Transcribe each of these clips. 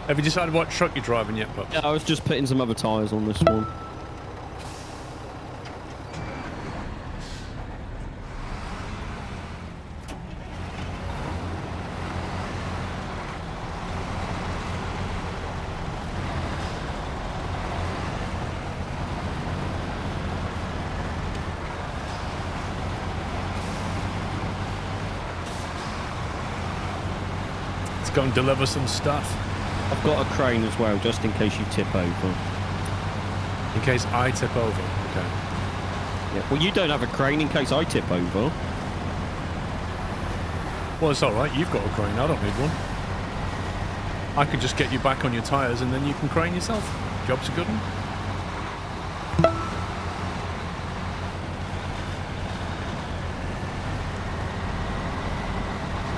Have you decided what truck you're driving yet, Pups? Yeah, I was just putting some other tyres on this one. Go and deliver some stuff. I've got a crane as well, just in case you tip over. In case I tip over, okay. Yeah. Well, you don't have a crane in case I tip over. Well, it's alright, you've got a crane, I don't need one. I could just get you back on your tyres and then you can crane yourself. Job's a good one.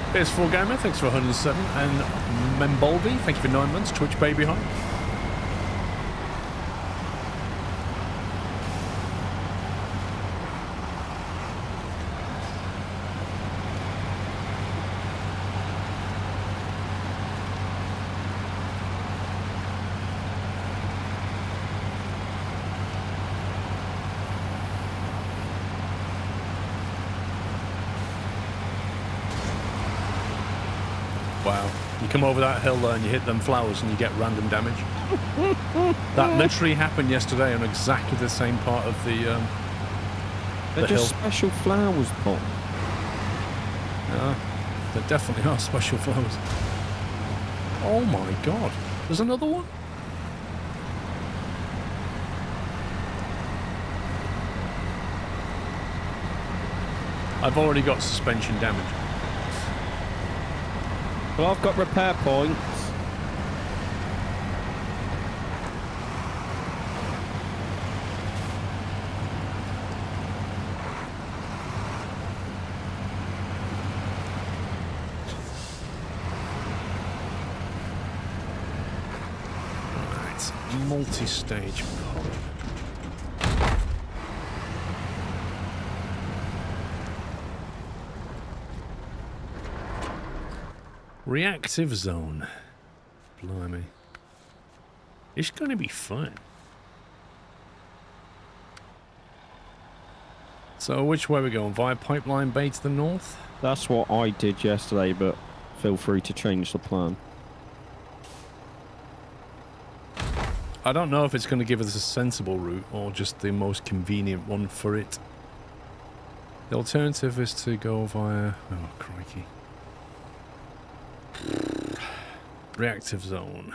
PS4 Gamer, thanks for 107. And Membolby, thank you for 9 months. Twitch Baby High. Wow. You come over that hill there and you hit them flowers and you get random damage. That literally happened yesterday on exactly the same part of the They're just hill. special flowers, Pop. Yeah, there definitely are special flowers. Oh my god. There's another one? I've already got suspension damage. Well, I've got repair points. Right, multi-stage pod. Reactive zone. Blimey. It's going to be fun. So which way are we going? Via Pipeline Bay to the north? That's what I did yesterday, but feel free to change the plan. I don't know if it's going to give us a sensible route or just the most convenient one for it. The alternative is to go via... Oh, crikey. Reactive zone.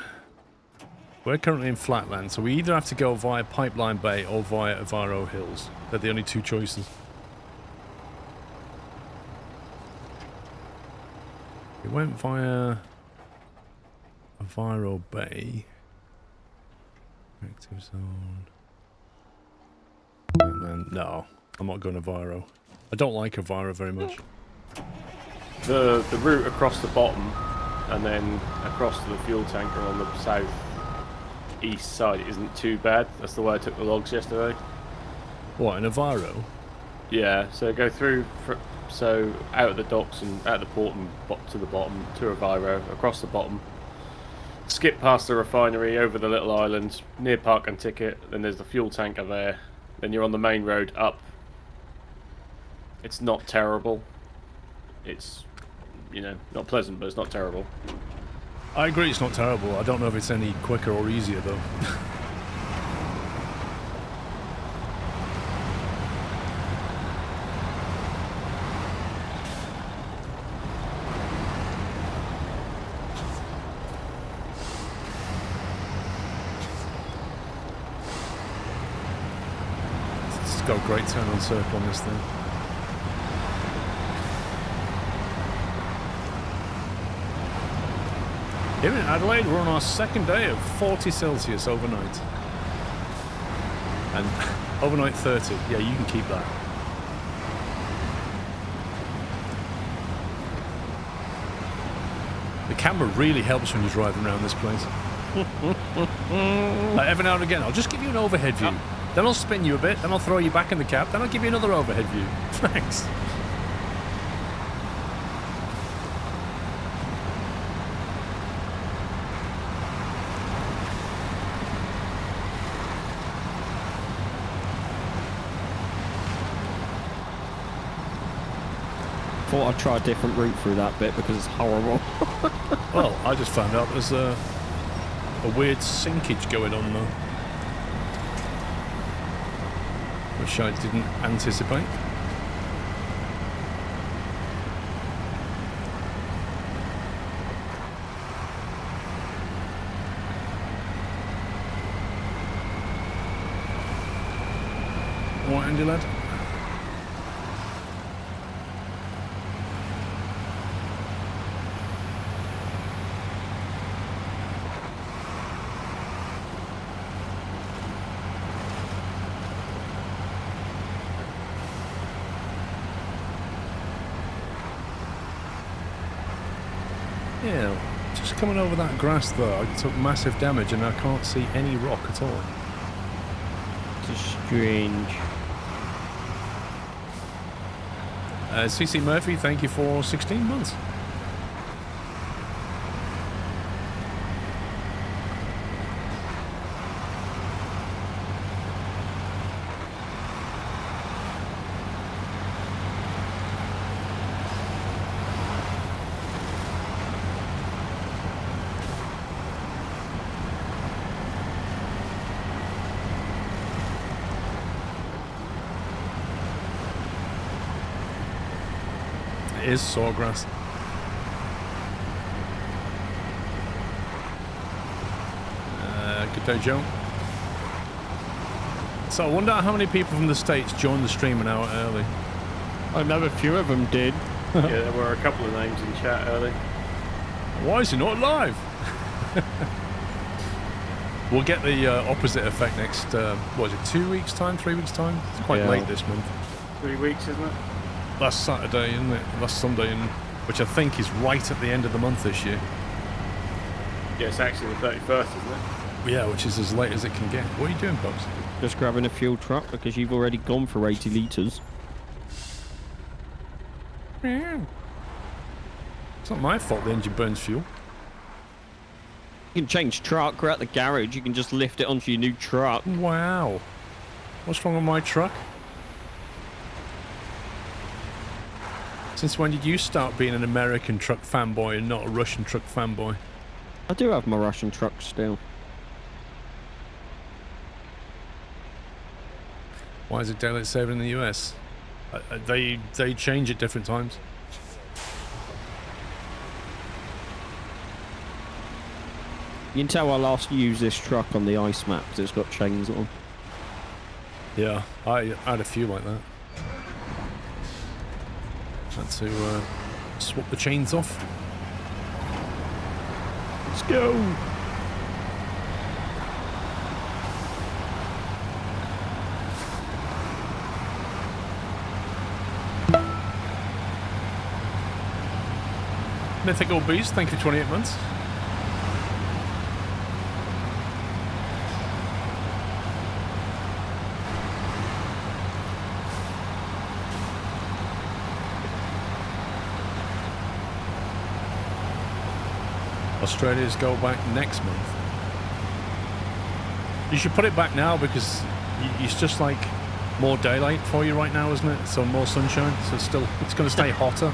We're currently in flatland, so we either have to go via Pipeline Bay or via Avaro Hills. They're the only two choices. We went via Avaro Bay. Reactive zone. Flatland. No, I'm not going to Avaro. I don't like Avaro very much. The route across the bottom and then across to the fuel tanker on the south east side isn't too bad. That's the way I took the logs yesterday. What, in Avaro? Yeah, so go through, so out of the docks and out of the port and to the bottom, to Avaro, across the bottom, skip past the refinery, over the little island, near Park and Ticket, then there's the fuel tanker there, then you're on the main road up. It's not terrible. It's, you know, not pleasant, but it's not terrible. I agree it's not terrible. I don't know if it's any quicker or easier, though. It's got a great turn on circle on this thing. Here in Adelaide, we're on our second day of 40 Celsius overnight. And overnight 30. Yeah, you can keep that. The camera really helps when you're driving around this place. Like every now and again, I'll just give you an overhead view. Then I'll spin you a bit, then I'll throw you back in the cab, then I'll give you another overhead view. Thanks. thought I'd try a different route through that bit because it's horrible. Well, I just found out there's a weird sinkage going on though, which I didn't anticipate. What, Andy lad? Yeah, just coming over that grass though, I took massive damage and I can't see any rock at all. It's strange. CC Murphy, thank you for 16 months. Is sawgrass. Good day, Joe. So I wonder how many people from the States joined the stream an hour early. I know a few of them did. Yeah, there were a couple of names in chat early. Why is he not live? We'll get the opposite effect next, what is it, 2 weeks time, 3 weeks time? It's quite late this month. 3 weeks, isn't it? Last Saturday, isn't it? Last Sunday, which I think is right at the end of the month this year. Yeah, it's actually the 31st, isn't it? Yeah, which is as late as it can get. What are you doing, Pops? Just grabbing a fuel truck because you've already gone for 80 litres. Yeah. It's not my fault the engine burns fuel. You can change truck, we're at the garage, you can just lift it onto your new truck. Wow. What's wrong with my truck? Since when did you start being an American truck fanboy and not a Russian truck fanboy? I do have my Russian truck still. Why is it daylight saving in the US? They change at different times. You can tell I last used this truck on the ice map because it's got chains on. Yeah, I had a few like that. Had to swap the chains off. Let's go! Mythical Beast, thank you for 28 months. Australia's go back next month. You should put it back now because it's just like more daylight for you right now, isn't it? So more sunshine, so it's going to stay hotter.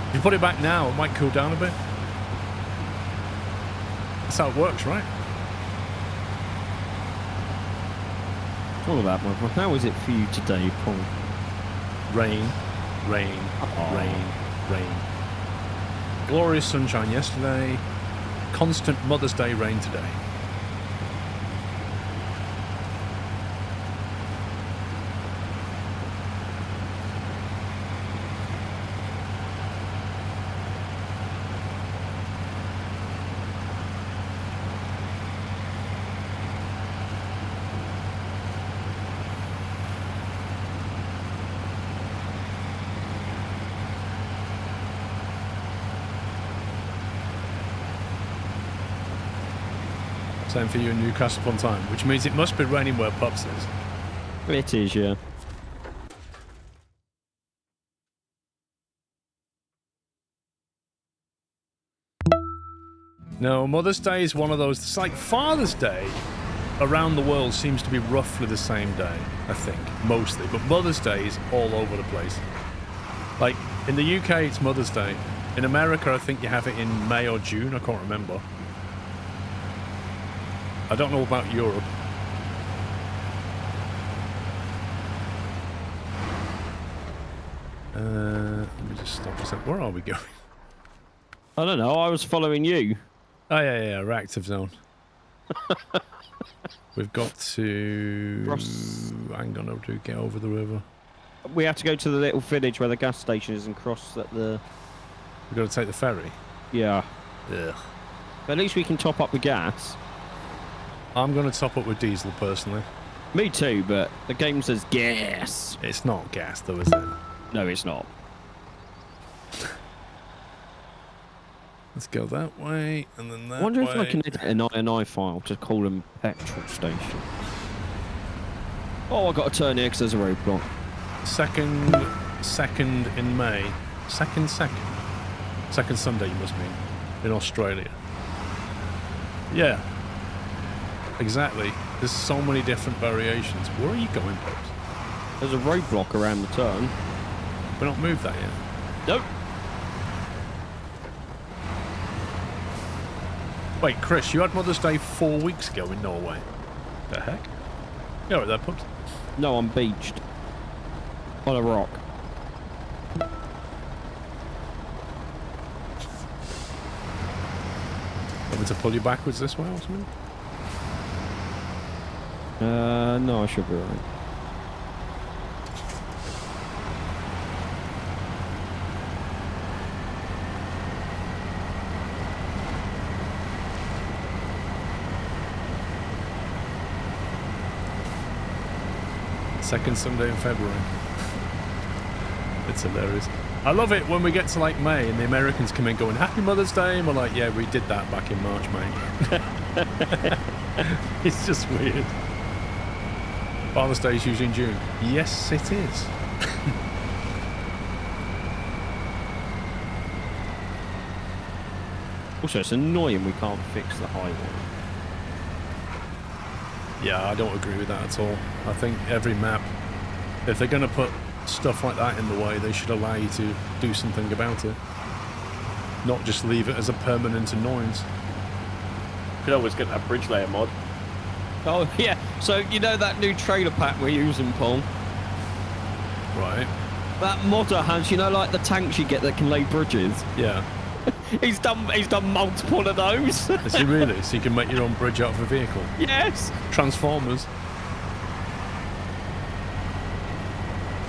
If you put it back now, it might cool down a bit. That's how it works, right? All about my. How is it for you today, Paul? Rain, rain, rain, rain. Glorious sunshine yesterday. Constant Mother's Day rain today. Same for you in Newcastle upon Tyne, which means it must be raining where Pops is. It is, yeah. No, Mother's Day is one of those. It's like Father's Day around the world seems to be roughly the same day, I think, mostly. But Mother's Day is all over the place. Like, in the UK, it's Mother's Day. In America, I think you have it in May or June. I can't remember. I don't know about Europe. Let me just stop a sec. Where are we going? I don't know. I was following you. Oh, yeah, we're active zone. We've got to... Hang on, to get over the river. We have to go to the little village where the gas station is and cross at the... We've got to take the ferry. Yeah. Ugh. But at least we can top up the gas. I'm going to top up with diesel, personally. Me too, but the game says gas. It's not gas, though, is it? No, it's not. Let's go that way, and then that I wonder way. if I can edit an INI file to call them petrol station. Oh, I got to turn here because there's a roadblock. Second in May. Second Sunday, you must mean, in Australia. Yeah. Exactly. There's so many different variations. Where are you going, Pops? There's a roadblock around the turn. We've not moved that yet. Nope. Wait, Chris, you had Mother's Day 4 weeks ago in Norway. The heck? You alright there, Pops? No, I'm beached. On a rock. Want me to pull you backwards this way or something? No, I should be alright. Second Sunday in February. It's hilarious. I love it when we get to like May and the Americans come in going, Happy Mother's Day, and we're like, yeah, we did that back in March, mate. It's just weird. Father's Day is usually in June. Yes, it is. Also, it's annoying we can't fix the highway. Yeah, I don't agree with that at all. I think every map, if they're going to put stuff like that in the way, they should allow you to do something about it. Not just leave it as a permanent annoyance. You could always get that bridge layer mod. Oh, yeah. So, you know that new trailer pack we're using, Paul? Right. That modder has, you know, like the tanks you get that can lay bridges? Yeah. He's done multiple of those. Is he really? So you can make your own bridge out of a vehicle? Yes. Transformers.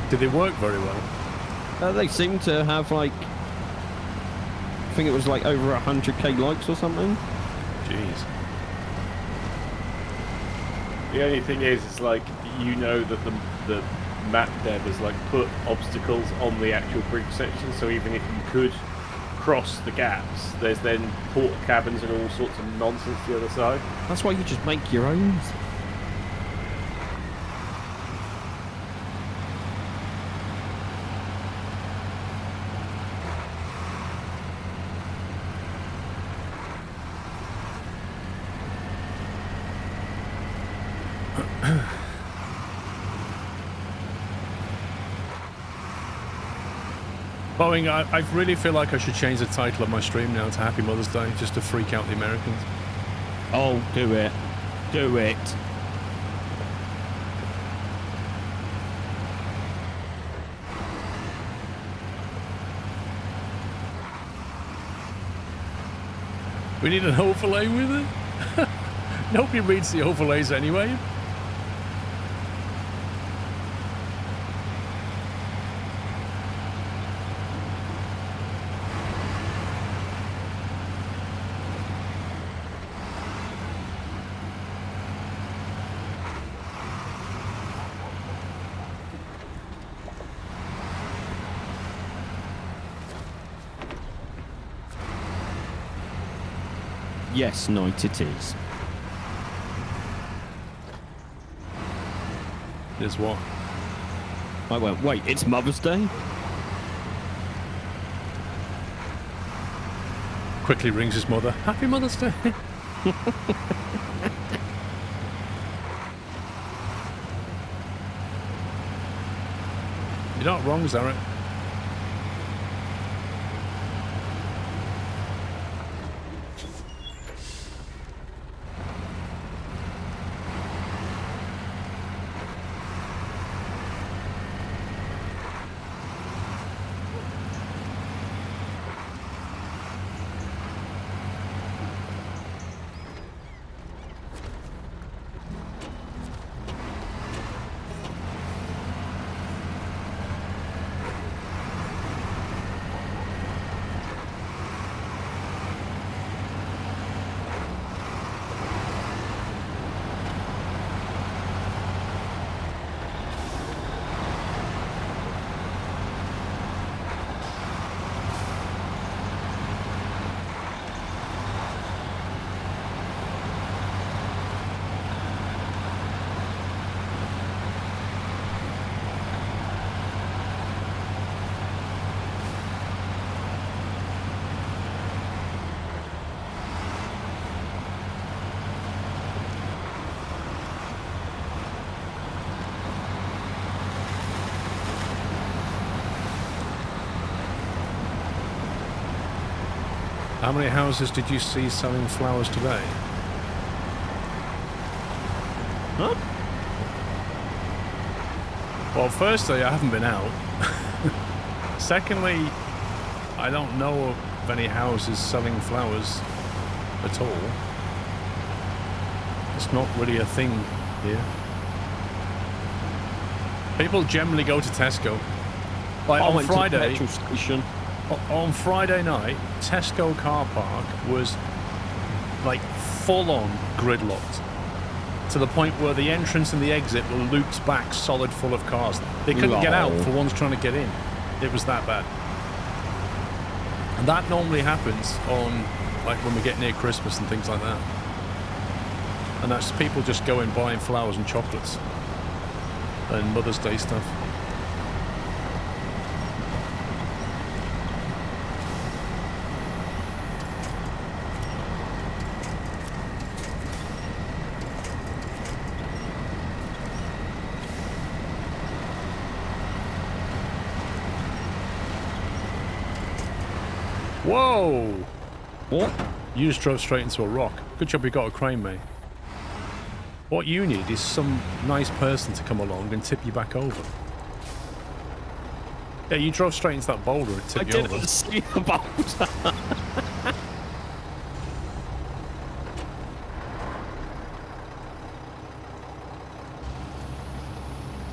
Did they work very well? They seem to have like, I think it was like over 100k likes or something. Jeez. The only thing is like, you know that the map dev has like put obstacles on the actual bridge section, so even if you could cross the gaps, there's then porta cabins and all sorts of nonsense the other side. That's why you just make your own. Boeing, I really feel like I should change the title of my stream now to Happy Mother's Day, just to freak out the Americans. Oh, do it. Do it. We need an overlay with it? Nobody reads the overlays anyway. Yes, night it is. Is what? I went, wait, it's Mother's Day? Quickly rings his mother. Happy Mother's Day. You're not wrong, Zarek. How many houses did you see selling flowers today? Huh? Well, firstly, I haven't been out. Secondly, I don't know of any houses selling flowers at all. It's not really a thing here. People generally go to Tesco. Like I on went to the Friday, petrol station. on Friday night, Tesco car park was like full-on gridlocked. To the point where the entrance and the exit were looped back solid full of cars. They couldn't get out for ones trying to get in. It was that bad. And that normally happens on, like, when we get near Christmas and things like that. And that's people just going buying flowers and chocolates. And Mother's Day stuff. Whoa! What? You just drove straight into a rock. Good job you got a crane, mate. What you need is some nice person to come along and tip you back over. Yeah, you drove straight into that boulder and tipped you over. I didn't see the boulder.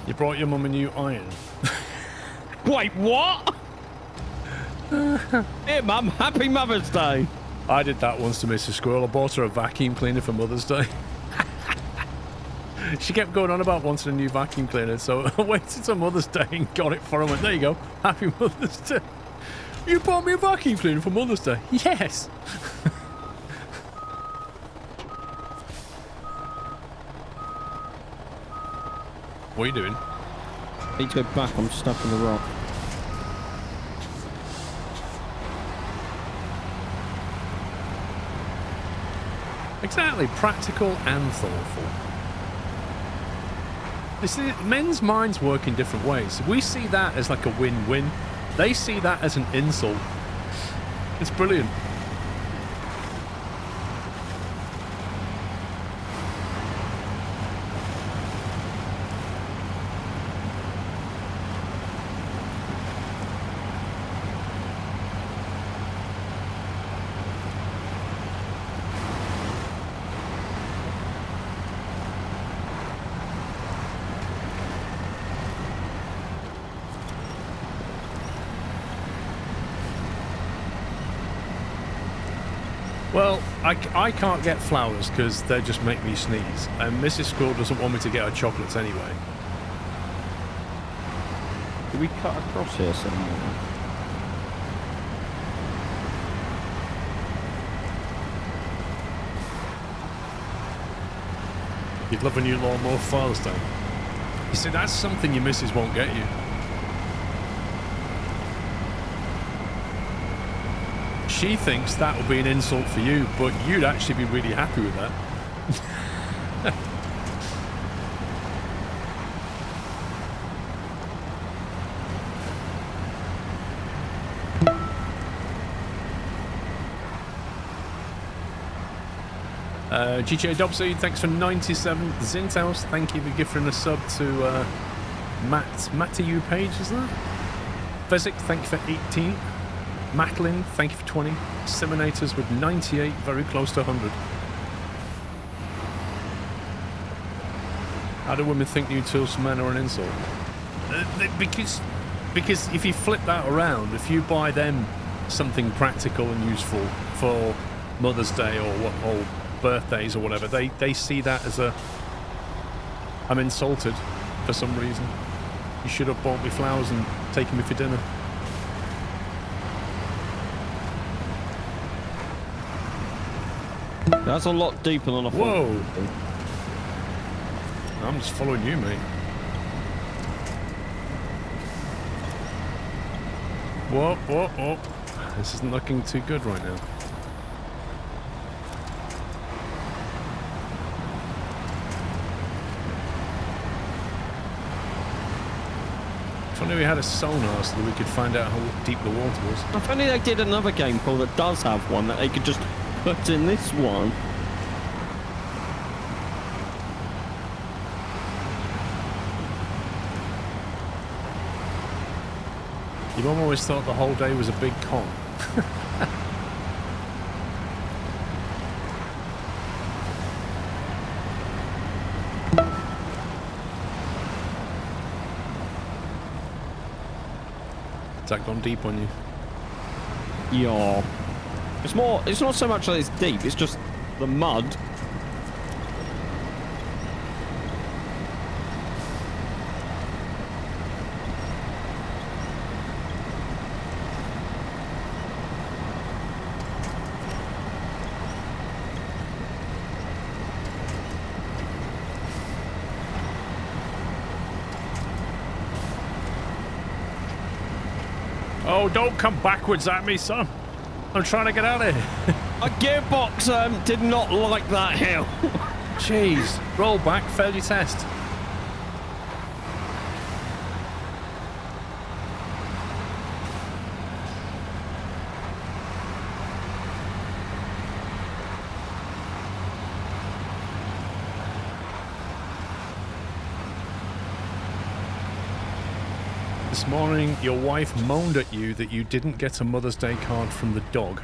You brought your mum a new iron. Wait, what? Here, Mum, happy Mother's Day. I did that once to Mrs. Squirrel. I bought her a vacuum cleaner for Mother's Day. She kept going on about wanting a new vacuum cleaner, so I waited till Mother's Day and got it for her and went, there you go, happy Mother's Day. You bought me a vacuum cleaner for Mother's Day? Yes! What are you doing? I need to go back, I'm stuck in the rock. Exactly, practical and thoughtful. You see, men's minds work in different ways. We see that as like a win-win. They see that as an insult. It's brilliant. Well, I can't get flowers because they just make me sneeze. And Mrs. Squirrel doesn't want me to get her chocolates anyway. Did we cut across here somewhere? You'd love a new lawnmower for Father's Day. You see, that's something your missus won't get you. She thinks that will be an insult for you, but you'd actually be really happy with that. GTA Dobsy, thanks for 97. Zintaus, thank you for gifting a sub to Matthew Page, is that? Physic, thank you for 18. Macklin, thank you for 20. Seminators with 98, very close to 100. How do women think new tools for men are an insult? Because if you flip that around, if you buy them something practical and useful for Mother's Day or birthdays or whatever, they see that as a, I'm insulted for some reason. You should have bought me flowers and taken me for dinner. That's a lot deeper than I thought. Whoa! I'm just following you, mate. Whoa, whoa, whoa. This isn't looking too good right now. If only we had a sonar so that we could find out how deep the water was. If only they did another game, Paul, that does have one that they could just put in this one. Your mum always thought the whole day was a big con. Has that gone deep on you? Yeah. It's not so much that it's deep, it's just the mud. Oh, don't come backwards at me, son. I'm trying to get out of here. A gearbox did not like that hill. Jeez. Roll back, fail your test. This morning, your wife moaned at you that you didn't get a Mother's Day card from the dog.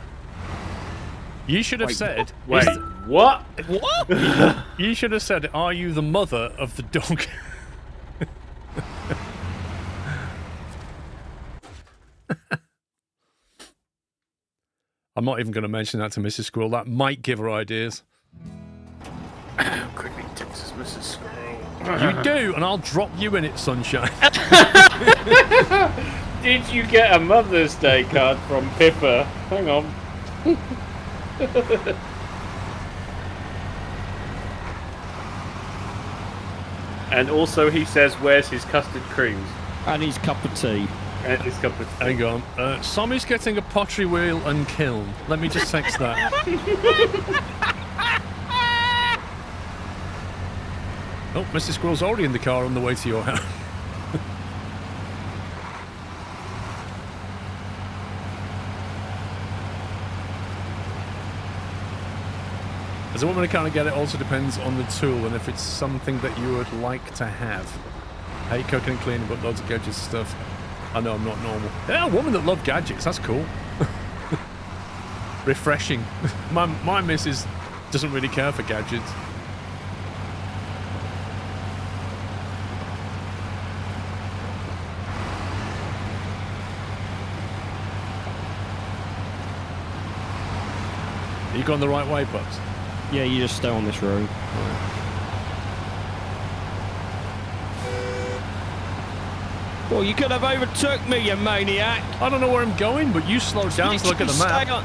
You should have said... Wait, what? What? You should have said, are you the mother of the dog? I'm not even going to mention that to Mrs. Squirrel. That might give her ideas. Quickly Texas Mrs. Squirrel. You do, and I'll drop you in it, sunshine. Did you get a Mother's Day card from Pippa? Hang on. And also he says, where's his custard creams? And his cup of tea. And his cup of tea. Hang on. Sommy's getting a pottery wheel and kiln. Let me just text that. Oh, Mrs. Squirrel's already in the car on the way to your house. As a woman who can't get it, also depends on the tool and if it's something that you would like to have. I hate cooking and cleaning, but loads of gadgets and stuff. I know I'm not normal. Yeah, a woman that loves gadgets, that's cool. Refreshing. My missus doesn't really care for gadgets. Are you going the right way, Bucks? Yeah, you just stay on this road. Well, you could have overtook me, you maniac. I don't know where I'm going, but you slowed down to look at the map.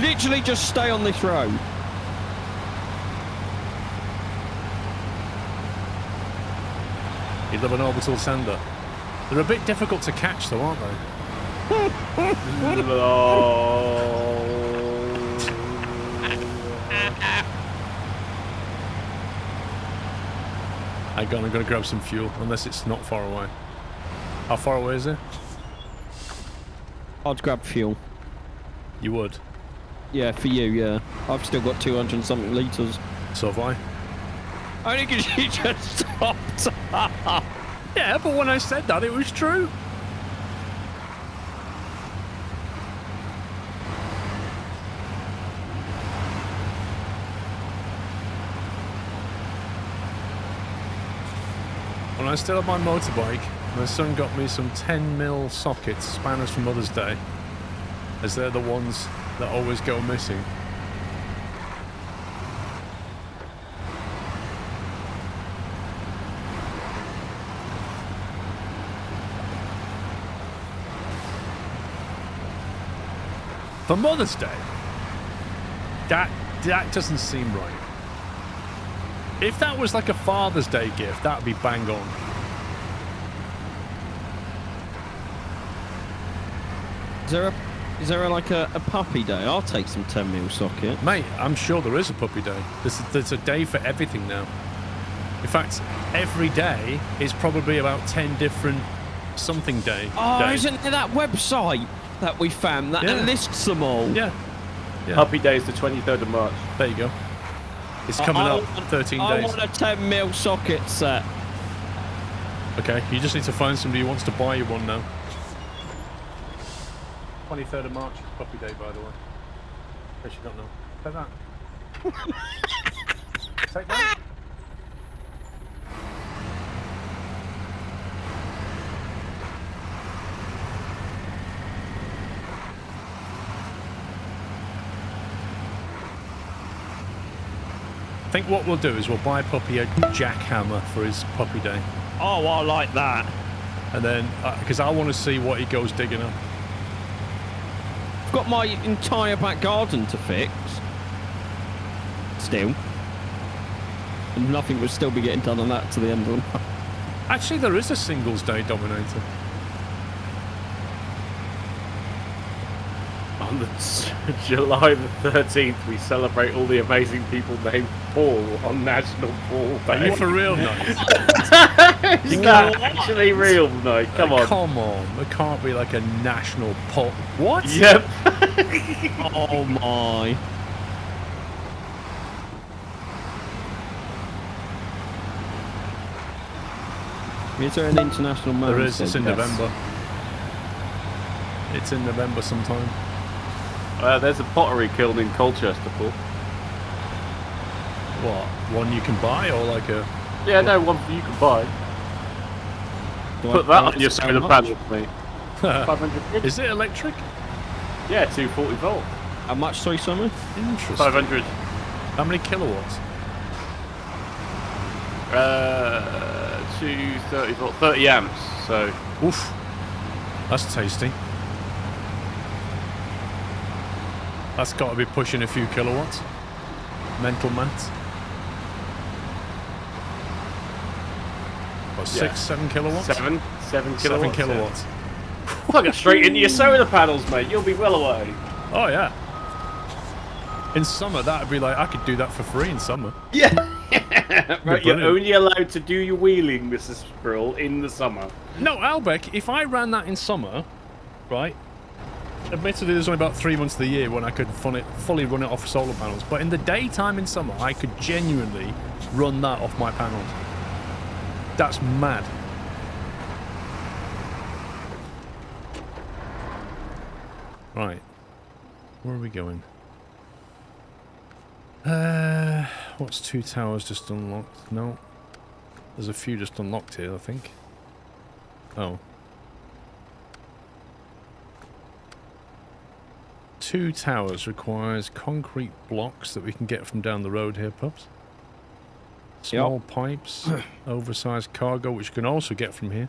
Literally just stay on this road. You love an orbital sender. They're a bit difficult to catch, though, aren't they? I'm going to grab some fuel, unless it's not far away. How far away is it? I'd grab fuel. You would? Yeah, for you, yeah. I've still got 200 and something litres. So have I. Only because you just stopped. Yeah, but when I said that, it was true. When I still had my motorbike, my son got me some 10mm sockets, spanners for Mother's Day, as they're the ones that always go missing. For Mother's Day? That doesn't seem right. If that was like a Father's Day gift, that would be bang on. Is there like a puppy day? I'll take some 10mm socket. Mate, I'm sure there is a puppy day. There's a day for everything now. In fact, every day is probably about 10 different something day. Oh, isn't there that website that we found that lists them all? Yeah. Puppy Day is the 23rd of March. There you go. It's coming up 13 days. I want a 10mm socket set. Okay, you just need to find somebody who wants to buy you one now. 23rd of March, Puppy Day, by the way. In case you don't know. Take that. Take that. I think what we'll do is we'll buy Puppy a jackhammer for his Puppy Day. Oh, I like that. And then, because I want to see what he goes digging up. I've got my entire back garden to fix. Still. And nothing would still be getting done on that to the end of them. Actually, there is a Singles Day Dominator. On the July the 13th, we celebrate all the amazing people named Paul on National Paul Day. Are you for real, Knight? Is that actually real, Knight? Come on. Come on. There can't be like a national Paul. What? Yep. Oh my. Is there an international man? There is. It's in November. It's in November sometime. There's a pottery kiln in Colchester, Paul. What? One you can buy or like a... Yeah, no, one you can buy. Put that on your solar panel, mate. 500 quid? Is it electric? Yeah, 240 volt. How much, sorry, Summer? Interesting. 500. How many kilowatts? 230 volt, 30 amps, so... Oof. That's tasty. That's got to be pushing a few kilowatts. Mental maths. What, 6, 7 kilowatts? 7 kilowatts. 7 kilowatts. Plug it straight into your solar panels, mate. You'll be well away. Oh, yeah. In summer, that would be like, I could do that for free in summer. Yeah. Right, you're brilliant. only allowed to do your wheeling, Mrs. Squirrel, in the summer. No, Albeck, if I ran that in summer, right? Admittedly, there's only about 3 months of the year when I could fully run it off solar panels. But in the daytime in summer, I could genuinely run that off my panels. That's mad. Right. Where are we going? What's 2 towers just unlocked? No. There's a few just unlocked here, I think. Oh. 2 towers requires concrete blocks that we can get from down the road here, pups. Small pipes, oversized cargo, which you can also get from here.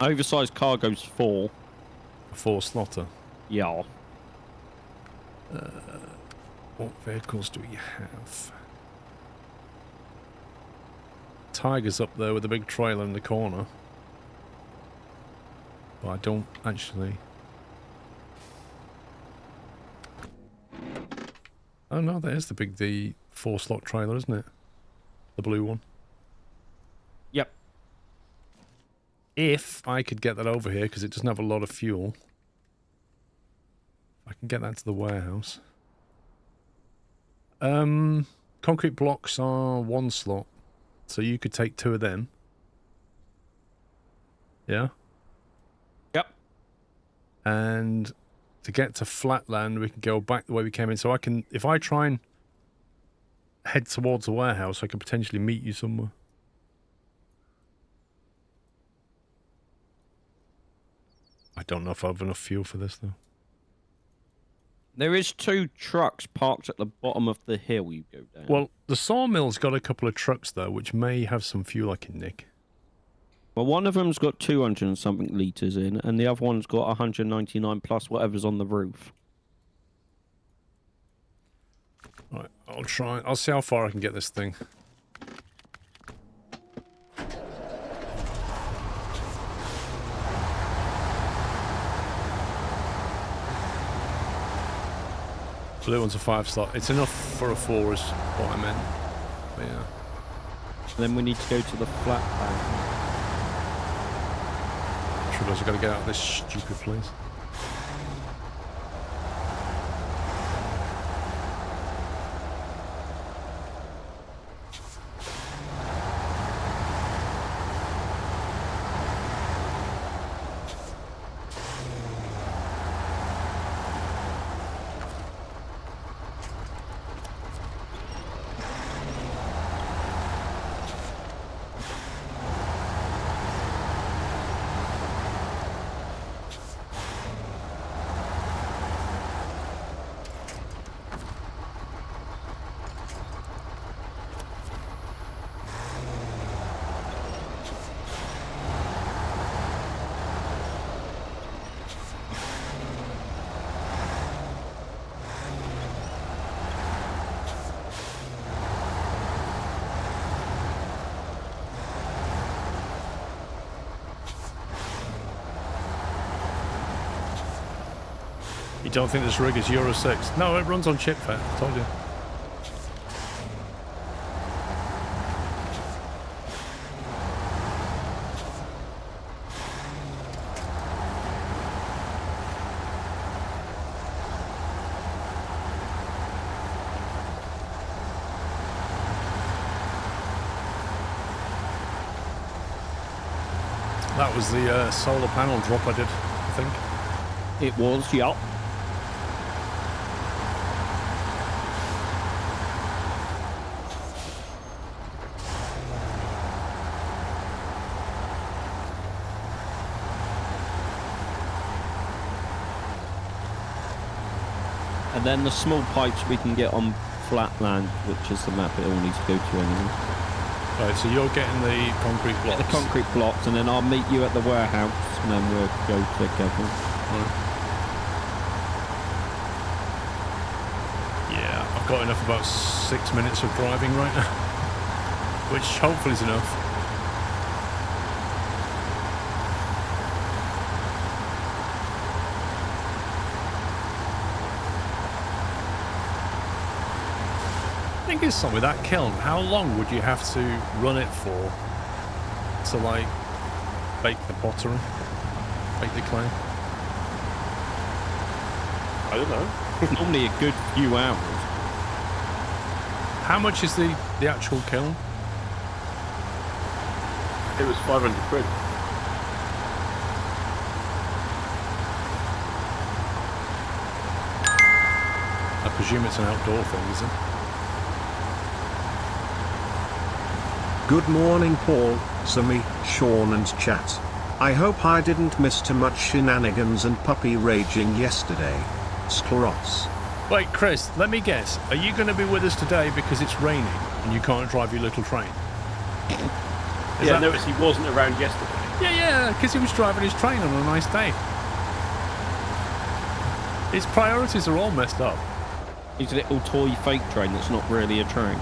Oversized cargo's 4. A 4-slotter. Yeah. What vehicles do we have? Tiger's up there with a big trailer in the corner. But I don't actually... Oh no, there's the 4-slot trailer, isn't it? The blue one. Yep. If I could get that over here, because it doesn't have a lot of fuel. I can get that to the warehouse. Concrete blocks are 1 slot. So you could take 2 of them. Yeah? Yep. And to get to flatland, we can go back the way we came in. So I can, if I try and head towards the warehouse, I could potentially meet you somewhere. I don't know if I have enough fuel for this, though. There is 2 trucks parked at the bottom of the hill you go down. Well, the sawmill's got a couple of trucks, though, which may have some fuel I can nick. Well, one of them's got 200 and something litres in, and the other one's got 199 plus whatever's on the roof. Right, I'll try. I'll see how far I can get this thing. Blue one's a 5-slot. It's enough for a 4 is what I meant. But yeah. Then we need to go to the flat bank. Trouble is I've got to get out of this stupid place. You don't think this rig is Euro 6? No, it runs on chipfet, I told you. That was the solar panel drop I did, I think. It was, yup. And then the small pipes we can get on flat land, which is the map it all needs to go to anyway. Right, so you're getting the concrete blocks. The concrete blocks, and then I'll meet you at the warehouse, and then we'll go together. Right. Yeah, I've got enough about 6 minutes of driving right now, which hopefully is enough. I think it's something with that kiln. How long would you have to run it for to like bake the pottery, bake the clay? I don't know. Normally a good few hours. How much is the actual kiln? It was 500 quid. I presume it's an outdoor thing, is it? Good morning Paul, Sammy, Sean and chat. I hope I didn't miss too much shenanigans and puppy raging yesterday. Skross. Wait, Chris, let me guess. Are you going to be with us today because it's raining and you can't drive your little train? Yeah, notice he wasn't around yesterday. Yeah, because he was driving his train on a nice day. His priorities are all messed up. He's a little toy fake train that's not really a train.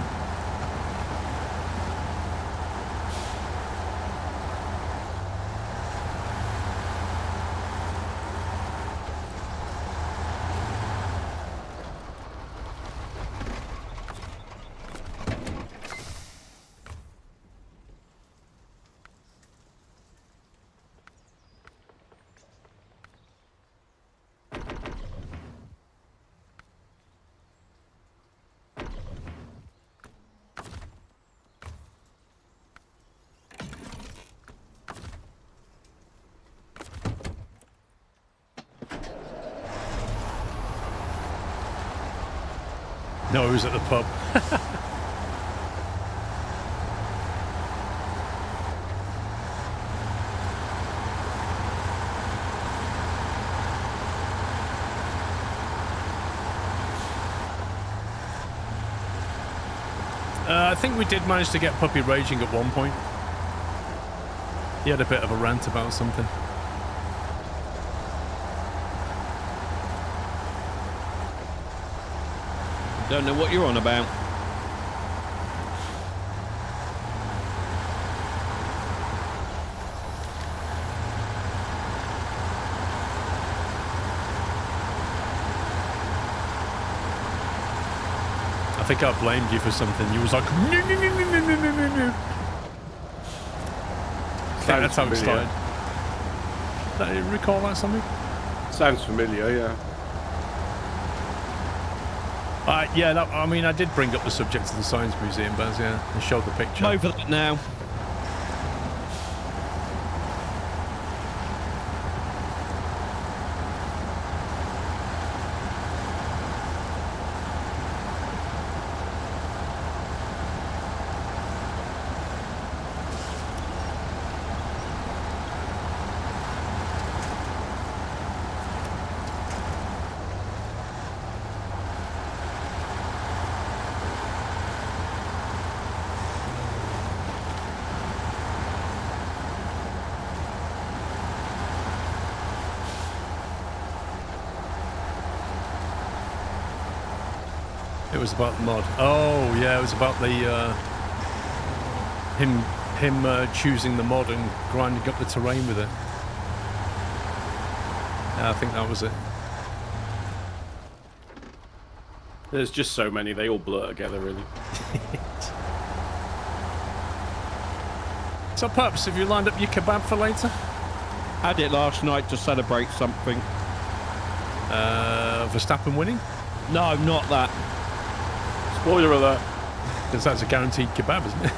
No, he was at the pub. I think we did manage to get Puppy raging at one point. He had a bit of a rant about something. Don't know what you're on about. I think I blamed you for something. You was like, no, no, no, no, no, no, no, no. I think that's how it started. Do you recall that something? Sounds familiar, yeah. Yeah, I mean, I did bring up the subject of the Science Museum, Baz, yeah, and showed the picture. I'm over that now. It was about the mod. Oh, yeah, it was about the him choosing the mod and grinding up the terrain with it. Yeah, I think that was it. There's just so many, they all blur together, really. So, Pups, have you lined up your kebab for later? Had it last night to celebrate something. Verstappen winning? No, not that. Spoiler alert. Because that's a guaranteed kebab, isn't it?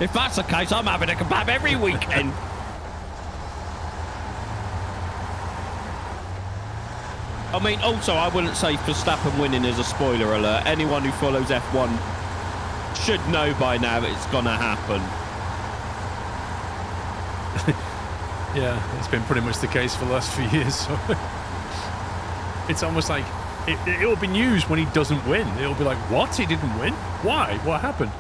If that's the case, I'm having a kebab every weekend. I mean, also, I wouldn't say Verstappen winning is a spoiler alert. Anyone who follows F1 should know by now it's gonna happen. Yeah, it's been pretty much the case for the last few years. So it's almost like it'll be news when he doesn't win. It'll be like, what? He didn't win? Why? What happened?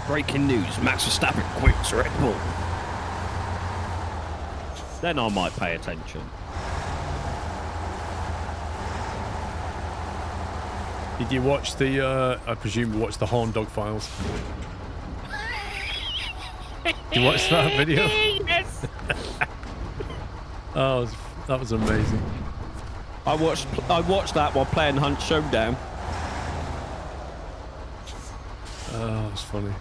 Breaking news, Max Verstappen quits Red Bull. Then I might pay attention. Did you watch the, I presume you watched the Horn Dog Files? Did you watch that video? Yes! Oh, that was amazing. I watched that while playing Hunt Showdown. Oh, it's funny.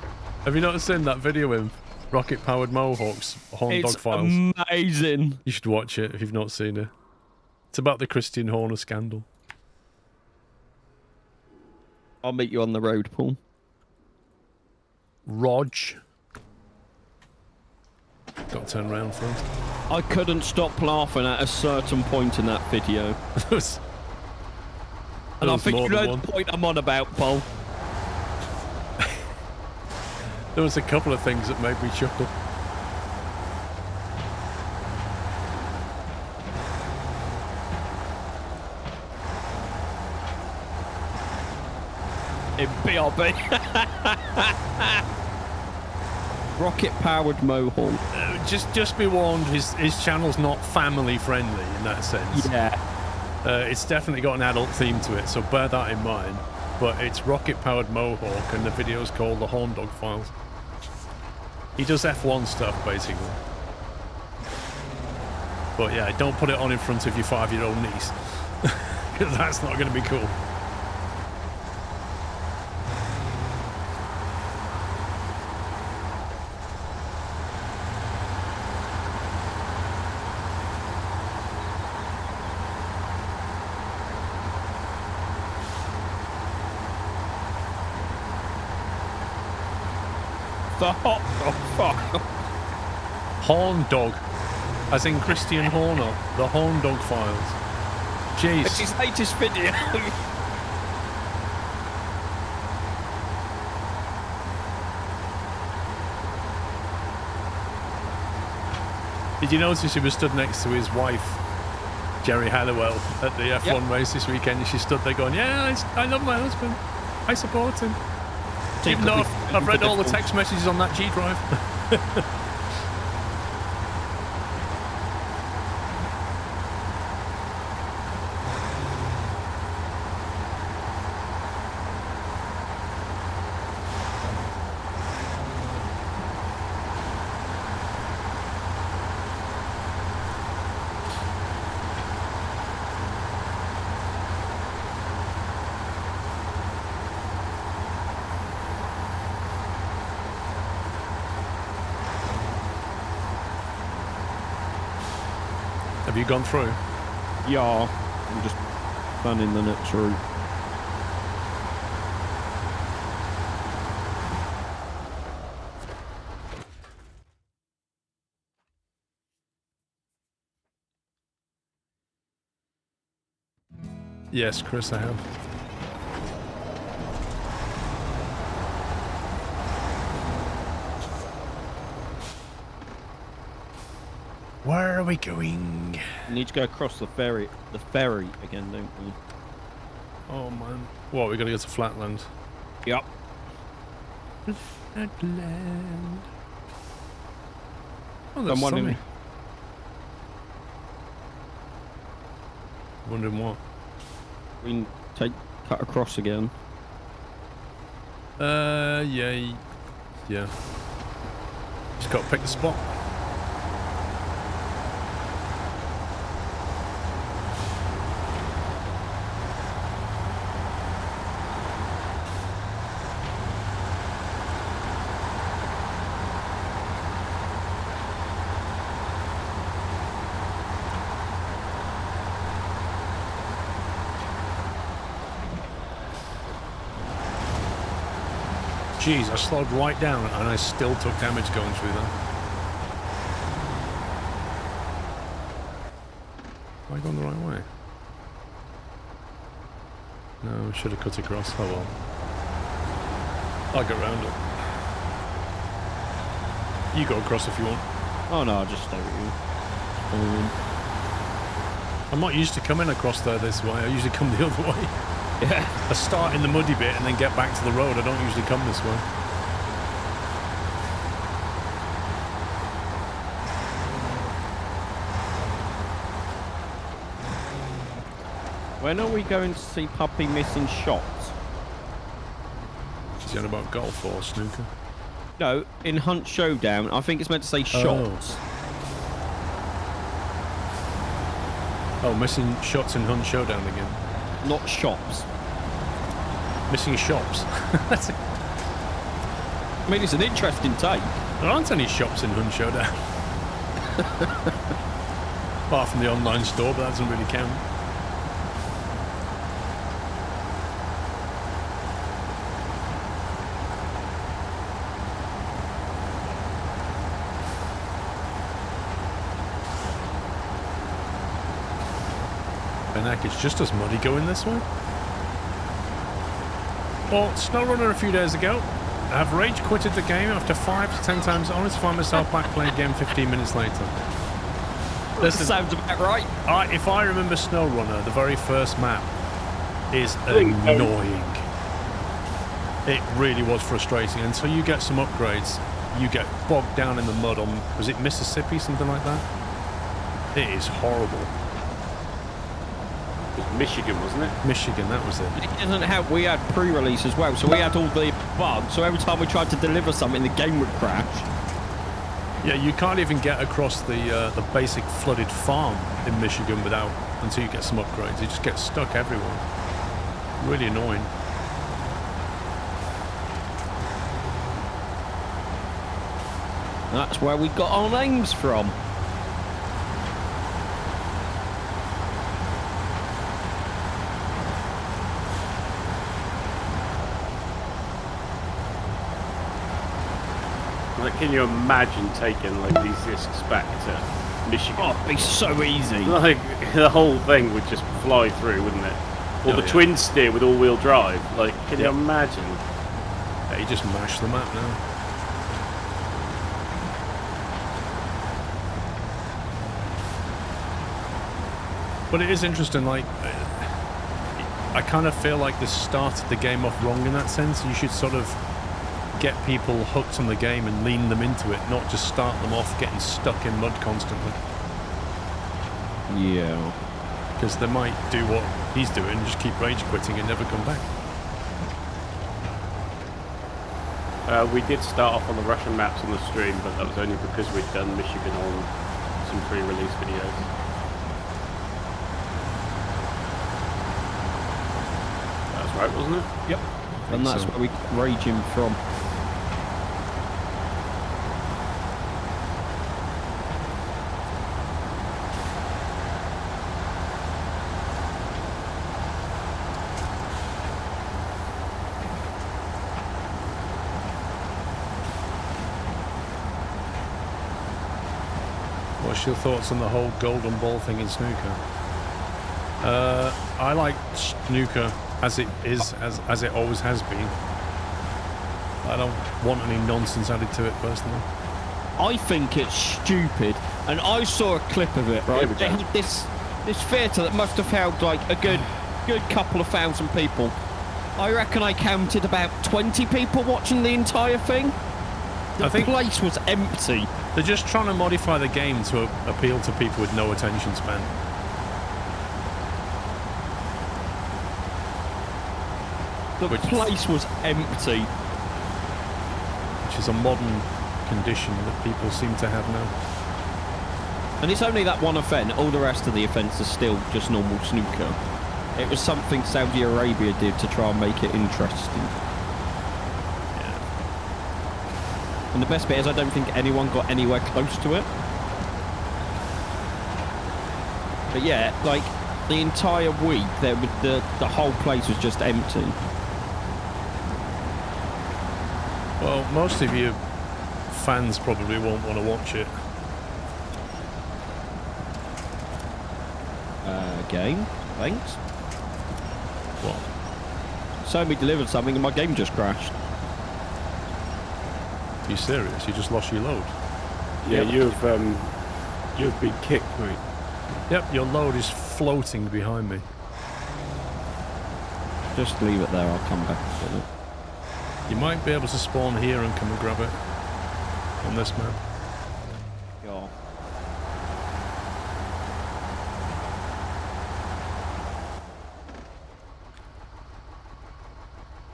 Have you not seen that video of rocket-powered mohawks, Horn Dog Files? It's amazing. You should watch it if you've not seen it. It's about the Christian Horner scandal. I'll meet you on the road, Paul. Rog. Got to turn around first. I couldn't stop laughing at a certain point in that video. And I think you know the point I'm on about, Paul. There was a couple of things that made me chuckle. In BRB. Rocket-powered mohawk. Just be warned, his channel's not family friendly in that sense. Yeah. It's definitely got an adult theme to it, so bear that in mind. But it's rocket-powered mohawk, and the video's called the Horn Dog Files. He does F1 stuff, basically. But yeah, don't put it on in front of your 5-year-old niece. Because that's not going to be cool. The hot dog file. Horn Dog. As in Christian Horner. The Horn Dog Files. Jeez. It's his latest video. Did you notice he was stood next to his wife, Jerry Halliwell, at the F1 race this weekend? And she stood there going, yeah, I love my husband. I support him. Even though I've read all the text messages on that G drive. Have you gone through? Yeah, I'm just planning the next route. Yes, Chris, I have. Where are we going? We need to go across the ferry again, don't we? Oh man. What, we gotta go to Flatland? Yep. Flatland. Oh, there's Someone sunny. in- Wondering what? We can cut across again. Yeah. Yeah. Just gotta pick the spot. Jeez, I slowed right down and I still took damage going through that. Am I going the right way? No, I should have cut across. Oh well. I'll get round it. You go across if you want. Oh no, I'll just stay with you. I'm not used to coming across there this way. I usually come the other way. Yeah. I start in the muddy bit and then get back to the road. I don't usually come this way. When are we going to see Puppy missing shots? Is he on about golf or snooker? No, in Hunt Showdown, I think it's meant to say shots. Oh, missing shots in Hunt Showdown again. Not shops. Missing shops. That's I mean, it's an interesting take. There aren't any shops in Hunt Showdown. Apart from the online store, but that doesn't really count. Benek, it's just as muddy going this way. Well, Snowrunner a few days ago. I've rage quitted the game after 5 to 10 times, only to find myself back playing again 15 minutes later. Listen, Sounds about right. if I remember Snowrunner, the very first map is annoying. It really was frustrating. Until you get some upgrades, you get bogged down in the mud on, was it Mississippi, something like that? It is horrible. It was Michigan, wasn't it? Michigan, that was it. It doesn't help. We had pre-release as well, so we had all the bugs. So every time we tried to deliver something, the game would crash. Yeah, you can't even get across the basic flooded farm in Michigan until you get some upgrades. You just get stuck everywhere. Really annoying. That's where we got our names from. Like, can you imagine taking like these discs back to Michigan? Oh, it'd be so easy. Like the whole thing would just fly through, wouldn't it? Or the twin steer with all-wheel drive. Like, can you imagine? Yeah, you just mash the map now. But it is interesting, like, I kind of feel like this started the game off wrong in that sense. You should sort of get people hooked on the game and lean them into it, not just start them off getting stuck in mud constantly. Yeah. Because they might do what he's doing, just keep rage quitting and never come back. We did start off on the Russian maps on the stream, but that was only because we'd done Michigan on some pre-release videos. That was right, wasn't it? Yep. And that's where we rage him from. What's your thoughts on the whole golden ball thing in snooker? I like snooker as it is, as it always has been. I don't want any nonsense added to it personally. I think it's stupid, and I saw a clip of it. Right, Yeah, we they did. had this theatre that must have held like a good couple of thousand people. I reckon I counted about 20 people watching the entire thing. The I think- place was empty. They're just trying to modify the game to appeal to people with no attention span. The place was empty. Which is a modern condition that people seem to have now. And it's only that one event. All the rest of the events are still just normal snooker. It was something Saudi Arabia did to try and make it interesting. And the best bit is I don't think anyone got anywhere close to it. But yeah, like the entire week, the whole place was just empty. Well, most of you fans probably won't want to watch it. Game, thanks. What? Sony delivered something and my game just crashed. Are you serious? You just lost your load? Yeah, you've been kicked, mate. Yep, your load is floating behind me. Just leave it there, I'll come back with it. You might be able to spawn here and come and grab it on this map. Yeah.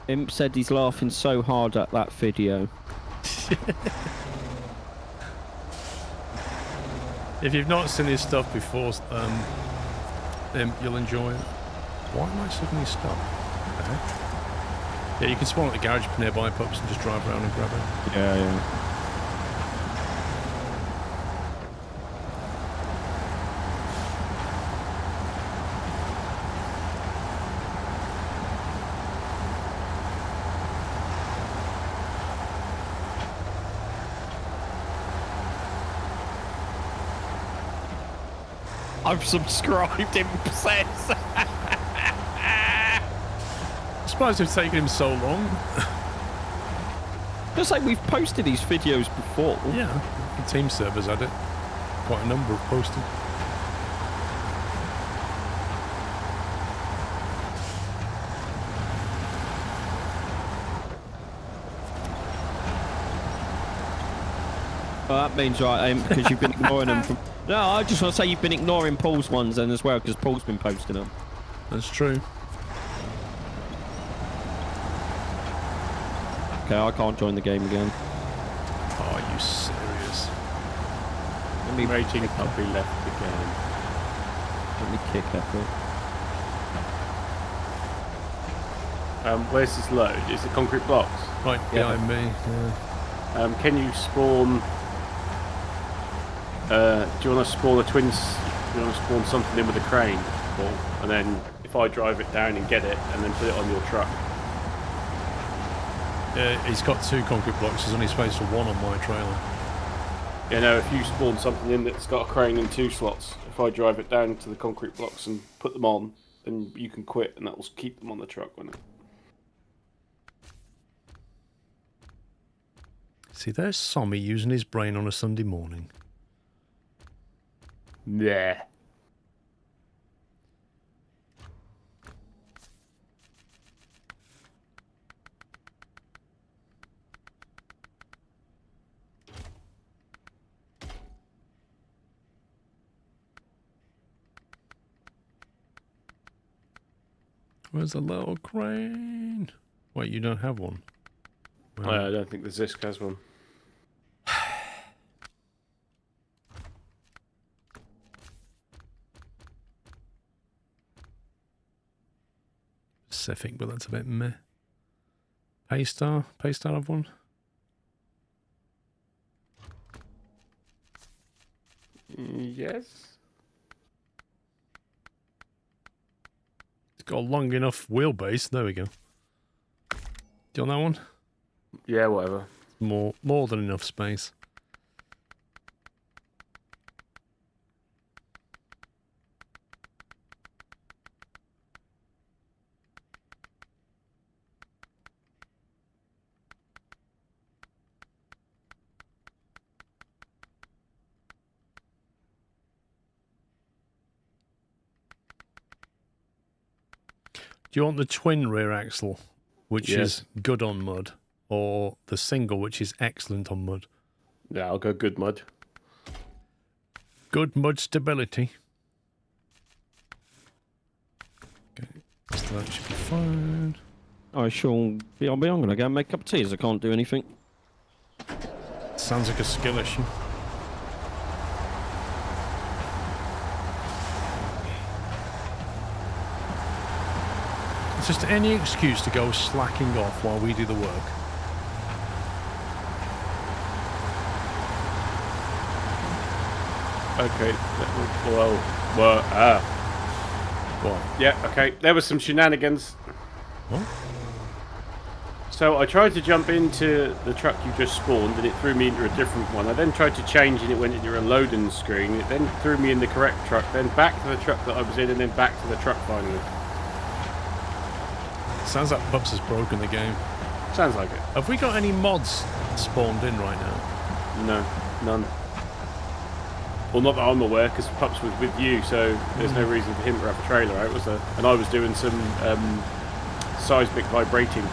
Imp said he's laughing so hard at that video. If you've not seen his stuff before, you'll enjoy it. Why am I suddenly stuck? Okay. Yeah, you can spawn at the garage nearby pubs and just drive around and grab it. Yeah. I've subscribed, Imp says. I'm surprised it's taken him so long. Just like we've posted these videos before. Yeah, the team servers had it. Quite a number of posted. Well, that means right, because you've been ignoring them from... No, I just want to say you've been ignoring Paul's ones then as well, because Paul's been posting them. That's true. Okay, I can't join the game again. Are you serious? Let me Raging puppy left the game. Let me kick effort. Where's this load? Is it concrete blocks? Right behind me. Yeah. Can you spawn... do you want to spawn a twins? Do you want to spawn something in with a crane? Paul? And then if I drive it down and get it, and then put it on your truck. He's got 2 concrete blocks. There's only space for 1 on my trailer. You know, if you spawn something in that's got a crane and 2 slots, if I drive it down to the concrete blocks and put them on, then you can quit, and that will keep them on the truck, won't it? See, there's Sommy using his brain on a Sunday morning. Yeah. Where's the little crane? Wait, you don't have one? Well, I don't think the Zisk has one. Pacific, but that's a bit meh. Paystar have one? Yes. It's got a long enough wheelbase. There we go. Do you want that one? Yeah, whatever. More than enough space. Do you want the twin rear axle, which is good on mud, or the single, which is excellent on mud? Yeah, I'll go good mud. Good mud stability. Okay, so that should be fine. I shall be. I'm going to go and make a cup of tea as I can't do anything. Sounds like a skill issue. It's just any excuse to go slacking off while we do the work. Okay. What? Yeah, okay. There was some shenanigans. What? So I tried to jump into the truck you just spawned and it threw me into a different one. I then tried to change and it went into a loading screen. It then threw me in the correct truck, then back to the truck that I was in and then back to the truck finally. Sounds like Pups has broken the game. Sounds like it. Have we got any mods spawned in right now? No, none. Well, not that I'm aware, because Pups was with you, so there's no reason for him to have a trailer out, was there? And I was doing some seismic vibrating.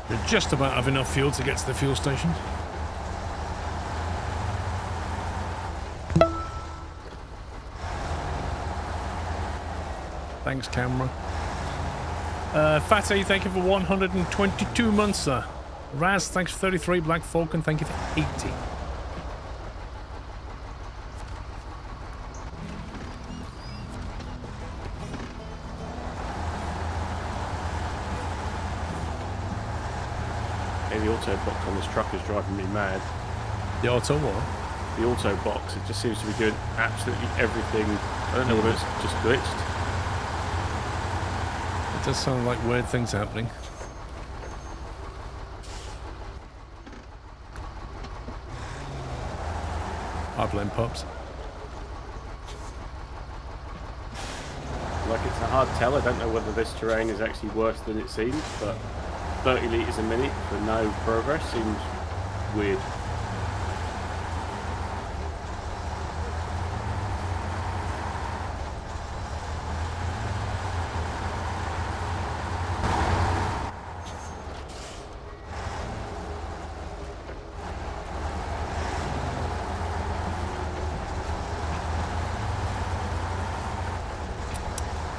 We just about have enough fuel to get to the fuel station. Thanks, camera. Fatty, thank you for 122 months, sir. Raz, thanks for 33. Black Falcon, thank you for 80. Hey, the auto box on this truck is driving me mad. The auto what? The auto box, it just seems to be doing absolutely everything. I don't know whether it's just glitched. It does sound like weird things happening. I blame Pups. Like, it's a hard tell. I don't know whether this terrain is actually worse than it seems, but 30 litres a minute for no progress seems weird.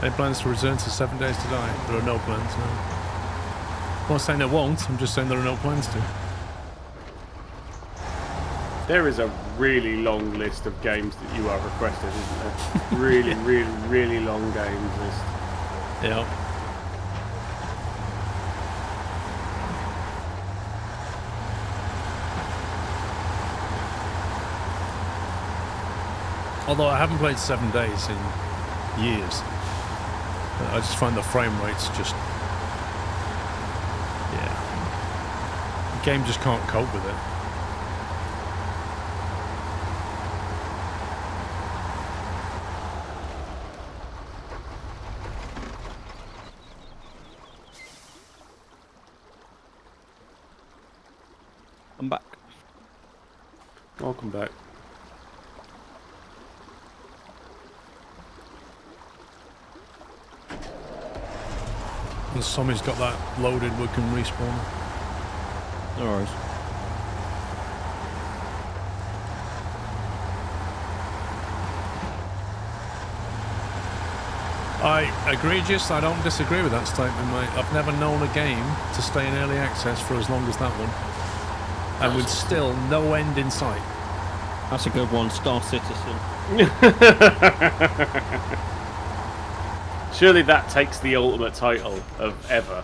Any plans to return to 7 Days to Die? There are no plans, no. I'm not saying there won't, I'm just saying there are no plans to. There is a really long list of games that you are requested, isn't there? Really, really, really long games list. Yeah. Although I haven't played 7 Days in years. I just find the frame rates just... yeah. The game just can't cope with it. I'm back. Welcome back. When Sommy's got that loaded, we can respawn. No worries. I egregious. I don't disagree with that statement, mate. I've never known a game to stay in early access for as long as that one, and with still no end in sight. That's a good one, Star Citizen. Surely that takes the ultimate title of ever.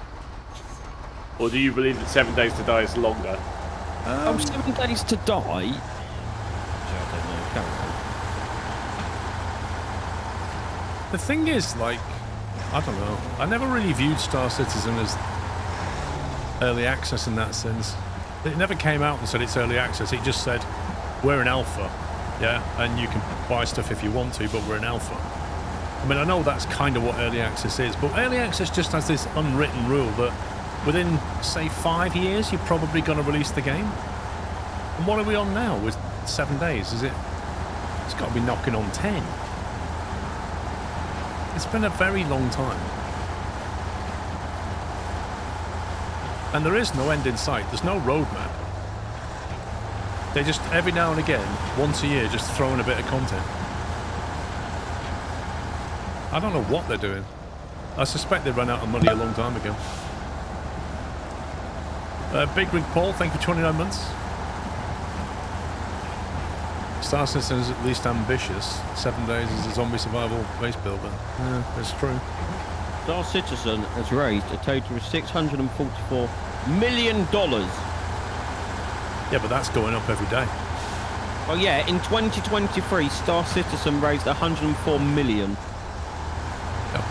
Or do you believe that 7 Days to Die is longer? 7 Days to Die? I don't know. Carry on. The thing is, like, I don't know. I never really viewed Star Citizen as early access in that sense. It never came out and said it's early access. It just said, we're in alpha, yeah, and you can buy stuff if you want to, but we're in alpha. I mean, I know that's kind of what early access is, but early access just has this unwritten rule that within, say, 5 years, you're probably going to release the game. And what are we on now with 7 days? Is it? It's got to be knocking on 10. It's been a very long time. And there is no end in sight. There's no roadmap. They just, every now and again, once a year, just throw in a bit of content. I don't know what they're doing. I suspect they ran out of money a long time ago. Big Rig Paul, thank you for 29 months. Star Citizen is at least ambitious. 7 days is a zombie survival base builder. Yeah, that's true. Star Citizen has raised a total of $644 million. Yeah, but that's going up every day. Oh yeah, in 2023, Star Citizen raised 104 million. Yep.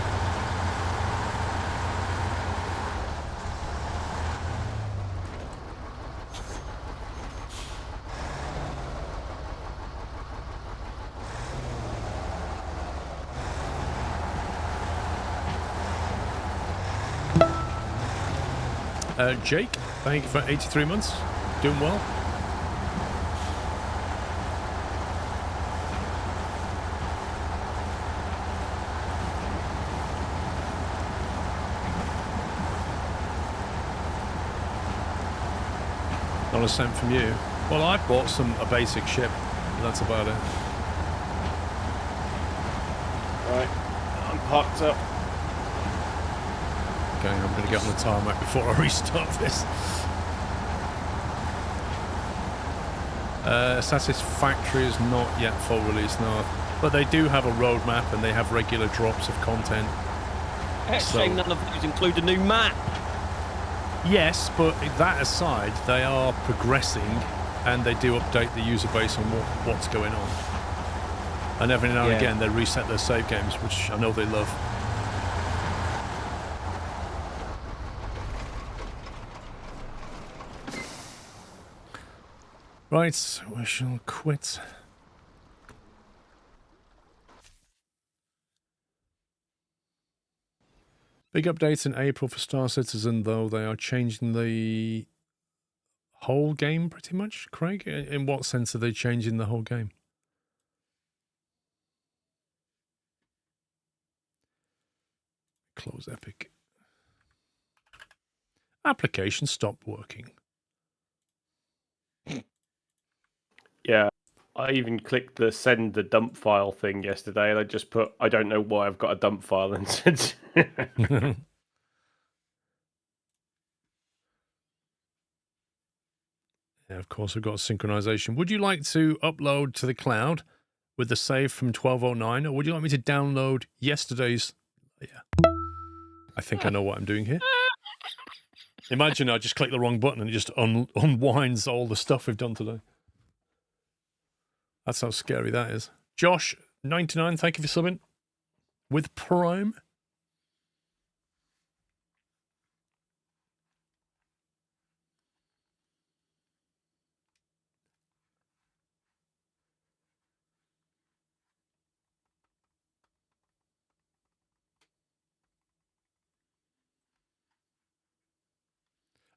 Jake, thank you for 83 months. Doing well. Not a cent from you. Well, I bought a basic ship. That's about it. Right, I'm parked up. Okay, I'm going to get on the tarmac before I restart this. Assassin's Factory is not yet full release, no. But they do have a roadmap and they have regular drops of content. Actually, none of those include a new map. Yes, but that aside, they are progressing and they do update the user base on what's going on. And every now and again, they reset their save games, which I know they love. Right, we shall quit. Big updates in April for Star Citizen, though. They are changing the whole game, pretty much, Craig? In what sense are they changing the whole game? Close Epic. Application stopped working. Yeah, I even clicked the send the dump file thing yesterday, and I just put, I don't know why I've got a dump file, and said, Yeah, of course, we've got synchronization. Would you like to upload to the cloud with the save from 1209, or would you like me to download yesterday's? Yeah, I think I know what I'm doing here. Imagine I just click the wrong button and it just unwinds all the stuff we've done today. That's how scary that is. Josh, 99, thank you for subbing with Prime.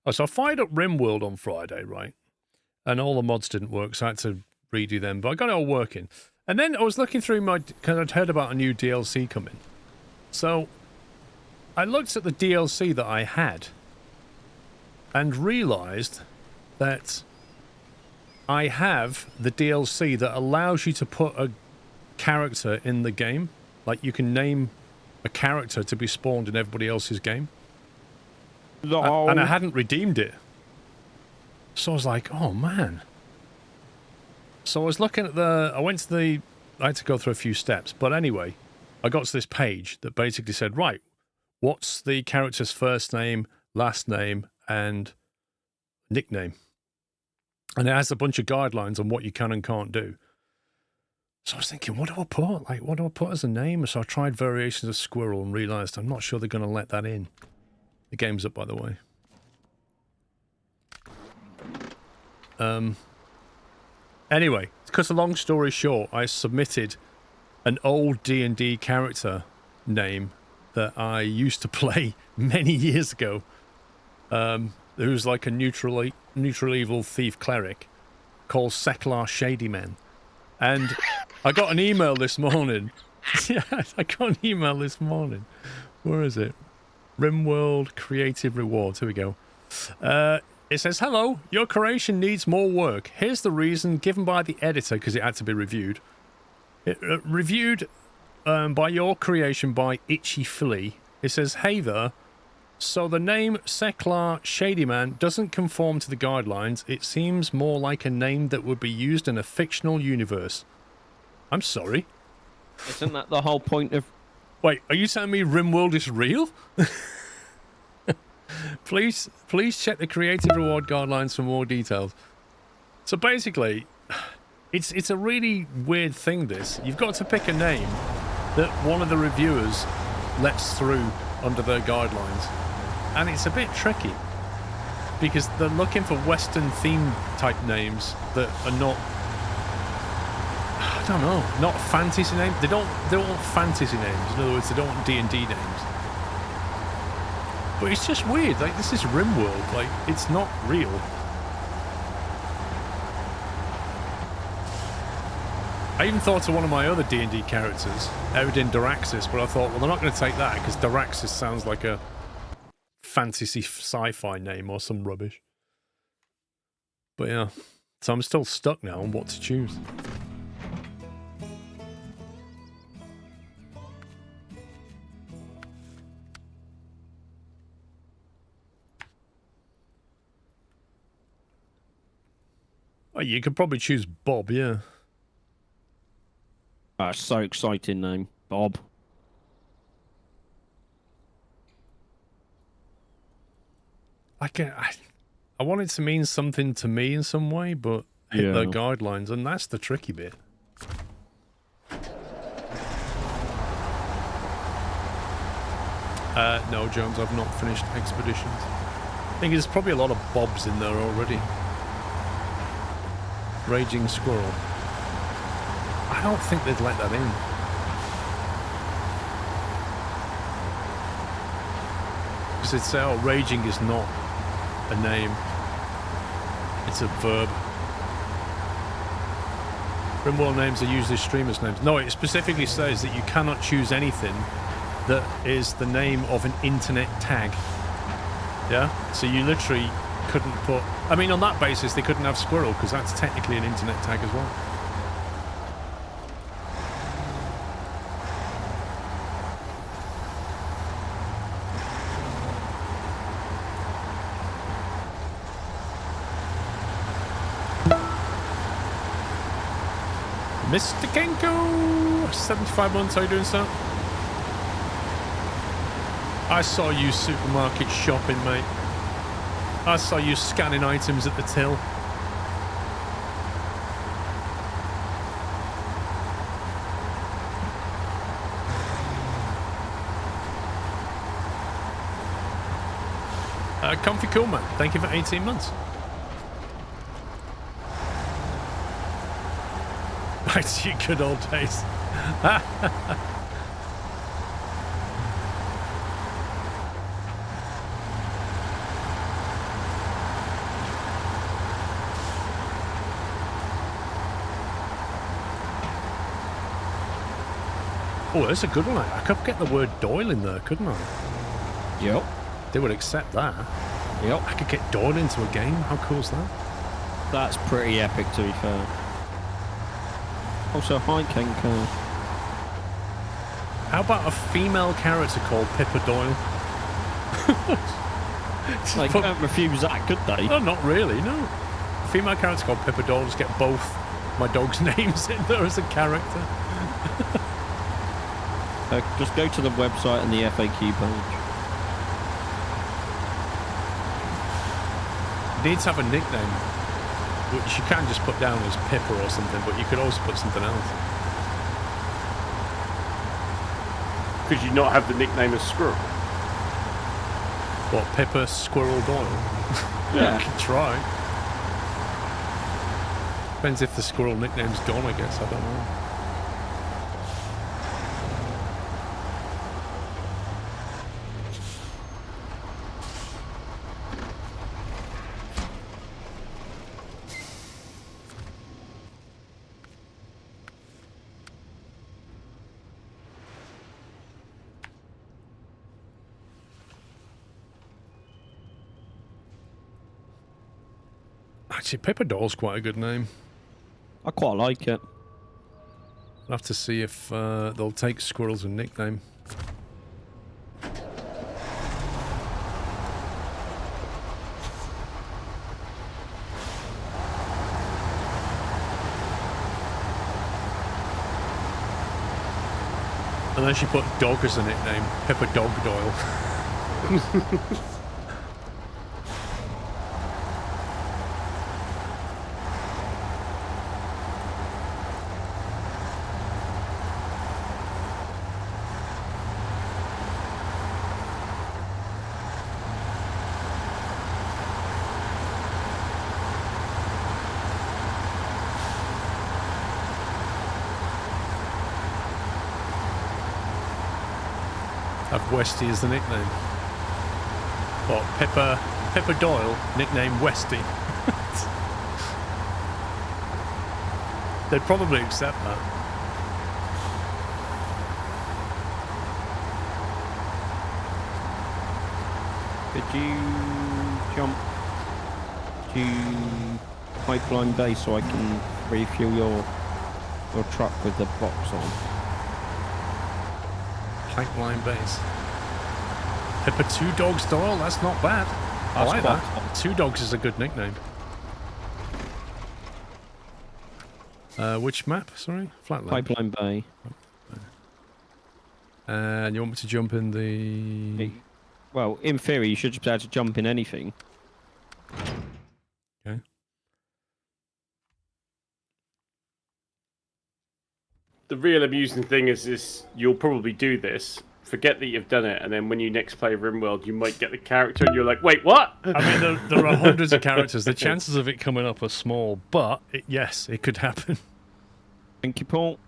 Oh, so I fired up RimWorld on Friday, right? And all the mods didn't work, so I had to redo them. But I got it all working. And then I was looking through because I'd heard about a new DLC coming. So I looked at the DLC that I had and realized that I have the DLC that allows you to put a character in the game. Like, you can name a character to be spawned in everybody else's game. No. And I hadn't redeemed it. So I was like, oh man. So I was looking at I had to go through a few steps. But anyway, I got to this page that basically said, right, what's the character's first name, last name, and nickname? And it has a bunch of guidelines on what you can and can't do. So I was thinking, what do I put? Like, what do I put as a name? So I tried variations of squirrel and realised I'm not sure they're going to let that in. The game's up, by the way. Anyway, to cut a long story short, I submitted an old D&D character name that I used to play many years ago. Who's like a neutral evil thief cleric called Seklar Shadyman. And I got an email this morning. Yeah, I got an email this morning. Where is it? RimWorld Creative Rewards. Here we go. It says, hello, your creation needs more work. Here's the reason given by the editor, because it had to be reviewed. Reviewed by your creation by Itchy Flea. It says, hey there. So the name Seklar Shadyman doesn't conform to the guidelines. It seems more like a name that would be used in a fictional universe. I'm sorry. Isn't that the whole point of... Wait, are you telling me RimWorld is real? Please check the creative reward guidelines for more details. So basically, it's a really weird thing, this. You've got to pick a name that one of the reviewers lets through under their guidelines. And it's a bit tricky because they're looking for Western theme type names that are not, I don't know, not fantasy names. They don't want fantasy names. In other words, they don't want D&D names. But it's just weird. Like, this is RimWorld. Like, it's not real. I even thought of one of my other D&D characters, Eridin Daraxis, but I thought, well, they're not going to take that because Daraxis sounds like a fantasy sci-fi name or some rubbish. But yeah, so I'm still stuck now on what to choose. Oh, you could probably choose Bob, yeah. That's so exciting name, Bob. I want it to mean something to me in some way, but hit their guidelines, and that's the tricky bit. No, Jones, I've not finished Expeditions. I think there's probably a lot of Bobs in there already. Raging Squirrel. I don't think they'd let that in. Because they'd say, oh, raging is not a name. It's a verb. RimWorld names are usually streamers' names. No, it specifically says that you cannot choose anything that is the name of an internet tag. Yeah? So you literally couldn't put... I mean, on that basis, they couldn't have Squirrel, because that's technically an internet tag as well. Mr. Kenko! 75 months, how you doing, sir? I saw you supermarket shopping, mate. I saw you scanning items at the till. Comfy Cool Man, thank you for 18 months. Back to your good old days. Oh, that's a good one. I could get the word Doyle in there, couldn't I? Yep. They would accept that. Yep. I could get Doyle into a game. How cool is that? That's pretty epic, to be fair. Also, hi, Kenko. How about a female character called Pippa Doyle? They can't refuse that, could they? No, not really, no. A female character called Pippa Doyle, just get both my dog's names in there as a character. Just go to the website and the FAQ page. Needs to have a nickname, which you can't just put down as Pippa or something, but you could also put something else. Could you not have the nickname as Squirrel? What, Pippa Squirrel Doyle? Yeah. You could try. Depends if the squirrel nickname's gone, I guess. I don't know. Actually, Pippa Doyle's quite a good name. I quite like it. I'll have to see if they'll take squirrels as a nickname. Unless you put dog as a nickname. Pippa Dog Doyle. Have Westy as the nickname. What, Pippa Doyle, nickname Westy. They'd probably accept that. Could you jump to Pipeline Bay so I can refuel your truck with the box on? Pipeline Base. Pippa Two Dogs Doyle, that's not bad. I like that. Two Dogs is a good nickname. Which map? Sorry? Flatland. Pipeline Bay. And you want me to jump in the... Well, in theory, you should just be able to jump in anything. Okay. The real amusing thing is you'll probably do this, forget that you've done it, and then when you next play RimWorld, you might get the character and you're like, wait, what? I mean, there are hundreds of characters. The chances of it coming up are small, but yes, it could happen. Thank you, Paul.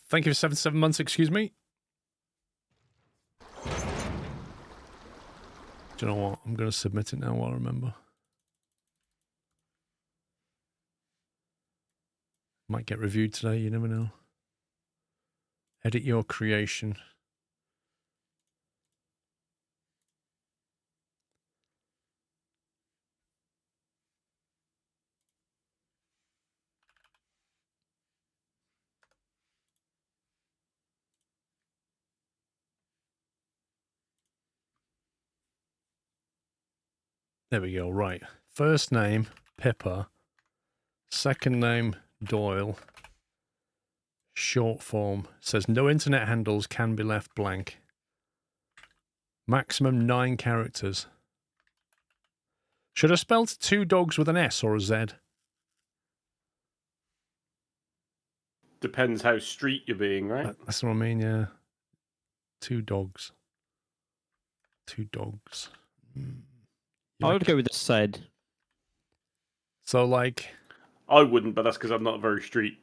Thank you for 7 months, excuse me. Do you know what? I'm going to submit it now while I remember. Might get reviewed today, you never know. Edit your creation. There we go, right. First name, Pippa. Second name, Doyle. Short form. Says no internet handles can be left blank. Maximum 9 characters. Should I spell Two Dogs with an S or a Z? Depends how street you're being, right? That's what I mean, yeah. Two Dogs. Two Dogs. I would go with the said. So, like... I wouldn't, but that's because I'm not very street.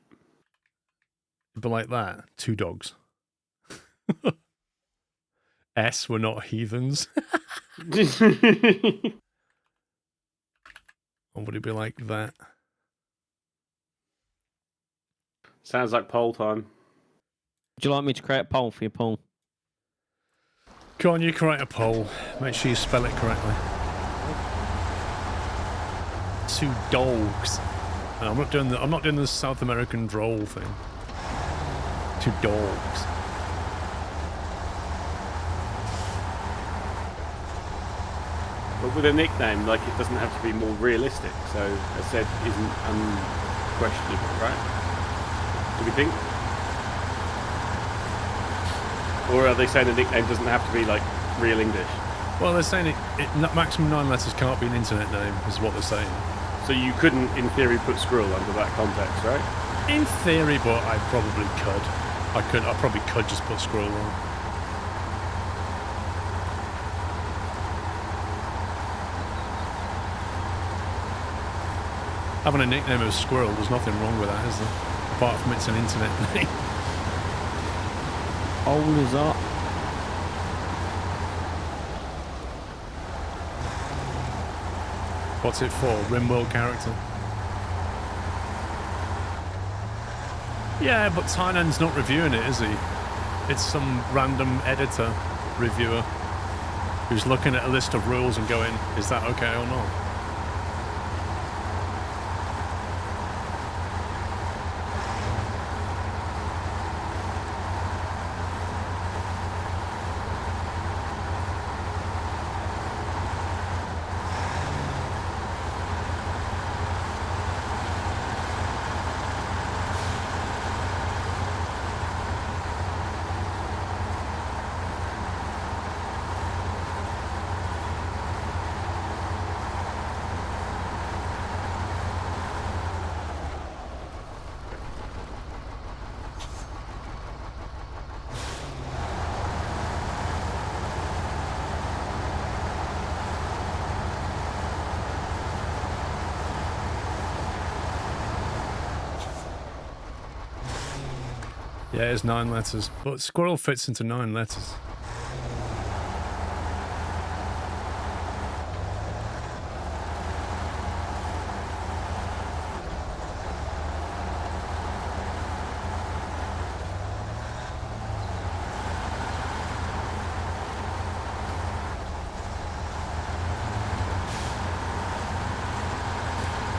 But like that, Two Dogs. S, we're not heathens. Or would it be like that? Sounds like poll time. Would you like me to create a poll for you, Paul? Go on, you create a poll. Make sure you spell it correctly. two dogs. And I'm not doing the South American droll thing. Two dogs. But with a nickname, like, it doesn't have to be more realistic. So, as said, isn't unquestionable, right? Do we think? Or are they saying a nickname doesn't have to be, like, real English? Well, they're saying maximum 9 letters can't be an internet name, is what they're saying. So you couldn't, in theory, put Squirrel under that context, right? In theory, but I probably could. I probably could just put Squirrel on. Having a nickname of Squirrel, there's nothing wrong with that, is there? Apart from it's an internet name. Hole is up. What's it for? Rimworld character? Yeah, but Tynan's not reviewing it, is he? It's some random editor reviewer who's looking at a list of rules and going, is that okay or not? Yeah, it's 9 letters, but Squirrel fits into 9 letters.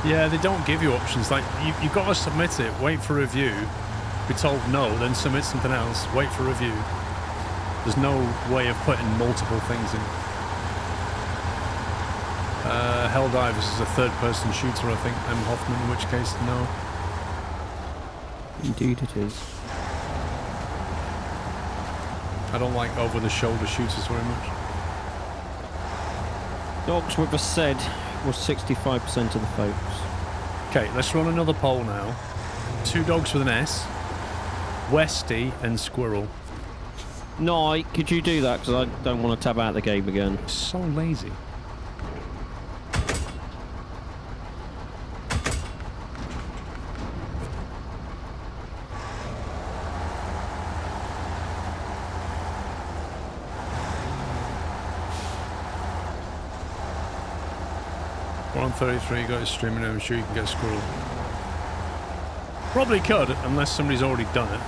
Yeah, they don't give you options. Like, you've got to submit it, wait for review, be told no, then submit something else, wait for review. There's no way of putting multiple things in. Helldivers is a third-person shooter, I think. M. Hoffman, in which case, no. Indeed it is. I don't like over-the-shoulder shooters very much. Dogs with a said was 65% of the folks. Okay, let's run another poll now. 2 dogs with an S, Westy and Squirrel. No, could you do that? Because I don't want to tab out the game again. So lazy. We're on 33, got his streaming, I'm sure you can get a Squirrel. Probably could, unless somebody's already done it.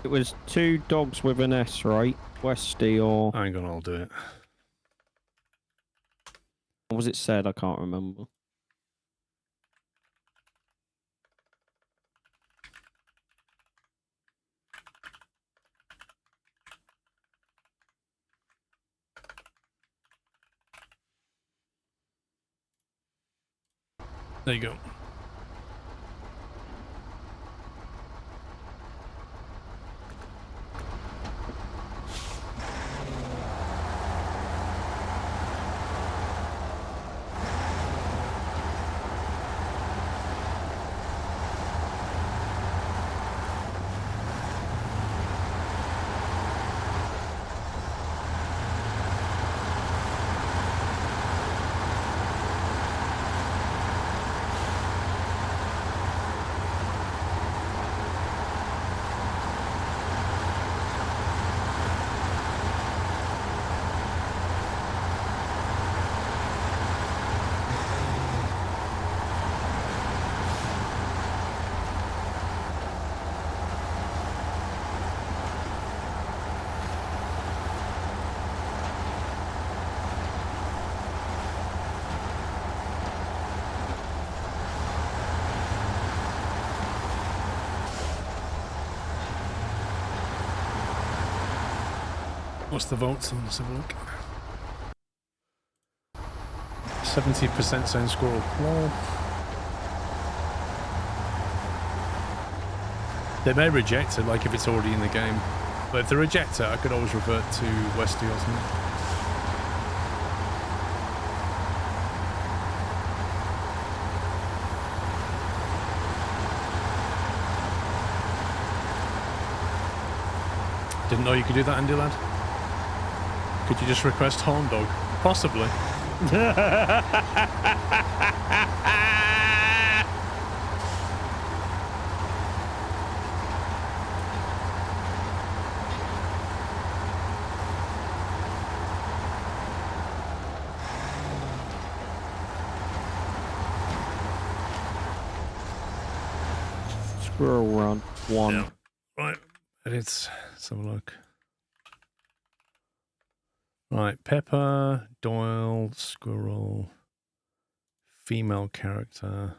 It was 2 dogs with an S, right? Westy or... I ain't gonna all do it. What was it said? I can't remember. There you go. What's the votes on? Let's have a look. 70% saying SquirrelPlus. They may reject it, like if it's already in the game. But if they reject it, I could always revert to Westy or something. Didn't know you could do that, Andy lad. Could you just request Horn Dog? Possibly. Squirrel Run 1. Yeah. Right. Let's have a look. Right, Pepper, Doyle, Squirrel, female character,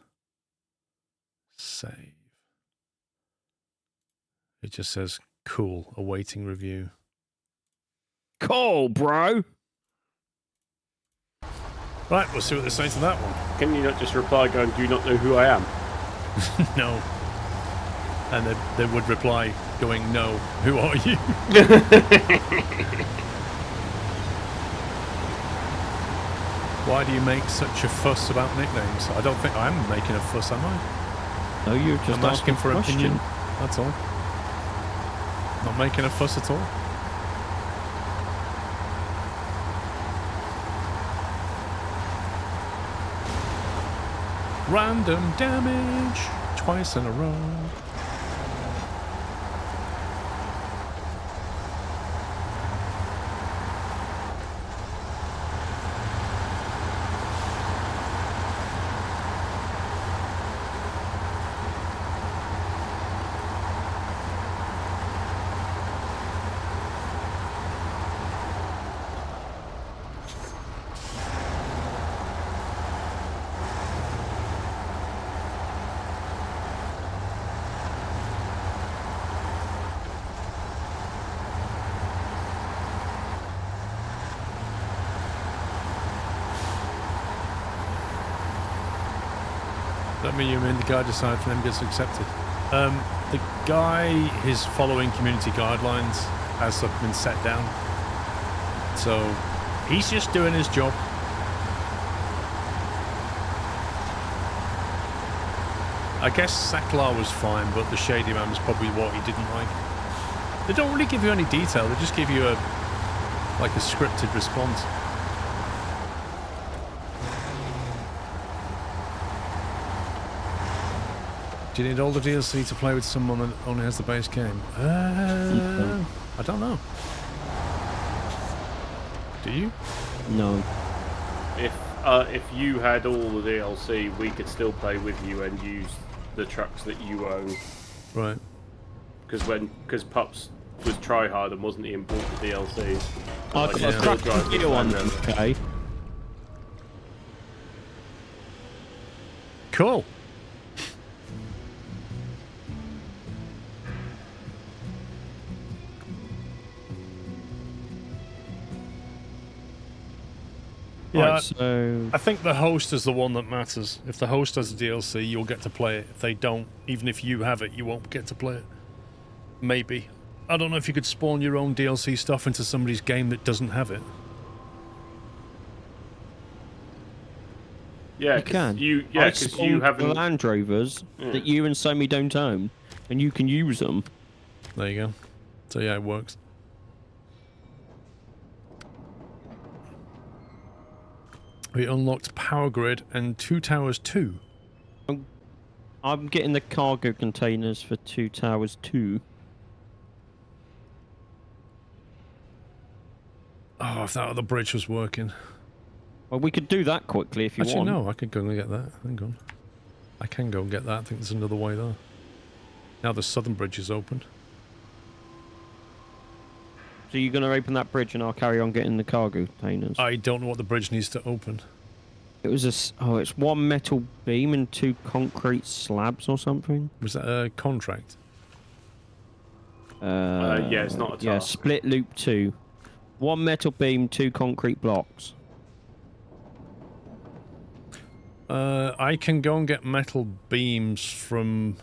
save. It just says, cool, awaiting review. Cool, bro. Right, we'll see what they say to that one. Can you not just reply going, do you not know who I am? No. And they would reply going, no, who are you? Why do you make such a fuss about nicknames? I don't think I'm making a fuss, am I? No, you're just I'm asking for an question. opinion. That's all. Not making a fuss at all. Random damage twice in a row. That mean you mean the guy decides for them gets accepted? The guy is following community guidelines as they've been set down. So he's just doing his job. I guess Saklar was fine, but the Shady Man was probably what he didn't like. They don't really give you any detail, they just give you a scripted response. Do you need all the DLC to play with someone that only has the base game? I don't know. Do you? No. If you had all the DLC, we could still play with you and use the trucks that you own. Right. Because Pups was tryhard and wasn't he bought the DLCs. I've got a crack video on them. Okay. Cool. Yeah, Right, so I think the host is the one that matters. If the host has a DLC, you'll get to play it. If they don't, even if you have it, you won't get to play it. Maybe. I don't know if you could spawn your own DLC stuff into somebody's game that doesn't have it. Yeah, you can. Because you haven't. The Land Rovers that you and Somi don't own, and you can use them. There you go. So yeah, it works. We unlocked Power Grid and 2 Towers 2. I'm getting the cargo containers for 2 Towers 2. Oh, if that other bridge was working. Well, we could do that quickly if you Actually, want. no, I could go and get that. Hang on. I can go and get that. I think there's another way there. Now the southern bridge is open. So you're going to open that bridge and I'll carry on getting the cargo containers? I don't know what the bridge needs to open. It was it's 1 metal beam and 2 concrete slabs or something. Was that a contract? Yeah, it's not a task. Yeah, split loop 2. 1 metal beam, 2 concrete blocks. I can go and get metal beams from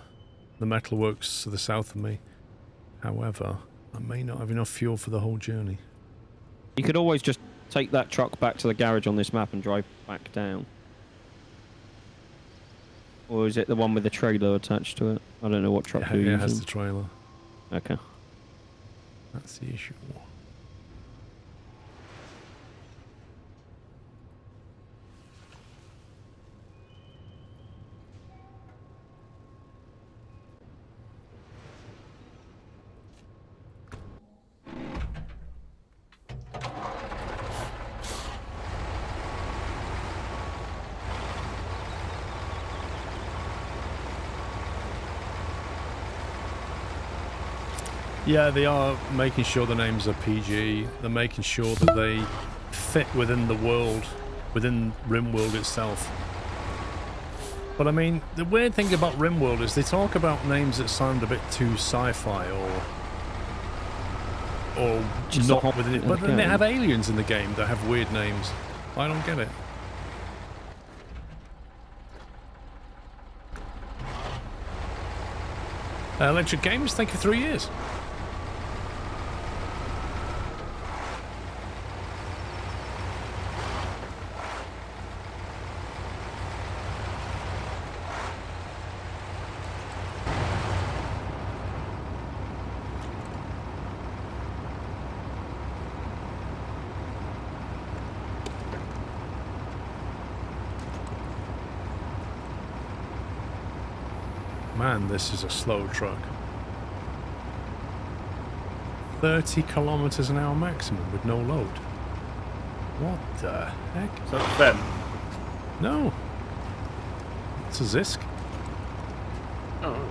the metalworks to the south of me. However, I may not have enough fuel for the whole journey. You could always just take that truck back to the garage on this map and drive back down. Or is it the one with the trailer attached to it? I don't know what truck you're using. It has the trailer. Okay. That's the issue. Yeah, they are making sure the names are PG. They're making sure that they fit within the world, within RimWorld itself. But I mean, the weird thing about RimWorld is they talk about names that sound a bit too sci-fi or Just not within it. But then they have aliens in the game that have weird names. I don't get it. Electric Games, thank you for 3 years. Man, this is a slow truck. 30 kilometers an hour maximum with no load. What the heck? Is that them? No. It's a Zisk. Oh.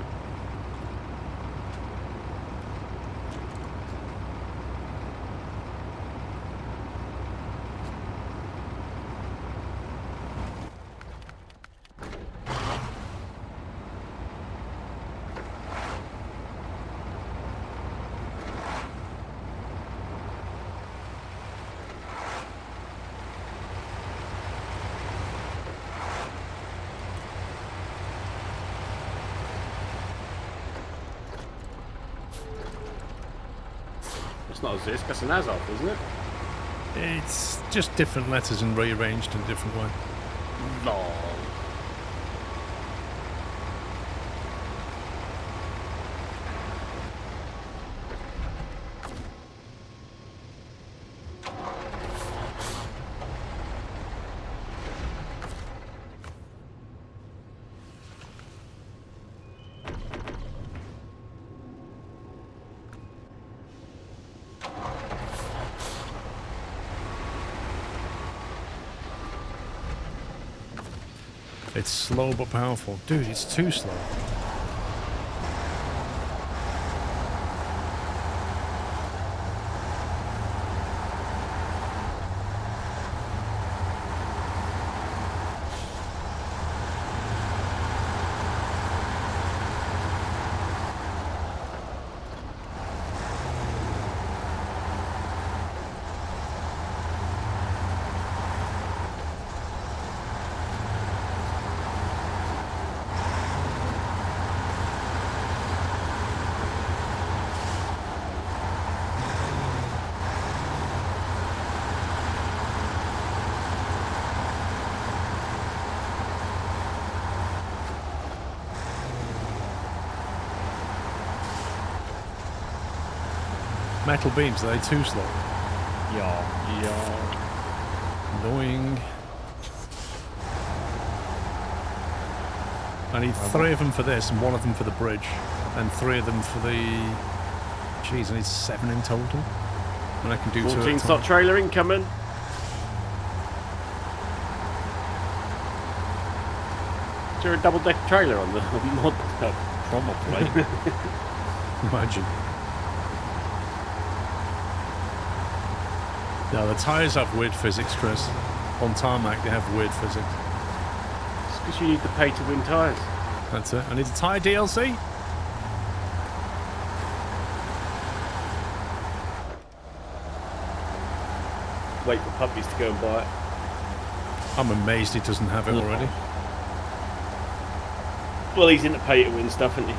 It's not a Zisk, that's an Azov, isn't it? It's just different letters and rearranged in a different way. Lol. It's slow but powerful. Dude, it's too slow. Metal beams, are they too slow? Yeah. Annoying. I need 3 of them for this and 1 of them for the bridge. And 3 of them for the... Jeez, I need 7 in total. And I can do 2 at a 14 time. slot trailer incoming. Is there a double-decker trailer on the mod? Probably. Imagine. No, the tyres have weird physics, Chris. On tarmac, they have weird physics. It's because you need to pay to win tyres. That's it. I need a tyre DLC. Is wait for puppies to go and buy it. I'm amazed he doesn't have it already. Well, he's into pay to win stuff, isn't he?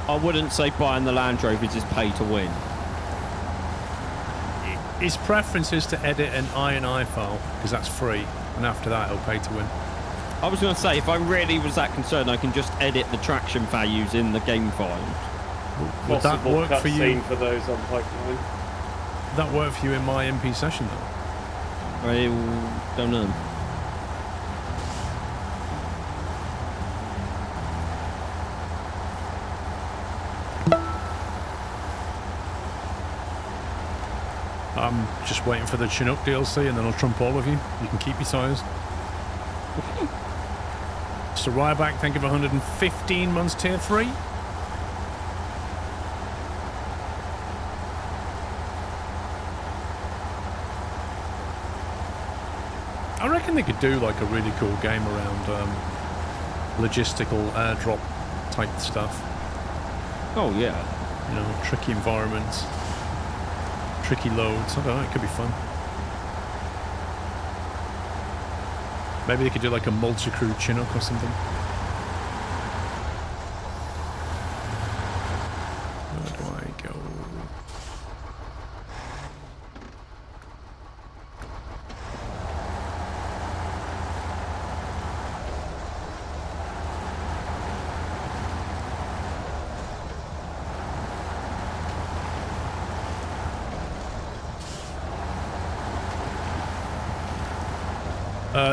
I wouldn't say buying the Land Rovers is pay to win. His preference is to edit an INI file, because that's free, and after that he'll pay to win. I was going to say, if I really was that concerned, I can just edit the traction values in the game file. Would that Possible work for you? cutscene for those on Pipeline. Would that work for you in my MP session, though? I don't know. I'm just waiting for the Chinook DLC, and then I'll trump all of you. You can keep your tyres. Mr. Ryback, thank you for 115 months tier 3. I reckon they could do like a really cool game around logistical airdrop type stuff. Oh, yeah. You know, tricky environments, tricky loads. I don't know, it could be fun. Maybe they could do like a multi-crew Chinook or something. Where do I go?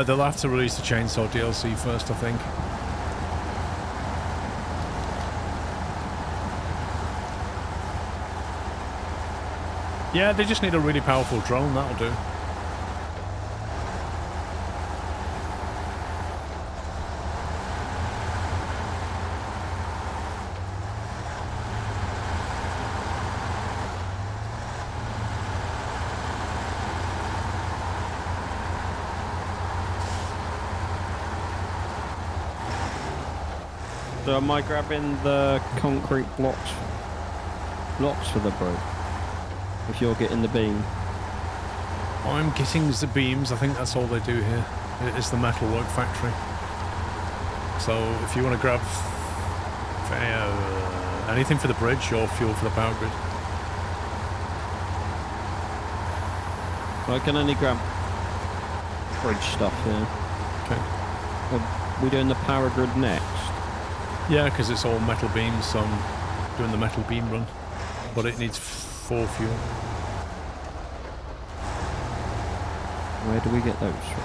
They'll have to release the Chainsaw DLC first, I think. Yeah, they just need a really powerful drone, that'll do. So am I grabbing the concrete blocks for the boat? If you're getting the beam. I'm getting the beams. I think that's all they do here. It's the metalwork factory. So if you want to grab anything for the bridge or fuel for the power grid. I can only grab bridge stuff here. Okay. Are we doing the power grid next? Yeah, because it's all metal beams, so I'm doing the metal beam run. But it needs 4 fuel. Where do we get those from?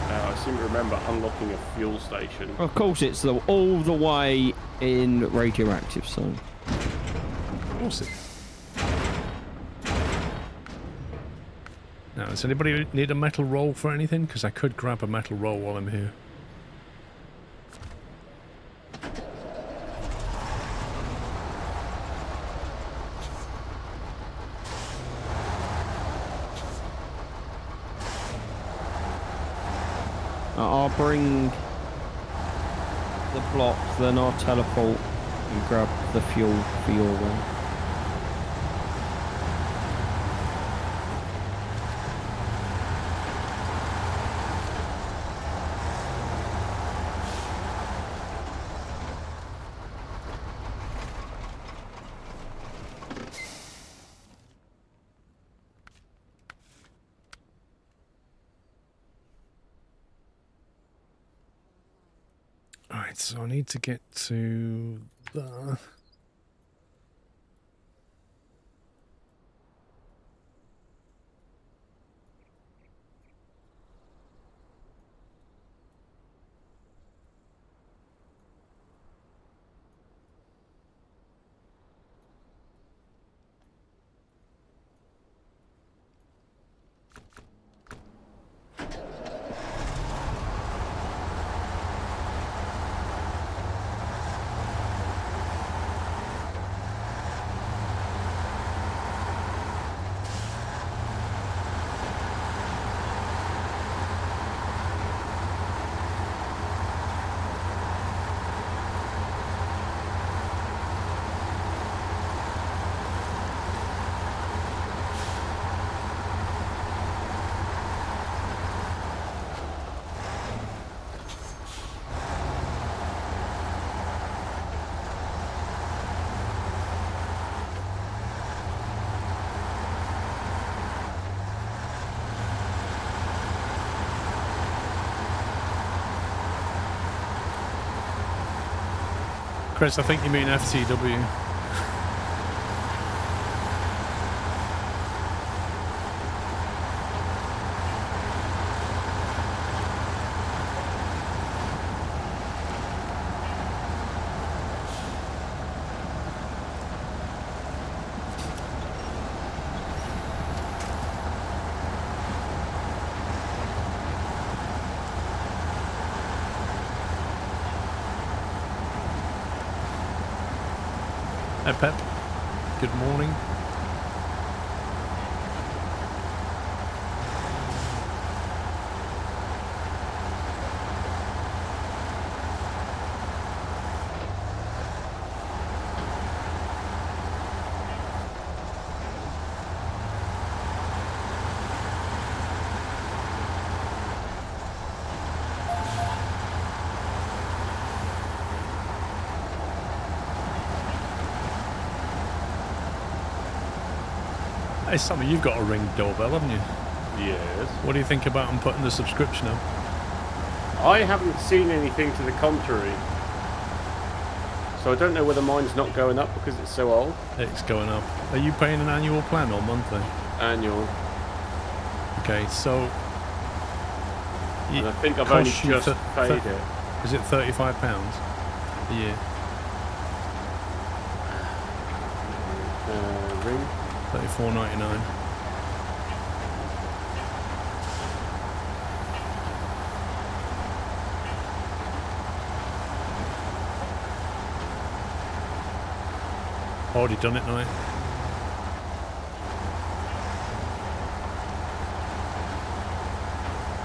I seem to remember unlocking a fuel station. Of course, it's all the way in radioactive zone. Of course it. Now, does anybody need a metal roll for anything? Because I could grab a metal roll while I'm here. I'll bring the blocks, then I'll teleport and grab the fuel for your one. Alright, so I need to get to the... Chris, I think you mean FTW. Hi Pep, good morning. Hey Sammy, you've got a Ring doorbell, haven't you? Yes. What do you think about them putting the subscription up? I haven't seen anything to the contrary. So I don't know whether mine's not going up because it's so old. It's going up. Are you paying an annual plan or monthly? Annual. Okay, so... And I think I've only just paid it. Is it £35 a year? Ring? $34.99. Already done it now.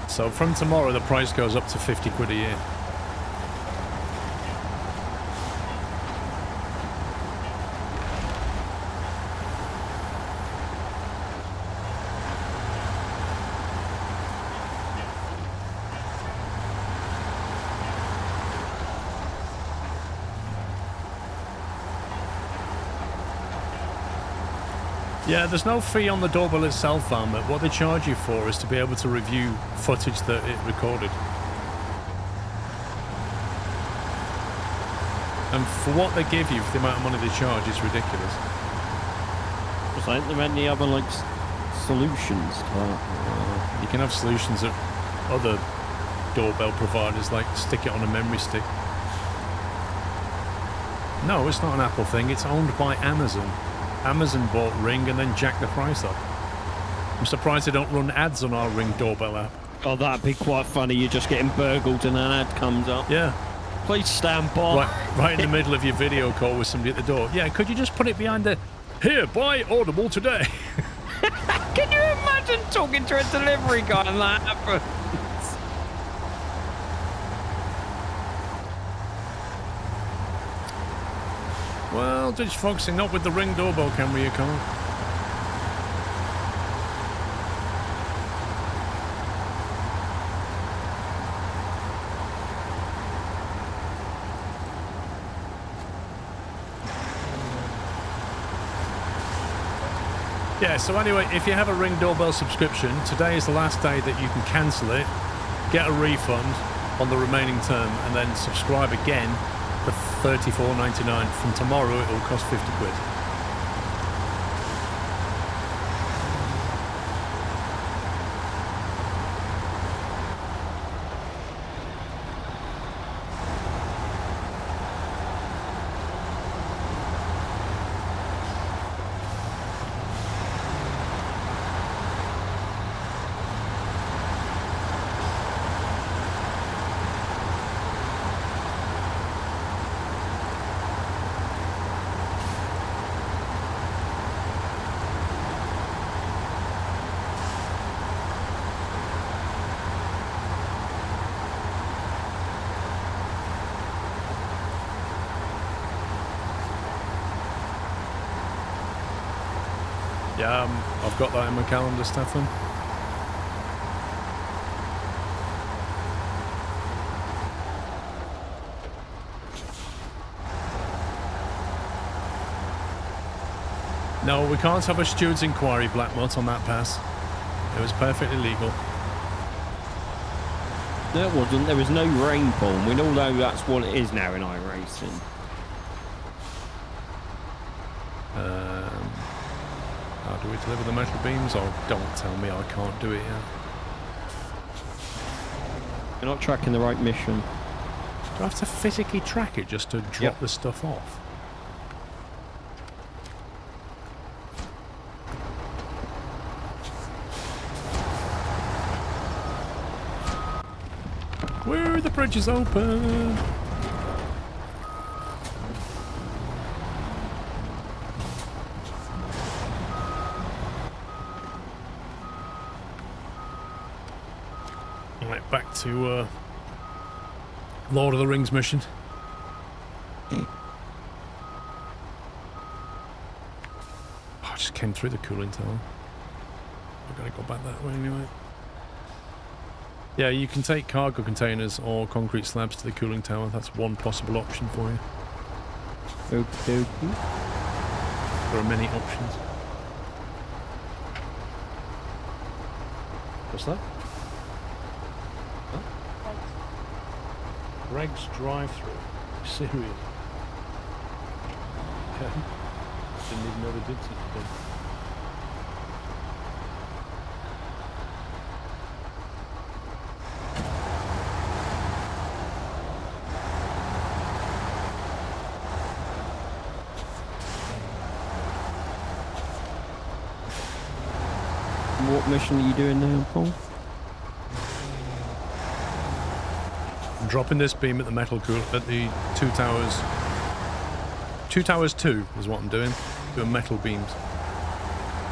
So from tomorrow the price goes up to 50 quid a year. Yeah, there's no fee on the doorbell itself, Armor. What they charge you for is to be able to review footage that it recorded. And for what they give you, for the amount of money they charge, it's ridiculous. Was there any other, like, solutions to that? You can have solutions at other doorbell providers, like stick it on a memory stick. No, it's not an Apple thing. It's owned by Amazon. Amazon bought Ring and then jacked the price up. I'm surprised they don't run ads on our Ring doorbell app. Oh, that'd be quite funny. You're just getting burgled and an ad comes up. Yeah. Please stand by. Right in the middle of your video call with somebody at the door. Yeah, could you just put it behind the... Here, buy Audible today. Can you imagine talking to a delivery guy and that happens? Well, Foxy, not with the Ring doorbell, can we, you can't? Yeah, so anyway, if you have a Ring doorbell subscription, today is the last day that you can cancel it, get a refund on the remaining term, and then subscribe again for $34.99. From tomorrow, it will cost 50 quid. Yeah, I've got that in my calendar, Stefan. No, we can't have a steward's inquiry, Blackmot, on that pass. It was perfectly legal. No, it wasn't. There was no rainfall. We all know that's what it is now in iRacing. How do we deliver the metal beams? Oh, don't tell me I can't do it yet. You're not tracking the right mission. Do I have to physically track it just to drop the stuff off? Where the bridge is open? Right, back to Lord of the Rings mission. Oh, I just came through the cooling tower. I've got to go back that way anyway. Yeah, you can take cargo containers or concrete slabs to the cooling tower. That's one possible option for you. Okay. There are many options. What's that? Huh? Greg's drive-through. Serious? Okay. Didn't even know they did such a thing. What mission are you doing now, Paul? I'm dropping this beam at the metal cool at the 2 towers. 2 towers 2 is what I'm doing. Doing metal beams.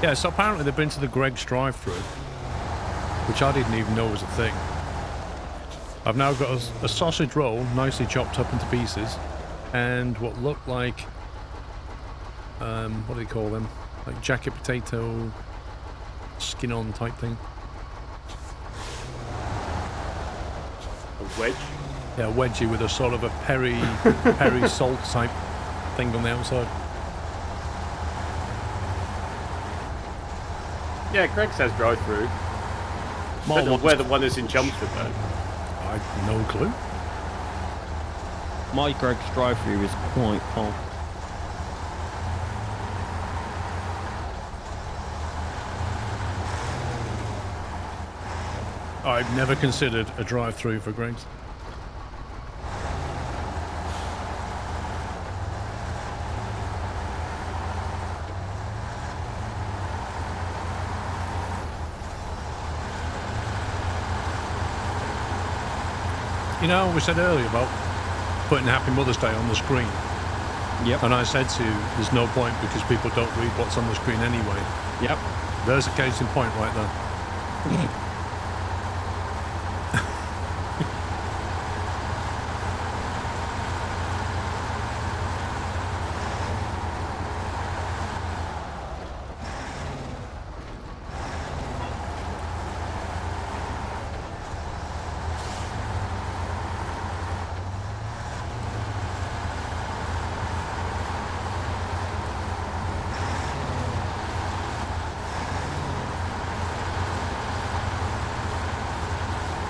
Yeah, so apparently they've been to the Greg's drive-through, which I didn't even know was a thing. I've now got a sausage roll, nicely chopped up into pieces, and what look like, what do they call them? Like jacket potato, skin on type thing. A wedge? Yeah, a wedgie with a sort of a peri salt type thing on the outside. Yeah, Greg says drive through. I don't know where the one is in Chelmsford though. I have no clue. My Greg's drive-through is quite full. I've never considered a drive-through for Greg's. You know, we said earlier about putting Happy Mother's Day on the screen. Yep. And I said to you, there's no point because people don't read what's on the screen anyway. Yep. There's a case in point right there.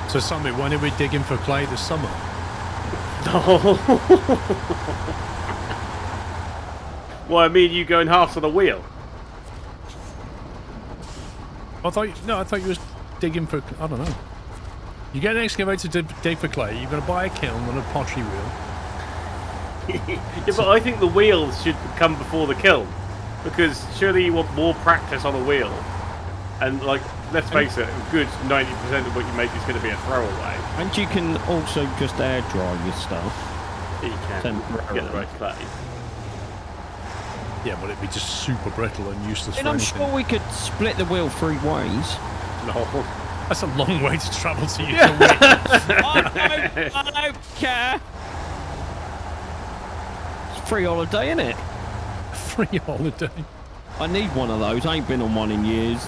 So, Sammy, when are we digging for clay this summer? Well, I mean, you going half to the wheel. I thought you was digging for. I don't know. You get an excavator to dig for clay. You're going to buy a kiln and a pottery wheel. Yeah, but I think the wheel should come before the kiln, because surely you want more practice on a wheel. And like, let's face it, a good 90% of what you make is going to be a throwaway. And you can also just air dry your stuff. You can Temporarily. get the right clay. Yeah, but it'd be just super brittle and useless And for I'm anything. sure we could split the wheel 3 ways. No. That's a long way to travel to use a I don't care. It's a free holiday, isn't it? free holiday. I need one of those. I ain't been on one in years.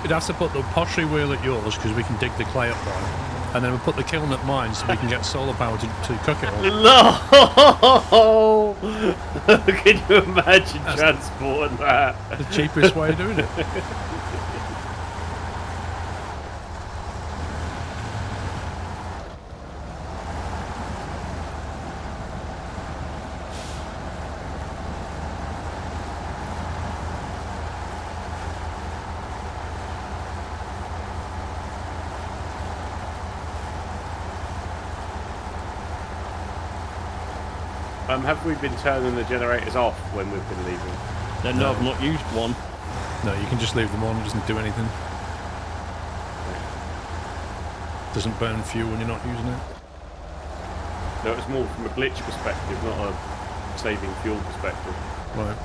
We'd have to put the pottery wheel at yours because we can dig the clay up there. And then we'll put the kiln at mine so we can get solar power to cook it all. No! Can you imagine transporting that? The cheapest way of doing it. Have we been turning the generators off when we've been leaving? No, I've not used one. No, you can just leave them on. It doesn't do anything. Doesn't burn fuel when you're not using it. No, it's more from a glitch perspective, not a saving fuel perspective. Right.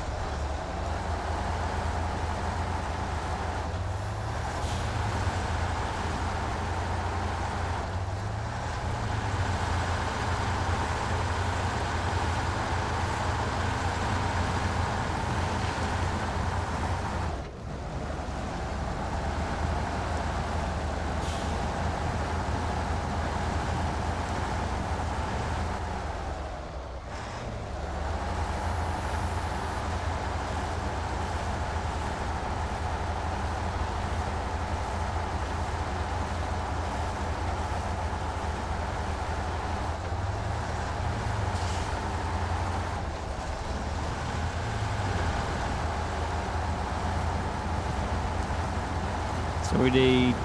So we need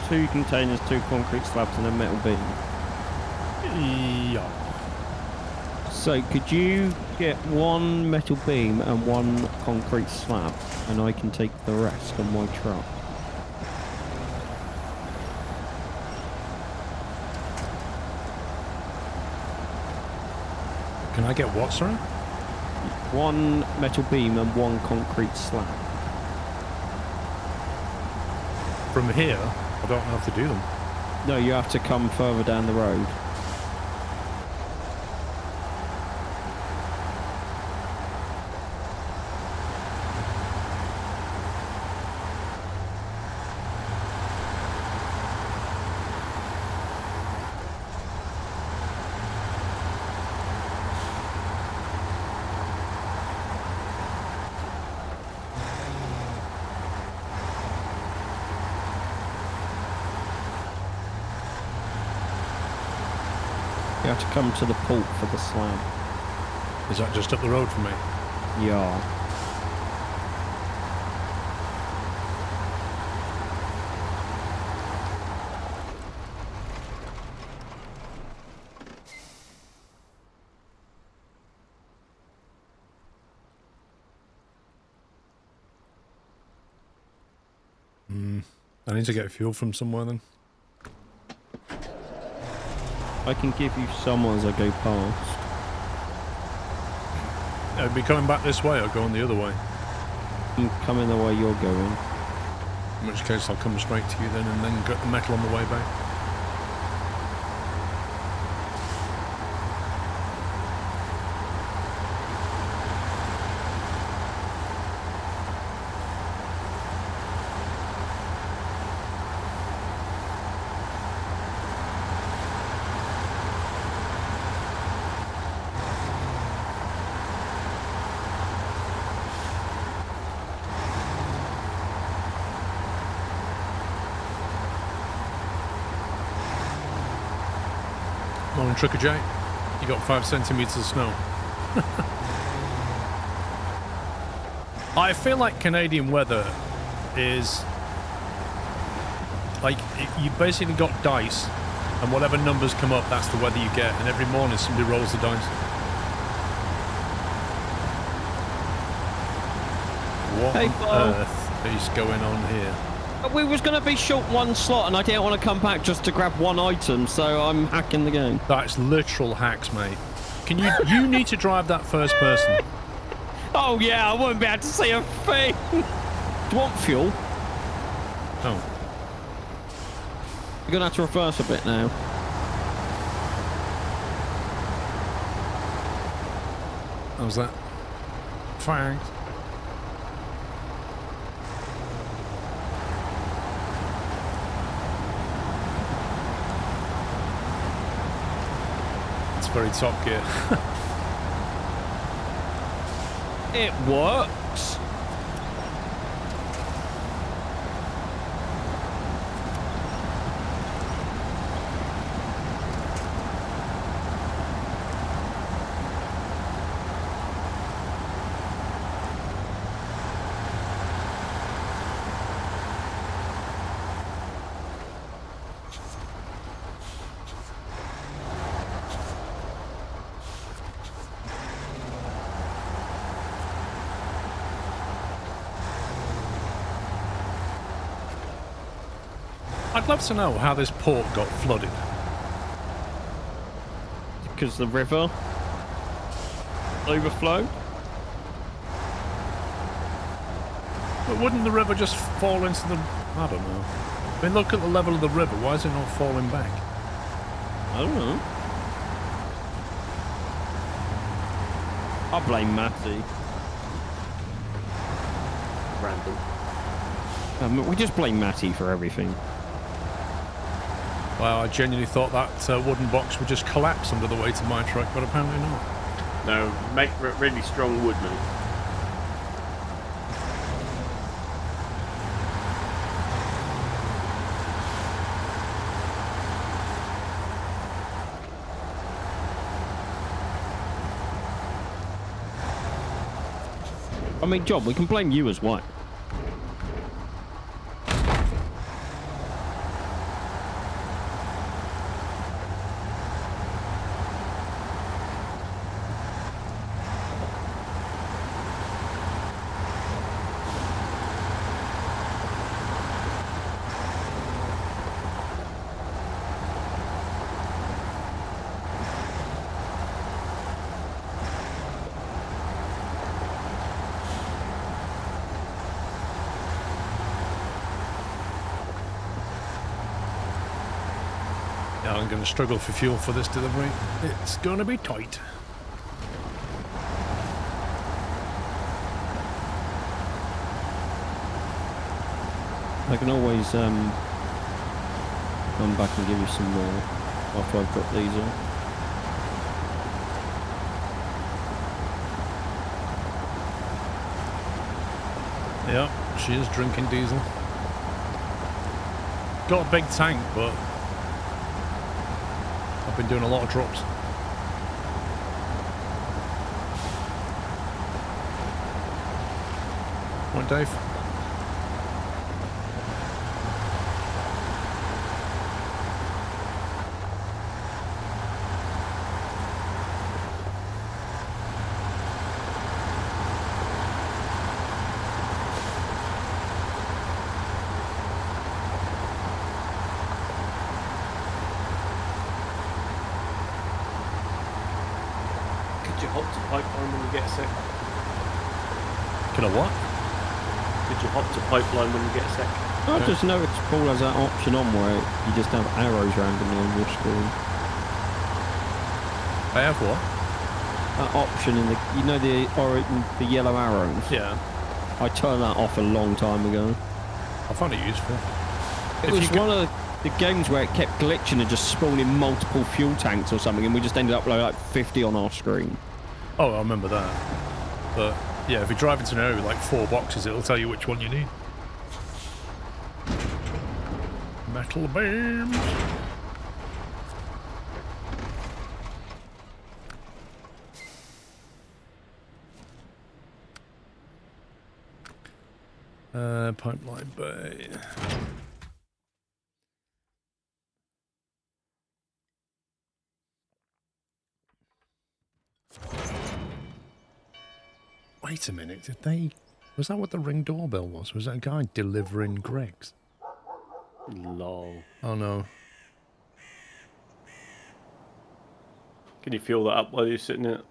2 containers, 2 concrete slabs and a metal beam. Yeah. So could you get 1 metal beam and 1 concrete slab, and I can take the rest on my truck? Can I get what, sorry? 1 metal beam and 1 concrete slab. From here, I don't have to do them. No, you have to come further down the road. You have to come to the port for the slab. Is that just up the road from me? Yeah. I need to get fuel from somewhere then. I can give you some as I go past. It'd be coming back this way or going the other way. I'm coming the way you're going. In which case I'll come straight to you then and then get the metal on the way back. Morning, Trucker J. You got 5 centimetres of snow. I feel like Canadian weather is like you basically got dice, and whatever numbers come up, that's the weather you get. And every morning somebody rolls the dice. What Hey, on Bo. earth is going on here? We was going to be short 1 slot, and I didn't want to come back just to grab 1 item, so I'm hacking the game. That's literal hacks, mate. Can you? You need to drive that first person. Oh yeah, I wouldn't be able to see a thing. Do you want fuel? Oh. You're gonna have to reverse a bit now. How's that? Thanks. That's very Top Gear. It works. I'd love to know how this port got flooded. Because the river overflowed. But wouldn't the river just fall into the... I don't know. I mean, look at the level of the river. Why is it not falling back? I don't know. I blame Matty. Random. We just blame Matty for everything. Well, I genuinely thought that wooden box would just collapse under the weight of my truck, but apparently not. No, make really strong wood, mate. I mean, John, we can blame you as well. Yeah, I'm going to struggle for fuel for this delivery. It's going to be tight. I can always come back and give you some more after I've got these on. Yeah, she is drinking diesel. Got a big tank, but I've been doing a lot of drops. Right, Dave? Could you hop to pipeline when you get a sec? Can I what? Could you hop to pipeline when you get a sec? I just noticed Paul has that option on where you just have arrows randomly on your screen. I have what? That option in the, you know, the yellow arrows. Yeah. I turned that off a long time ago. I found it useful. It was one of the games where it kept glitching and just spawning multiple fuel tanks or something, and we just ended up with like 50 on our screen. Oh, I remember that. But yeah, if you drive into an area with like 4 boxes, it'll tell you which one you need. Metal beams. Pipeline bay. Wait a minute, did they... Was that what the Ring doorbell was? Was that a guy delivering Greg's? Lol. Oh no. Can you fuel that up while you're sitting in it?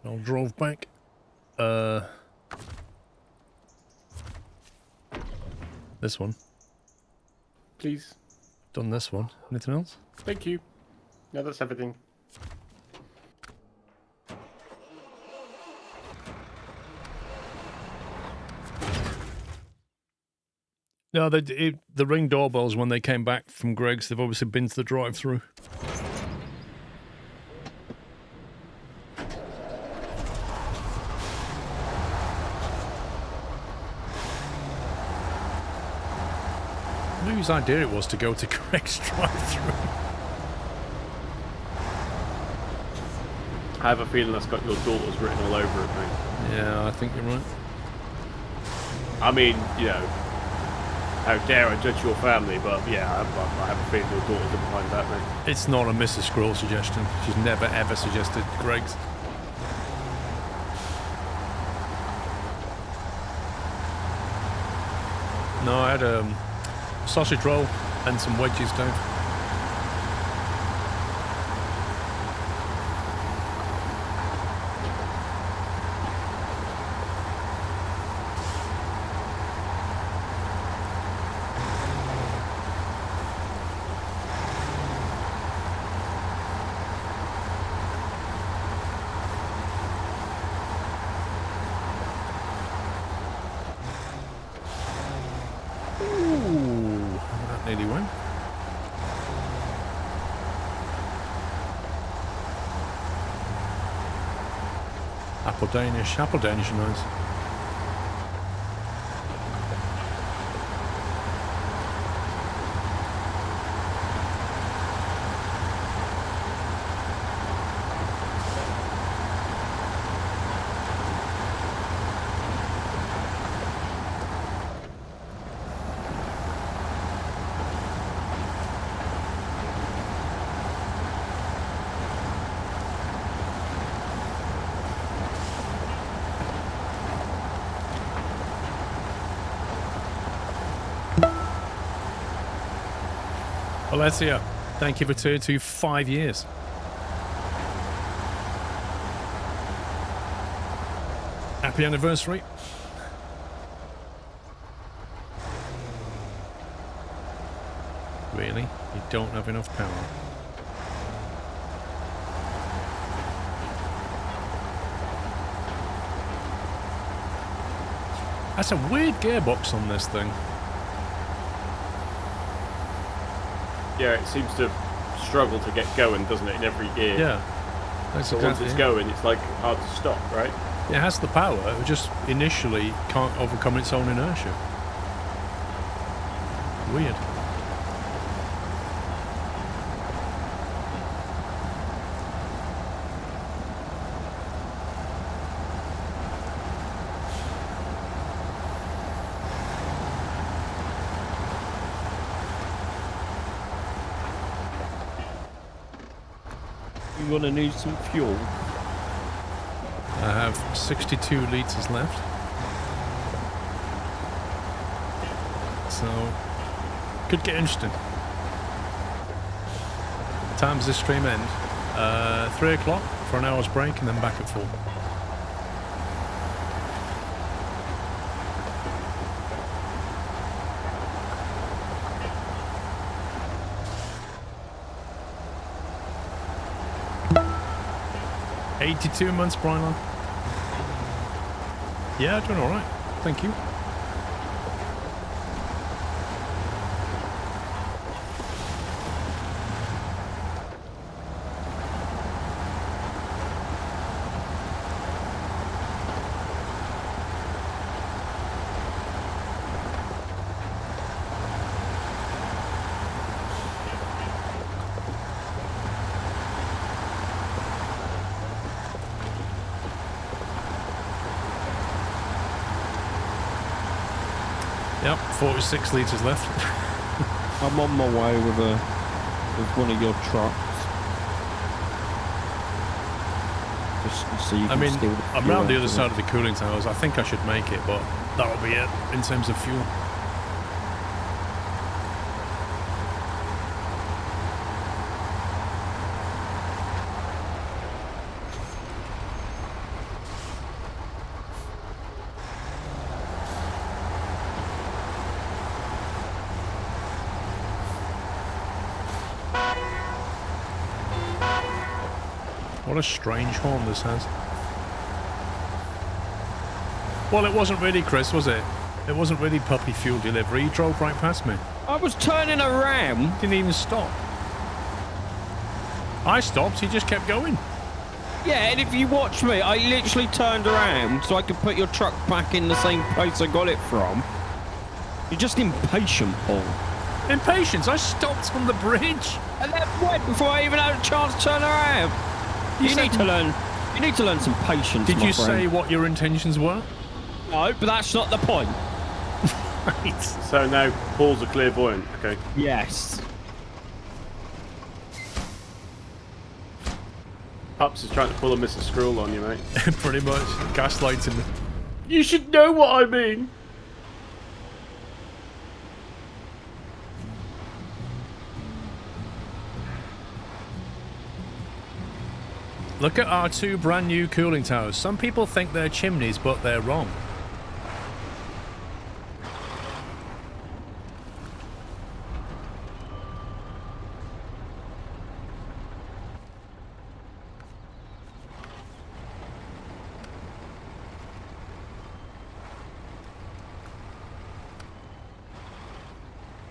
I drove back. This one. Please. Done this one. Anything else? Thank you. No, that's everything. No, the Ring doorbells, when they came back from Greg's, they've obviously been to the drive-through. whose idea it was to go to Greg's drive-through. I have a feeling that's got your daughters written all over it, mate. Yeah, I think you're right. I mean, you know, how dare I judge your family, but yeah, I have a feeling your daughters are behind that, mate. It's not a Mrs. Squirrel suggestion. She's never ever suggested Greg's. No, I had a sausage roll and some wedges, Dave. Nearly went. Apple Danish are nice. Alessia, thank you for 5 years. Happy anniversary. Really? You don't have enough power? That's a weird gearbox on this thing. Yeah, it seems to struggle to get going, doesn't it, in every gear? Yeah. That's So once it's going, it's like hard to stop, right? It has the power, it just initially can't overcome its own inertia. Weird. You're gonna need some fuel. I have 62 litres left. So, could get interesting. Time's this stream end? 3 o'clock for an hour's break and then back at 4. $82 months, Brian. Yeah, doing all right. Thank you. Yep, 46 litres left. I'm on my way with one of your trucks. Just so you can I mean, steal the I'm fuel round the out other of side it. of the cooling towers. I think I should make it, but that'll be it in terms of fuel. What a strange horn this has. Well, it wasn't really, Chris, was it? It wasn't really puppy fuel delivery. He drove right past me. I was turning around. Didn't even stop. I stopped, he just kept going. Yeah, and if you watch me, I literally turned around so I could put your truck back in the same place I got it from. You're just impatient, Paul. Impatience, I stopped on the bridge. And then went before I even had a chance to turn around. You need to learn. You need to learn some patience. Did you my friend. say what your intentions were? No, but that's not the point. Right. So now Paul's a clairvoyant. Okay. Yes. Pups is trying to pull a Mr. Squirrel on you, mate. Pretty much gaslighting me. You should know what I mean. Look at our 2 brand new cooling towers. Some people think they're chimneys, but they're wrong.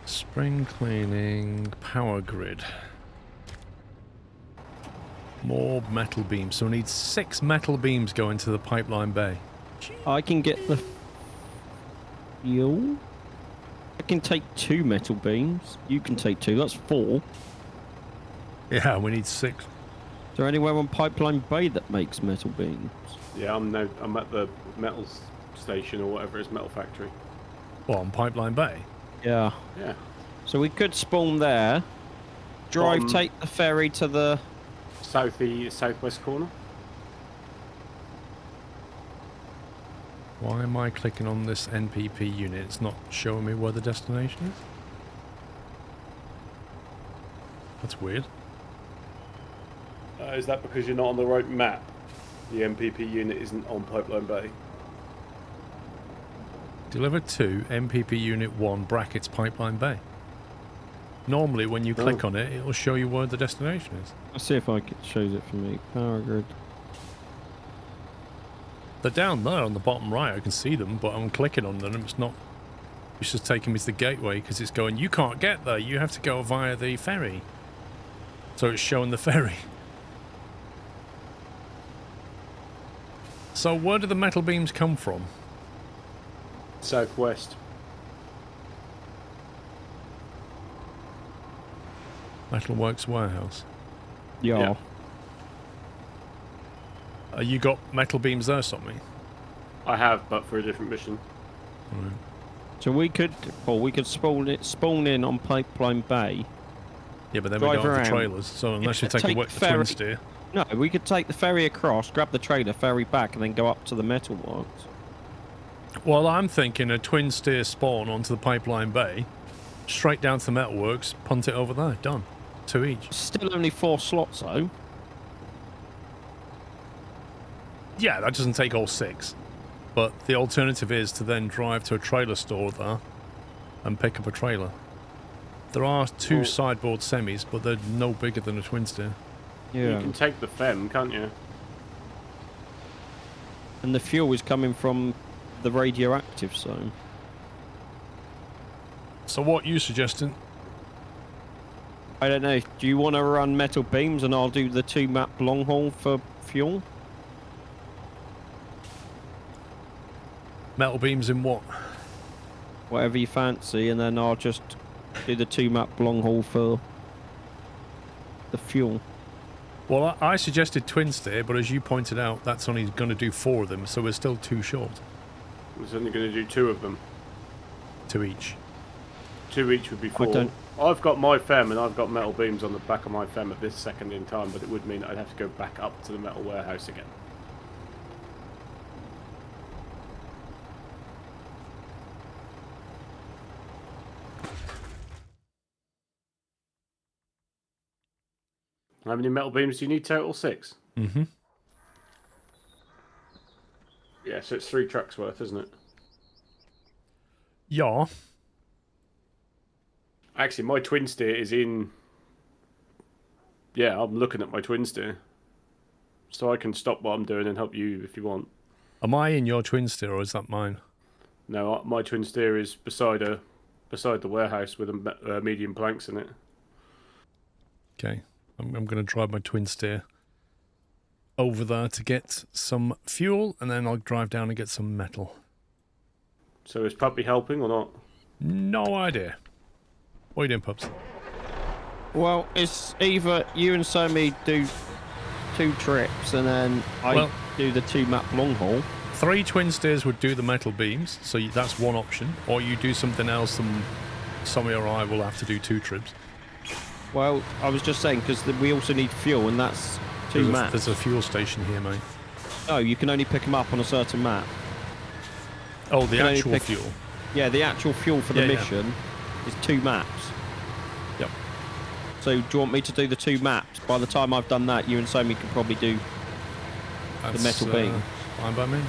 Spring cleaning, power grid. More metal beams. So we need 6 metal beams going to the pipeline bay. I can get the fuel. I can take 2 metal beams. You can take 2. That's 4. Yeah, we need 6. Is there anywhere on Pipeline Bay that makes metal beams? Yeah, I'm at the metals station or whatever it is, metal factory. What, on Pipeline Bay? Yeah. Yeah. So we could spawn there. Drive, take the ferry to the... Southwest corner. Why am I clicking on this NPP unit? It's not showing me where the destination is? That's weird. Is that because you're not on the right map? The MPP unit isn't on Pipeline Bay. Deliver to MPP unit 1 brackets Pipeline Bay. Normally when you click on it, it'll show you where the destination is. I'll see if it shows it for me. Power grid. They're down there on the bottom right. I can see them, but I'm clicking on them. It's not. It's just taking me to the gateway because it's going, you can't get there. You have to go via the ferry. So it's showing the ferry. So where do the metal beams come from? Southwest. Metalworks warehouse. Yeah. You got metal beams there, something? I have, but for a different mission. Right. So we could spawn in on Pipeline Bay. Yeah, but then we Drive don't have the around. trailers. So unless you Yeah, take a take twin ferry. steer. No, we could take the ferry across, grab the trailer, ferry back, and then go up to the metalworks. Well, I'm thinking a twin steer spawn onto the Pipeline Bay, straight down to the metalworks, punt it over there. Done. 2 each. Still only 4 slots though. Yeah, that doesn't take all 6. But the alternative is to then drive to a trailer store there and pick up a trailer. There are 2 sideboard semis, but they're no bigger than a twin steer. Yeah. You can take the FEM, can't you? And the fuel is coming from the radioactive zone. So what are you suggesting? I don't know. Do you want to run metal beams and I'll do the 2 map long haul for fuel? Metal beams in what? Whatever you fancy, and then I'll just do the 2 map long haul for the fuel. Well, I suggested twin steer, but as you pointed out, that's only going to do 4 of them, so we're still 2 short. I was only going to do 2 of them. 2 each. 2 each would be 4. I've got my FEM and I've got metal beams on the back of my FEM at this second in time, but it would mean I'd have to go back up to the metal warehouse again. How many metal beams do you need total? 6? Mm-hmm. Yeah, so it's 3 trucks worth, isn't it? Yeah. Actually, my twin steer is in... Yeah, I'm looking at my twin steer. So I can stop what I'm doing and help you if you want. Am I in your twin steer, or is that mine? No, my twin steer is beside the warehouse with a medium planks in it. Okay. I'm going to drive my twin steer over there to get some fuel, and then I'll drive down and get some metal. So is Puppy helping or not? No idea. What are you doing, Pubs? Well, it's either you and Somi do 2 trips and then I do the 2 map long haul. 3 twin steers would do the metal beams, so that's one option. Or you do something else and Somi or I will have to do 2 trips. Well, I was just saying, because we also need fuel, and that's 2 maps. There's a fuel station here, mate. No, you can only pick them up on a certain map. Oh, the actual fuel. Yeah, the actual fuel for the mission is 2 maps. Yep. So do you want me to do the 2 maps? By the time I've done that, you and Somi can probably do the metal beam. Fine by me.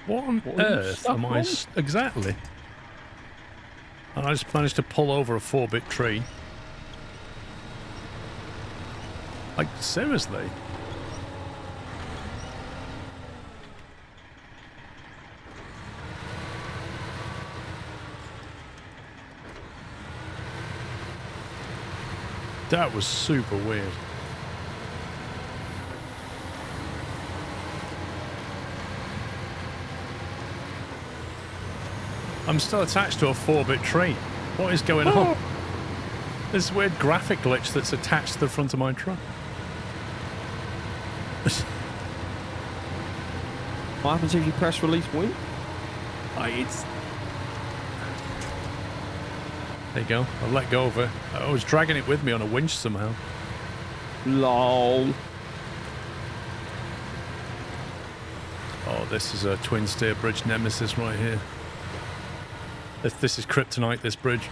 What on earth am I... Exactly. And I just managed to pull over a 4-bit tree. Like, seriously? That was super weird. I'm still attached to a 4-bit tree. What is going on? This weird graphic glitch that's attached to the front of my truck. What happens if you press release win? There you go. I've let go of it. I was dragging it with me on a winch somehow. Lol. Oh, this is a twin steer bridge nemesis right here. This is kryptonite, this bridge.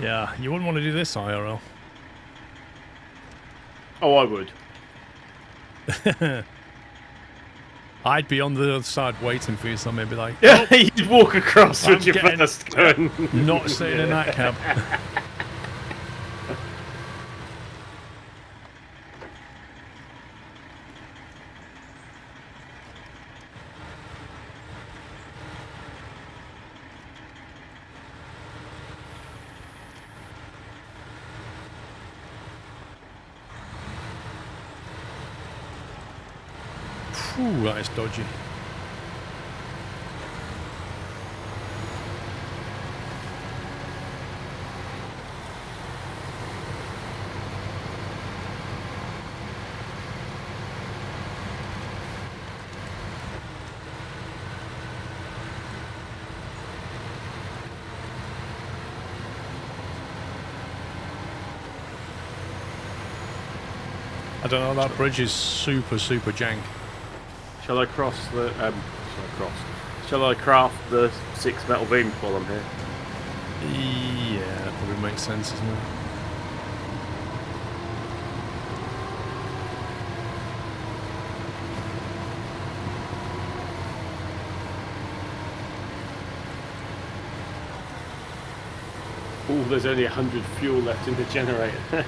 Yeah, you wouldn't want to do this IRL. Oh, I would. I'd be on the other side waiting for you, so maybe like, Yeah, you'd walk across with your getting- first gun. not sitting in that cab. Ooh, that is dodgy. I don't know, that bridge is super jank. Shall I cross the? Shall I craft the 6 metal beams while I'm here? Yeah, that probably makes sense, doesn't it? Oh, there's only 100 fuel left in the generator.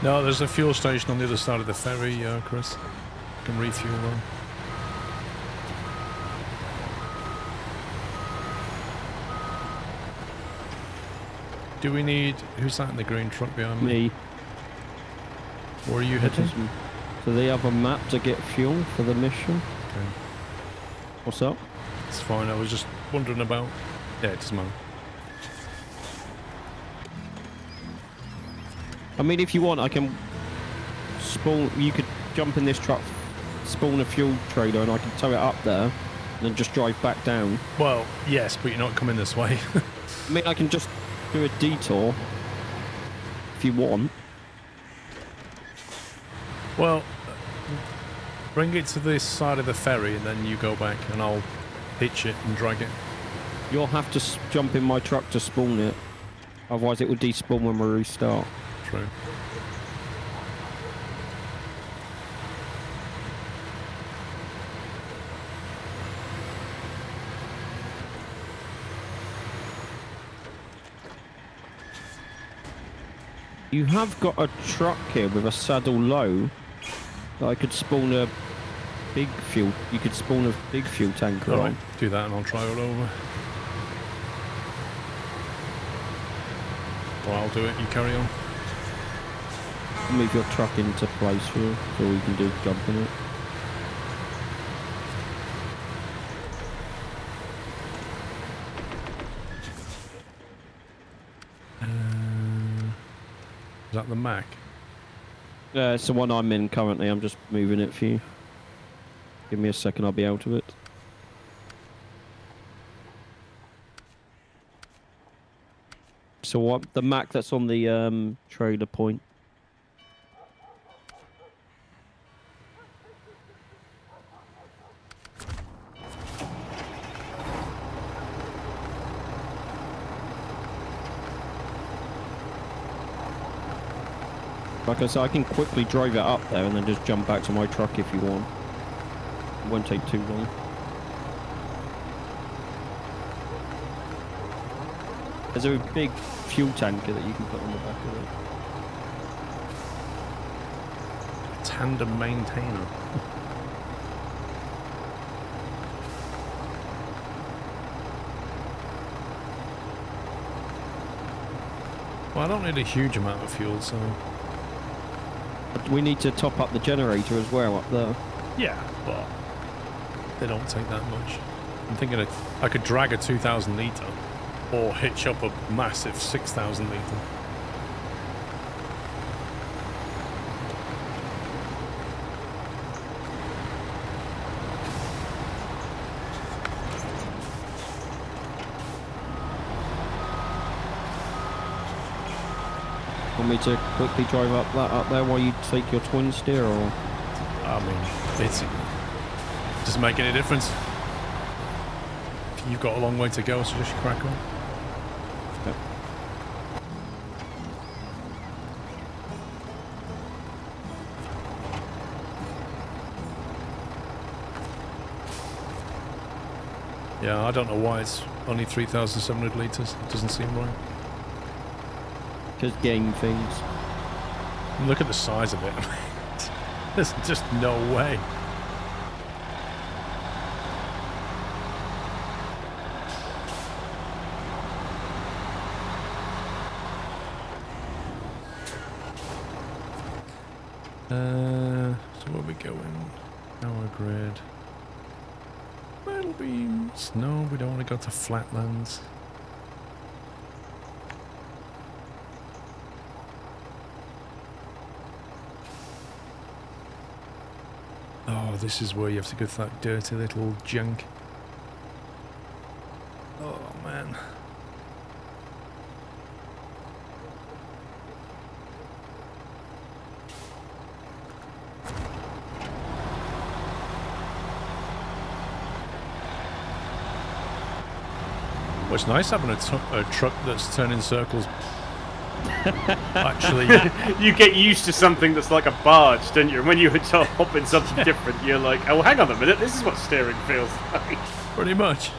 No, there's a fuel station on the other side of the ferry, Chris. You can refuel there. Do we need... Who's that in the green truck behind me? Me. Where are you heading? So they have a map to get fuel for the mission. Okay. What's up? It's fine, I was just wondering about... Yeah, it doesn't matter. I mean, if you want, I can spawn... You could jump in this truck, spawn a fuel trailer, and I can tow it up there, and then just drive back down. Well, yes, but you're not coming this way. I mean, I can just do a detour, if you want. Well, bring it to this side of the ferry and then you go back and I'll hitch it and drag it. You'll have to jump in my truck to spawn it. Otherwise it will despawn when we restart. True. You have got a truck here with a saddle low that I could spawn a big fuel. You could spawn a big fuel tanker Alright, on. do that and I'll try it over. Well, I'll do it, you carry on. Move your truck into place here, so all you can do is jump in it. Is that the Mac? It's the one I'm in currently. I'm just moving it for you. Give me a second, I'll be out of it. So what? The Mac that's on the trailer point. Like I said, I can quickly drive it up there and then just jump back to my truck if you want. It won't take too long. There's a big fuel tanker that you can put on the back of it. Tandem maintainer. Well, I don't need a huge amount of fuel, so... But we need to top up the generator as well up there. Yeah, but they don't take that much. I'm thinking I could drag a 2,000 litre or hitch up a massive 6,000 litre. Want me to quickly drive up there while you take your twin steer, or? I mean, it's doesn't make any difference. You've got a long way to go, so just crack on. Yep. Yeah, I don't know why it's only 3,700 litres. It doesn't seem right. Just game things. And look at the size of it. There's just no way. So where are we going? Power grid. Metal beams. No, we don't want to go to flatlands. Oh, this is where you have to go through that dirty little junk. Oh, man. Well, it's nice having a truck that's turning circles. Actually, You get used to something that's like a barge, don't you? And when you hop in something different, you're like, oh, hang on a minute, this is what steering feels like. pretty much.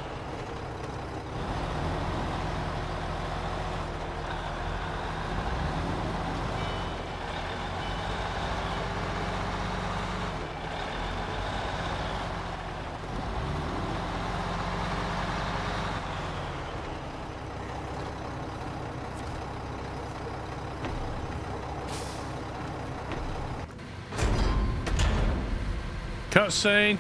Cutscene.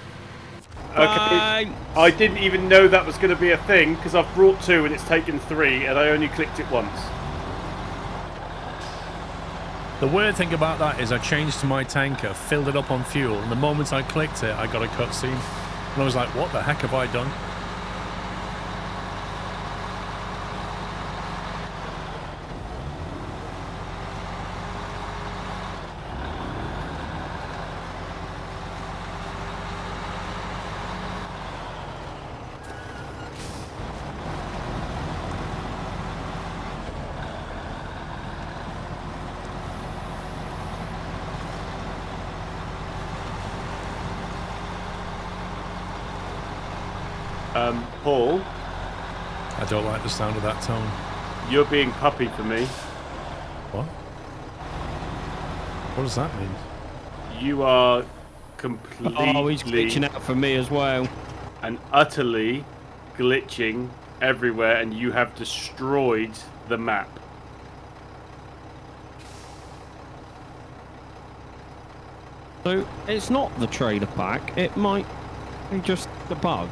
Okay. I didn't even know that was going to be a thing because I've brought 2 and it's taken 3 and I only clicked it once. The weird thing about that is I changed to my tanker, filled it up on fuel, and the moment I clicked it, I got a cutscene. And I was like, what the heck have I done? Paul, I don't like the sound of that tone. you're being puppy for me. What? What does that mean? You are completely Oh, he's glitching out for me as well. and utterly glitching everywhere, and you have destroyed the map. So it's not the trailer pack. It might be just the bug.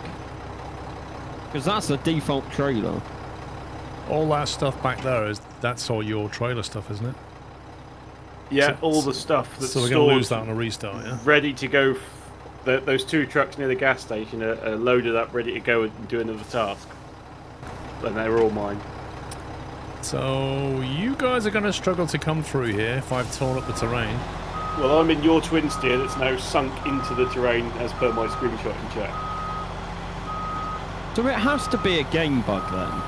Because that's the default trailer. All that stuff back there that's all your trailer stuff, isn't it? Yeah, all the stuff that's So we're going to lose stored that on a restart, yeah? ready to go. Those 2 trucks near the gas station are loaded up, ready to go and do another task. And they're all mine. So you guys are going to struggle to come through here if I've torn up the terrain. Well, I'm in your twin steer that's now sunk into the terrain as per my screenshot in chat. So it has to be a game bug then.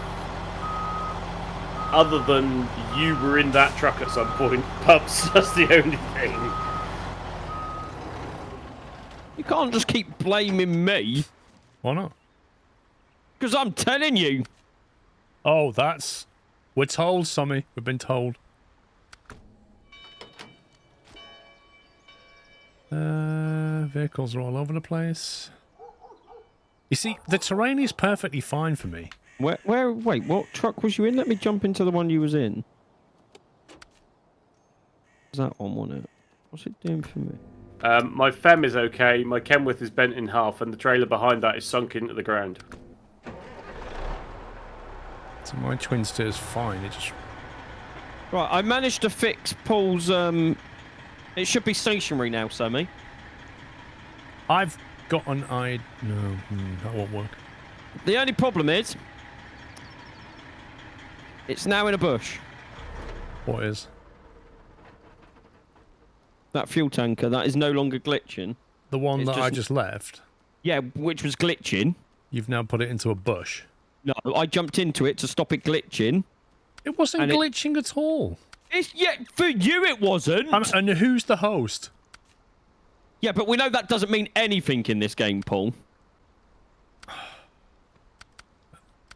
Other than you were in that truck at some point, Pups, that's the only thing. You can't just keep blaming me. Why not? Because I'm telling you. Oh, we're told, Sammy. We've been told. Vehicles are all over the place. You see, the terrain is perfectly fine for me. Wait, what truck was you in? Let me jump into the one you was in. Was that one, wasn't it? What's it doing for me? My FEM is okay, my Kenworth is bent in half, and the trailer behind that is sunk into the ground. So my twin steer is fine. It just... Right, I managed to fix Paul's... It should be stationary now, Sammy. I've got an eye... No, that won't work. The only problem is... It's now in a bush. What is? That fuel tanker, that is no longer glitching. The one It's that I just left? Yeah, which was glitching. You've now put it into a bush. No, I jumped into it to stop it glitching. It wasn't glitching at all. Yeah, for you it wasn't. And who's the host? Yeah, but we know that doesn't mean anything in this game, Paul.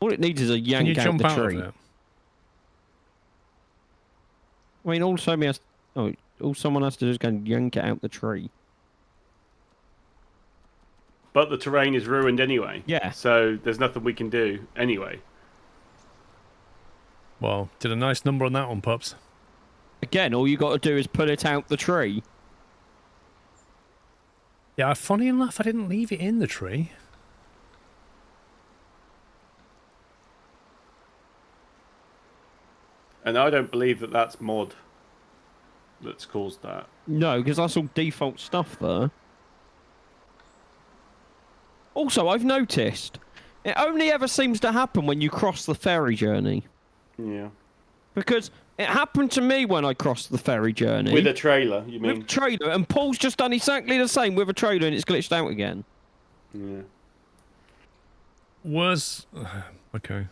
All it needs is a yank Can you out jump the out tree. of it? I mean, all someone has to do is go and yank it out the tree. But the terrain is ruined anyway. Yeah. So there's nothing we can do anyway. Well, did a nice number on that one, Pups. Again, all you got to do is pull it out the tree. Yeah, funny enough, I didn't leave it in the tree. And I don't believe that that's mod that's caused that. No, because that's all default stuff there. Also, I've noticed it only ever seems to happen when you cross the ferry journey. Yeah. Because it happened to me when I crossed the ferry journey. With a trailer, you mean? With a trailer, and Paul's just done exactly the same with a trailer and it's glitched out again. Yeah. Okay.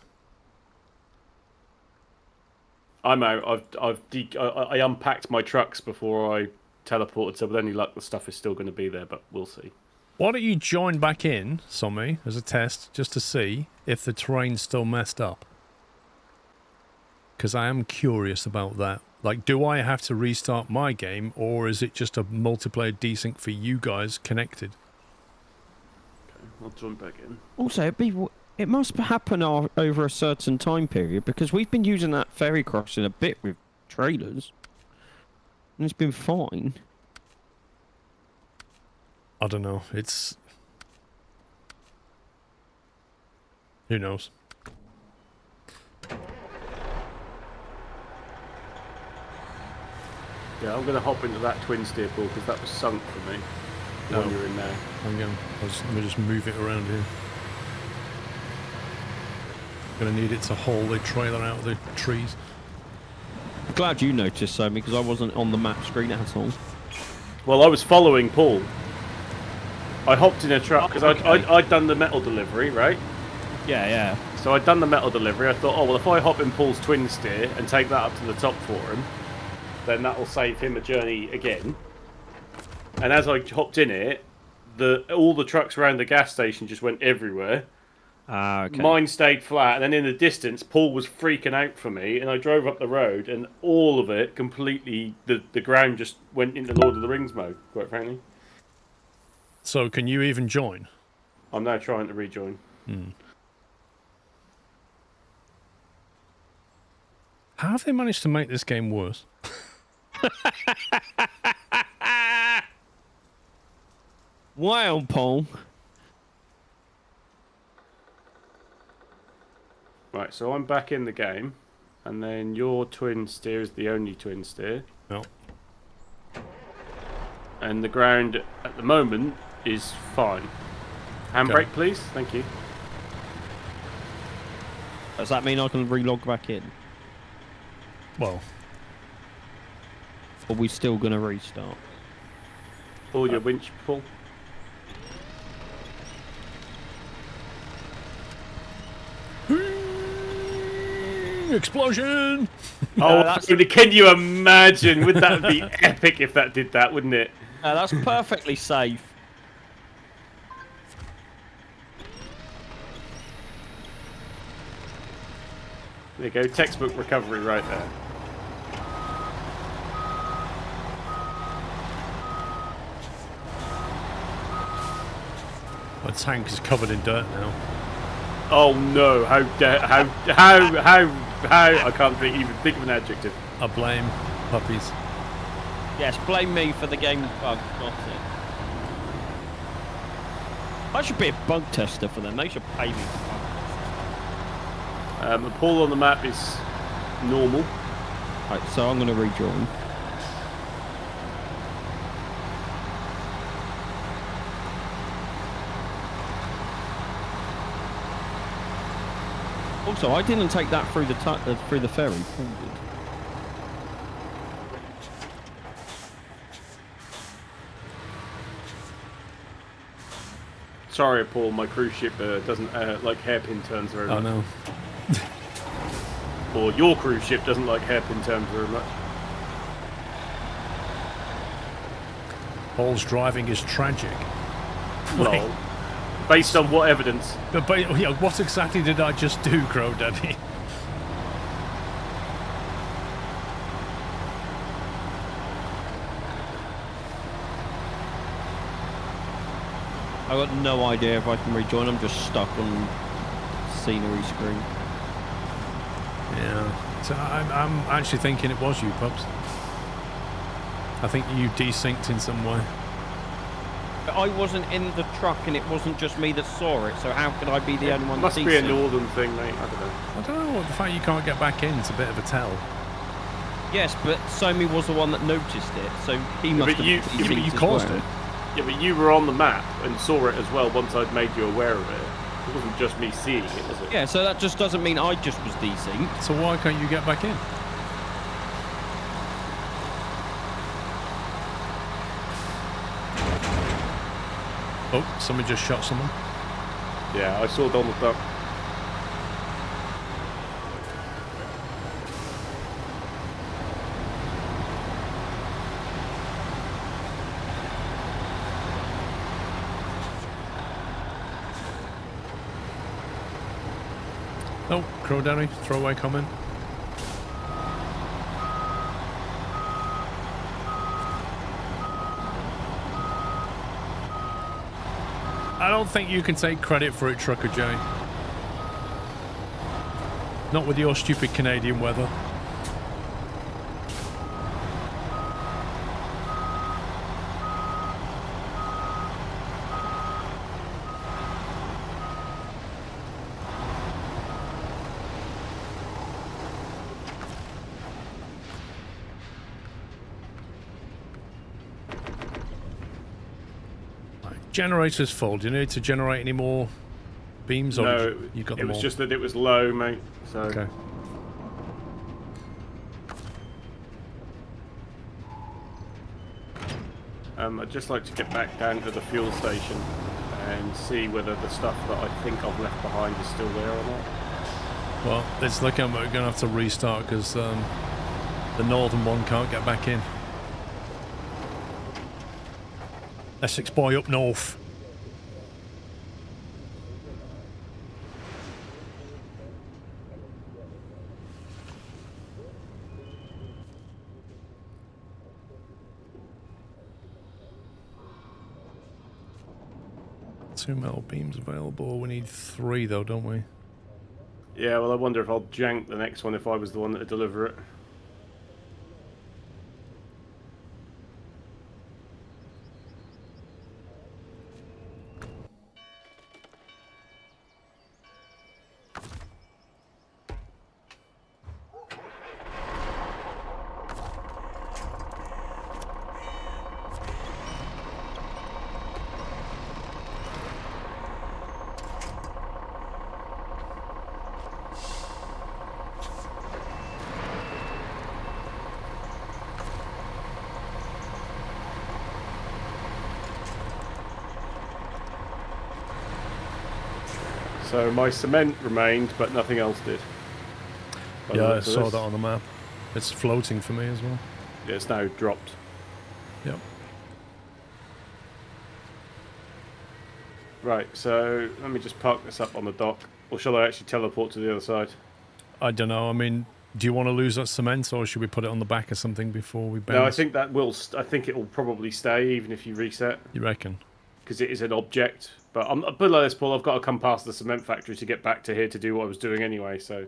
I'm out. I unpacked my trucks before I teleported, so with any luck the stuff is still going to be there, but we'll see. Why don't you join back in, Sommy, as a test, just to see if the terrain's still messed up? Because I am curious about that. Like, do I have to restart my game, or is it just a multiplayer desync for you guys connected? Okay, I'll join back in. Also, it must happen over a certain time period, because we've been using that ferry crossing a bit with trailers. And it's been fine. I don't know. It's... Who knows? Yeah, I'm going to hop into that twin steer pool because that was sunk for me when you're in there. Let me just move it around here. Gonna need it to haul the trailer out of the trees. Glad you noticed, Sammy, because I wasn't on the map screen at all. Well, I was following Paul. I hopped in a truck because I'd done the metal delivery, right? Yeah, yeah. So I'd done the metal delivery. I thought, oh, well, if I hop in Paul's twin steer and take that up to the top for him, then that will save him a journey again. And as I hopped in it, all the trucks around the gas station just went everywhere. Ah, okay. Mine stayed flat, and then in the distance, Paul was freaking out for me, and I drove up the road, and all of it completely, the ground just went into Lord of the Rings mode, quite frankly. So, can you even join? I'm now trying to rejoin. How have they managed to make this game worse? Wow, Paul. Right, so I'm back in the game, and then your twin steer is the only twin steer. No. And the ground at the moment is fine. Handbrake, please. Thank you. Does that mean I can relog back in? Well, Or are we still going to restart? Pull your winch, pull. explosion! Oh, can you imagine? Would that be epic if that did that, wouldn't it? That's perfectly safe. There you go, textbook recovery right there. My tank is covered in dirt now. Oh no! How I can't even think of an adjective. I blame puppies. Yes, blame me for the game bug. Got it. I should be a bug tester for them. They should pay me for bug tests. The pull on the map is normal. Right, so I'm going to rejoin. Also, I didn't take that through the ferry. Paul did. Sorry, Paul. My cruise ship doesn't like hairpin turns very much. Oh no. Or your cruise ship doesn't like hairpin turns very much. Paul's driving is tragic. Lol. Based on what evidence? But yeah, what exactly did I just do, Crow Daddy? I've got no idea if I can rejoin. I'm just stuck on scenery screen. Yeah. So I'm actually thinking it was you, Pups. I think you desynced in some way. But I wasn't in the truck, and it wasn't just me that saw it. So how could I be the only one that Must be a desynced? northern thing, mate. I don't know. I don't know. The fact you can't get back in is a bit of a tell. Yes, but Somi was the one that noticed it, so he must have you desynced as caused well. it. Yeah, but you were on the map and saw it as well once I'd made you aware of it. It wasn't just me seeing it, was it? Yeah, so that just doesn't mean I just was desynced. So why can't you get back in? Oh, someone just shot someone. Yeah, I saw Donald Duck. Oh, Crow Daddy, throwaway comment. I don't think you can take credit for it, Trucker Jay. Not with your stupid Canadian weather. Generator's full. Do you need to generate any more beams? Or No, you got it them was all? just that it was low, mate. So. Okay. I'd just like to get back down to the fuel station and see whether the stuff that I think I've left behind is still there or not. Well, it's looking like we're going to have to restart because the northern one can't get back in. Essex boy up north. Two metal beams available. We need 3 though, don't we? Yeah, well, I wonder if I'll jank the next one if I was the one that would deliver it. So my cement remained, but nothing else did. Yeah, I saw that on the map. It's floating for me as well. Yeah, it's now dropped. Yep. Right, so let me just park this up on the dock. Or shall I actually teleport to the other side? I don't know. I mean, do you want to lose that cement, or should we put it on the back or something before we bounce? No, I think that will. I think it will probably stay even if you reset. You reckon? Because it is an object. But I'm below this, Paul. I've got to come past the cement factory to get back to here to do what I was doing anyway. So.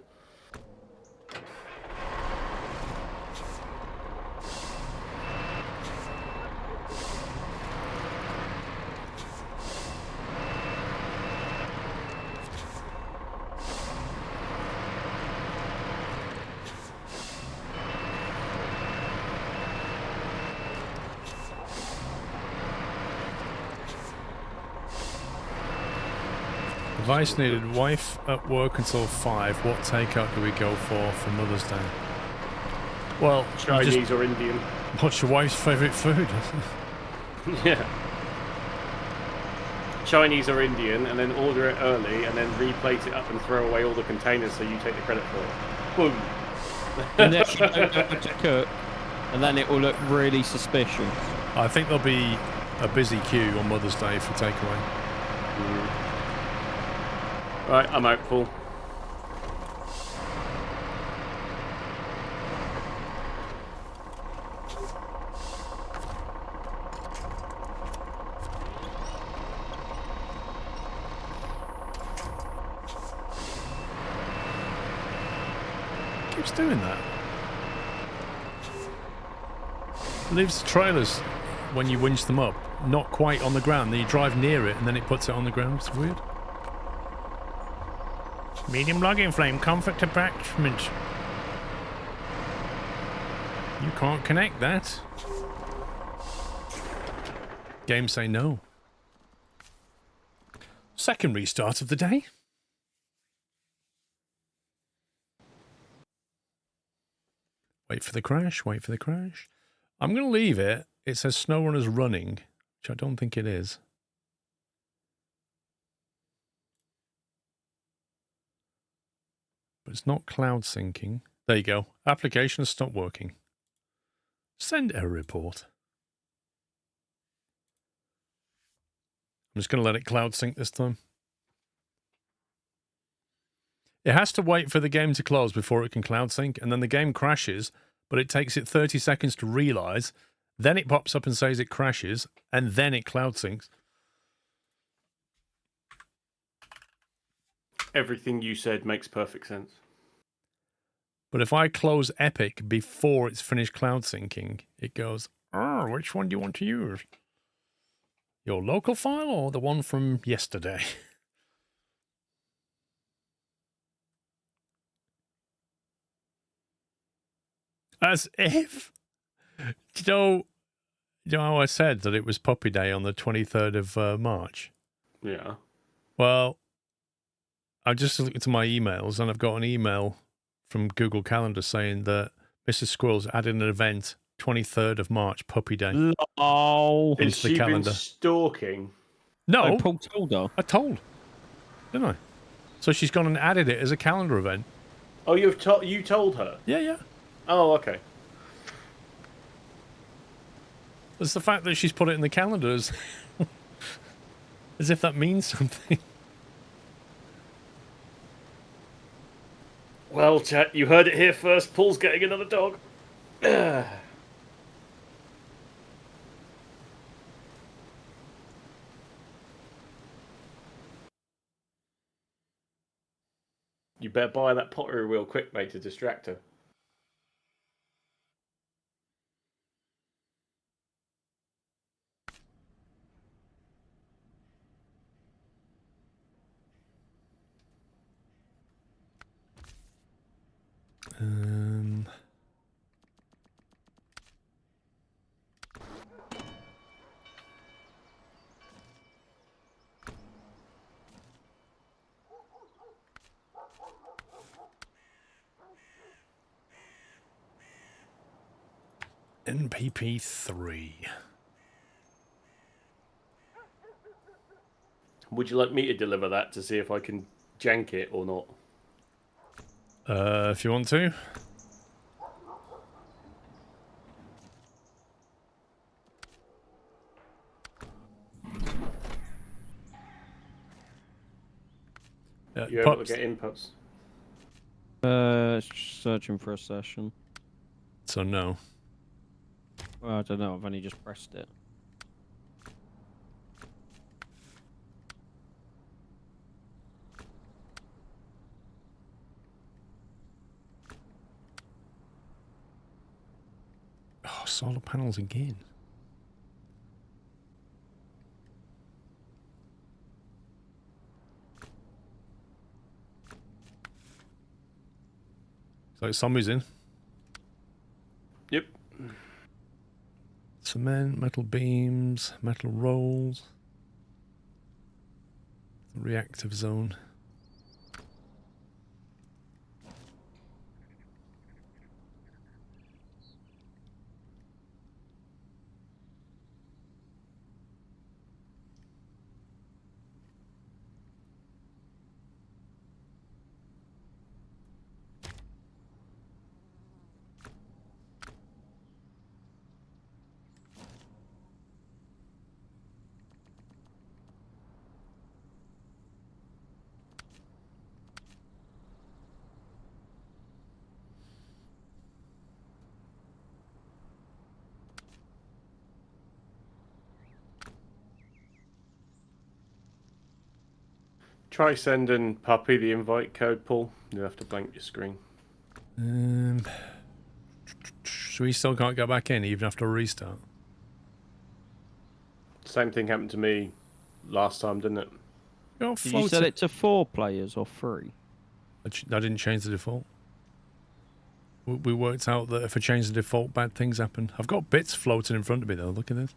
Advice needed. Wife at work until 5. What takeout do we go for Mother's Day? Well, Chinese or Indian. What's your wife's favourite food? Yeah. Chinese or Indian, and then order it early, and then replate it up and throw away all the containers so you take the credit for it. Boom. And then you don't know how to cook, and then it will look really suspicious. I think there'll be a busy queue on Mother's Day for takeaway. Right, I'm out, Paul. Keeps doing that. Leaves the trailers when you winch them up not quite on the ground. Then you drive near it and then it puts it on the ground. It's weird. Medium logging flame, comfort attachment. You can't connect that. Game say no. Second restart of the day. Wait for the crash, wait for the crash. I'm going to leave it. It says Snowrunner's running, which I don't think it is. But it's not cloud syncing. There you go. Application has stopped working. Send error report. I'm just going to let it cloud sync this time. It has to wait for the game to close before it can cloud sync, and then the game crashes, but it takes it 30 seconds to realize. Then it pops up and says it crashes, and then it cloud syncs. Everything you said makes perfect sense. But if I close Epic before it's finished cloud syncing, it goes, oh, which one do you want to use? Your local file or the one from yesterday? As if, you know, You know how I said that it was Puppy Day on the 23rd of March? Yeah. Well, I just looked into my emails and I've got an email from Google Calendar saying that Mrs. Squirrel's added an event 23rd of March, Puppy Day. Oh. Into Has the she been calendar. stalking? No, Oh, Paul told her. I told, didn't I? So she's gone and added it as a calendar event. Oh, you told her? Yeah, yeah. Oh, okay. It's the fact that she's put it in the calendar as, as if that means something. Well, chat, you heard it here first. Paul's getting another dog. You better buy that pottery wheel quick, mate, to distract her. NPP3. Would you like me to deliver that to see if I can jank it or not? If you want to. You able to get inputs? Searching for a session. So no. Well, I don't know. I've only just pressed it. Oh, solar panels again. So zombies in. Yep. Cement, metal beams, metal rolls. Reactive zone. Try sending Puppy the invite code, Paul. You'll have to blank your screen. So we still can't go back in even after a restart. Same thing happened to me last time, didn't it? Did you set it to 4 players or 3? I didn't change the default. We worked out that if I change the default, bad things happen. I've got bits floating in front of me though. Look at this.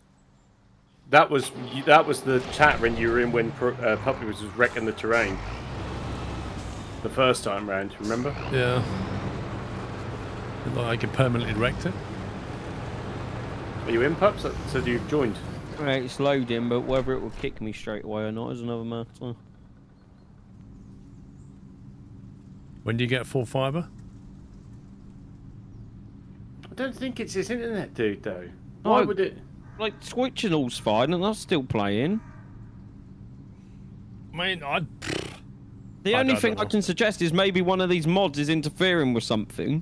That was the chat when you were in when Puppy was wrecking the terrain. The first time round, remember? Yeah. It looked like it permanently wrecked it. Are you in, Pups? That said you've joined. Right, it's loading, but whether it will kick me straight away or not is another matter. When do you get full fibre? I don't think it's his internet, dude, though. Why would it... Like, switching all's fine, and that's still playing. I mean, The only thing I can suggest is maybe one of these mods is interfering with something.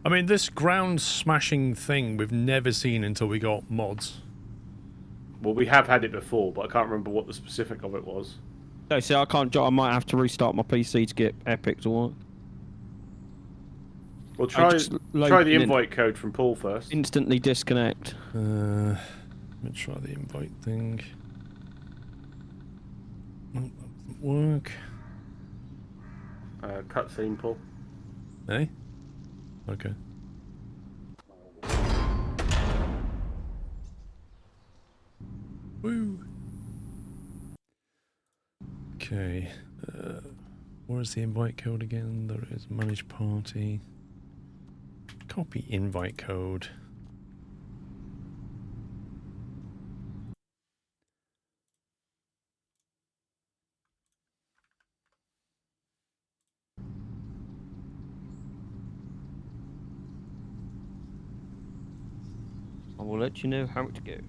I mean, this ground smashing thing we've never seen until we got mods. Well, we have had it before, but I can't remember what the specific of it was. No, see, I can't. I might have to restart my PC to get Epic to work. Well, try the invite code from Paul first. Instantly disconnect. Let me try the invite thing. Oh, that doesn't work. Cutscene, Paul. Hey? Okay. Woo! Okay. Where's the invite code again? There is manage party. Copy invite code. I will let you know how it goes.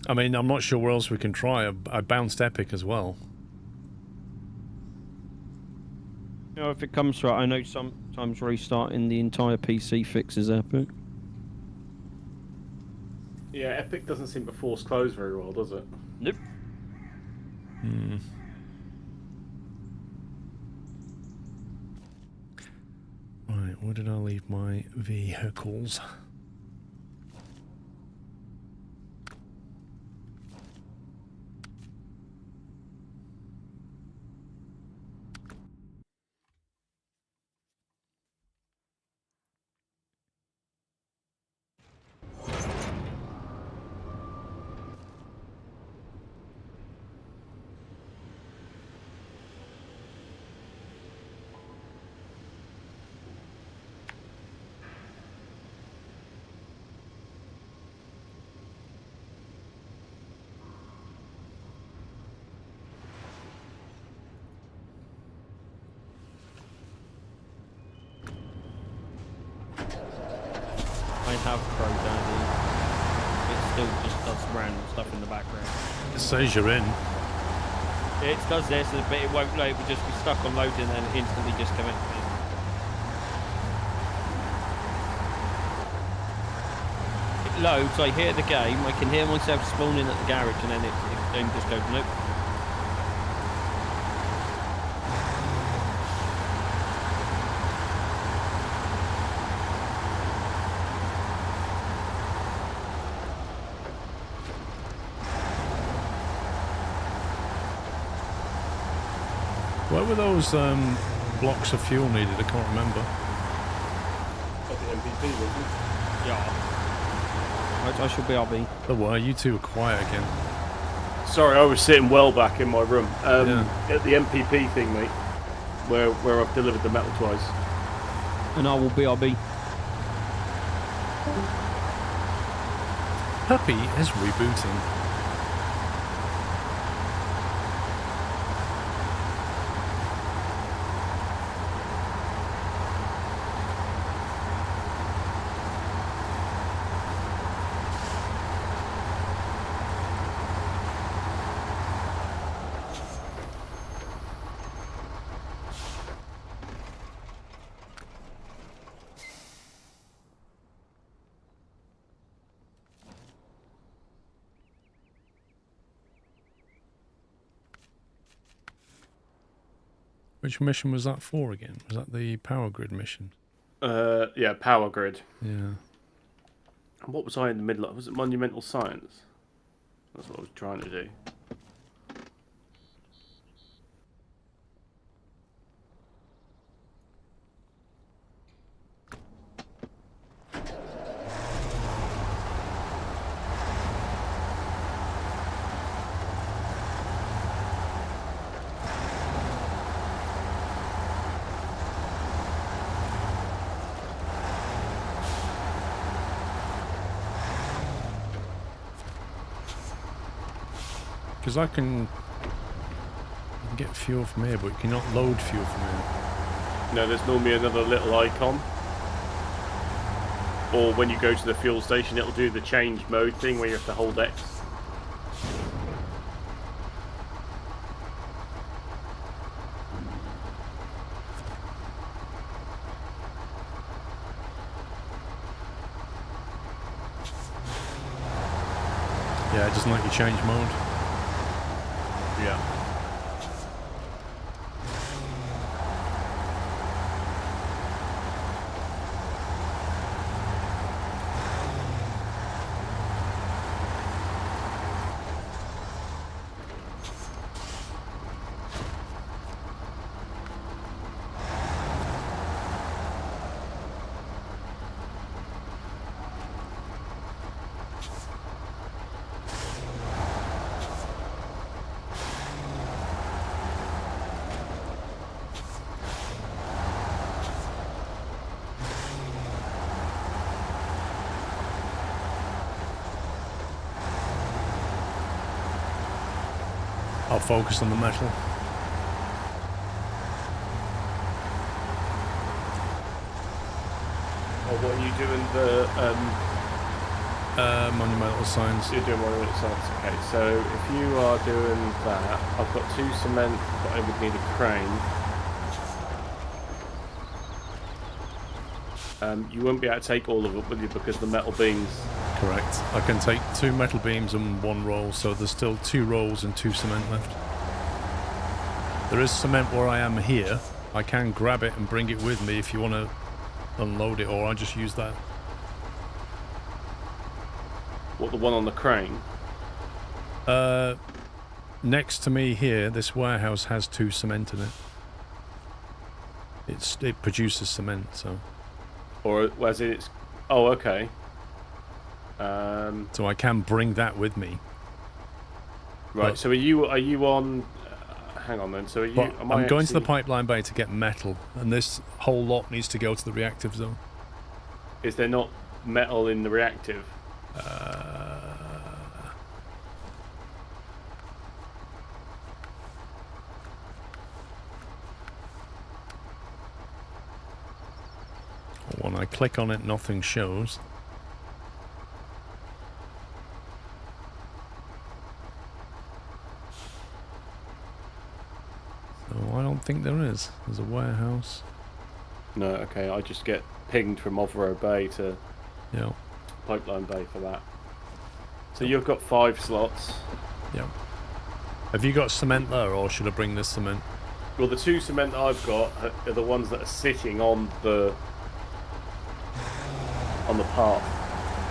I mean, I'm not sure where else we can try. I bounced Epic as well. You know, if it comes to it, I know sometimes restarting the entire PC fixes Epic. Yeah, Epic doesn't seem to force close very well, does it? Nope. Hmm. Right, where did I leave my vehicles? I have Pro Daddy. It still just does random stuff in the background. It says you're in. It does this, but it won't load. It will just be stuck on loading and instantly disconnect. It loads, I hear the game, I can hear myself spawning at the garage, and then it just goes, nope. Where were those blocks of fuel needed? I can't remember. At the MVP, wasn't it? Yeah. I shall be RB. Oh, were you two were quiet again? Sorry, I was sitting well back in my room. Yeah. At the MPP thing, mate, where I've delivered the metal twice. And I will be RB. Puppy is rebooting. Which mission was that for again? Was that the power grid mission? Yeah, power grid. Yeah. What was I in the middle of? Was it monumental science? That's what I was trying to do. Because you can get fuel from here, but you cannot load fuel from here. No, there's normally another little icon. Or when you go to the fuel station, it'll do the change mode thing where you have to hold X. Yeah, it doesn't let you change mode. Yeah. I'll focus on the metal. Or what are you doing? The Monumental signs. you're doing monumental signs. Okay, so if you are doing that, I've got 2 cement, but I would need a crane. You won't be able to take all of it with you because the metal beams. Correct. I can take 2 metal beams and 1 roll, so there's still 2 rolls and 2 cement left. There is cement where I am here. I can grab it and bring it with me if you want to unload it, or I just use that. What, the one on the crane? Next to me here, this warehouse has 2 cement in it. It produces cement, so. Or as in it's... Oh, okay. So I can bring that with me. Right, But- so are you on... hang on then, so are you... But am I'm I going to the actually- pipeline bay to get metal, and this whole lot needs to go to the reactive zone. Is there not metal in the reactive? When I click on it, nothing shows. So I don't think there is. There's a warehouse. No, okay, I just get pinged from Overo Bay to Yeah, Pipeline Bay for that. So you've got 5 slots. yeah. Have you got cement there, or should I bring this cement? Well, the 2 cement I've got are the ones that are sitting on the path.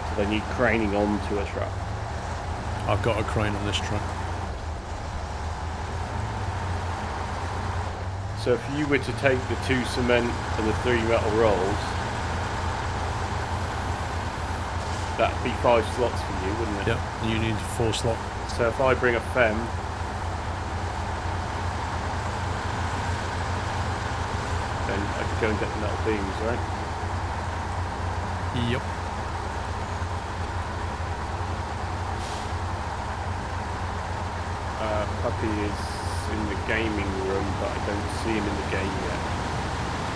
So they need craning onto a truck. I've got a crane on this truck. So if you were to take the 2 cement and the 3 metal rolls, that'd be 5 slots for you, wouldn't it? Yep, and you need 4 slot. So if I bring a fem, then I could go and get the metal beams, right? Yep. Puppy is in the gaming room, but I don't see him in the game yet.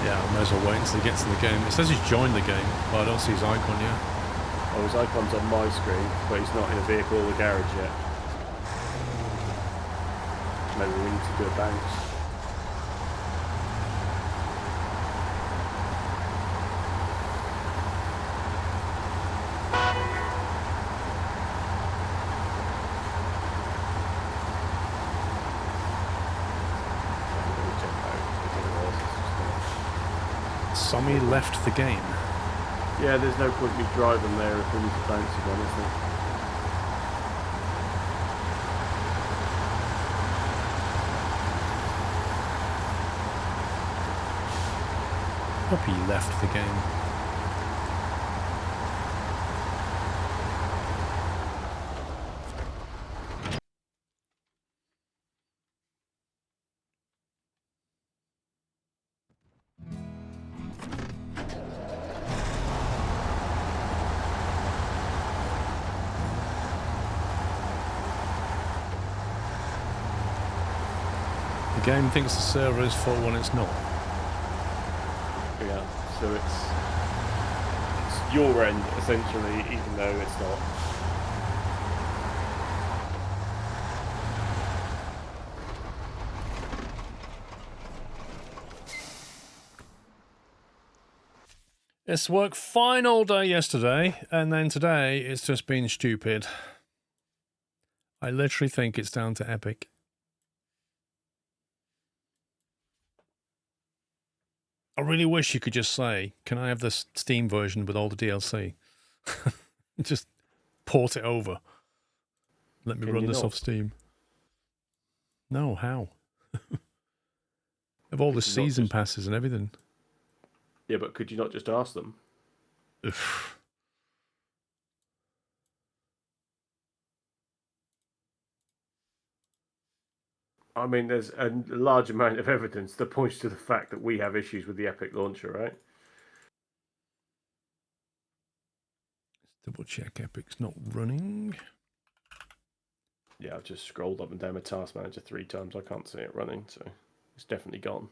Yeah, I might as well wait until he gets in the game. It says he's joined the game, but I don't see his icon yet. Oh, his icon's on my screen, but he's not in a vehicle or the garage yet. Maybe we need to do a bounce. Sammy left the game. Yeah, there's no point in me driving there if we need to bounce again, is there? Puppy left the game. The game thinks the server is full when it's not. Yeah, so it's your end, essentially, even though it's not. It's worked fine all day yesterday, and then today it's just been stupid. I literally think it's down to Epic. I really wish you could just say, can I have the Steam version with all the DLC? Just port it over. Let me Can run you this not? off Steam. No, how? Of all the Could you not season just- passes and everything. Yeah, but could you not just ask them? Oof. I mean, there's a large amount of evidence that points to the fact that we have issues with the Epic launcher, right? Double check Epic's not running. Yeah, I've just scrolled up and down my task manager 3 times. I can't see it running, so it's definitely gone.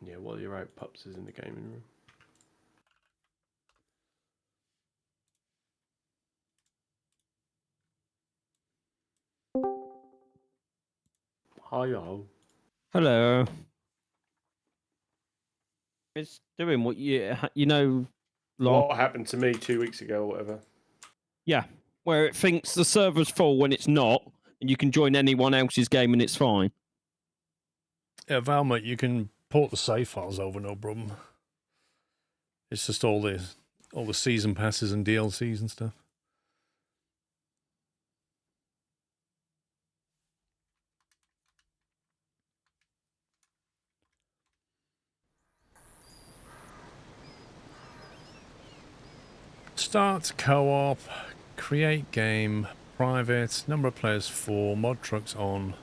Yeah, while you're out, Pups is in the gaming room. Hi-yo. Hello. It's doing what you know. What happened to me 2 weeks ago or whatever? Yeah, where it thinks the server's full when it's not, and you can join anyone else's game and it's fine. Yeah, Valmont, you can port the save files over, no problem. It's just all the season passes and DLCs and stuff. Start co-op, create game, private, number of players 4, mod trucks on.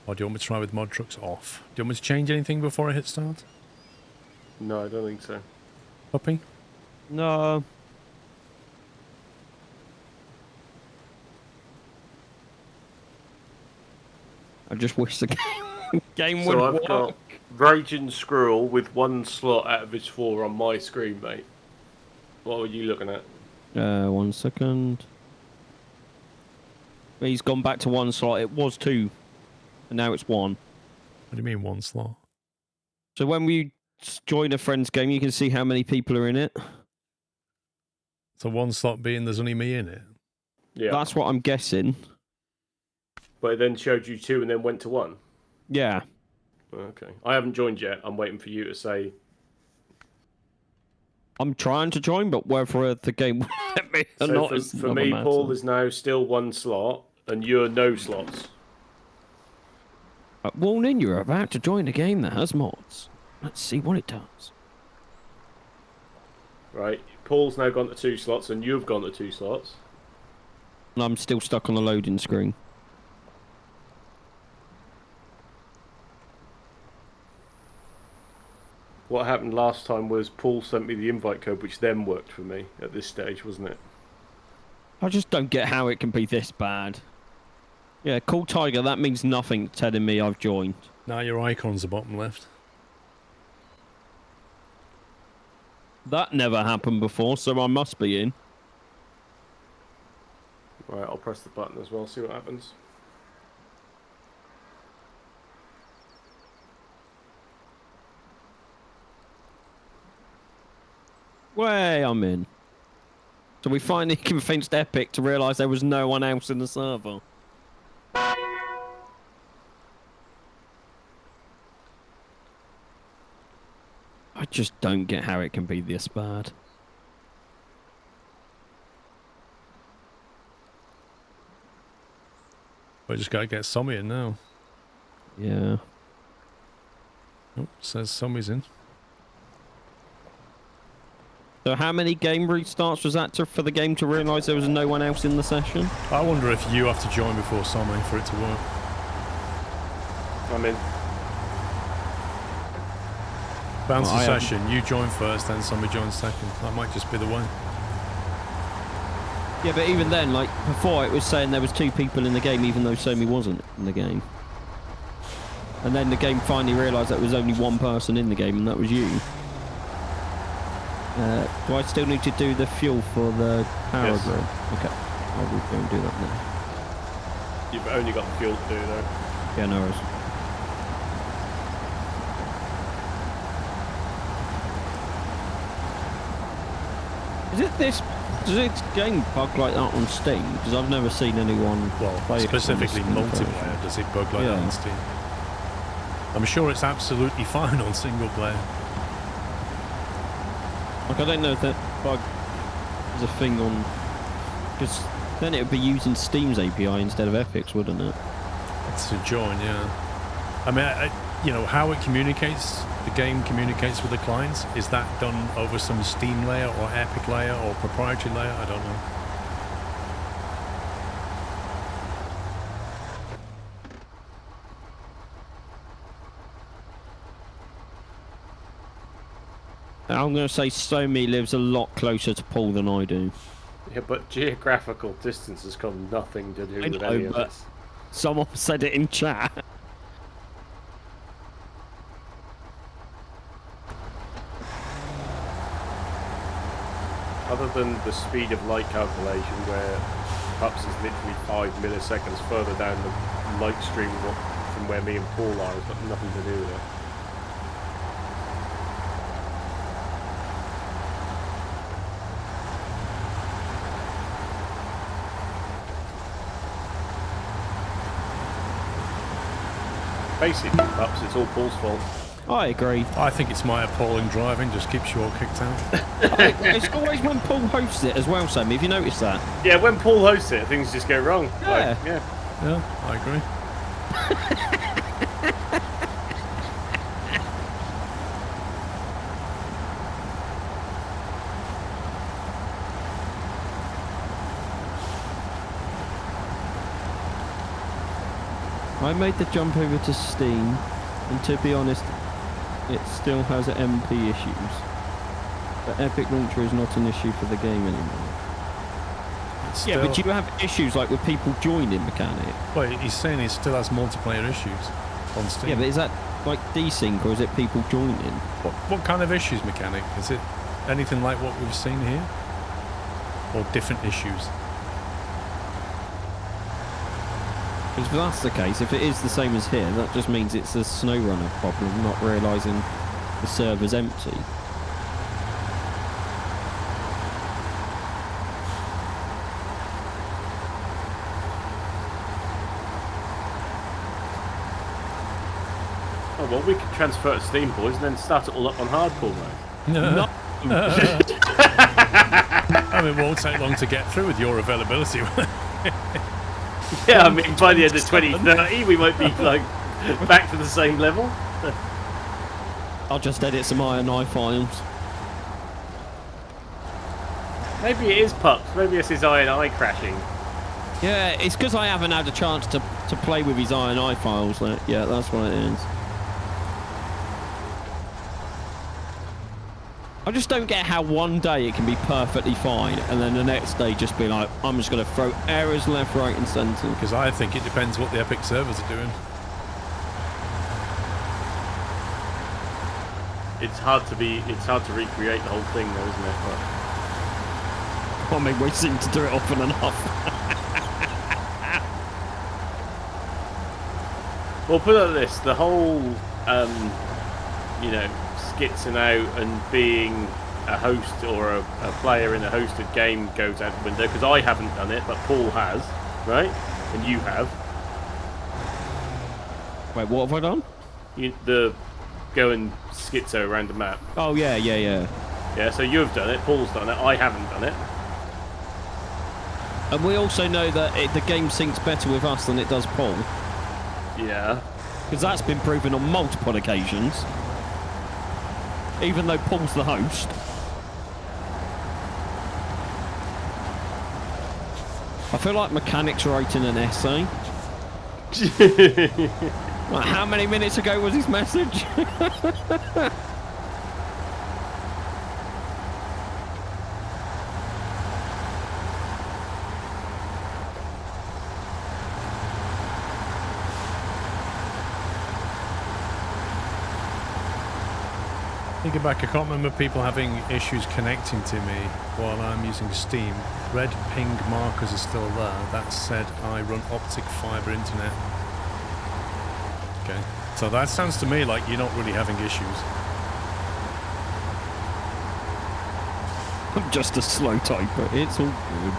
Or do you want me to try with mod trucks off? Do you want me to change anything before I hit start? No, I don't think so. Puppy? No. I just wish the game would So I've work. got Raging Squirrel with 1 slot out of his 4 on my screen, mate. What were you looking at? 1 second. He's gone back to 1 slot. It was 2, and now it's 1. What do you mean 1 slot? So when we join a friend's game, you can see how many people are in it. So 1 slot being there's only me in it? Yeah. That's what I'm guessing. But it then showed you 2 and then went to 1? Yeah. Okay. I haven't joined yet. I'm waiting for you to say... I'm trying to join, but whether the game will let me or So not for, is for another me, matter. Paul, is now still 1 slot, and you're no slots. Warning, you're about to join a game that has mods. Let's see what it does. Right. Paul's now gone to 2 slots, and you've gone to 2 slots. And I'm still stuck on the loading screen. What happened last time was Paul sent me the invite code, which then worked for me at this stage, wasn't it? I just don't get how it can be this bad. Yeah, Cool Tiger, that means nothing telling me I've joined. Now your icon's the bottom left. That never happened before, so I must be in. Right, I'll press the button as well, see what happens. Way, I'm in. So we finally convinced Epic to realise there was no one else in the server. I just don't get how it can be this bad. I just gotta get Sommy in now. Yeah. Oh, says Sommy's in. So how many game restarts was that for the game to realise there was no one else in the session? I wonder if you have to join before Sommy for it to work. I'm in. Bounce Well, the session, you join first, then Sommy joins second. That might just be the way. Yeah, but even then, like, before it was saying there was 2 people in the game even though Somi wasn't in the game. And then the game finally realised that there was only 1 person in the game and that was you. Do I still need to do the fuel for the power Yes. grid? Okay, I will go and do that now. You've only got the fuel to do, though. Yeah, no worries. Does this game bug like that on Steam? Because I've never seen anyone Well, play specifically it on Steam multiplayer, does it bug like that Yeah. on Steam? I'm sure it's absolutely fine on single player. Like, I don't know if that bug is a thing on... Because then it would be using Steam's API instead of Epic's, wouldn't it? It's to join, yeah. I mean, you know, how it communicates, the game communicates with the clients, is that done over some Steam layer or Epic layer or proprietary layer? I don't know. I'm going to say Somi lives a lot closer to Paul than I do. Yeah, but geographical distance has got nothing to do I with know, any of but this. someone said it in chat. Other than the speed of light calculation, where Pups is literally 5 milliseconds further down the light stream from where me and Paul are, it's got nothing to do with it. Basically, Pups, it's all Paul's fault. I agree. I think it's my appalling driving just keeps you all kicked out. It's always when Paul hosts it as well, Sammy. Have you noticed that? Yeah, when Paul hosts it, things just go wrong. Yeah. Like, yeah. Yeah, I agree. I made the jump over to Steam, and to be honest, it still has MP issues. The Epic Launcher is not an issue for the game anymore. It's Yeah, but still- do you have issues like with people joining Mechanic? Well, he's saying he still has multiplayer issues on Steam. Yeah, but is that like desync or is it people joining? What kind of issues, Mechanic? Is it anything like what we've seen here? Or different issues? Because if that's the case, if it is the same as here, that just means it's a Snowrunner problem, not realising the server's empty. Oh, well, we could transfer to Steam, boys, and then start it all up on hardcore mode. No. I mean, it won't take long to get through with your availability. Yeah, I mean, by the end of 2030, we might be, like, back to the same level. I'll just edit some INI files. Maybe it is Pups. Maybe it's his INI crashing. Yeah, it's because I haven't had a chance to play with his INI files. Yeah, that's what it is. I just don't get how one day it can be perfectly fine and then the next day just be like, I'm just going to throw errors left, right and centre. Because I think it depends what the Epic servers are doing. It's hard to recreate the whole thing, though, isn't it? But I mean, we seem to do it often enough. well, put it like this: the whole, you know, skitzing out and being a host or a player in a hosted game goes out the window, because I haven't done it, but Paul has, right? And you have. Wait, what have I done? The go and schizo around the map. Oh, yeah. Yeah, so you've done it, Paul's done it, I haven't done it. And we also know that the game syncs better with us than it does Paul. Yeah. Because that's been proven on multiple occasions. Even though Paul's the host. I feel like Mechanic's writing an essay. Like, how many minutes ago was his message? Thinking back, I can't remember people having issues connecting to me while I'm using Steam. Red ping markers are still there. That said, I run optic fibre internet. Okay, so that sounds to me like you're not really having issues. I'm just a slow typer. It's all good.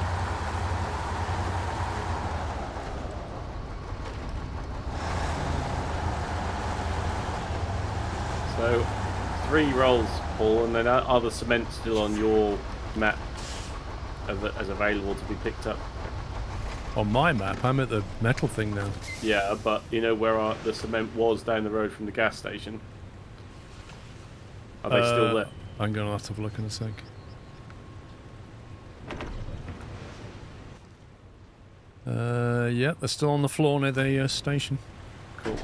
So, 3 rolls, Paul, and then are the cement still on your map as available to be picked up? On my map, I'm at the metal thing now. Yeah, but you know where the cement was down the road from the gas station? Are they still there? I'm going to have to look in a sec. Yeah, they're still on the floor near the station. Cool.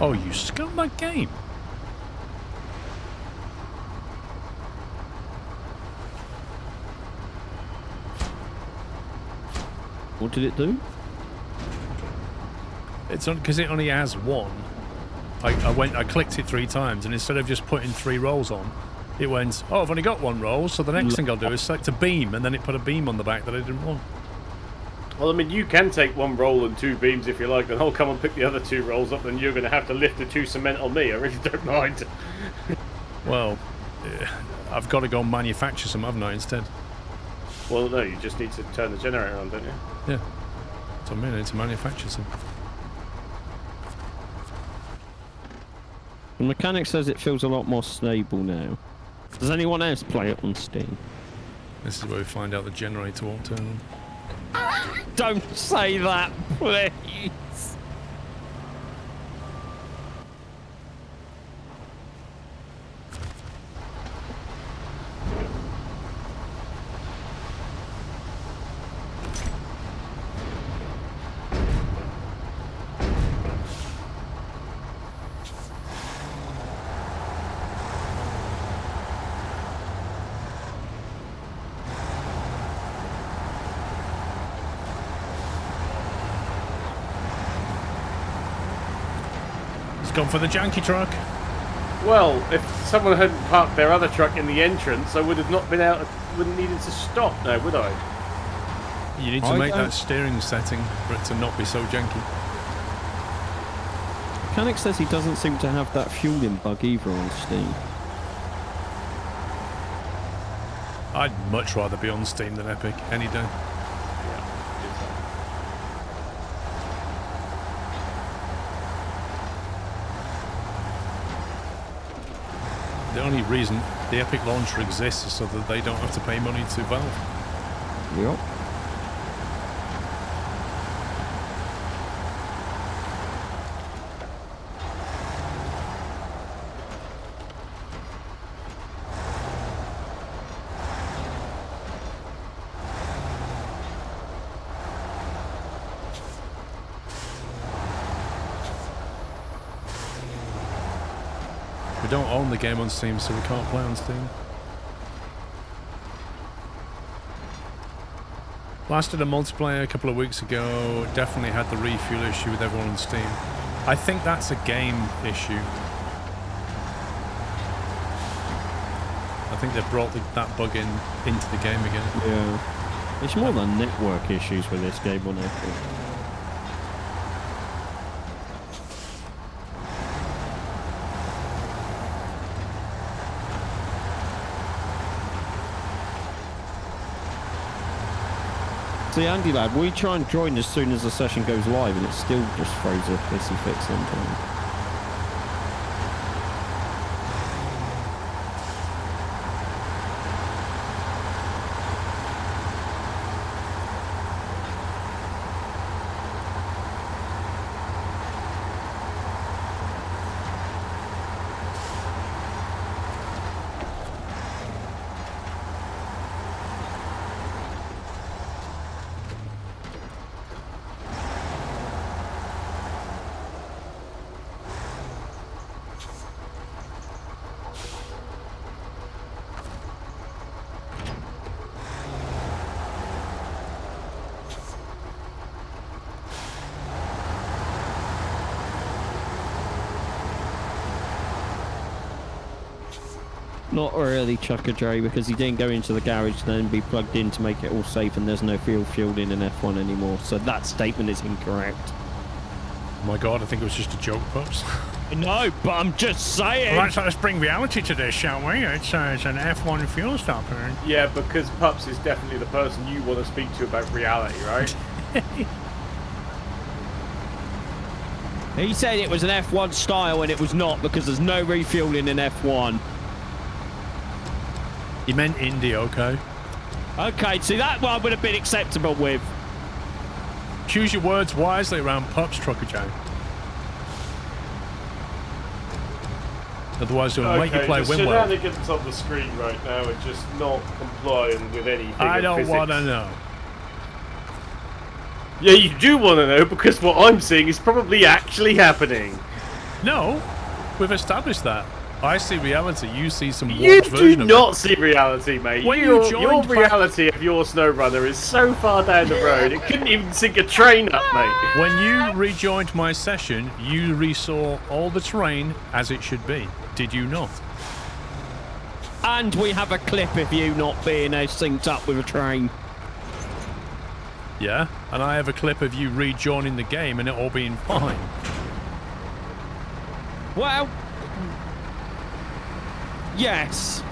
Oh, you scumbag game. What did it do? It's on because it only has one. I clicked it 3 times, and instead of just putting 3 rolls on, it went, oh, I've only got 1 roll, so the next thing I'll do is select a beam, and then it put a beam on the back that I didn't want. Well, I mean, you can take 1 roll and 2 beams if you like, then I'll come and pick the other 2 rolls up, and you're going to have to lift the 2 cement on me. I really don't mind. Well, I've got to go and manufacture some, haven't I, instead? Well, no, you just need to turn the generator on, don't you? Yeah. So I need to manufacture some. The mechanic says it feels a lot more stable now. Does anyone else play it on Steam? This is where we find out the generator won't turn on. Don't say that, please. Gone for the janky truck. Well, if someone hadn't parked their other truck in the entrance, I would have not been out. Wouldn't needed to stop now, would I? You need to make that steering setting for it to not be so janky. Mechanic says he doesn't seem to have that fueling bug either on Steam. I'd much rather be on Steam than Epic any day. The only reason the Epic launcher exists is so that they don't have to pay money to Valve. Yep. We don't own the game on Steam, so we can't play on Steam. Last did a multiplayer a couple of weeks ago. Definitely had the refuel issue with everyone on Steam. I think that's a game issue. I think they've brought that bug into the game again. Yeah. It's more than network issues with this game on Epic. See, Andy lad, we try and join as soon as the session goes live and it still just throws a pissy fit sometimes. Not really, Chucker J, because he didn't go into the garage and then be plugged in to make it all safe, and there's no fuel in an F1 anymore, so that statement is incorrect. Oh my god, I think it was just a joke, Pups. No, but I'm just saying. Well, let's bring reality to this, shall we? It's an F1 fuel stopper. Yeah, because Pups is definitely the person you want to speak to about reality, right? He said it was an F1 style, and it was not, because there's no refueling in F1. He meant Indy, okay? Okay, see, that one would have been acceptable with. Choose your words wisely around Pups, Trucker Joe. Otherwise, it'll make you play the win well. shenanigans on the screen right now are just not complying with anything. I don't want to know. Yeah, you do want to know, because what I'm seeing is probably actually happening. No, we've established that. I see reality. You see some You warped do version of not see reality, mate. When your you joined back- reality of your Snowrunner is so far down the road, it couldn't even sink a train up, mate. it. When you rejoined my session, you resaw all the terrain as it should be. Did you not? And we have a clip of you not being synced up with a train. Yeah, and I have a clip of you rejoining the game and it all being fine. Well, yes.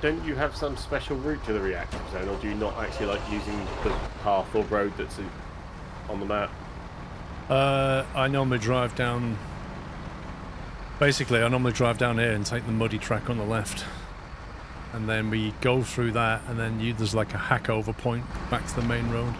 Don't you have some special route to the reactive zone, or do you not actually like using the path or road that's on the map? I normally drive down... Basically, I normally drive down here and take the muddy track on the left. And then we go through that, and then there's like a hack over point back to the main road.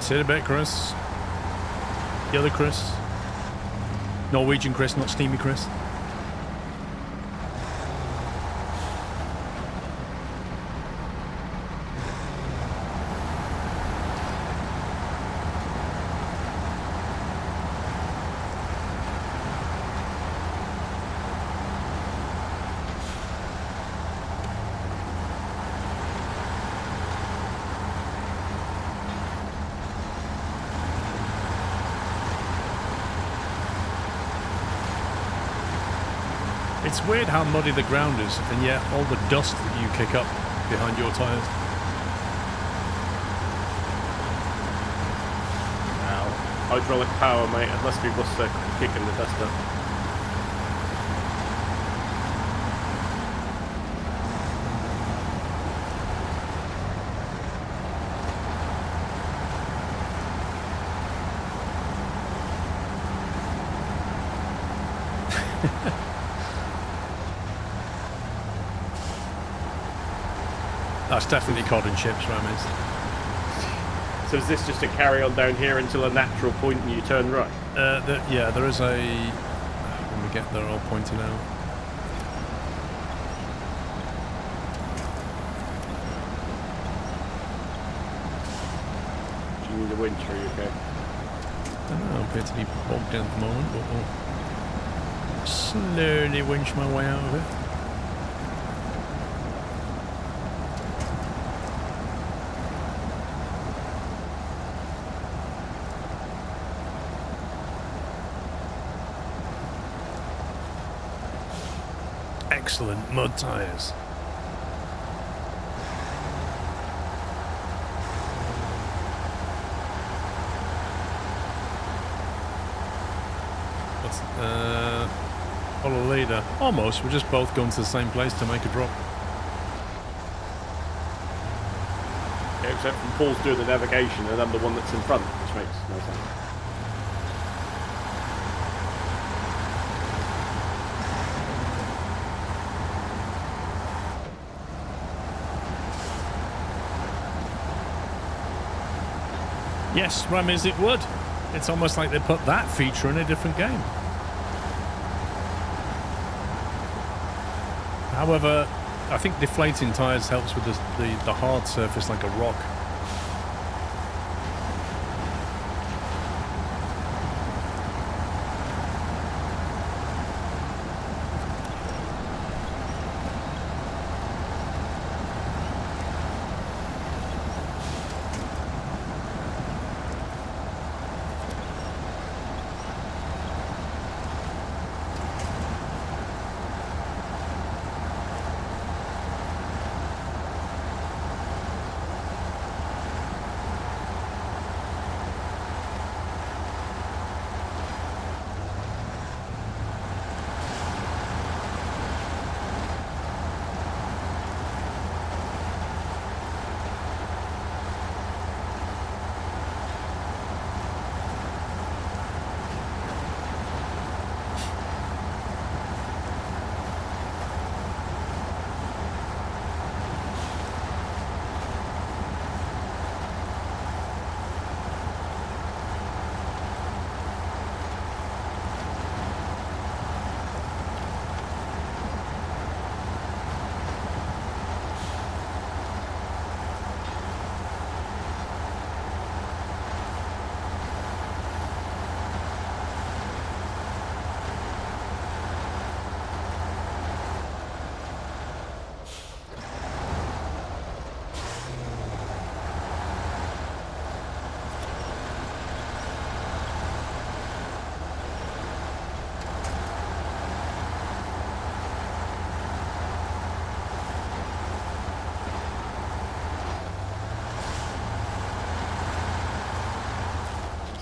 See you in a bit, Chris. The other Chris. Norwegian Chris, not Steamy Chris. It's weird how muddy the ground is, and yet all the dust that you kick up behind your tyres. Wow. Hydraulic power, mate. It must be what's kicking the dust up. That's definitely cod and chips, Ramis. So is this just a carry on down here until a natural point and you turn right? Yeah, there is a... When we get there, I'll point it out. Do you need a winch or are you okay? I don't know, I appear to be bogged down at the moment, but we'll slowly winch my way out of it. Excellent mud tyres. What's follow the leader? Almost. We're just both going to the same place to make a drop. except from Paul's doing the navigation and I'm the one that's in front, which makes no sense. Yes, Ramis, it would. It's almost like they put that feature in a different game. However, I think deflating tyres helps with the hard surface like a rock.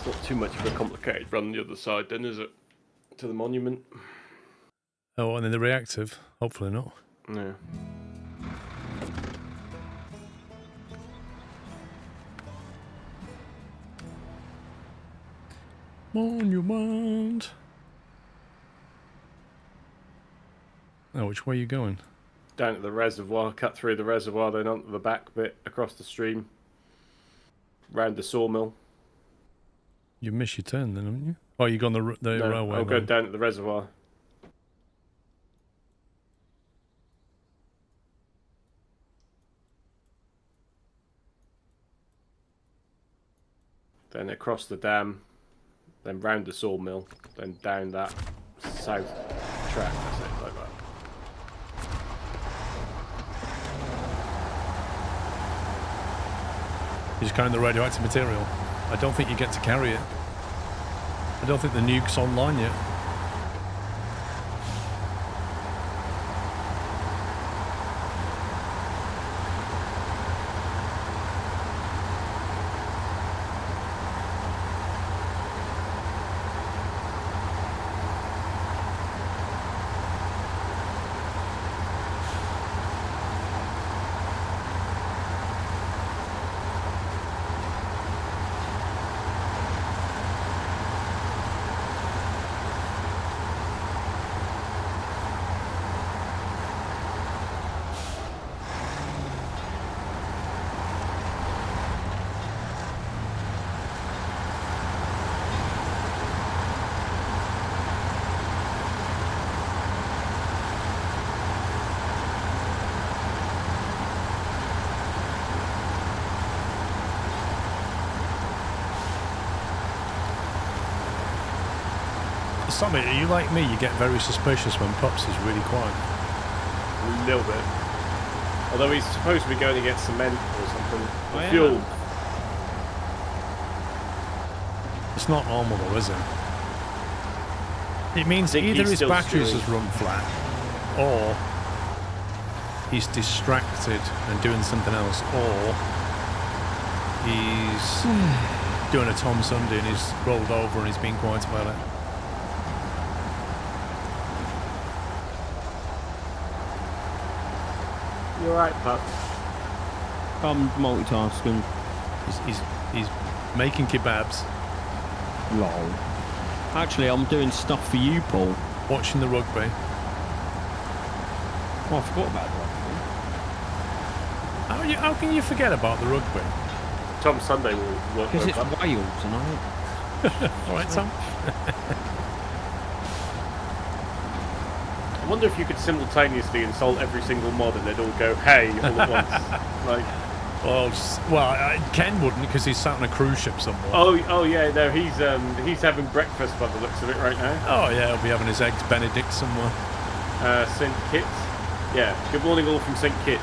Not too much of a complicated run the other side then, is it? To the monument. Oh, and then the reactive. Hopefully not. Yeah. Monument. Oh, which way are you going? Down to the reservoir, cut through the reservoir, then onto the back bit, across the stream. Round the sawmill. You missed your turn then, haven't you? Oh, you gone the No, railway. I'll go down to the reservoir. Then across the dam, then round the sawmill, then down that south track, that's it, like that. You're just carrying the radioactive material. I don't think you get to carry it. I don't think the nuke's online yet. Summit, are you like me? You get very suspicious when Pups is really quiet. A little bit. Although he's supposed to be going to get cement or something. Or I fuel. am. It's not normal though, is it? It means think either he's his still batteries stewing. has run flat, or he's distracted and doing something else, or he's doing a Tom Sunday and he's rolled over and he's being quiet about it. You're right, Pup. I'm multitasking. He's making kebabs, Lol. Actually, I'm doing stuff for you, Paul. watching the rugby. Oh, I forgot about that. How can you forget about the rugby? Tom Sunday will work. Because it's up. Wales, and I... All right, Tom. I wonder if you could simultaneously insult every single mod and they'd all go, hey, all at once. Like, Ken wouldn't because he's sat on a cruise ship somewhere. oh yeah, no, he's having breakfast by the looks of it right now. Oh yeah, he'll be having his eggs Benedict somewhere. St. Kitts. Yeah, good morning all from St. Kitts.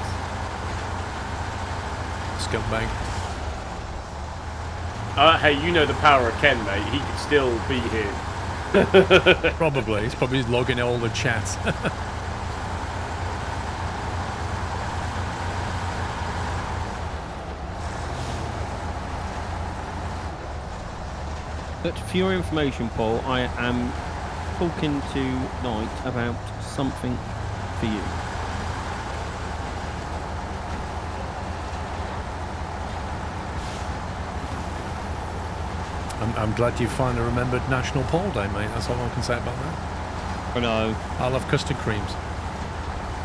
Scumbag. Hey, you know the power of Ken, mate. He could still be here. Probably. He's probably logging all the chat. But for your information, Paul, I am talking tonight about something for you. I'm glad you finally remembered National Pole Day, mate. That's all I can say about that. I know. I love custard creams.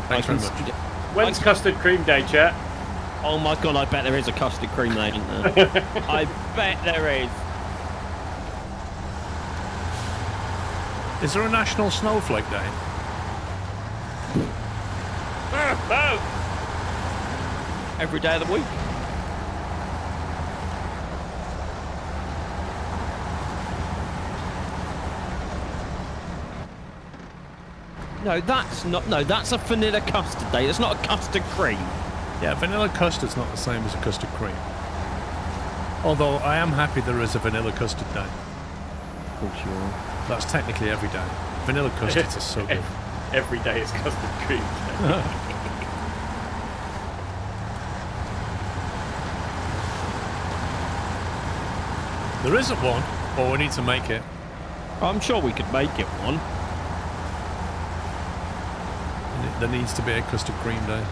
Thanks very much. When's custard cream day, chat? Oh my god, I bet there is a custard cream there, isn't there? I bet there is. Is there a National Snowflake Day? Every day of the week. No, that's not. No, that's a vanilla custard day. That's not a custard cream. Yeah, vanilla custard's not the same as a custard cream. Although I am happy there is a vanilla custard day. Of course you are. That's technically every day. Vanilla custards are so good. Every day is custard cream day. There isn't one, or we need to make it. I'm sure we could make it one. There needs to be a custard cream day.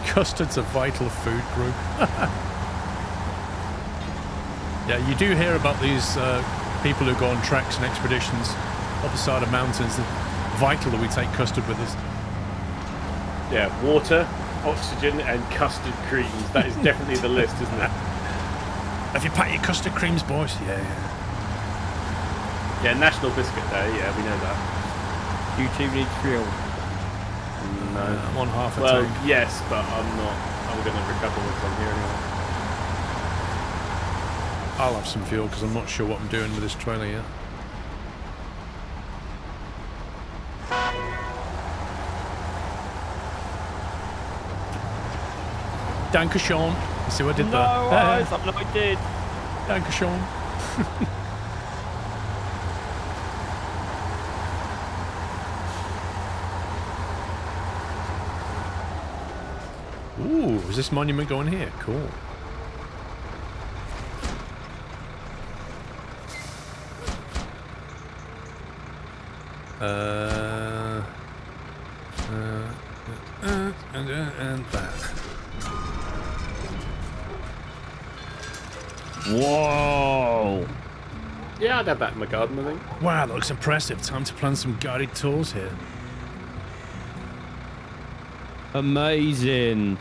Custard's a vital food group. Yeah, you do hear about these people who go on treks and expeditions up the side of mountains. It's vital that we take custard with us. Yeah, water, oxygen, and custard creams. That is definitely the list, isn't it? Have you packed your custard creams, boys? Yeah. Yeah, National Biscuit Day. Yeah, we know that. You two need fuel. No. I'm on half a Well, tank. yes, but I'm not. I'm going to recover once I'm here anyway. I'll have some fuel because I'm not sure what I'm doing with this trailer yet. Danke Sean. You see what I did there? I did. Danke Sean. Ooh, is this monument going here? Cool. And that. Whoa! Yeah, I'd have that in my garden, I think. Wow, that looks impressive. Time to plant some guided tours here. Amazing.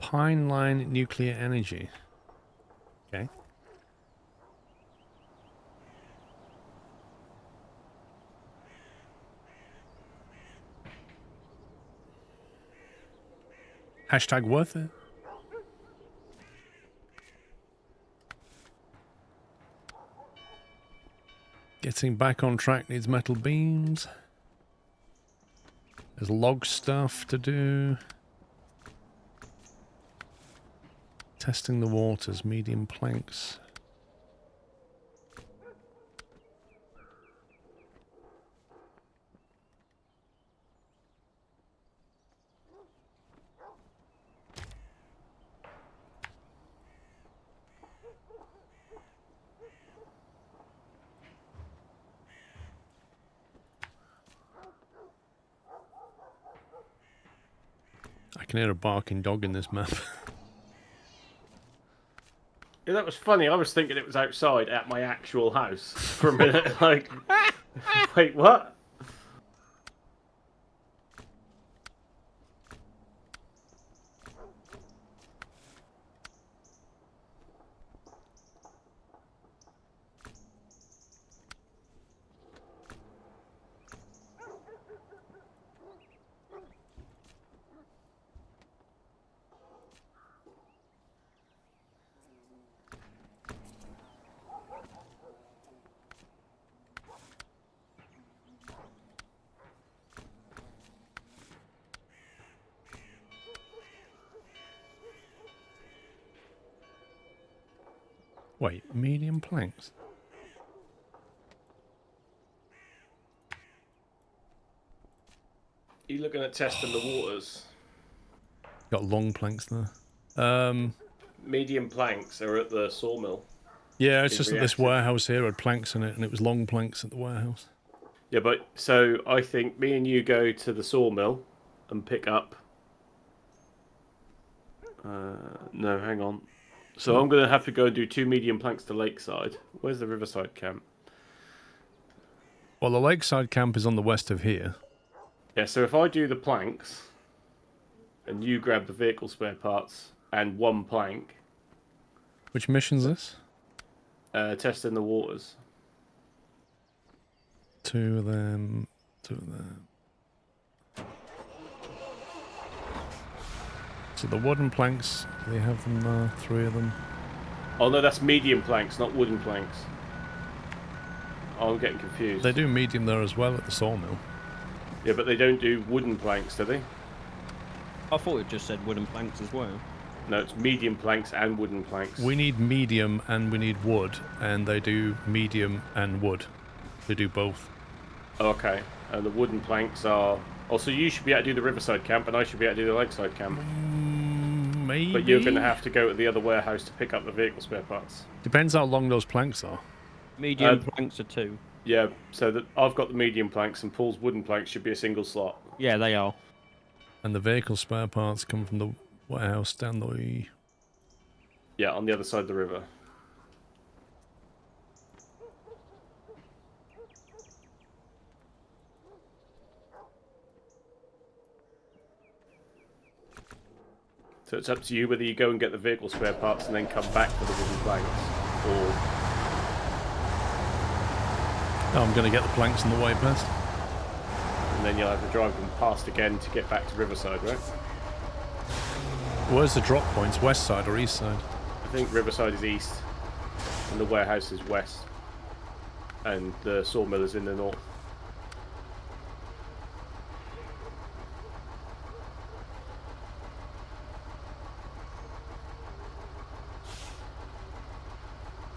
Pine Line Nuclear Energy. Okay. Hashtag worth it. Getting back on track needs metal beams. There's log stuff to do. Testing the waters, medium planks. can hear a barking dog in this map. Yeah, that was funny. I was thinking it was outside at my actual house for a minute. Like, wait, what? Wait, medium planks? Are you looking at testing the waters? Got long planks there. Medium planks are at the sawmill. Yeah, it's just that this reactive. warehouse here had planks in it, and it was long planks at the warehouse. Yeah, but so I think me and you go to the sawmill and pick up. No, hang on. So I'm going to have to go and do 2 medium planks to Lakeside. Where's the Riverside camp? Well, the lakeside camp is on the west of here. Yeah, so if I do the planks and you grab the vehicle spare parts and 1 plank, Which mission's this? testing the waters. 2 of them. 2 of them. So the wooden planks, do they have them there? 3 of them. Oh no, that's medium planks, not wooden planks. Oh, I'm getting confused. They do medium there as well at the sawmill. Yeah, but they don't do wooden planks, do they? I thought it just said wooden planks as well. No, it's medium planks and wooden planks. We need medium and we need wood, and they do medium and wood. They do both. Okay, and the wooden planks are... Oh, so you should be able to do the Riverside camp, and I should be able to do the Lakeside camp. Maybe. But you're going to have to go to the other warehouse to pick up the vehicle spare parts. Depends how long those planks are. Medium planks are 2. Yeah, so that I've got the medium planks, and Paul's wooden planks should be a single slot. Yeah, they are. And the vehicle spare parts come from the warehouse down the... Yeah, on the other side of the river. So it's up to you whether you go and get the vehicle spare parts and then come back for the wooden planks, or... Oh, I'm going to get the planks on the way past. And then you'll have to drive them past again to get back to Riverside, right? Where's the drop points? West side or east side? I think Riverside is east, and the warehouse is west, and the sawmill is in the north.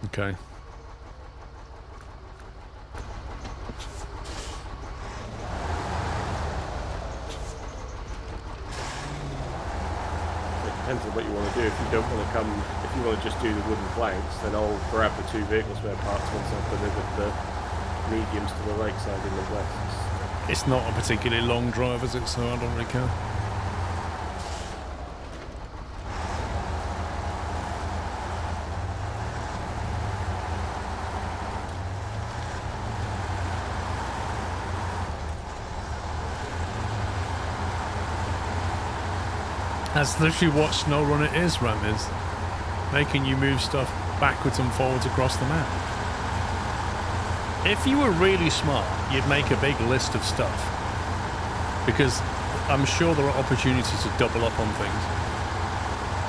Okay. Depends on what you want to do. If you don't want to come, if you want to just do the wooden planks, then I'll grab the 2 vehicle spare parts once I've delivered the mediums to the lakeside in the west. It's not a particularly long drive, is it? So I don't really care. That's literally what Snowrunner is, Ram, is making you move stuff backwards and forwards across the map. If you were really smart, you'd make a big list of stuff. Because I'm sure there are opportunities to double up on things.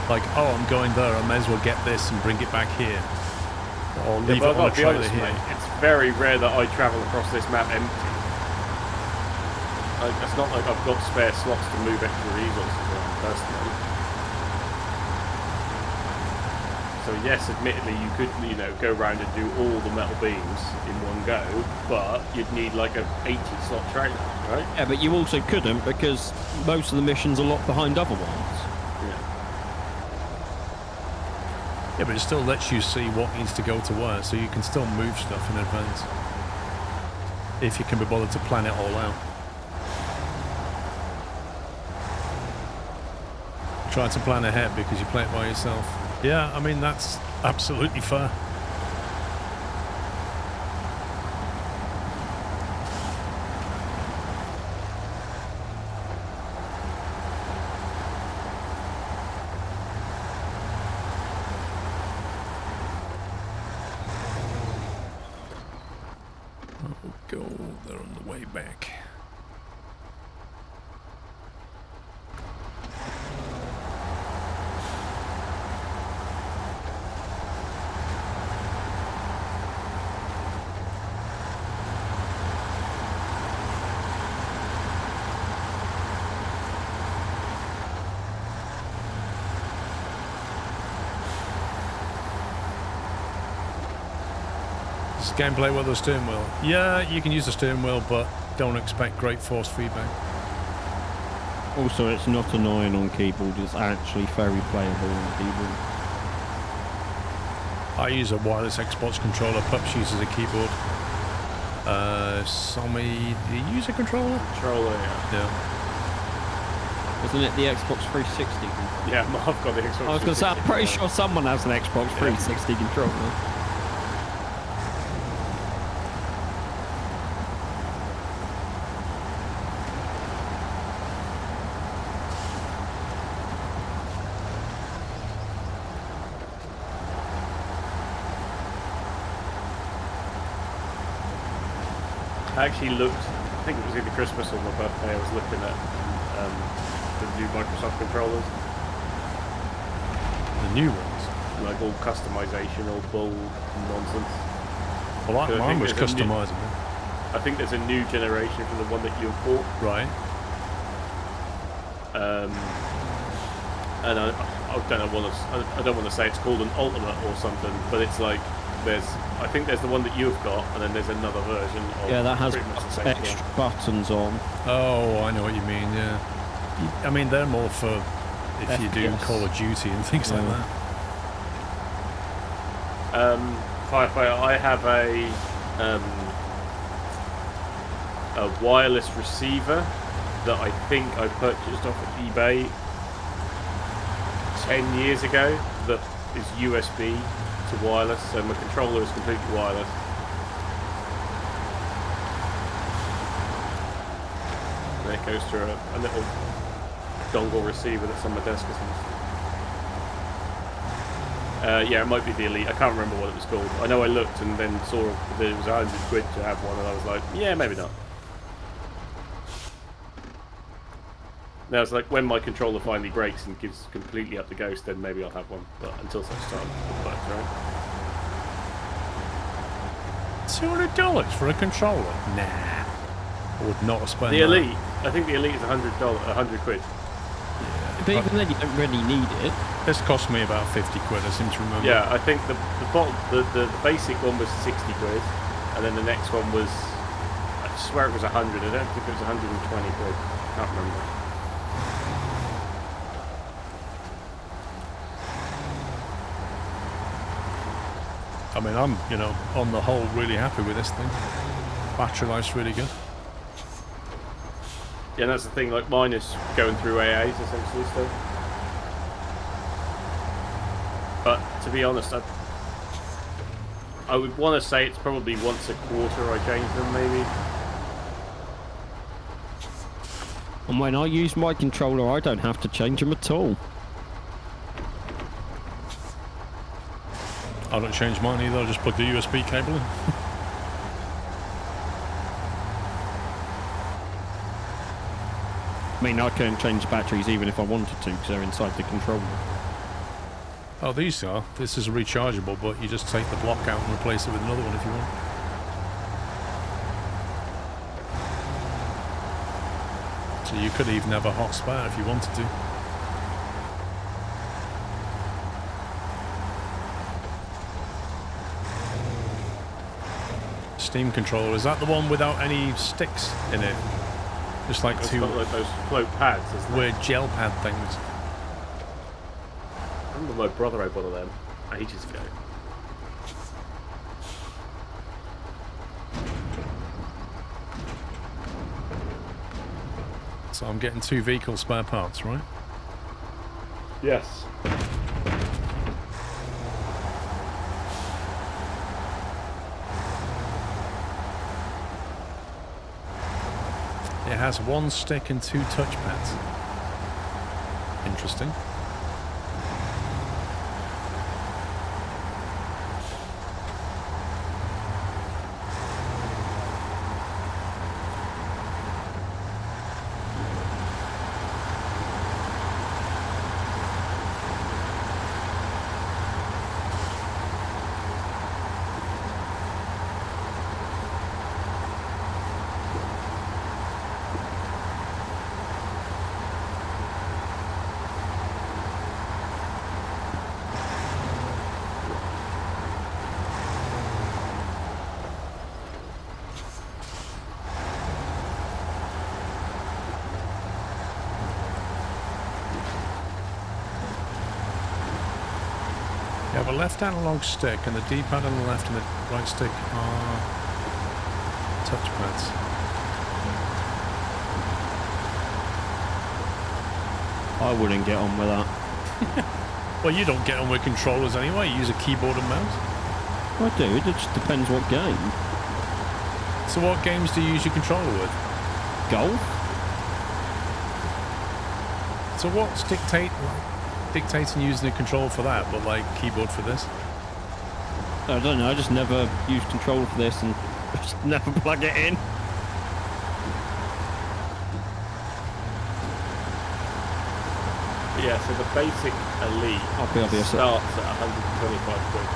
Like, oh, I'm going there, I may as well get this and bring it back here. Or leave it on a trailer here. Mate, it's very rare that I travel across this map empty. Like, it's not like I've got spare slots to move extra resources around personally. So yes, admittedly, you could, you know, go around and do all the metal beams in one go, but you'd need like a 80-slot trailer, right? Yeah, but you also couldn't because most of the missions are locked behind other ones. Yeah, but it still lets you see what needs to go to where, so you can still move stuff in advance. If you can be bothered to plan it all out. Try to plan ahead because you play it by yourself. Yeah, I mean, that's absolutely fair. I'll go there on the way back. Gameplay with the steering wheel. Yeah, you can use the steering wheel, but don't expect great force feedback. Also, it's not annoying on keyboard. It's actually very playable on keyboard. I use a wireless Xbox controller. Pups uses a keyboard. Sammy, do you use a controller? Controller, yeah. Yeah. Wasn't it the Xbox 360? Yeah, I've got the Xbox. I was going to say, I'm pretty sure someone has an Xbox 360 controller. I actually looked, I think it was either Christmas or my birthday, I was looking at the new Microsoft controllers. The new ones? Like all customization, all bull nonsense. Well, I mine think was there's a new- customizable. I think there's a new generation from the one that you bought. Right. And I don't want to say it's called an Ultimate or something, but it's like I think there's the one that you've got, and then there's another version of Yeah, that has pretty much the same extra thing. buttons on. Oh, I know what you mean, yeah. I mean, they're more for if you do FPS. Call of Duty and things like that. Firefighter, I have a wireless receiver that I think I purchased off of eBay 10 years ago that is USB to wireless, so my controller is completely wireless. And it goes to a little dongle receiver that's on my desk or something. Yeah, it might be the Elite. I can't remember what it was called. I know I looked and then saw that it was 100 quid to have one, and I was like, yeah, maybe not. Now it's like when my controller finally breaks and gives completely up the ghost, then maybe I'll have one. But until such time, it's like, right? $200 for a controller? Nah. I would not have spent The that. Elite, I think the Elite is $100, 100 quid. But even then, you don't really need it. This cost me about 50 quid, I seem to remember. Yeah, I think the basic one was 60 quid, and then the next one was, I swear it was 100. I don't think it was 120 quid. Can't remember. I mean, I'm, on the whole, really happy with this thing. Battery life's really good. Yeah, and that's the thing, like mine is going through AAs essentially still. But to be honest, I would want to say it's probably once a quarter I change them maybe. And when I use my controller, I don't have to change them at all. I don't change mine either, I just plug the USB cable in. I mean, I can change batteries even if I wanted to, because they're inside the controller. Oh, these are. This is rechargeable, but you just take the block out and replace it with another one if you want. So you could even have a hot spare if you wanted to. Steam controller, is that the one without any sticks in it? Just like It's two got like those float pads, isn't it? weird gel pad things. I remember my brother had one of them ages ago. So I'm getting 2 vehicle spare parts, right? Yes. It has one stick and 2 touchpads. Interesting. You have a left analog stick, and the D-pad on the left and the right stick are touchpads. I wouldn't get on with that. Well, you don't get on with controllers anyway. You use a keyboard and mouse. I do. It just depends what game. So what games do you use your controller with? Golf? So what's dictating using a controller for that, but like keyboard for this? I don't know. I just never use controller for this and just never plug it in. But yeah, so the basic Elite starts at 125 quid.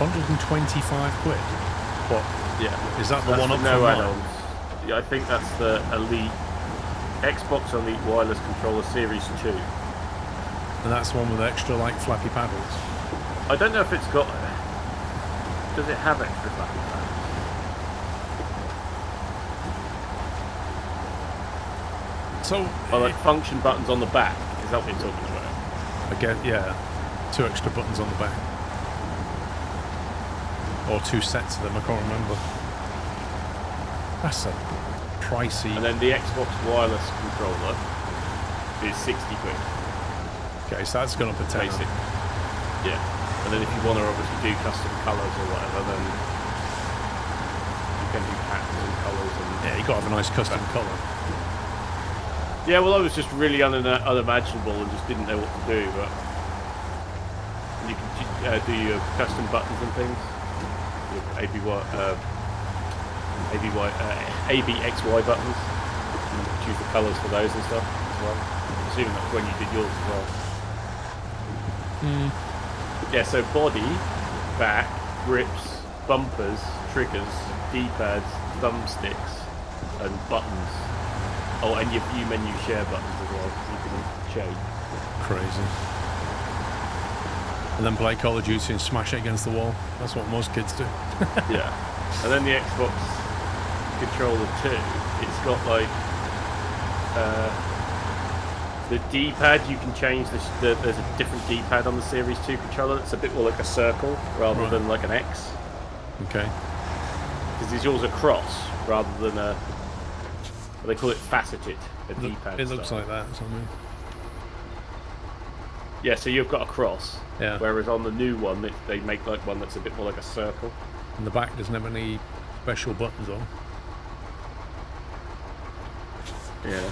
125 quid? What? Yeah. Is that the That's one up with no from mine? add-ons. Yeah, I think that's the Elite Xbox Elite Wireless Controller Series 2. And that's the one with extra like flappy paddles. I don't know if it's got... Does it have extra flappy paddles? So, Or like function buttons on the back? Is that what you're talking about? I get, yeah, 2 extra buttons on the back. Or 2 sets of them, I can't remember. That's a pricey... And then the Xbox Wireless Controller is 60 quid. Okay, so that's gone up a 10. Basic. Yeah. And then if you want to obviously do custom colours or whatever, then you can do patterns and colours and... Yeah, you got to have a nice custom colour. Yeah, well, I was just really unimaginable and just didn't know what to do, but you can do your custom buttons and things. Your ABXY buttons. And choose the colours for those and stuff as well. I'm assuming that's when you did yours as well. Yeah, so body, back, grips, bumpers, triggers, D-pads, thumbsticks, and buttons. Oh, and your view menu share buttons as well, so you can change. Crazy. And then play Call of Duty and smash it against the wall. That's what most kids do. Yeah. And then the Xbox controller 2, it's got like the D-pad. You can change there's a different D-pad on the Series 2 controller. It's a bit more like a circle rather than like an X. Okay. Because yours a cross rather than a... They call it faceted, a D-pad. It looks like that, something. Yeah, so you've got a cross. Yeah. Whereas on the new one, they make like one that's a bit more like a circle. And the back doesn't have any special buttons on. Yeah.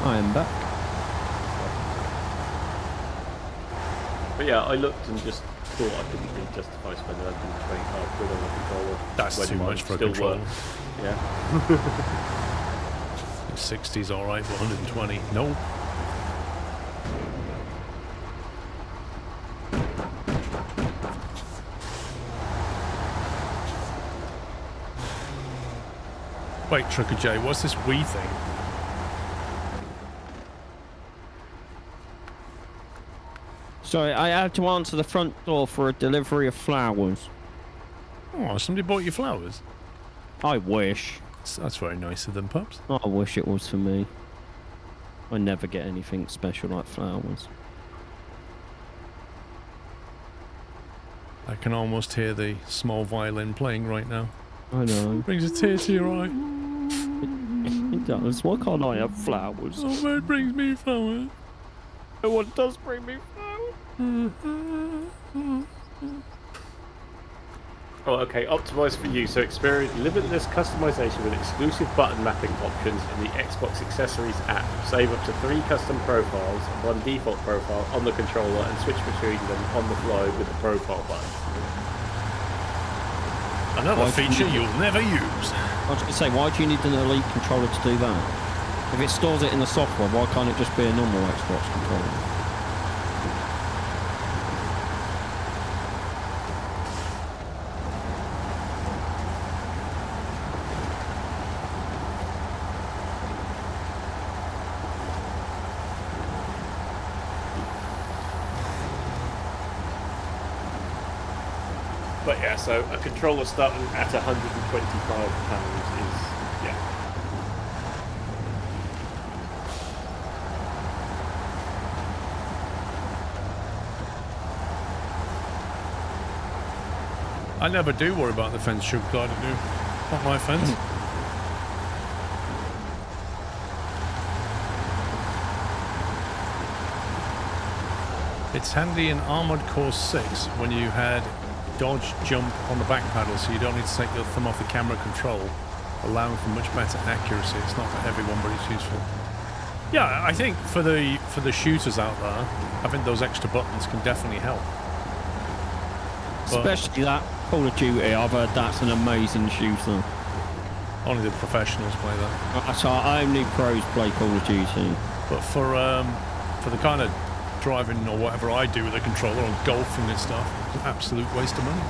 I am back. But yeah, I looked and just thought I couldn't really justify spending 125 quid on a controller. That's when too mine much for a still controller. works. Yeah. 60's alright, but 120, no. Wait, Trucker J, what's this Wii thing? Sorry, I had to answer the front door for a delivery of flowers. Oh, somebody bought you flowers? I wish. That's very nice of them, pups. I wish it was for me. I never get anything special like flowers. I can almost hear the small violin playing right now. I know. Brings a tear to your eye. It does. Why can't I have flowers? Oh, man, brings me flowers. No one does bring me flowers. Oh, okay. Optimized for you, so experience limitless customization with exclusive button mapping options in the Xbox Accessories app. Save up to 3 custom profiles and 1 default profile on the controller and switch between them on the fly with the profile button. Another feature you'll never use. I was going to say, why do you need an Elite controller to do that? If it stores it in the software, why can't it just be a normal Xbox controller? But yeah, so a controller starting at £125 is, yeah. I never do worry about the fence sugar gliding, do. Not my fence. It's handy in Armored Core 6 when you had dodge jump on the back paddle, so you don't need to take your thumb off the camera control, allowing for much better accuracy. It's not for everyone, but it's useful. Yeah, I think for the shooters out there, having those extra buttons can definitely help. But especially that Call of Duty, I've heard that's an amazing shooter. only the professionals play that. So only pros play Call of Duty. But for the kind of driving or whatever I do with a controller or golfing and stuff, it's an absolute waste of money.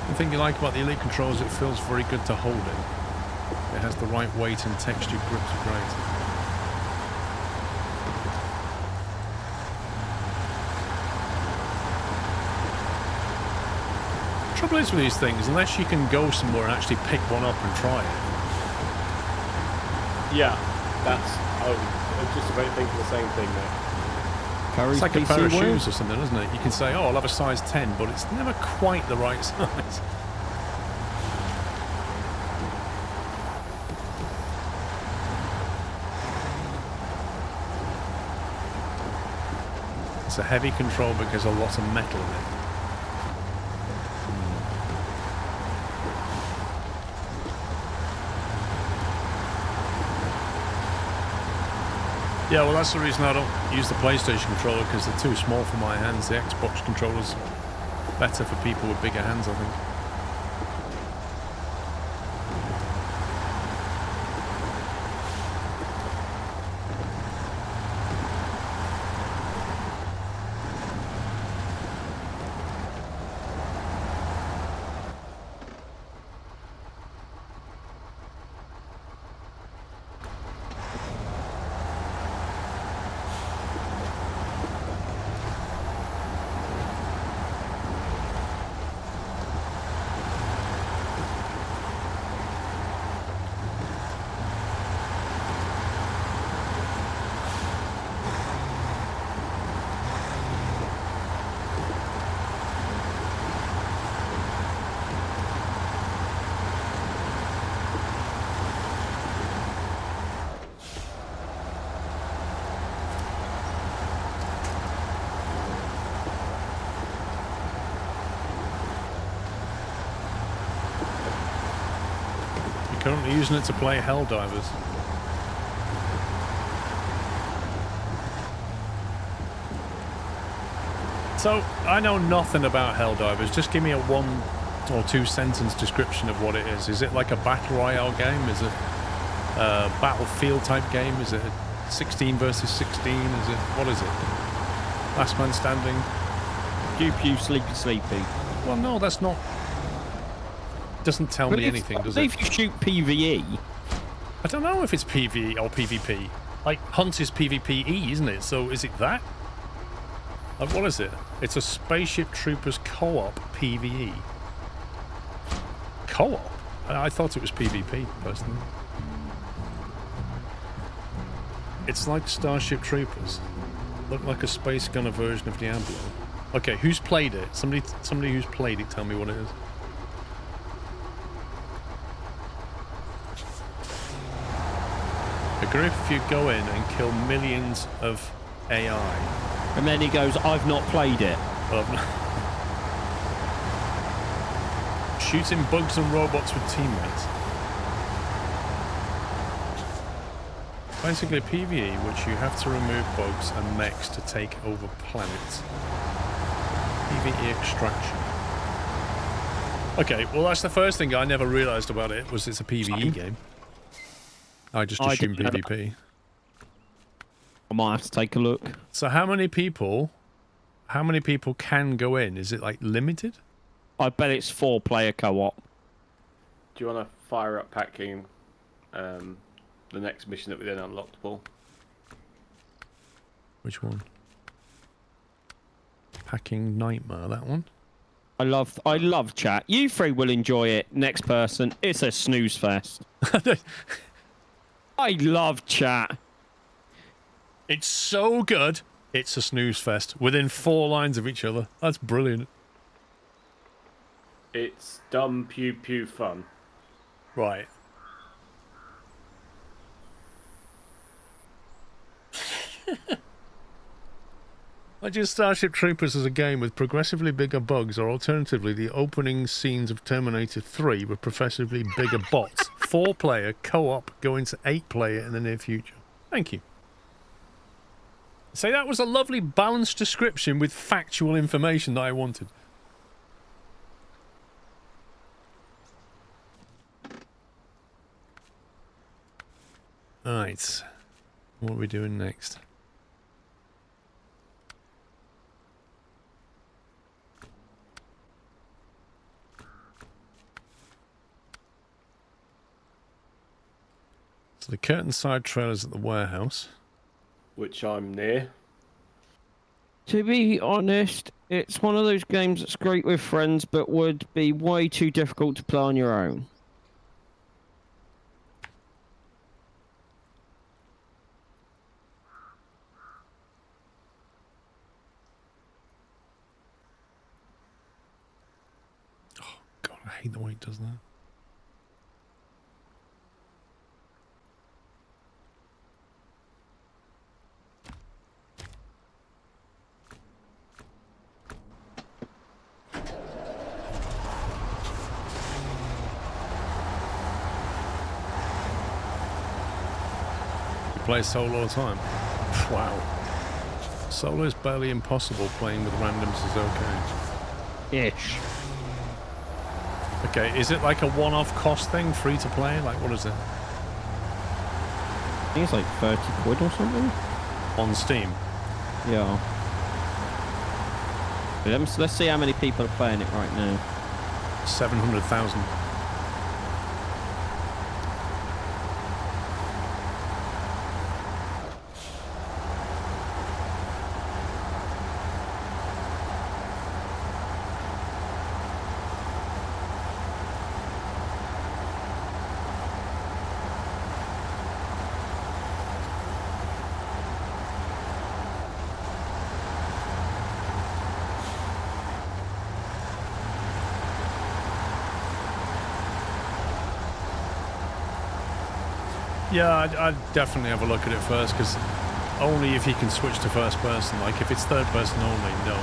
The thing you like about the Elite controls, it feels very good to hold it. It has the right weight and texture, grips are great. The trouble is with these things, unless you can go somewhere and actually pick one up and try it. Yeah, I was just about thinking the same thing there. It's like a pair of shoes or something, isn't it? You can say, oh, I'll have a size 10, but it's never quite the right size. It's a heavy control because there's a lot of metal in it. Yeah, well, that's the reason I don't use the PlayStation controller, because they're too small for my hands. The Xbox controller's better for people with bigger hands, I think. Currently using it to play Helldivers. So, I know nothing about Helldivers. Just give me a 1 or 2 sentence description of what it is. Is it like a battle royale game? Is it a battlefield type game? Is it a 16 versus 16? Is it, what is it? Last man standing? Pew sleepy sleepy. Well, no, that's not. Doesn't tell me anything, does it? If you shoot PvE, I don't know if it's PvE or PvP. Like, Hunt is PvPE, isn't it? So is it that? Like, what is it? It's a Spaceship Troopers co-op PvE. Co-op? I thought it was PvP, personally. It's like Starship Troopers. Looked like a Space Gunner version of Diablo. Okay, who's played it? Somebody who's played it, tell me what it is. A group if you go in and kill millions of AI. And then he goes, I've not played it. Shooting bugs and robots with teammates. Basically PvE, which you have to remove bugs and mechs to take over planets. PvE extraction. Okay, well that's the first thing I never realised about it, was it's a PvE game. I just assumed PvP. I might have to take a look. So how many people can go in? Is it like limited? I bet it's 4-player co-op. Do you want to fire up packing the next mission that we then unlocked, Paul? Which one? Packing Nightmare, that one? I love chat. You three will enjoy it. Next person, it's a snooze fest. I love chat. It's so good. It's a snooze fest within 4 lines of each other. That's brilliant. It's dumb pew pew fun. Right. Legend Starship Troopers is a game with progressively bigger bugs, or alternatively the opening scenes of Terminator 3 with progressively bigger bots. 4-player co-op going to 8-player in the near future. Thank you. So that was a lovely balanced description with factual information that I wanted. Alright. What are we doing next? So the curtain side trailer's at the warehouse. Which I'm near. To be honest, it's one of those games that's great with friends, but would be way too difficult to play on your own. Oh, God, I hate the way it does that. Play solo all the time. Wow. Solo is barely impossible. Playing with randoms is okay. Ish. Okay, is it like a one-off cost thing, free to play? Like, what is it? I think it's like 30 quid or something. On Steam? Yeah. Let's see how many people are playing it right now. 700,000. Yeah, I'd definitely have a look at it first, because only if you can switch to first person. Like, if it's third person only, no.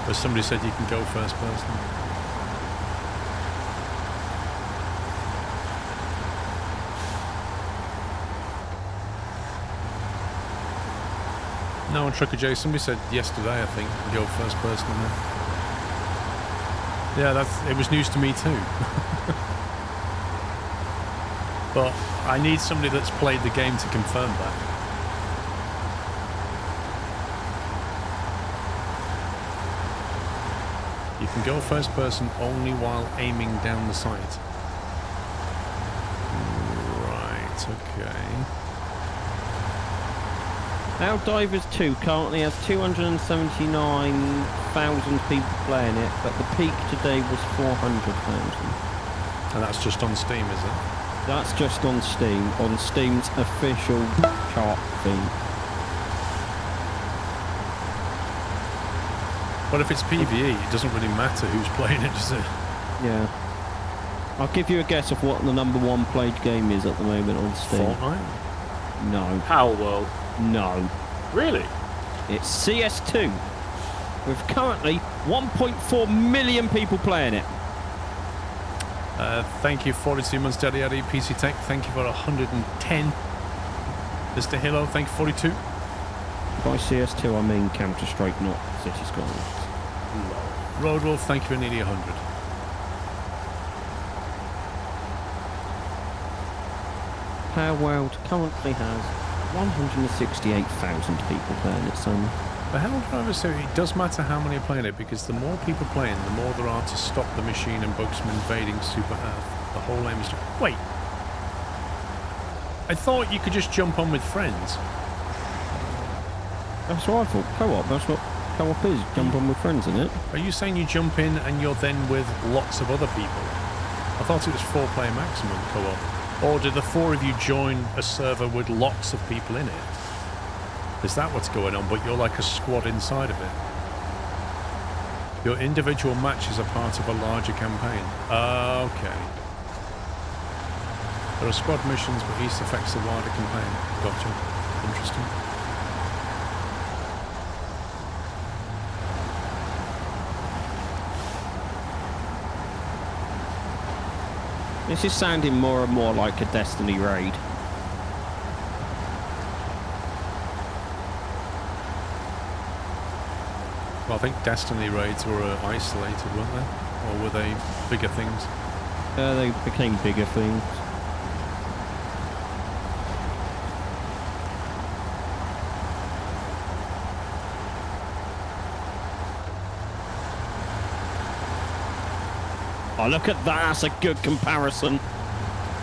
But somebody said you can go first person. No, on Trucker J, somebody said yesterday, I think, you can go first person on there. Yeah, it was news to me too. But I need somebody that's played the game to confirm that. You can go first person only while aiming down the sight. Right, okay. Outdivers 2 currently has 279,000 people playing it, but the peak today was 400,000. And that's just on Steam, is it? That's just on Steam, on Steam's official chart feed. But if it's PvE, it doesn't really matter who's playing it, does it? Yeah. I'll give you a guess of what the #1 played game is at the moment on Steam. Fortnite? No. Power World. No. Really? It's CS2. With currently 1.4 million people playing it. Thank you, 42 months Daddy Addy, PC Tech. Thank you for 110. Mr. Hilo, thank you, 42. By CS2, I mean Counter-Strike, not City Skylines. Roadwolf, thank you for nearly 100. Power World currently has 168,000 people playing it, son. The hell driver, so it does matter how many are playing it, because the more people playing, the more there are to stop the machine and bugs from invading Super Earth. The whole aim is to... Wait! I thought you could just jump on with friends. That's what I thought. Co-op, that's what co-op is. Jump on with friends, isn't it? Are you saying you jump in and you're then with lots of other people? I thought it was 4-player maximum co-op. Or do the 4 of you join a server with lots of people in it? Is that what's going on? But you're like a squad inside of it. Your individual matches are part of a larger campaign. Okay. There are squad missions, but each affects the wider campaign. Gotcha. Interesting. This is sounding more and more like a Destiny raid. Well, I think Destiny raids were isolated, weren't they? Or were they bigger things? They became bigger things. Oh, look at that. That's a good comparison.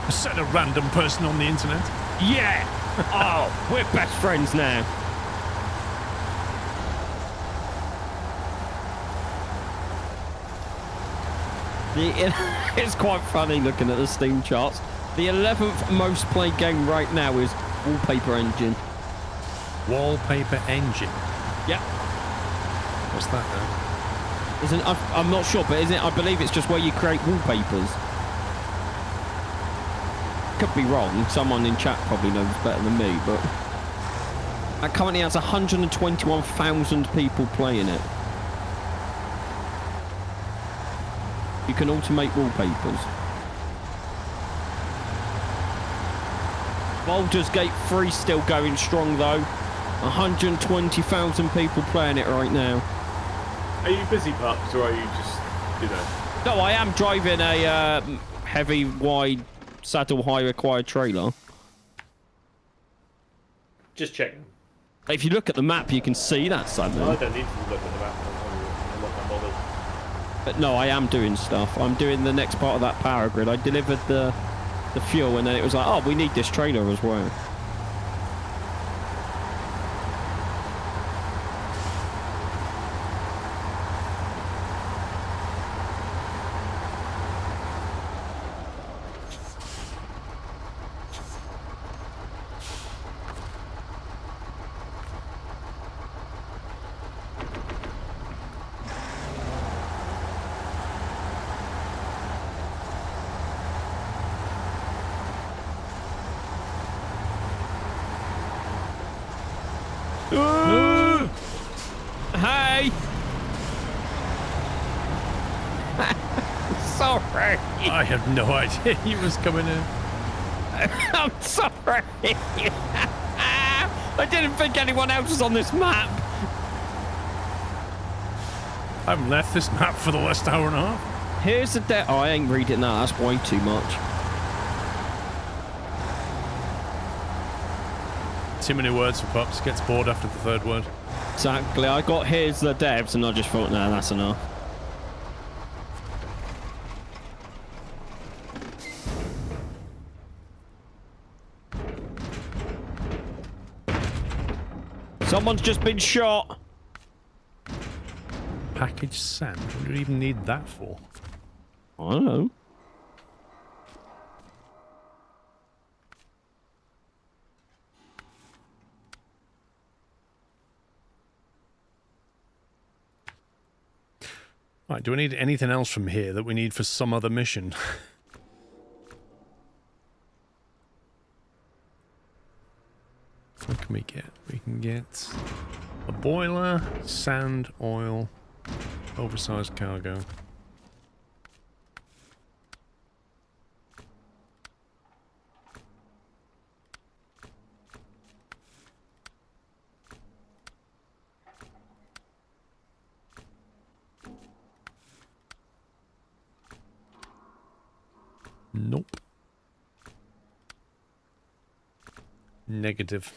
I said a random person on the internet. Yeah! Oh, we're best friends now. It's quite funny looking at the Steam charts. The 11th most played game right now is Wallpaper Engine. Wallpaper Engine? Yep. What's that now? I'm not sure, but isn't it? I believe it's just where you create wallpapers. Could be wrong. Someone in chat probably knows better than me, but that currently has 121,000 people playing it. You can automate wallpapers. Baldur's Gate 3 still going strong though. 120,000 people playing it right now. Are you busy, Pups, or are you just, you know? No, I am driving a heavy, wide, saddle high required trailer. Just checking. If you look at the map, you can see that, Simon. No, I don't need to look at the map. I'm not that bothered. But no, I am doing stuff. I'm doing the next part of that power grid. I delivered the fuel, and then it was like, oh, we need this trailer as well. Hey! Sorry. I had no idea he was coming in. I'm sorry. I didn't think anyone else was on this map. I haven't left this map for the last hour and a half. Here's the Oh, I ain't reading that. That's way too much. Too many words for Pups. Gets bored after the third word. Exactly. I got here's the devs, and I just thought, nah, that's enough. Someone's just been shot. Package sand? What do you even need that for? I don't know. Right, do we need anything else from here that we need for some other mission? What can we get? We can get a boiler, sand, oil, oversized cargo. Nope. Negative.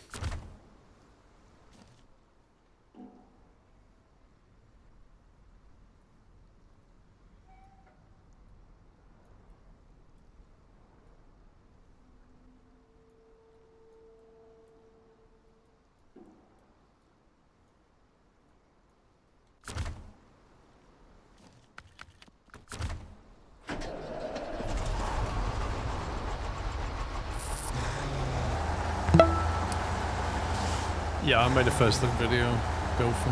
Yeah, I made a first look video. Go for.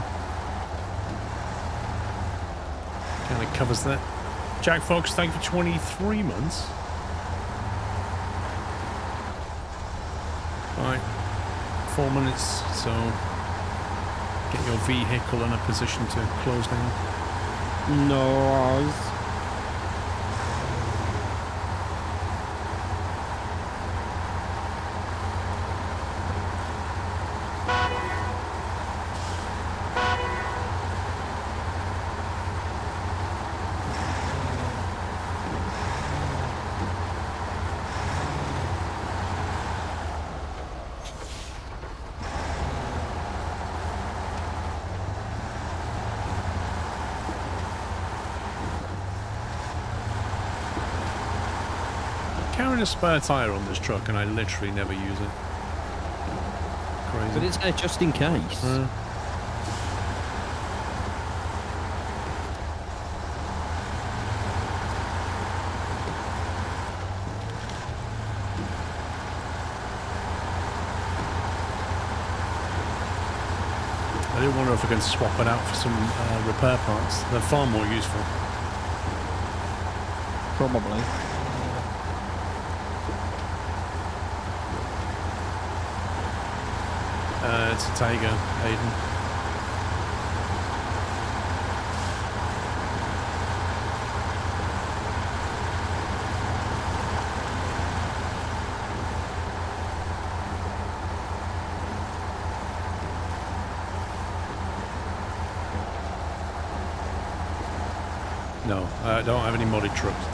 Kind of covers that. Jack Fox, thank you for 23 months. Right, 4 minutes, so get your vehicle in a position to close down. Nice. Carrying a spare tire on this truck, and I literally never use it. Crazy. But it's there just in case. I do wonder if I can swap it out for some repair parts. They're far more useful. Probably. It's a Tiger, Aiden. No, I don't have any modded trucks.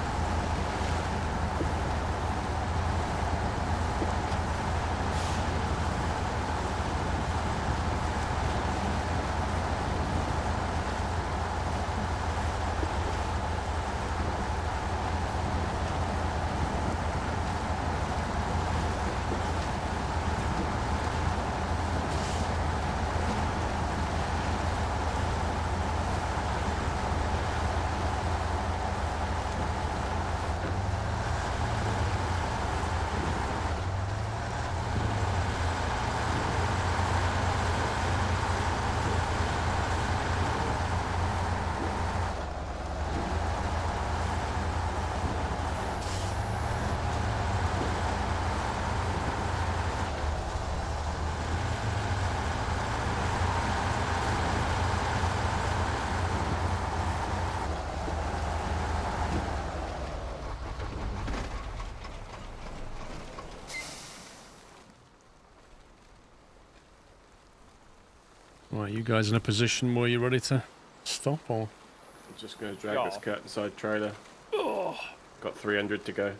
Right, you guys in a position where you're ready to stop, or? I'm just going to drag this cat inside trailer. Got 300 to go.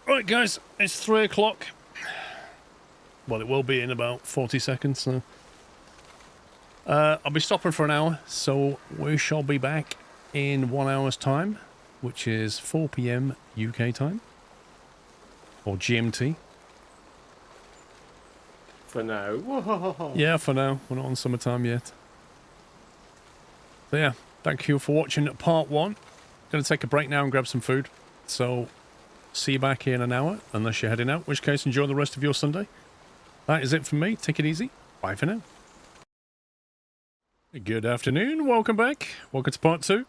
Right, guys, it's 3 o'clock. Well, it will be in about 40 seconds, so... I'll be stopping for an hour, so we shall be back in 1 hour's time, which is 4 PM UK time. Or GMT. For now. Yeah, for now. We're not on summertime yet. So yeah, thank you for watching part 1. Gonna take a break now and grab some food. So, see you back here in an hour, unless you're heading out, in which case enjoy the rest of your Sunday. That is it from me. Take it easy. Bye for now. Good afternoon, welcome back. Welcome to part 2.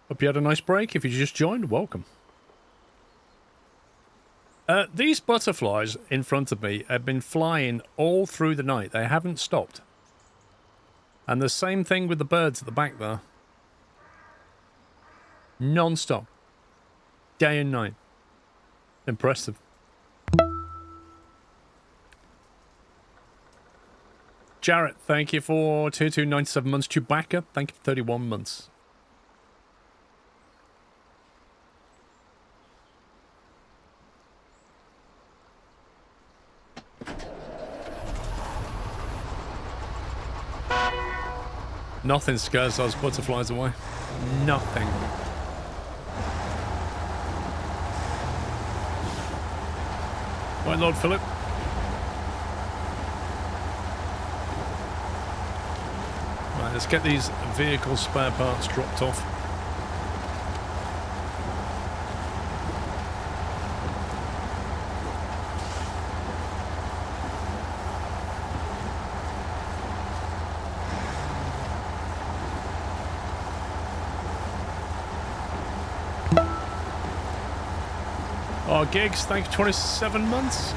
Hope you had a nice break. If you just joined, welcome. These butterflies in front of me have been flying all through the night. They haven't stopped. And the same thing with the birds at the back there. Non-stop. Day and night. Impressive. Jarrett, thank you for 2297 months. Chewbacca, thank you for 31 months. Nothing scares those butterflies away. Nothing. Right, Lord Philip. Right, let's get these vehicle spare parts dropped off. Oh, Gigs, thank you, 27 months.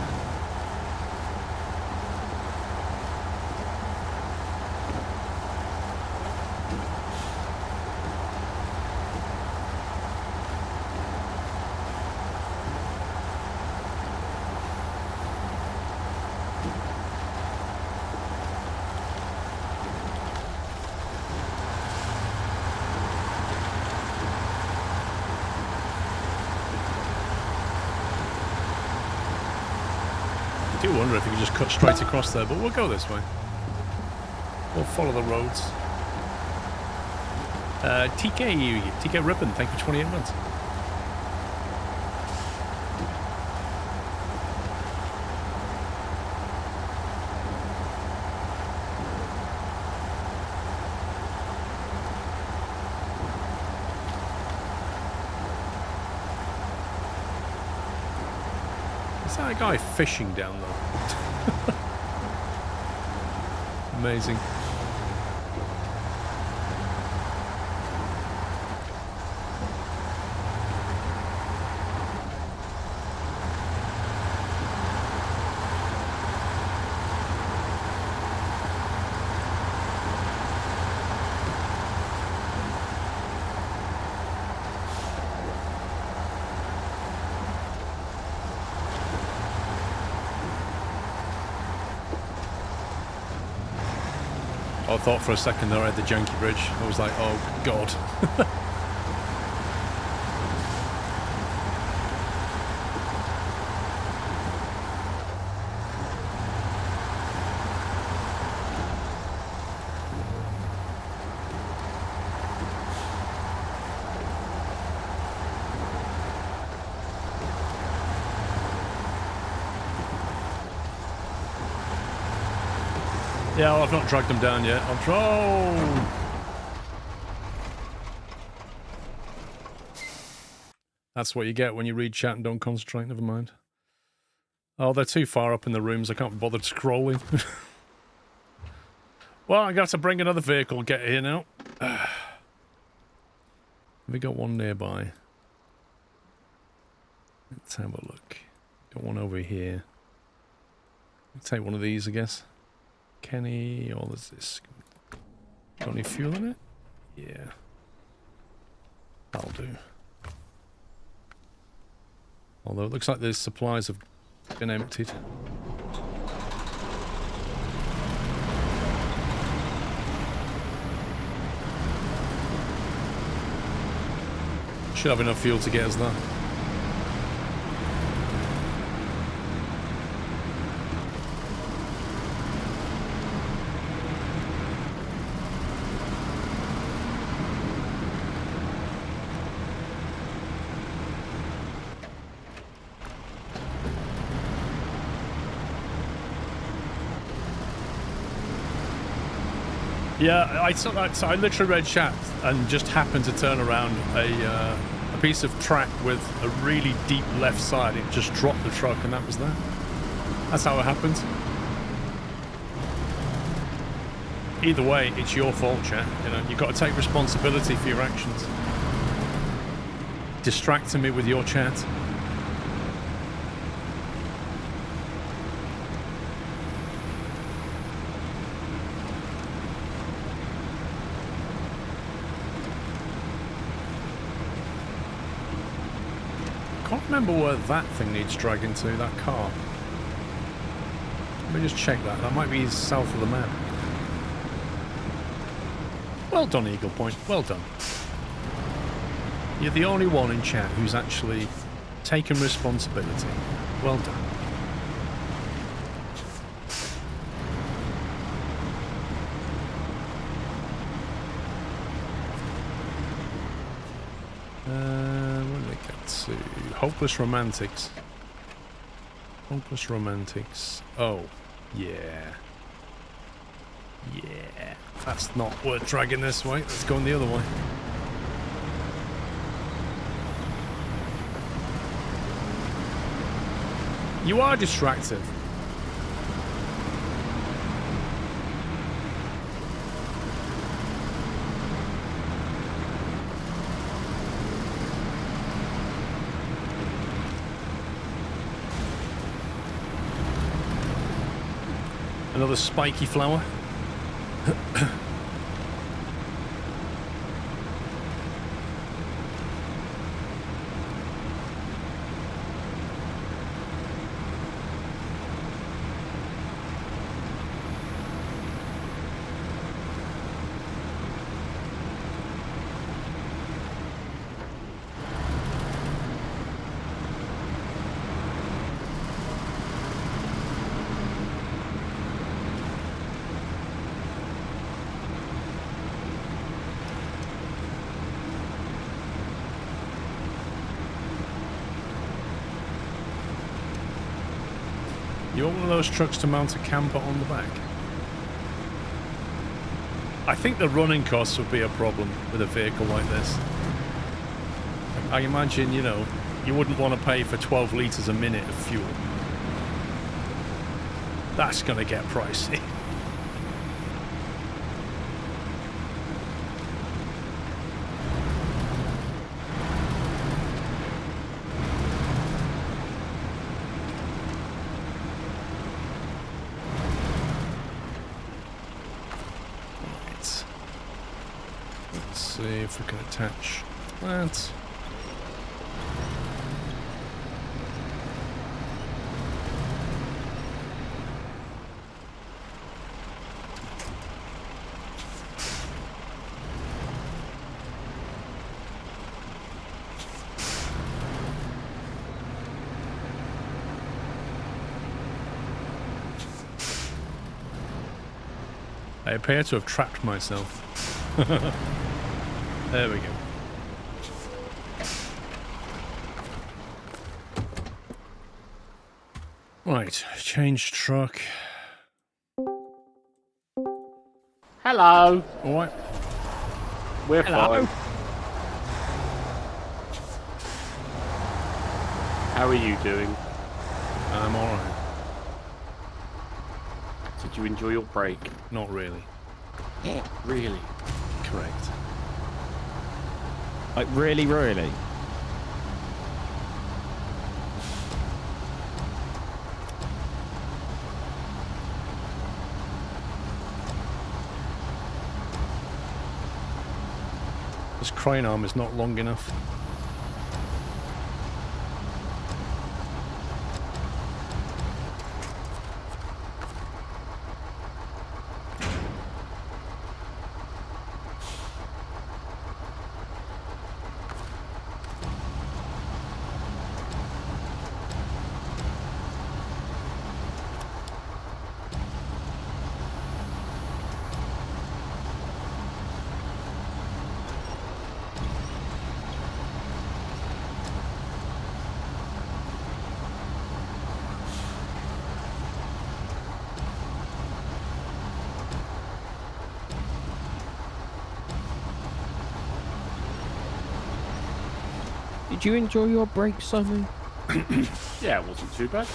I do wonder if you could just cut straight across there, but we'll go this way. We'll follow the roads. TK Ribbon, thank you for 28 months. Is that a guy fishing down there? Amazing. I thought for a second there I had the janky bridge. I was like, oh god. Yeah, I've not dragged them down yet. I'll try. That's what you get when you read chat and don't concentrate. Never mind. Oh, they're too far up in the rooms. I can't be bothered scrolling. Well, I got to bring another vehicle. Get here now. Have we got one nearby? Let's have a look. Got one over here. Let's take one of these, I guess. Kenny, or there's this. Got any fuel in it? Yeah. That'll do. Although it looks like the supplies have been emptied. Should have enough fuel to get us there. Yeah, I saw that. So I literally read chat and just happened to turn around a piece of track with a really deep left side. It just dropped the truck, and that was that. That's how it happened. Either way, it's your fault, chat. You know, you've got to take responsibility for your actions. Distracting me with your chat. Can't remember where that thing needs dragging to, that car. Let me just check that. That might be south of the map. Well done, Eagle Point. Well done. You're the only one in chat who's actually taken responsibility. Well done. Where did they get to? Hopeless Romantics. Hopeless Romantics. Oh, yeah. Yeah. That's not worth dragging this way. Let's go the other way. You are distracted. Another spiky flower. You want one of those trucks to mount a camper on the back? I think the running costs would be a problem with a vehicle like this. I imagine, you know, you wouldn't want to pay for 12 litres a minute of fuel. That's going to get pricey. If we can attach that. I appear to have trapped myself. There we go. Right, change truck. Hello. All right. We're Hello. fine. How are you doing? I'm all right. Did you enjoy your break? Not really. Really? Correct. Like, really, really? This crane arm is not long enough. Did you enjoy your break, Simon? Yeah, it wasn't too bad.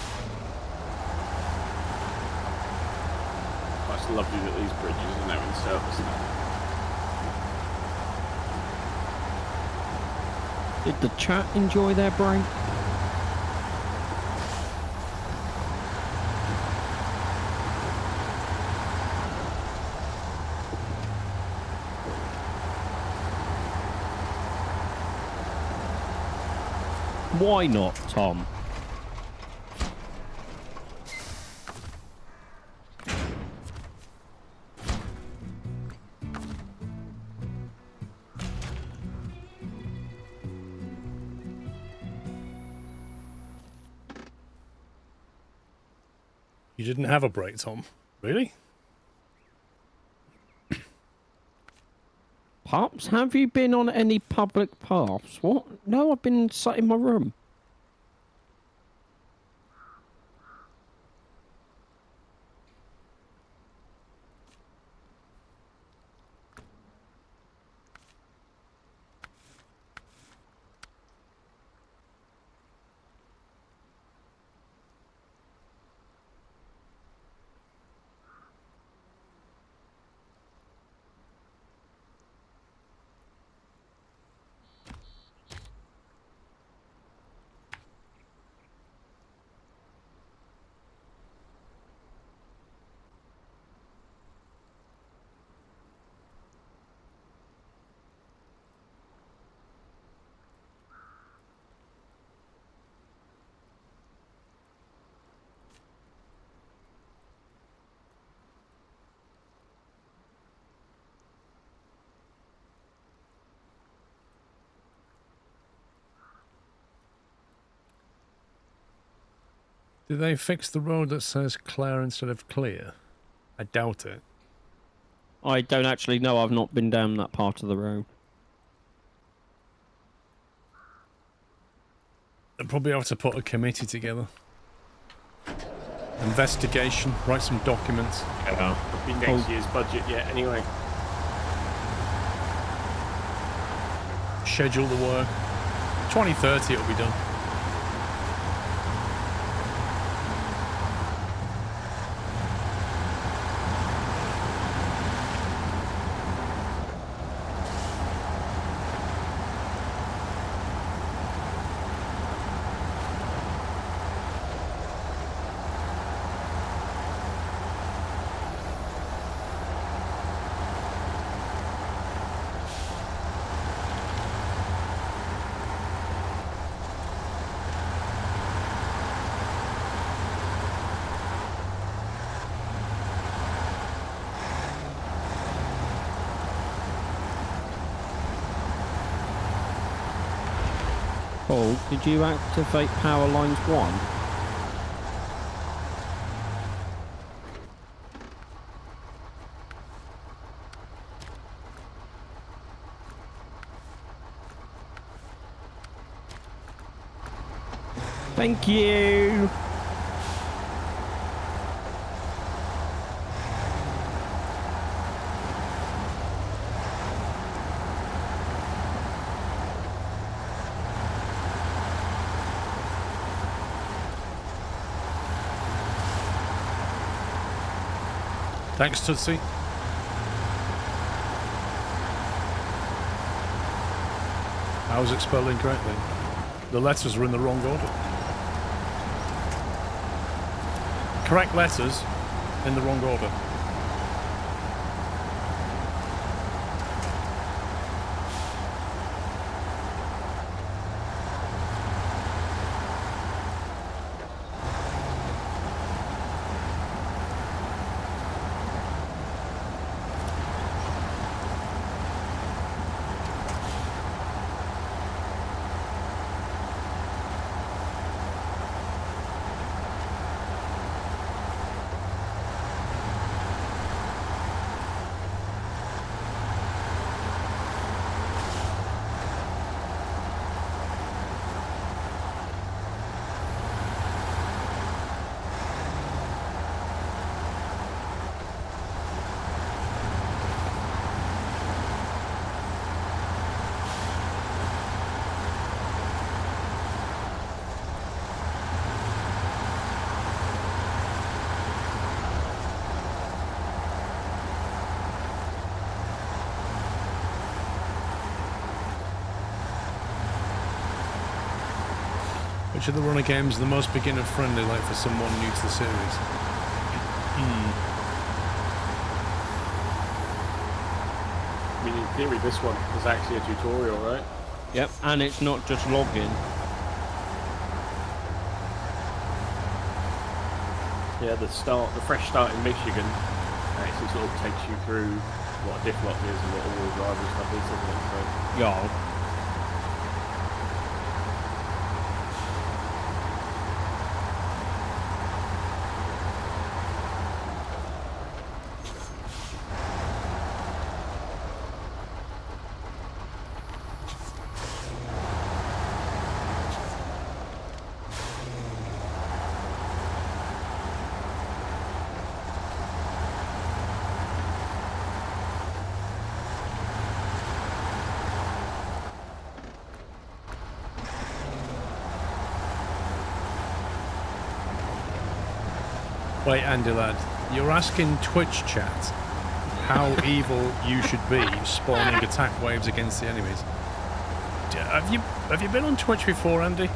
I It's lovely that these bridges are now in service now. Did the chat enjoy their break? Why not, Tom? You didn't have a break, Tom? Really? Pops, have you been on any public paths? What? No, I've been sat in my room. Did they fix the road that says Claire instead of clear? I doubt it. I don't actually know. I've not been down that part of the road. They'll probably have to put a committee together. Investigation, write some documents. Yeah. It'll be next year's budget yet, anyway. Schedule the work. 2030 it'll be done. Paul, did you activate power lines 1? Thank you. Thanks, Tootsie. I was it spelled incorrectly. The letters were in the wrong order. Correct letters in the wrong order. Which of the runner games are the most beginner friendly, like for someone new to the series? I mean, in theory, this one is actually a tutorial, right? Yep, and it's not just login. Yeah, the fresh start in Michigan actually sort of takes you through what a diff lock is and what all-wheel drive and stuff is, doesn't it? So, Yeah. Wait, Andy lad, you're asking Twitch chat how evil you should be spawning attack waves against the enemies. Have you been on Twitch before, Andy?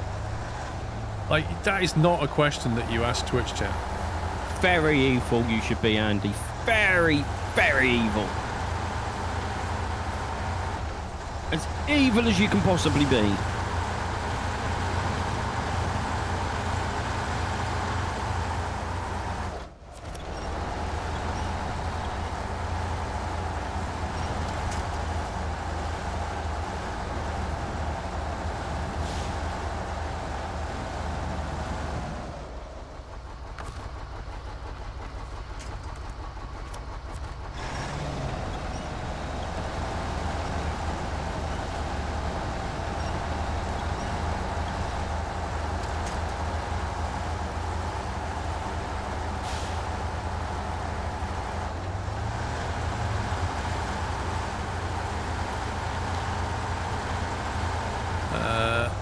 Like, that is not a question that you ask Twitch chat. Very evil you should be, Andy. Very, very evil. As evil as you can possibly be.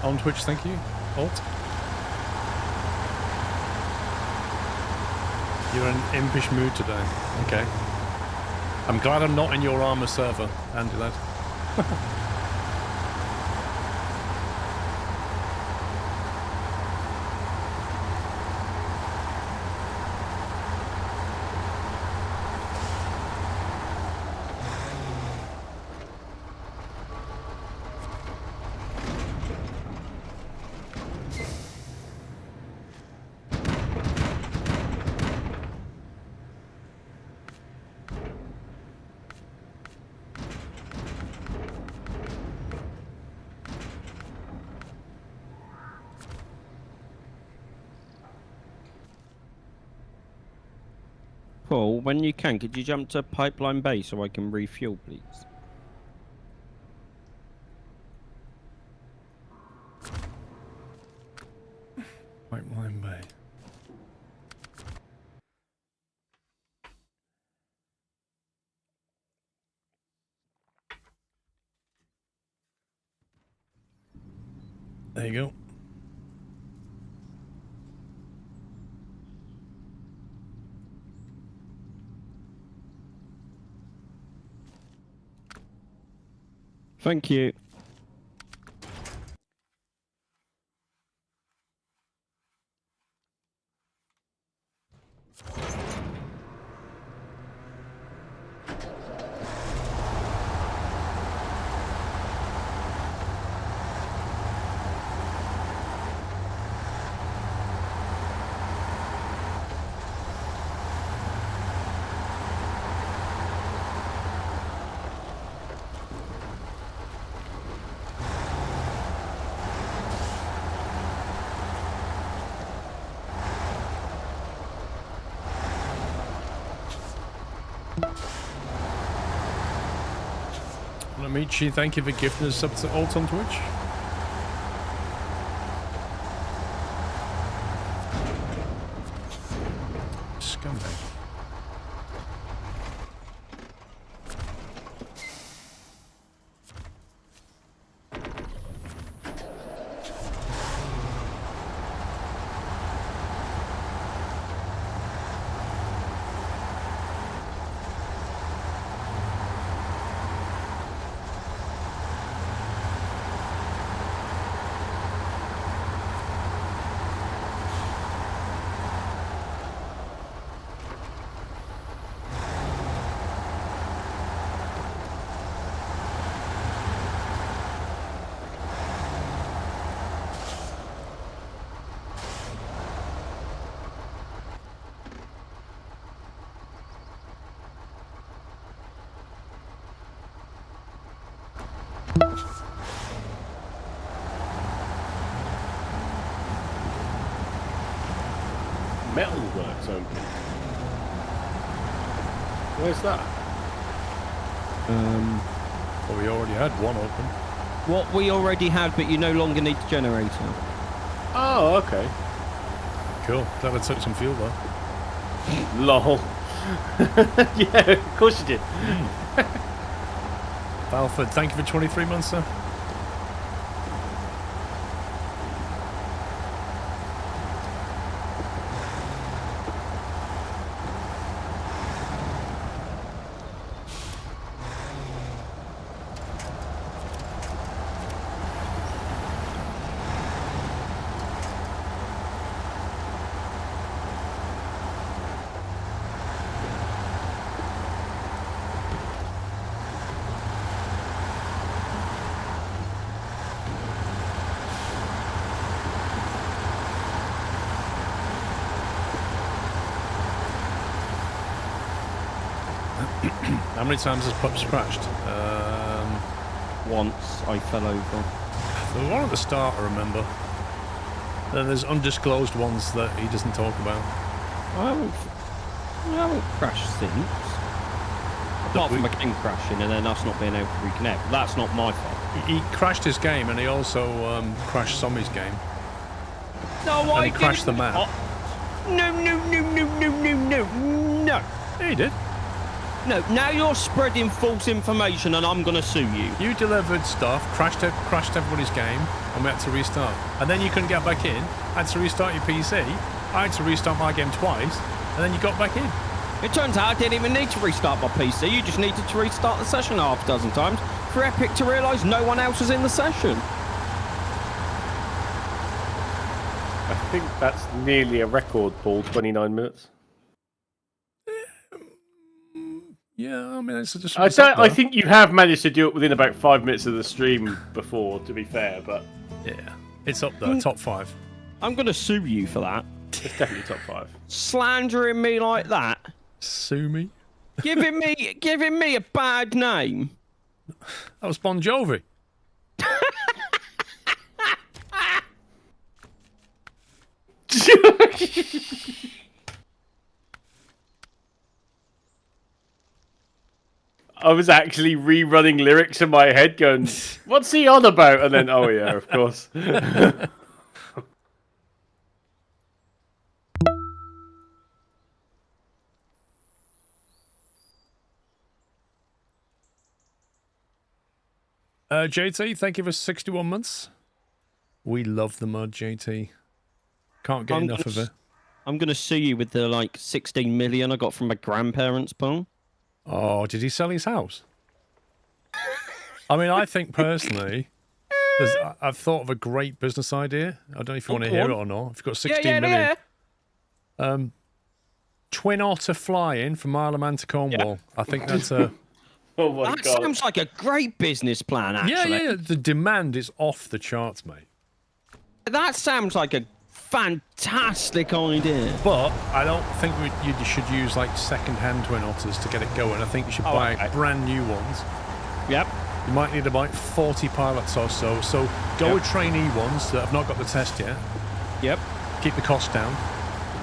On Twitch, thank you. Alt. You're in an impish mood today. Okay. I'm glad I'm not in your armor server, Andy lad. Paul, when you can, could you jump to Pipeline Bay so I can refuel, please? Pipeline Bay. There you go. Thank you. Amici, thank you for gifting us sub to Alt on Twitch. Scumbag. Metalworks open. Where's that? Well, we already had one open. What we already had, but you no longer need the generator. Oh, okay. Cool. Glad I took some fuel though. Lol. Yeah, of course you did. Balford, thank you for 23 months, sir. How many times has Pups crashed? Once I fell over. There was one at the start, I remember. Then there's undisclosed ones that he doesn't talk about. I haven't crashed since. Apart from a game crashing and then us not being able to reconnect. That's not my fault. He crashed his game and he also crashed Sommy's game. No, And he crashed the map. No. No. Yeah, he did. No, now you're spreading false information and I'm going to sue you. You delivered stuff, crashed everybody's game, and we had to restart. And then you couldn't get back in. I had to restart your PC. I had to restart my game twice, and then you got back in. It turns out I didn't even need to restart my PC. You just needed to restart the session half a dozen times for Epic to realise no one else was in the session. I think that's nearly a record, Paul. 29 minutes. Yeah, I mean, it's just. I think you have managed to do it within about 5 minutes of the stream before, to be fair, but Yeah, it's up there, top 5. I'm going to sue you for that. it's definitely top 5. Slandering me like that. Sue me. Giving me a bad name. That was Bon Jovi. I was actually rerunning lyrics in my head going, what's he on about? And then, oh yeah, of course. JT, thank you for 61 months. We love the mud, JT. Can't get enough of it. I'm going to sue you with the 16 million I got from my grandparents, Paul. Oh, did he sell his house? I mean, I think personally, I've thought of a great business idea. I don't know if you want to hear it or not. If you've got 16 million. Twin otter flying from Isle of Man to Cornwall. Yeah. I think that's a... Oh my God. That sounds like a great business plan, actually. Yeah. The demand is off the charts, mate. That sounds like a fantastic idea. But I don't think you should use second-hand twin otters to get it going. I think you should buy brand new ones. Yep. You might need about 40 pilots or so. So go with trainee ones that have not got the test yet. Yep. Keep the cost down.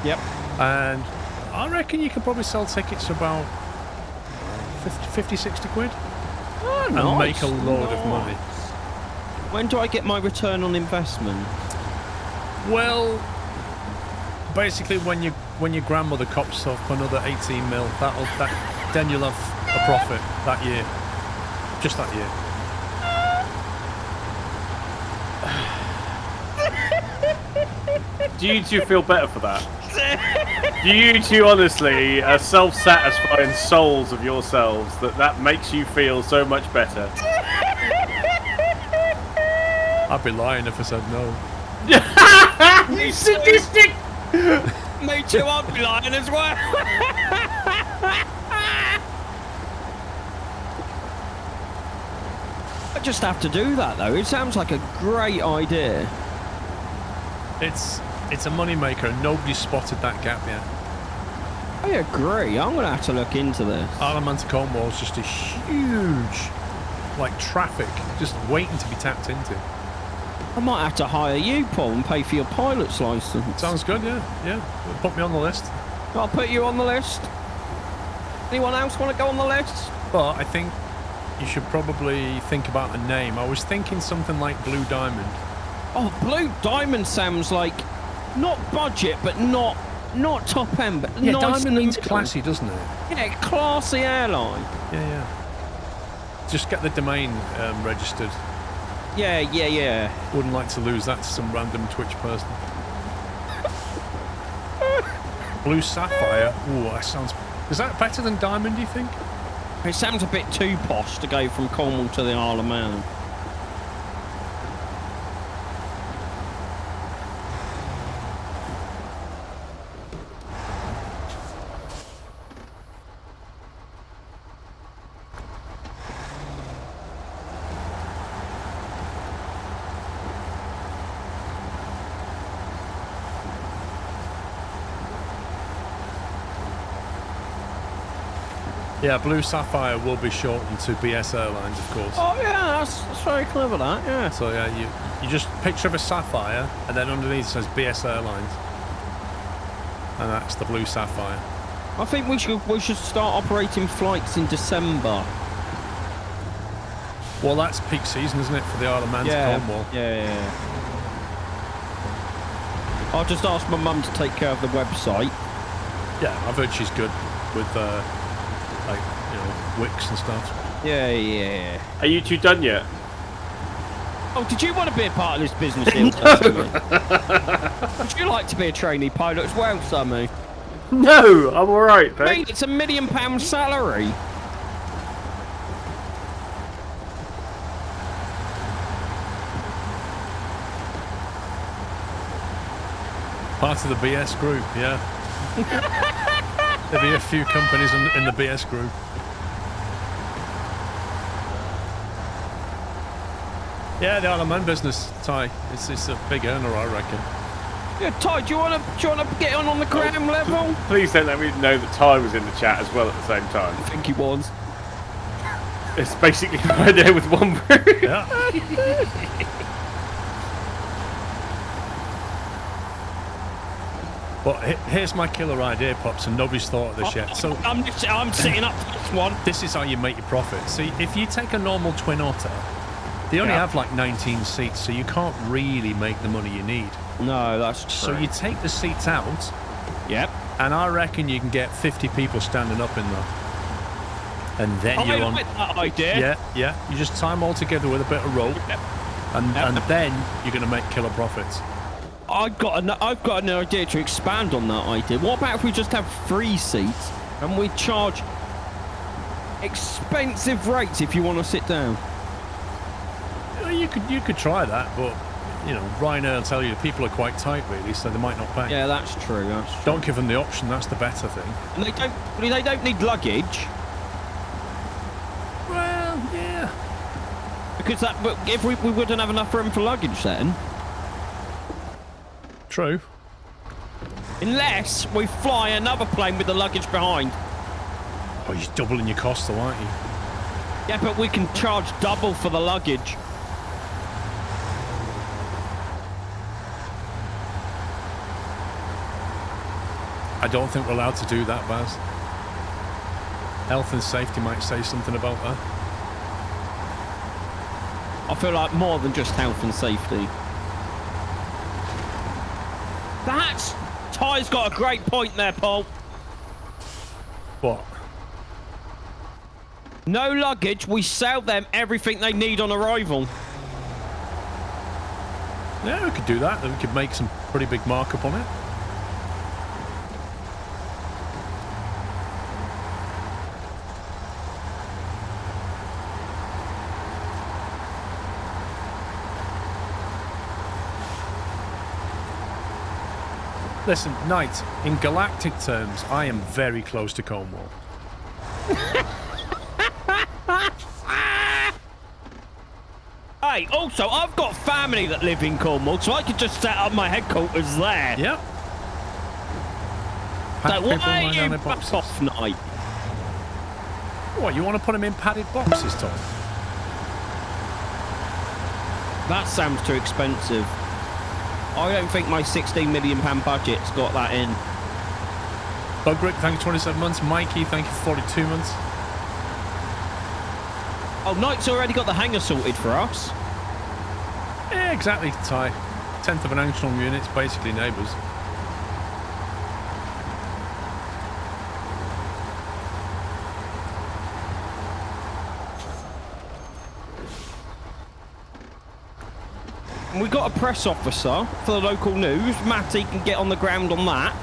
Yep. And I reckon you could probably sell tickets for about 50, 60 quid. Oh, and nice. make a load of money. When do I get my return on investment? Well, basically when your grandmother cops off another 18 mil, then you'll have a profit that year. Just that year. Do you two feel better for that? Do you two honestly are self-satisfying souls of yourselves that makes you feel so much better? I'd be lying if I said no. You sadistic! Me too, I'd be lying as well. I just have to do that though. It sounds like a great idea. It's a money maker and nobody's spotted that gap yet. I agree. I'm going to have to look into this. Isle of Man to Cornwall is just a huge like traffic, just waiting to be tapped into. I might have to hire you, Paul, and pay for your pilot's license. Sounds good, yeah. Put me on the list. I'll put you on the list. Anyone else want to go on the list? But I think you should probably think about a name. I was thinking something like Blue Diamond. Oh, Blue Diamond sounds like not budget, but not top end, but Yeah, nice Diamond in the means middle. classy, doesn't it? Yeah, classy airline. Yeah. Just get the domain registered. Yeah. Wouldn't like to lose that to some random Twitch person. Blue Sapphire. Ooh, that sounds... Is that better than Diamond, do you think? It sounds a bit too posh to go from Cornwall to the Isle of Man. Yeah, Blue Sapphire will be shortened to BS Airlines, of course. Oh yeah, that's very clever, that, yeah. So yeah, you just picture of a Sapphire, and then underneath it says BS Airlines. And that's the Blue Sapphire. I think we should start operating flights in December. Well, that's peak season, isn't it, for the Isle of Man to Cornwall? Yeah. I'll just ask my mum to take care of the website. Yeah, I've heard she's good with, like, you know, Wix and stuff. Yeah. Are you two done yet? Oh, did you want to be a part of this business deal, Would you like to be a trainee pilot as well, Sammy? No, I'm all right, I mean, thanks. it's £1 million salary. Part of the BS group, yeah. There'll be a few companies in the BS group. Yeah, the Isle of Man business, Ty. It's a big earner, I reckon. Yeah, Ty, do you want to get on the ground level? Please don't let me know that Ty was in the chat as well at the same time. I think he was. It's basically right there with one word. Yeah. But here's my killer idea, Pops, and nobody's thought of this yet. So I'm sitting up for this one. this is how you make your profit. See, if you take a normal twin otter, they only have like 19 seats, so you can't really make the money you need. No, that's true. So you take the seats out, Yep. and I reckon you can get 50 people standing up in there. And then you're on. I like that idea. Yeah. You just tie them all together with a bit of rope, and then you're going to make killer profits. I've got an idea to expand on that idea. What about if we just have 3 seats and we charge expensive rates if you want to sit down? Well, you could try that, but you know, Ryanair will tell you people are quite tight, really, so they might not pay. Yeah, that's true. Don't give them the option. That's the better thing. And they don't need luggage. Well, yeah. Because if we wouldn't have enough room for luggage then. True. Unless we fly another plane with the luggage behind. Oh, you're doubling your costs, though, aren't you? Yeah, but we can charge double for the luggage. I don't think we're allowed to do that, Baz. Health and safety might say something about that. I feel like more than just health and safety. Ty's got a great point there, Paul. What? No luggage, we sell them everything they need on arrival. Yeah, we could do that. We could make some pretty big markup on it. Listen, Knight, in galactic terms, I am very close to Cornwall. Hey, also, I've got family that live in Cornwall, so I could just set up my headquarters there. Yep. So why are you back off, Knight? What, you want to put them in padded boxes, Tom? That sounds too expensive. I don't think my £16 million budget's got that in. Bugrick, thank you for 27 months. Mikey, thank you for 42 months. Oh, Knight's already got the hangar sorted for us. Yeah, exactly, Ty. 10th of an Angstrom unit, it's basically neighbours. We got a press officer for the local news. Matty can get on the ground on that.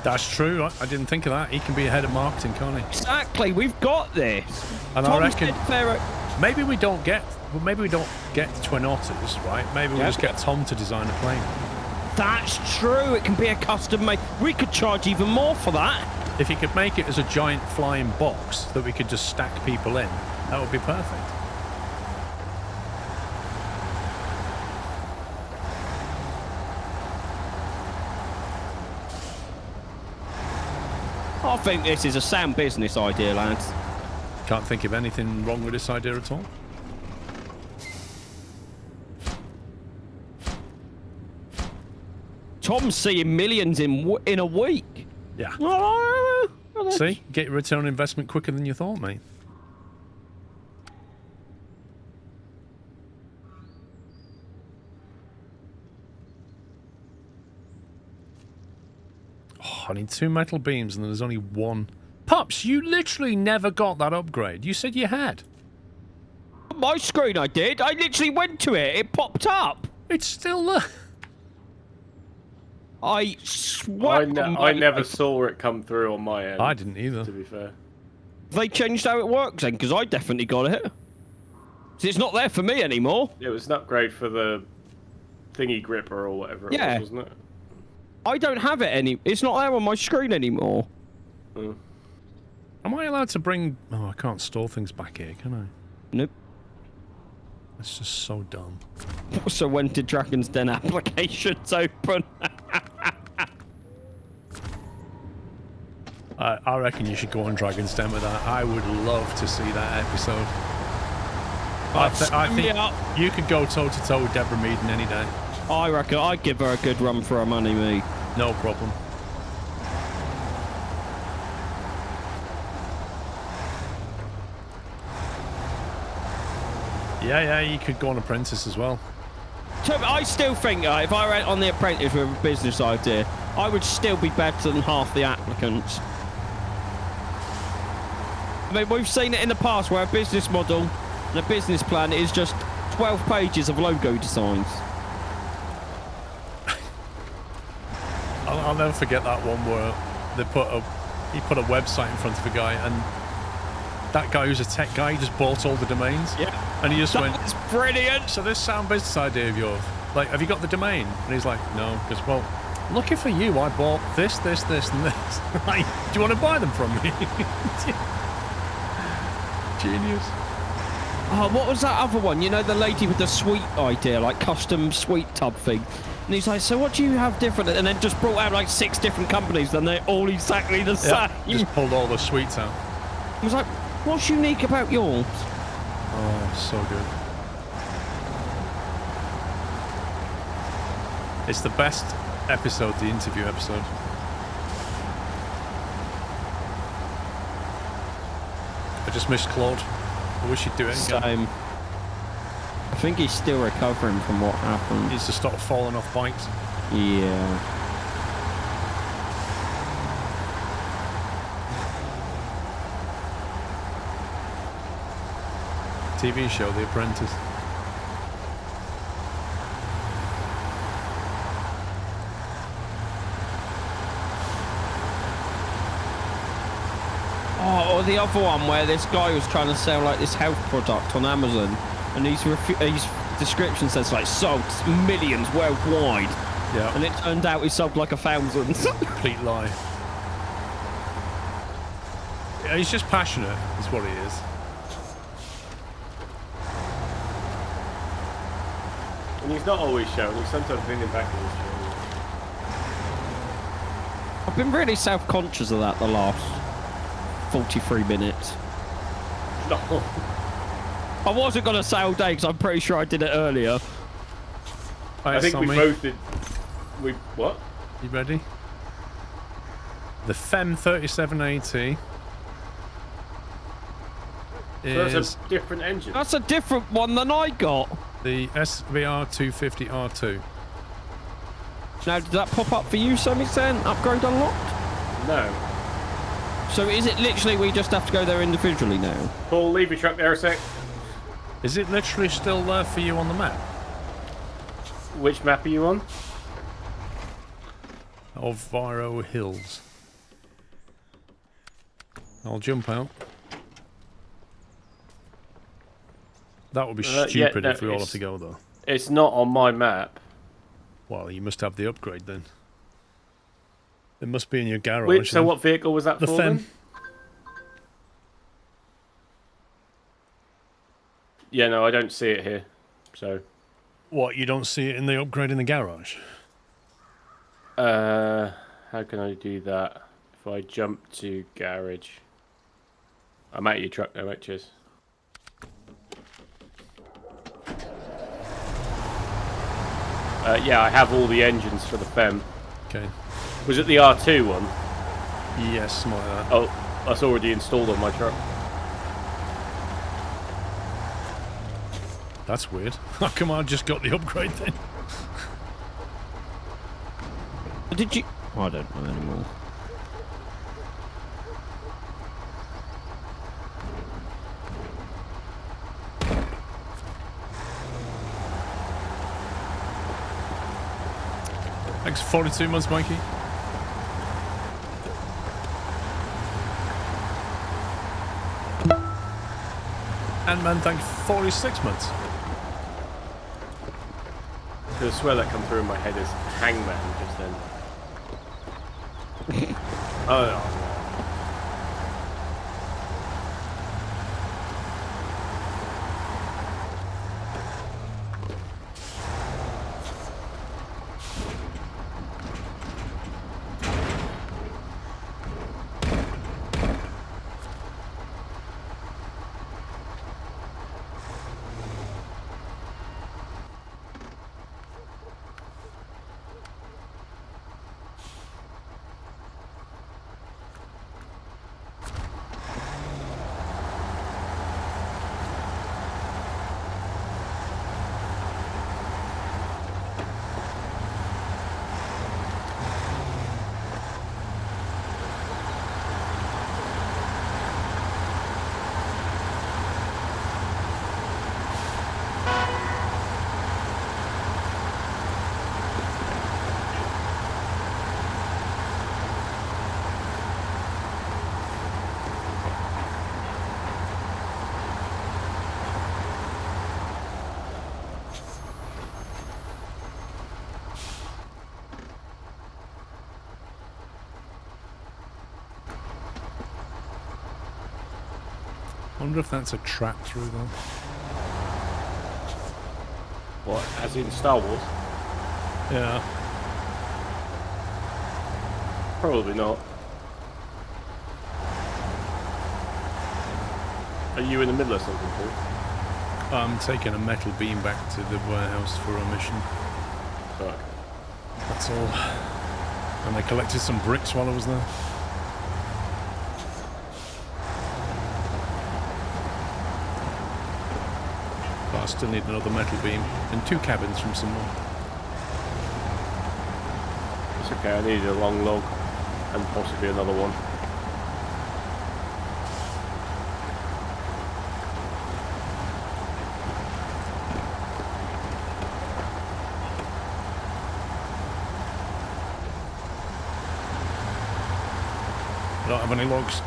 That's true. I didn't think of that. He can be a head of marketing, can't he? Exactly. We've got this. And Tom I reckon said maybe we don't get Twin Otters, right? Maybe we'll just get Tom to design a plane. That's true. It can be a custom made. We could charge even more for that. If he could make it as a giant flying box that we could just stack people in, that would be perfect. I think this is a sound business idea, lads. Can't think of anything wrong with this idea at all. Tom's seeing millions in a week. Yeah. Oh, See? Get your return on investment quicker than you thought, mate. Oh, I need 2 metal beams and there's only 1. Pops, you literally never got that upgrade. You said you had. my screen I did. I literally went to it. It popped up. It's still there. I swear. I never saw it come through on my end. I didn't either. To be fair. They changed how it works then, because I definitely got it. So it's not there for me anymore. It was an upgrade for the thingy gripper or whatever it was, wasn't it? I don't have it it's not there on my screen anymore. Mm. Am I allowed to bring... Oh, I can't store things back here, can I? Nope. That's just so dumb. So when did Dragon's Den applications open? I reckon you should go on Dragon's Den with that. I would love to see that episode. I think you could go toe-to-toe with Deborah Meaden any day. I reckon I'd give her a good run for her money, me. No problem. Yeah, you could go on Apprentice as well. I still think if I went on The Apprentice with a business idea, I would still be better than half the applicants. I mean, we've seen it in the past where a business model and a business plan is just 12 pages of logo designs. I'll never forget that one where he put a website in front of a guy, and that guy who's a tech guy just bought all the domains. Yeah. And he just went, "That's brilliant." So this sound business idea of yours, like, have you got the domain? And he's like, no. He goes, well, lucky for you, I bought this, and this. Like, do you want to buy them from me? Genius. Oh, what was that other one? You know, the lady with the suite idea, like custom suite tub thing. And he's like, so what do you have different? And then just brought out like 6 different companies, and they're all exactly the same. Just pulled all the suites out. I was like, what's unique about yours? Oh, so good. It's the best episode, the interview episode. I just missed Claude. I wish he'd do it again. Same. I think he's still recovering from what happened. He needs to stop falling off bikes. Yeah. TV show, The Apprentice. Oh, or the other one where this guy was trying to sell like this health product on Amazon, and his description says like sold millions worldwide. Yeah. And it turned out he sold like 1,000. Complete lie. Yeah, he's just passionate, is what he is. And he's not always shown, he's sometimes leaning back in his show. I've been really self-conscious of that the last 43 minutes. No. I wasn't going to say all day because I'm pretty sure I did it earlier. Right, I think we Sammy, both did. We what? You ready? The FEM 3780 So is that's a different engine. That's a different one than I got. the SVR 250R2. Now, did that pop up for you, Sammy, saying upgrade unlocked? No. So is it literally we just have to go there individually now? Paul, leave your truck there a sec. Is it literally still there for you on the map? Which map are you on? Of Viro Hills. I'll jump out. That would be stupid no, if we all have to go though. It's not on my map. Well, you must have the upgrade then. It must be in your garage. So what vehicle was that the for FEM. then? Yeah, no, I don't see it here. So. What, you don't see it in the upgrade in the garage? How can I do that? If I jump to garage. I'm at your truck now, mate, cheers. Yeah, I have all the engines for the FEM. Okay. Was it the R2 one? Yes, something like that. Oh, that's already installed on my truck. That's weird. How come I just got the upgrade then? Did you? Oh, I don't know anymore. Thanks, 42 months, Mikey. Ant-Man, thanks, 46 months. I swear that come through in my head is Hangman just then. Oh, no. I wonder if that's a trap through there. What, as in Star Wars? Yeah. Probably not. Are you in the middle of something, Paul? I'm taking a metal beam back to the warehouse for a mission. Fuck. That's all. And I collected some bricks while I was there. But I still need another metal beam and 2 cabins from someone. It's okay, I need a long log and possibly another one. I don't have any logs.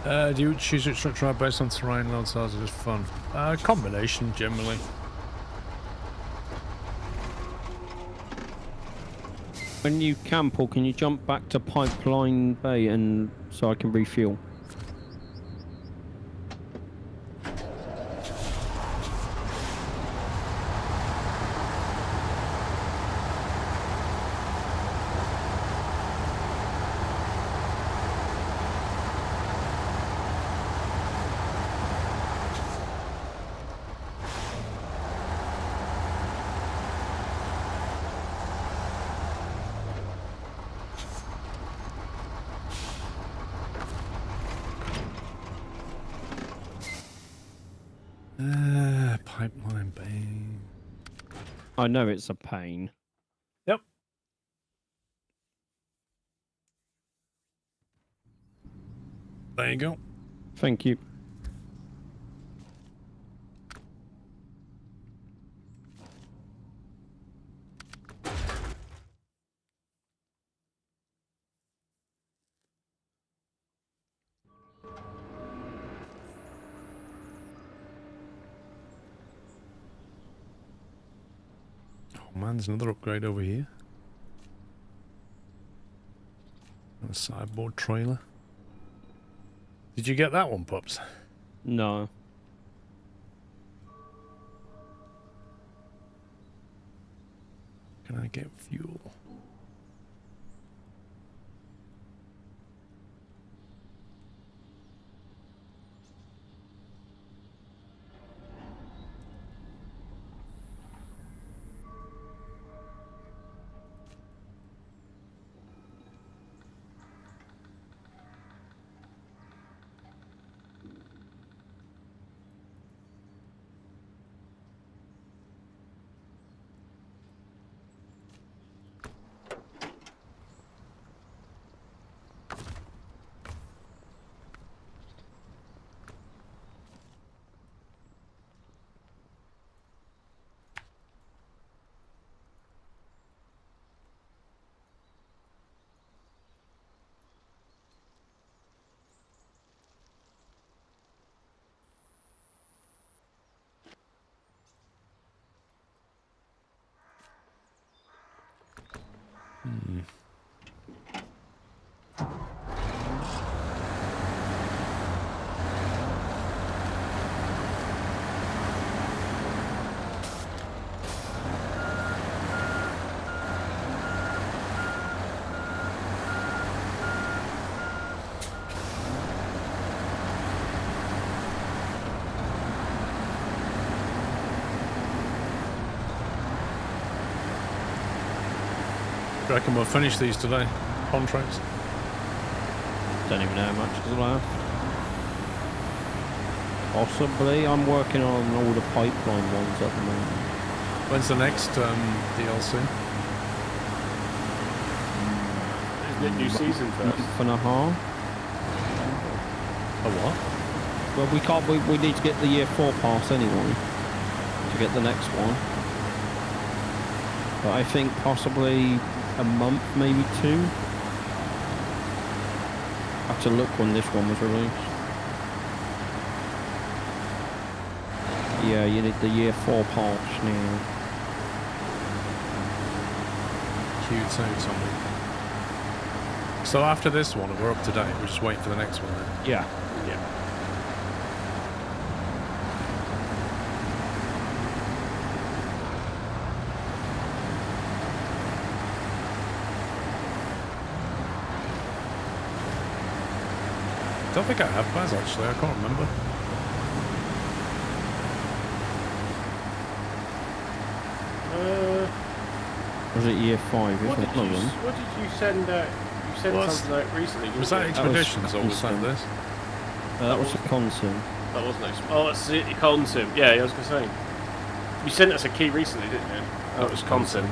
Do you choose your truck drive based on terrain, load size, or just fun? Combination, generally. When you camp, or can you jump back to Pipeline Bay and so I can refuel? Pipeline Bay. I know it's a pain. Yep. There you go. Thank you. Oh man, there's another upgrade over here. A sideboard trailer. Did you get that one, Pups? No. Can I get fuel? I reckon we'll finish these today. Contracts. Don't even know how much is left. Possibly. I'm working on all the pipeline ones at the moment. When's the next DLC? Isn't it new season first? Month and a half. A what? Well, we can't. We need to get the year 4 pass anyway to get the next one. But I think possibly a month, maybe 2. I have to look when this one was released. Yeah, you need the year 4 pass now. Q2 something. So after this one, we're up to date. We're just waiting for the next one then. Yeah. Yeah. I don't think I have Baz actually. I can't remember. Was it year 5? What Isn't did, it? you, what did you send out? You sent Well, something out recently. Was that didn't Expeditions or was that Consum. this? That was a consul. you? That wasn't Expeditions. Oh, that's City Consum. Yeah, I was going to say. You sent us a key recently, didn't you? That was Consum.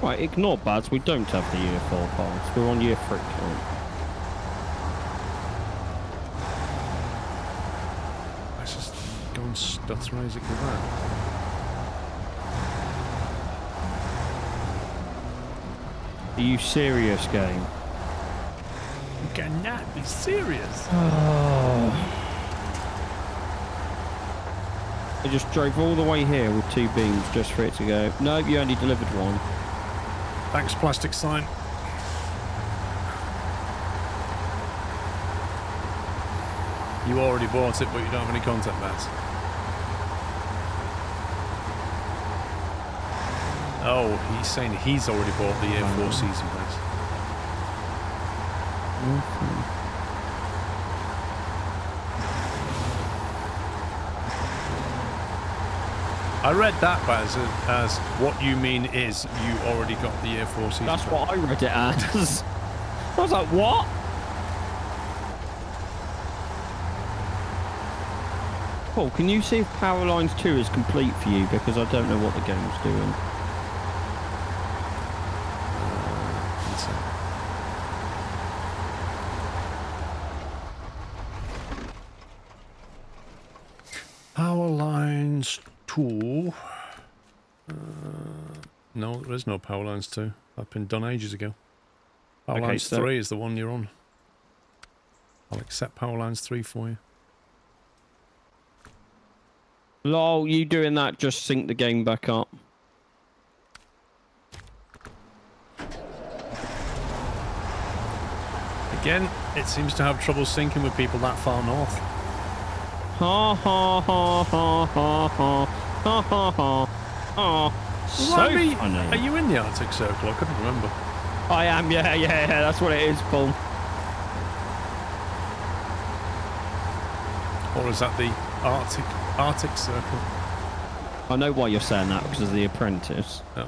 Right, ignore Bads. We don't have the year 4 pass. We're on year 3 current. Let's just go and stutter Isaac with that. Are you serious, game? You cannot be serious. Oh. I just drove all the way here with 2 beams just for it to go. No, you only delivered 1. Thanks, plastic sign. You already bought it, but you don't have any contact bats. Oh, he's saying he's already bought the Year 4 season pass. I read that as what you mean is you already got the Year 4 season That's pass. what I read it as. I was like, what? Paul, can you see if Power Lines 2 is complete for you? Because I don't know what the game's doing. Let's see. Power Lines 2. No, there is no Power Lines 2. That's been done ages ago. Power Okay, Lines so- 3 is the one you're on. I'll accept Power Lines 3 for you. Lol, you doing that just sync the game back up. Again, it seems to have trouble syncing with people that far north. Ha ha ha ha ha ha ha ha ha. Oh, so Remind me, funny. are you in the Arctic Circle? I couldn't remember. I am, yeah, that's what it is, Paul. Or is that the Arctic Circle? I know why you're saying that, because of The Apprentice. Oh.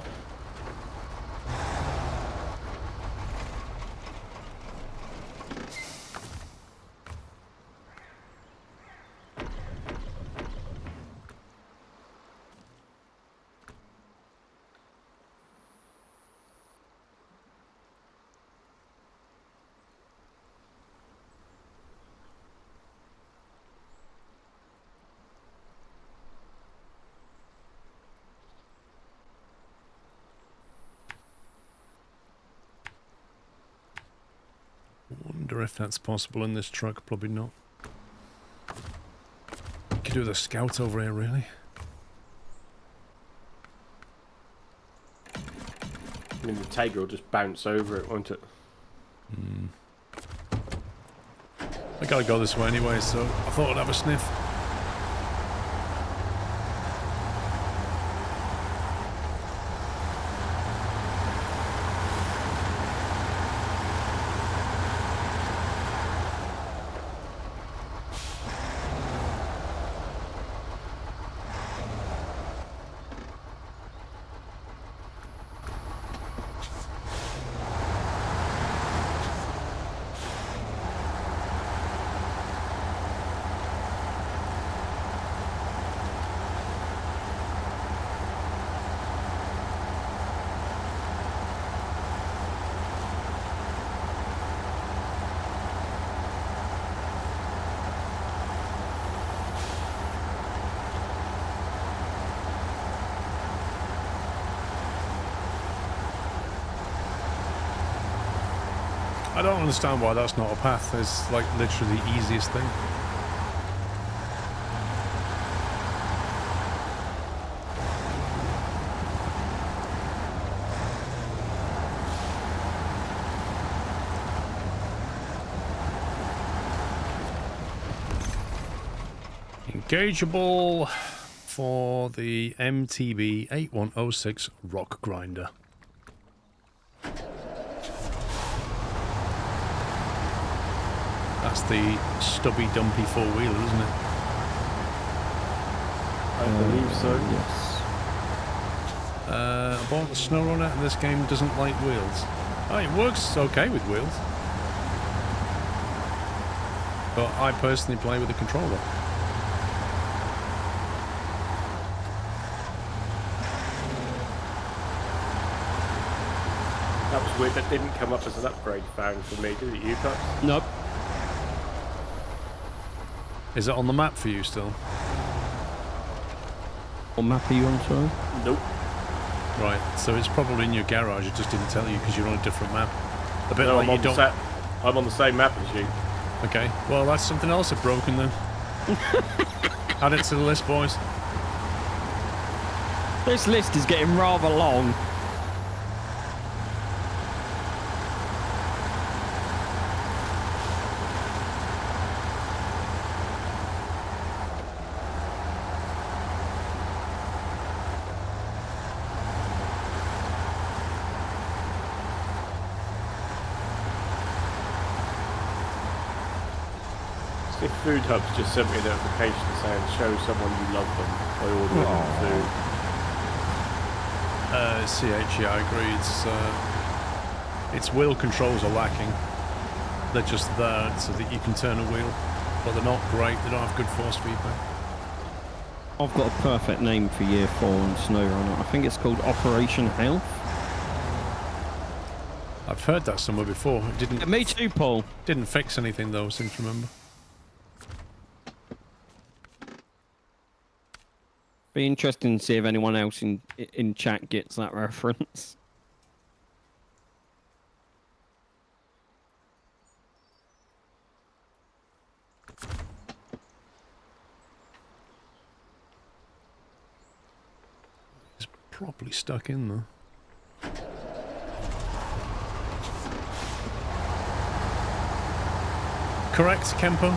Wonder if that's possible in this truck. Probably not. Could do the scout over here, really. I mean, the Tiger will just bounce over it, won't it? I gotta go this way anyway, so I thought I'd have a sniff. I don't understand why that's not a path. It's like literally the easiest thing. Engageable for the MTB 8106 Rock Grinder. That's the stubby, dumpy four-wheeler, isn't it? I believe so. Yes. I bought the Snowrunner, and this game doesn't like wheels. Oh, it works okay with wheels. But I personally play with a controller. weird that didn't come up as an upgrade found for me, did it, you guys? Nope. Is it on the map for you still? What map are you on, sorry? Nope. Right, so it's probably in your garage. It just didn't tell you because you're on a different map. A bit No, like you don't. I'm on the same map as you. Okay, well that's something else I've broken then. Add it to the list, boys. This list is getting rather long. If Food Hub's just sent me a notification saying show someone you love them by ordering food. CH, yeah, I agree. Its wheel controls are lacking. They're just there so that you can turn a wheel, but they're not great. They don't have good force feedback. I've got a perfect name for Year 4 on Snowrunner. I think it's called Operation Health. I've heard that somewhere before. It didn't. Yeah, me too, Paul. Didn't fix anything though, seem to remember. Be interesting to see if anyone else in chat gets that reference. It's properly stuck in there. Correct, Kempo?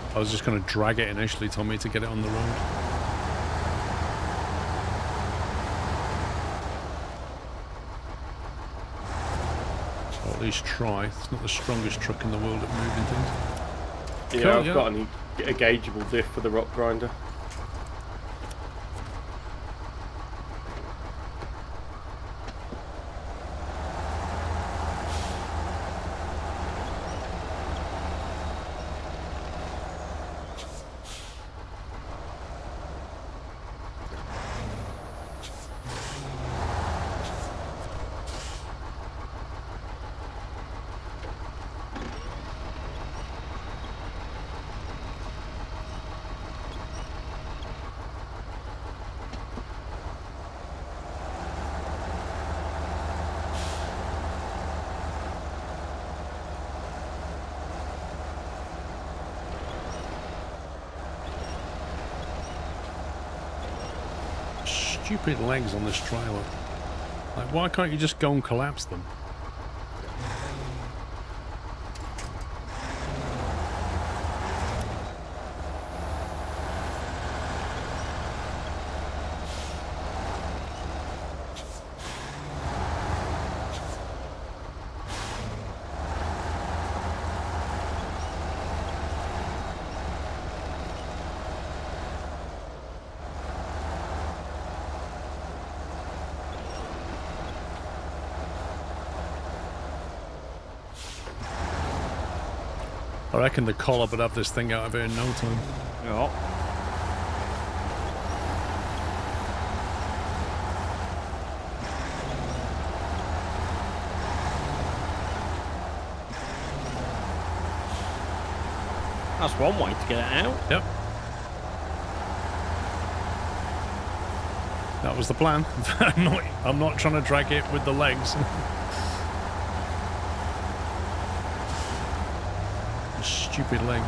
I was just going to drag it initially, Tommy, to get it on the road. Or at least try. It's not the strongest truck in the world at moving things. Yeah, Cool, I've got a gaugeable diff for the rock grinder. Stupid legs on this trailer. Like, why can't you just go and collapse them? I reckon the collar would have this thing out of here in no time. Yeah. That's one way to get it out. Yep. That was the plan. I'm not trying to drag it with the legs. Stupid legs.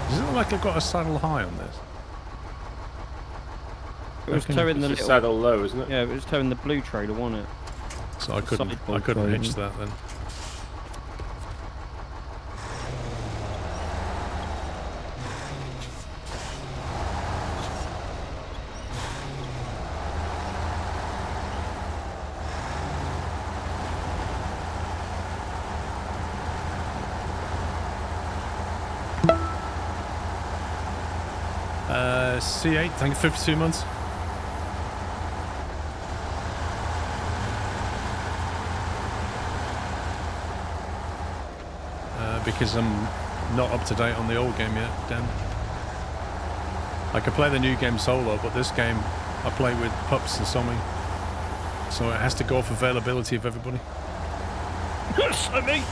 Does it look like I've got a saddle high on this? It was towing the little... Saddle low, isn't it? Yeah, it was towing the blue trailer, wasn't it? So I couldn't trailer. hitch that then. C8, thank you for 52 months. Because I'm not up to date on the old game yet, Dan. I can play the new game solo, but this game I play with pups and Sommy. So it has to go off availability of everybody. Sommy!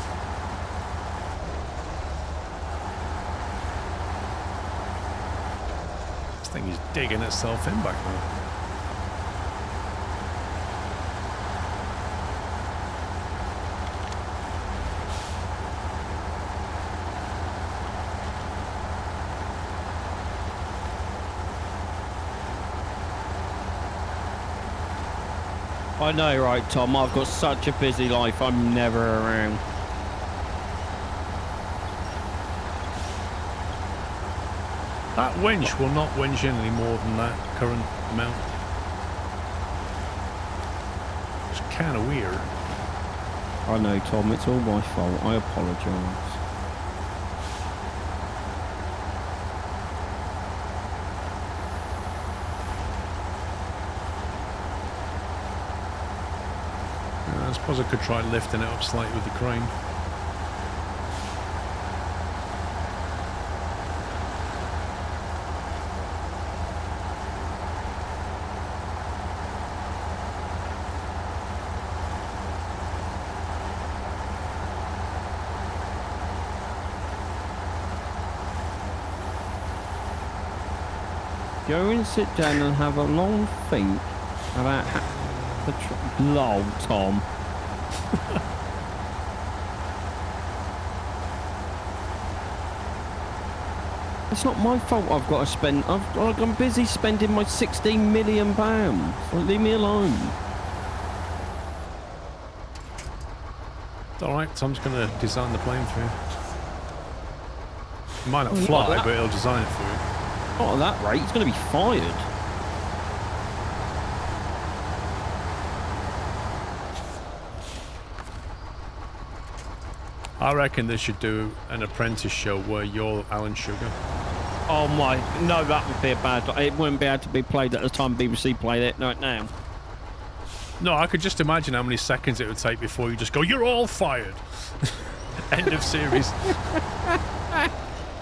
This thing is digging itself in back there. I know, right, Tom? I've got such a busy life, I'm never around. That winch will not winch in any more than that current amount. It's kind of weird. I know, Tom, it's all my fault. I apologise. I suppose I could try lifting it up slightly with the crane. Go and sit down and have a long think about the lol, Tom. It's not my fault I've got to spend. I'm busy spending my £16 million. Well, leave me alone. It's alright, Tom's going to design the plane for you. It might not Oh, fly, yeah. but he'll design it for you. Not at that rate, he's going to be fired. I reckon they should do an apprentice show where you're Alan Sugar. Oh my, no, that would be a bad. It wouldn't be able to be played at the time BBC played it right now. No, I could just imagine how many seconds it would take before you just go, you're all fired. End of series.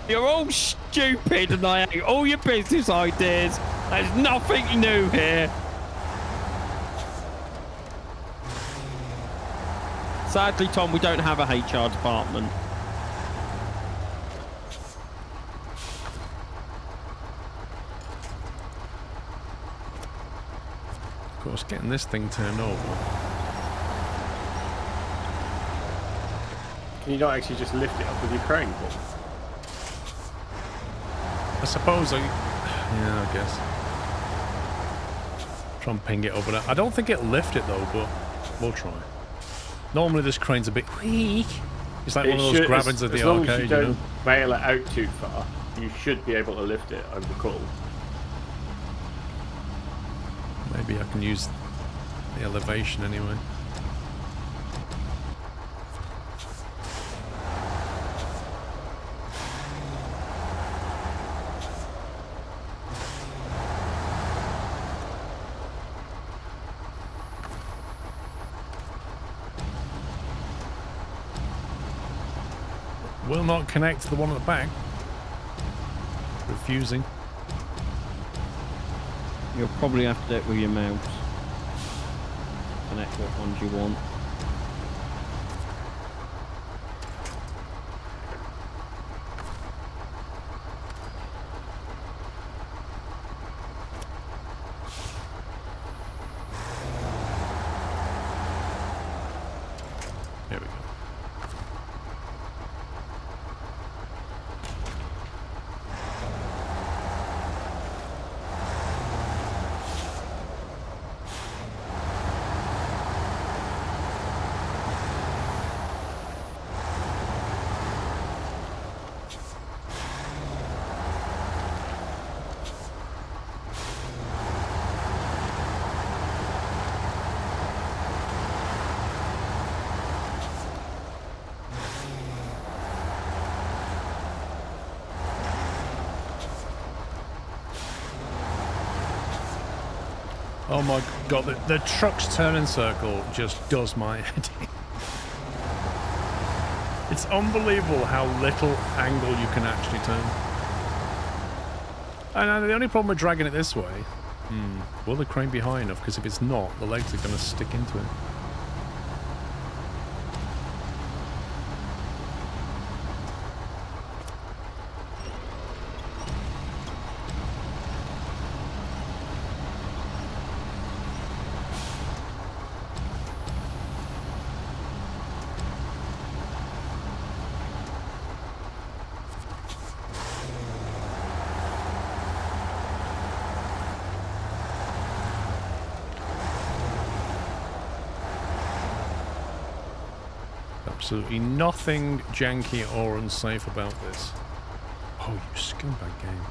You're all stupid and I hate all your business ideas. There's nothing new here. Sadly, Tom, we don't have a HR department. Of course, getting this thing turned over. Can you not actually just lift it up with your crane? I suppose I... Yeah, I guess. Try and ping it over there. I don't think it'll lift it though, but we'll try. Normally this crane's a bit weak. It's like one of those grabbings at the as long as arcade, you don't bail it out too far, you should be able to lift it, I recall. Maybe I can use the elevation anyway. Will not connect to the one at the back. Refusing. You'll probably have to do it with your mouse. Connect what ones you want. Here we go. Oh my god, the truck's turning circle just does my head in. It's unbelievable how little angle you can actually turn. And the only problem with dragging it this way, will the crane be high enough? Because if it's not, the legs are going to stick into it. Absolutely nothing janky or unsafe about this. Oh, you scumbag game.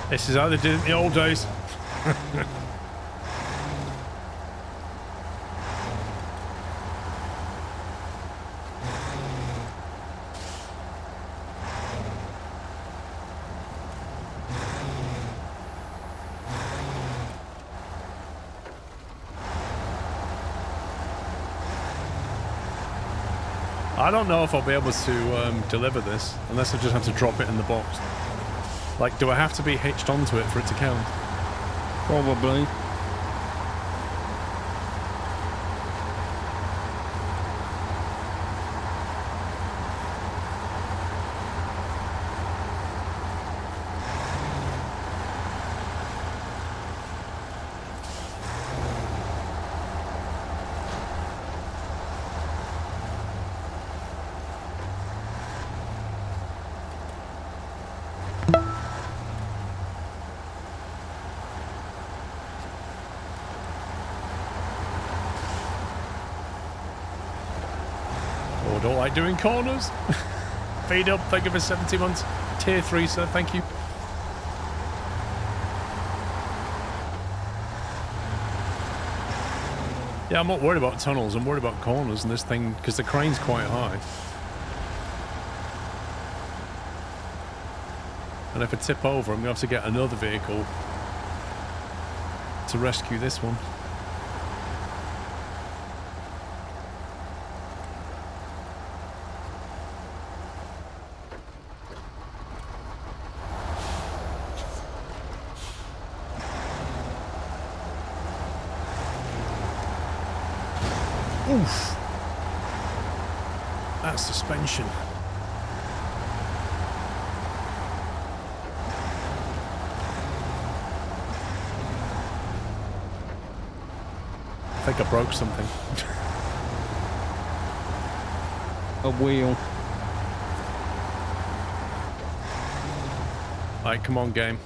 This is how they did it in the old days. I don't know if I'll be able to deliver this unless I just have to drop it in the box. Like, do I have to be hitched onto it for it to count? Probably. Oh, don't like doing corners. Feed up, thank you for 70 months. Tier 3, sir, thank you. Yeah, I'm not worried about tunnels, I'm worried about corners and this thing, because the crane's quite high. And if I tip over, I'm going to have to get another vehicle to rescue this one. Oof. That suspension. I think I broke something. A wheel. Alright, come on, game.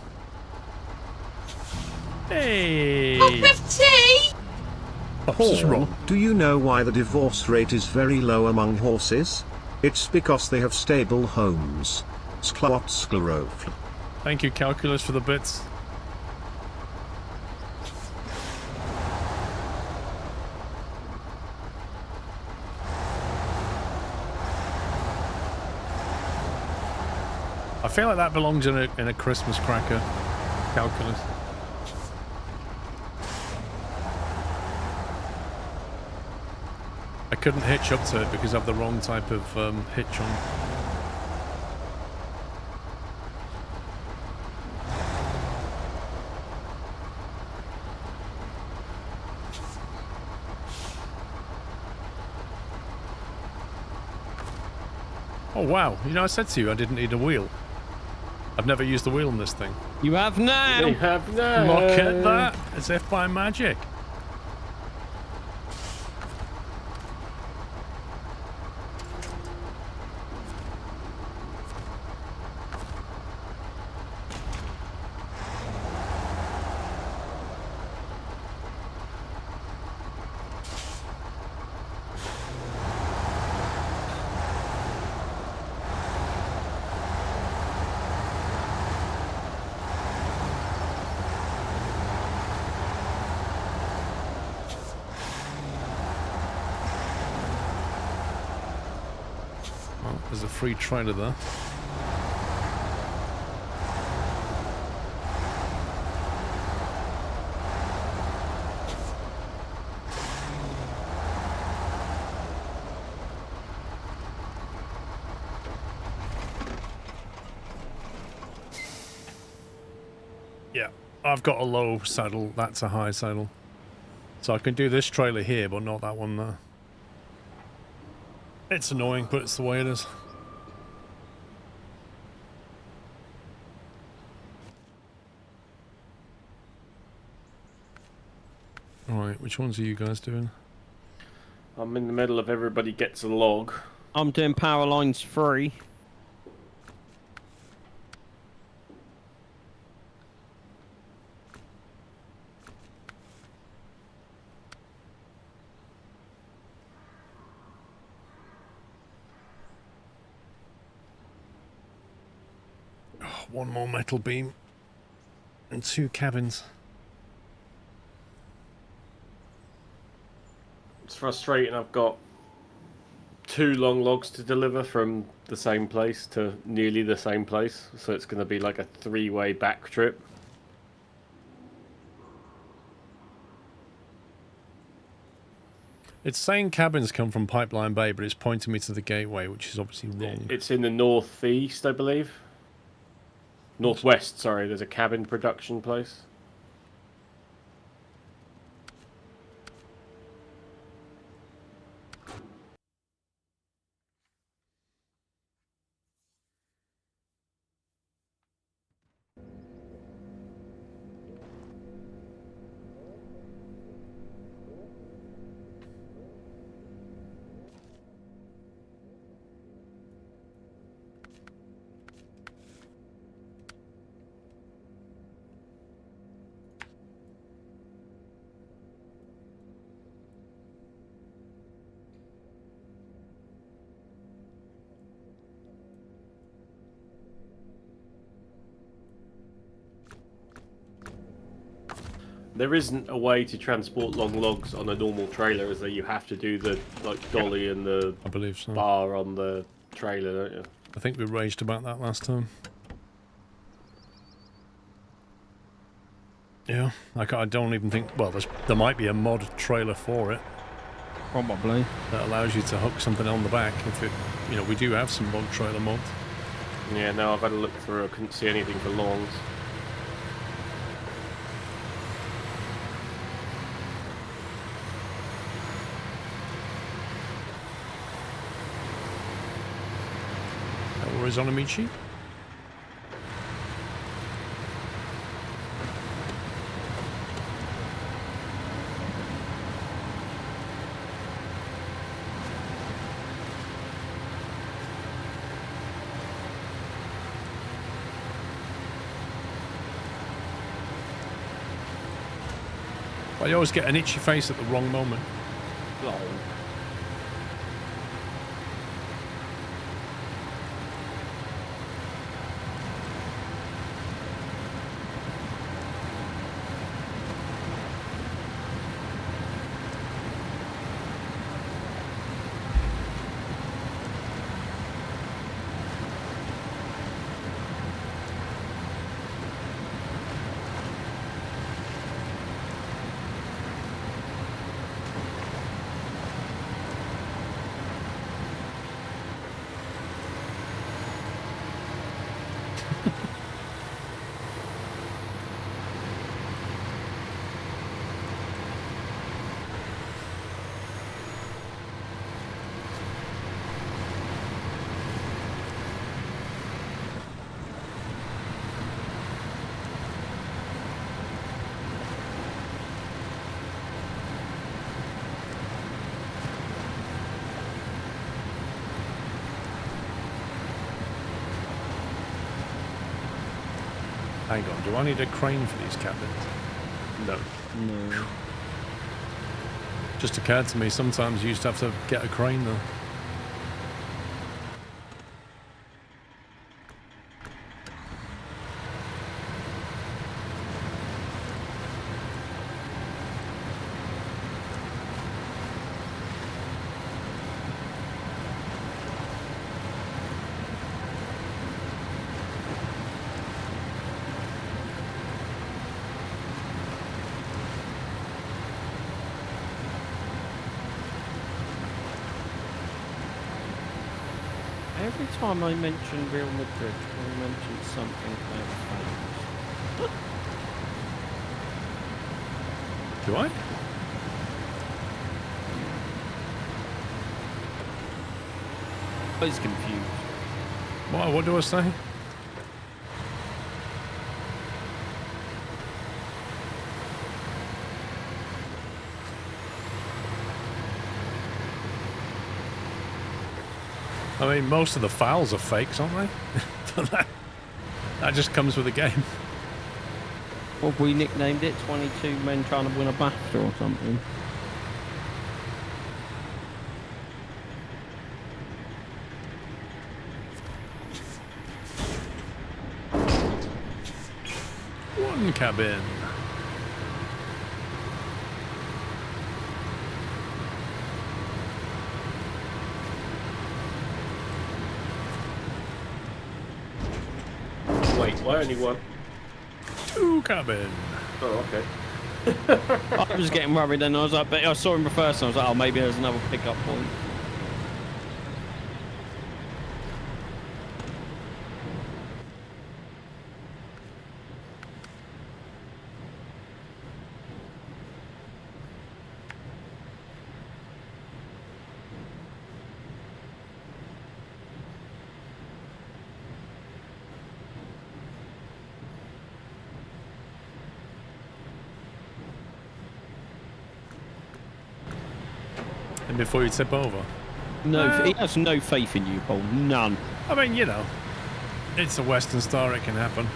Hey! Oh, 50! Pops is Paul, wrong. do you know why the divorce rate is very low among horses? It's because they have stable homes. SquirrelPlus. Thank you, Calculus, for the bits. I feel like that belongs in a Christmas cracker, Calculus. I couldn't hitch up to it because I have the wrong type of hitch on. Oh wow, you know I said to you I didn't need a wheel. I've never used the wheel on this thing. You have now. We have now. Look at that, as if by magic. There's a free trailer there. Yeah, I've got a low saddle. That's a high saddle. So I can do this trailer here, but not that one there. It's annoying, but it's the way it is. Alright, which ones are you guys doing? I'm in the middle of everybody gets a log. I'm doing power lines 3. Oh, one more metal beam. And 2 cabins. It's frustrating. I've got 2 long logs to deliver from the same place to nearly the same place, so it's going to be like a 3-way back trip. It's saying cabins come from Pipeline Bay, but it's pointing me to the gateway, which is obviously wrong. It's in the northeast, I believe. Northwest, sorry. There's a cabin production place. There isn't a way to transport long logs on a normal trailer, is there? You have to do the dolly and the I believe so. bar on the trailer, don't you? I think we raged about that last time. Yeah, I don't even think... Well, there might be a mod trailer for it. Probably. That allows you to hook something on the back. If it, you know, we do have some log trailer mods. Yeah, no, I've had a look through. I couldn't see anything for longs. Or is on Amici? Well, you always get an itchy face at the wrong moment. Lol. Hang on, do I need a crane for these cabins? No. No. Just occurred to me, sometimes you used to have to get a crane though. Every time I mention Real Madrid, I mention something about fans. Do I? I was confused. What do I say? I mean, most of the files are fakes, aren't they? that just comes with the game. Well, we nicknamed it 22 Men Trying to Win a BAFTA or something. One cabin. Wait, why only one? Two cabin. Oh, okay. I was getting worried and I was like, but I saw him reverse and I was like, oh, maybe there's another pickup point. And before you tip over. No, he has no faith in you, Paul. None. I mean, you know, it's a Western Star, it can happen.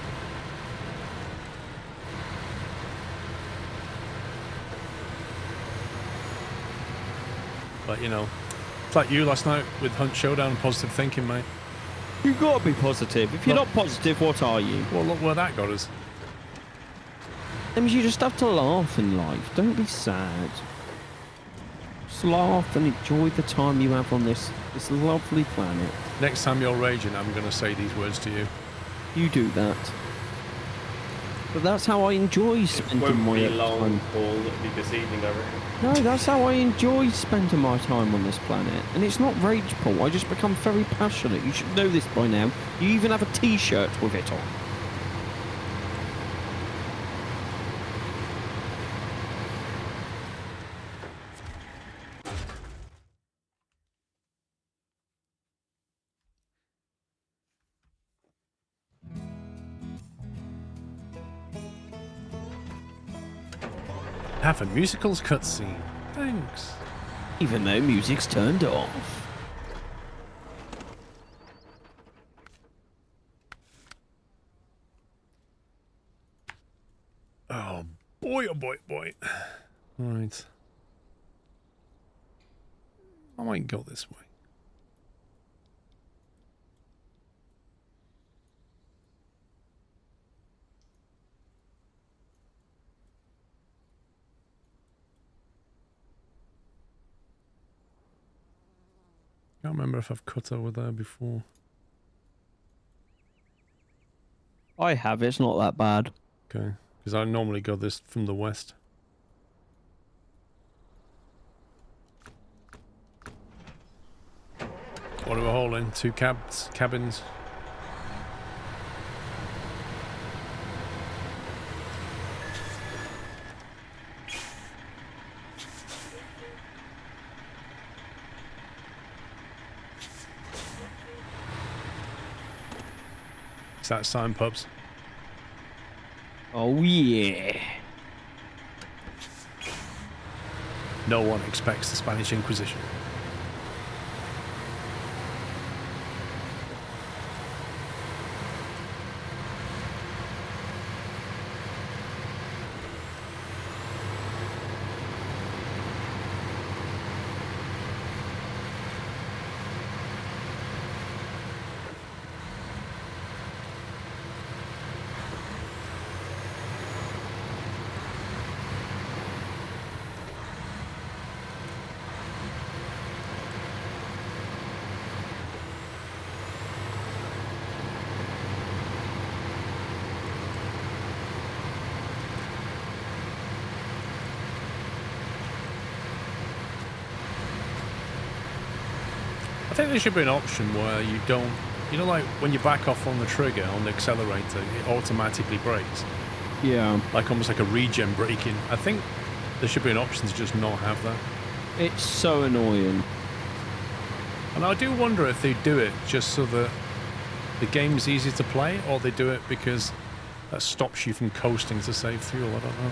But, you know, it's like you last night with Hunt Showdown and positive thinking, mate. You've got to be positive. If you're not positive, what are you? Well, look where that got us. That means you just have to laugh in life. Don't be sad. Just laugh and enjoy the time you have on this lovely planet. Next time you're raging, I'm going to say these words to you. You do that. But that's how I enjoy spending Won't my be long, time. Paul. It'll be this evening, I reckon. No, that's how I enjoy spending my time on this planet. And it's not rage, Paul. I just become very passionate. You should know this by now. You even have a T-shirt with it on. Have a musicals cutscene. Thanks. Even though music's turned off. Oh boy, oh boy, boy. Right. I might go this way. Can't remember if I've cut over there before. I have. It's not that bad. Okay, because I normally go this from the west. What do we haul in? Two cabins. Is that sign pubs? Oh, yeah. No one expects the Spanish Inquisition. I think there should be an option where you don't, you know, like when you back off on the trigger on the accelerator, it automatically brakes. Yeah. Like almost like a regen braking. I think there should be an option to just not have that. It's so annoying. And I do wonder if they do it just so that the game's easy to play, or they do it because that stops you from coasting to save fuel. I don't know.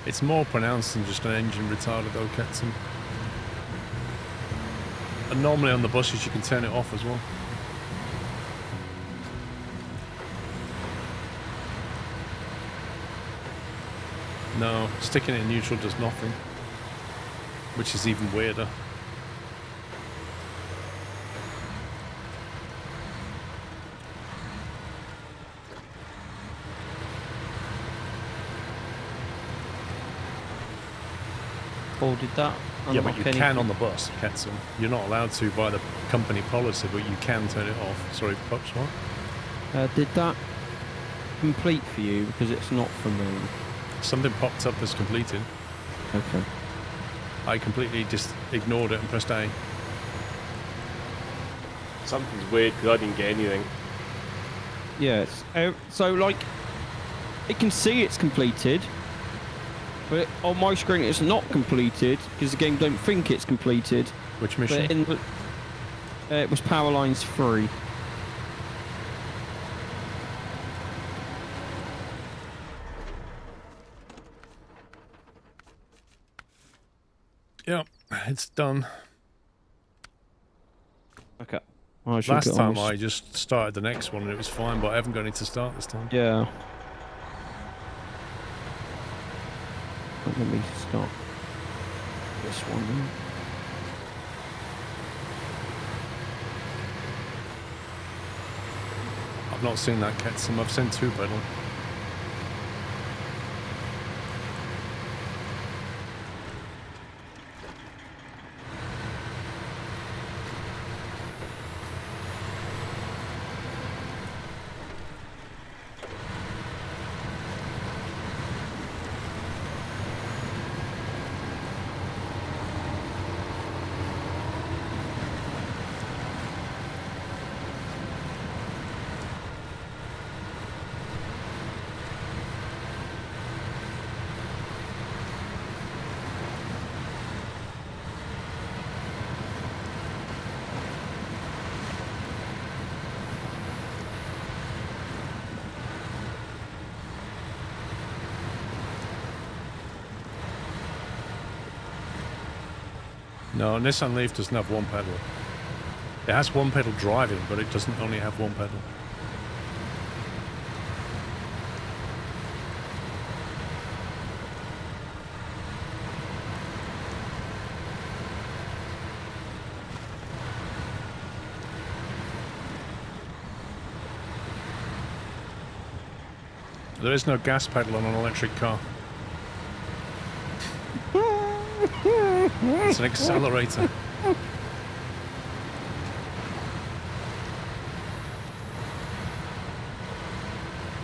It's more pronounced than just an engine retarder though, Ketson. And normally on the buses you can turn it off as well. No, sticking it in neutral does nothing. Which is even weirder. Or did that? Yeah, but you unlock can anything? on the bus, Ketson. You're not allowed to by the company policy, but you can turn it off. Sorry, Pops, what? Did that complete for you? Because it's not for me. Something popped up as completed. Okay. I completely just ignored it and pressed A. Something's weird because I didn't get anything. Yes. So, like, it can see it's completed, but on my screen it's not completed because the game don't think it's completed. Which mission? But in the, it was Power Lines 3. Yep, it's done. Okay. Last time I just started the next one and it was fine, but I haven't got any to start this time. Yeah. Let me start this one then. I've not seen that, Ketson. I've seen 2 pedal. No, Nissan Leaf doesn't have 1 pedal. It has 1 pedal driving, but it doesn't only have 1 pedal. There is no gas pedal on an electric car. It's an accelerator.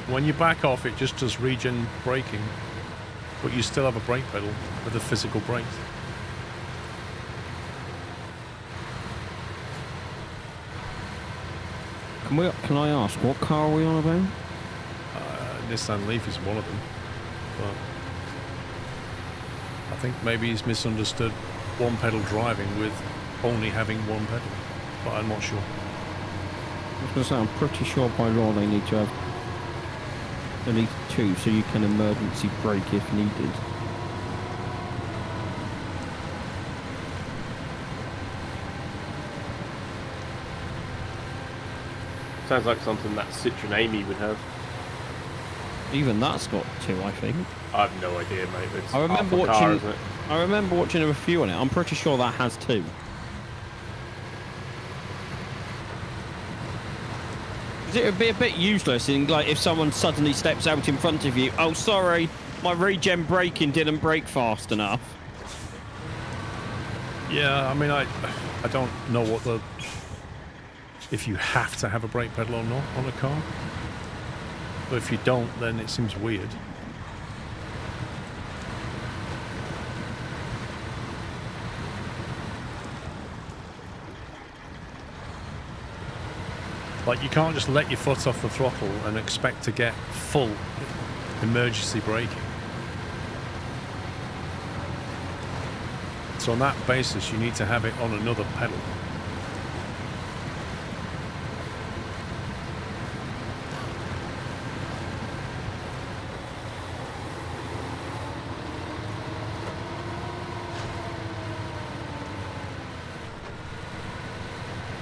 When you back off, it just does regen braking, but you still have a brake pedal with a physical brake. Can I ask, what car are we on about? Nissan Leaf is one of them, but I think maybe he's misunderstood 1 pedal driving with only having 1 pedal, but I'm not sure. I was going to say, I'm pretty sure by law they need to have at least 2 so you can emergency brake if needed. Sounds like something that Citroen Amy would have. Even that's got 2, I think. I have no idea, mate. It's I remember half a car, watching. isn't it? I remember watching a review on it. I'm pretty sure that has 2. It would be a bit useless in like if someone suddenly steps out in front of you. Oh, sorry, my regen braking didn't brake fast enough. Yeah, I mean, I don't know what the... if you have to have a brake pedal or not on a car. But if you don't, then it seems weird. Like, you can't just let your foot off the throttle and expect to get full emergency braking. So on that basis, you need to have it on another pedal.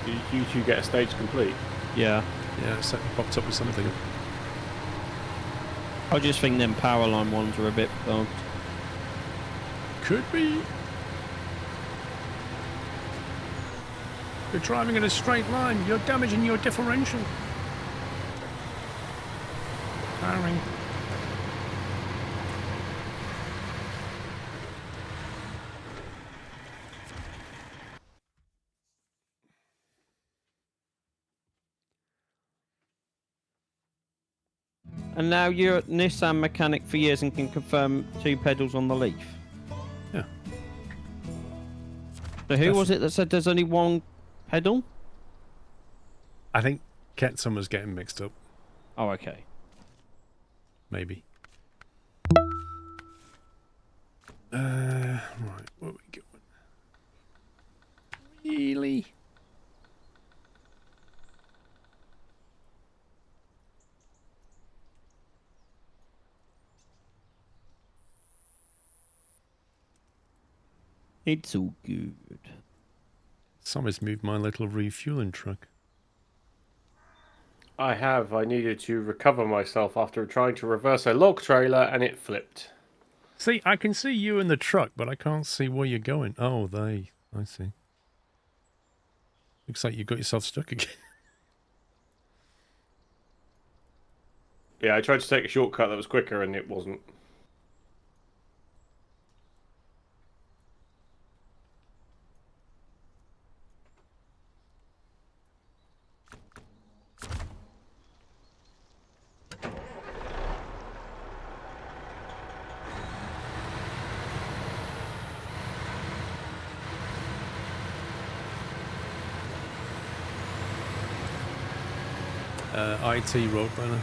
Did you two get a stage complete? Yeah. Yeah, it's popped up with something. I just think them power line ones are a bit bugged. Could be. You're driving in a straight line. You're damaging your differential. Firing. And now you're a Nissan mechanic for years and can confirm 2 pedals on the Leaf. Yeah. So who was it that said there's only 1 pedal? I think Ketson was getting mixed up. Oh, okay. Maybe. Right, where we going? Really? It's all good. Somebody's moved my little refueling truck. I have. I needed to recover myself after trying to reverse a log trailer and it flipped. See, I can see you in the truck, but I can't see where you're going. Oh, I see. Looks like you got yourself stuck again. Yeah, I tried to take a shortcut that was quicker and it wasn't. IT Roadrunner.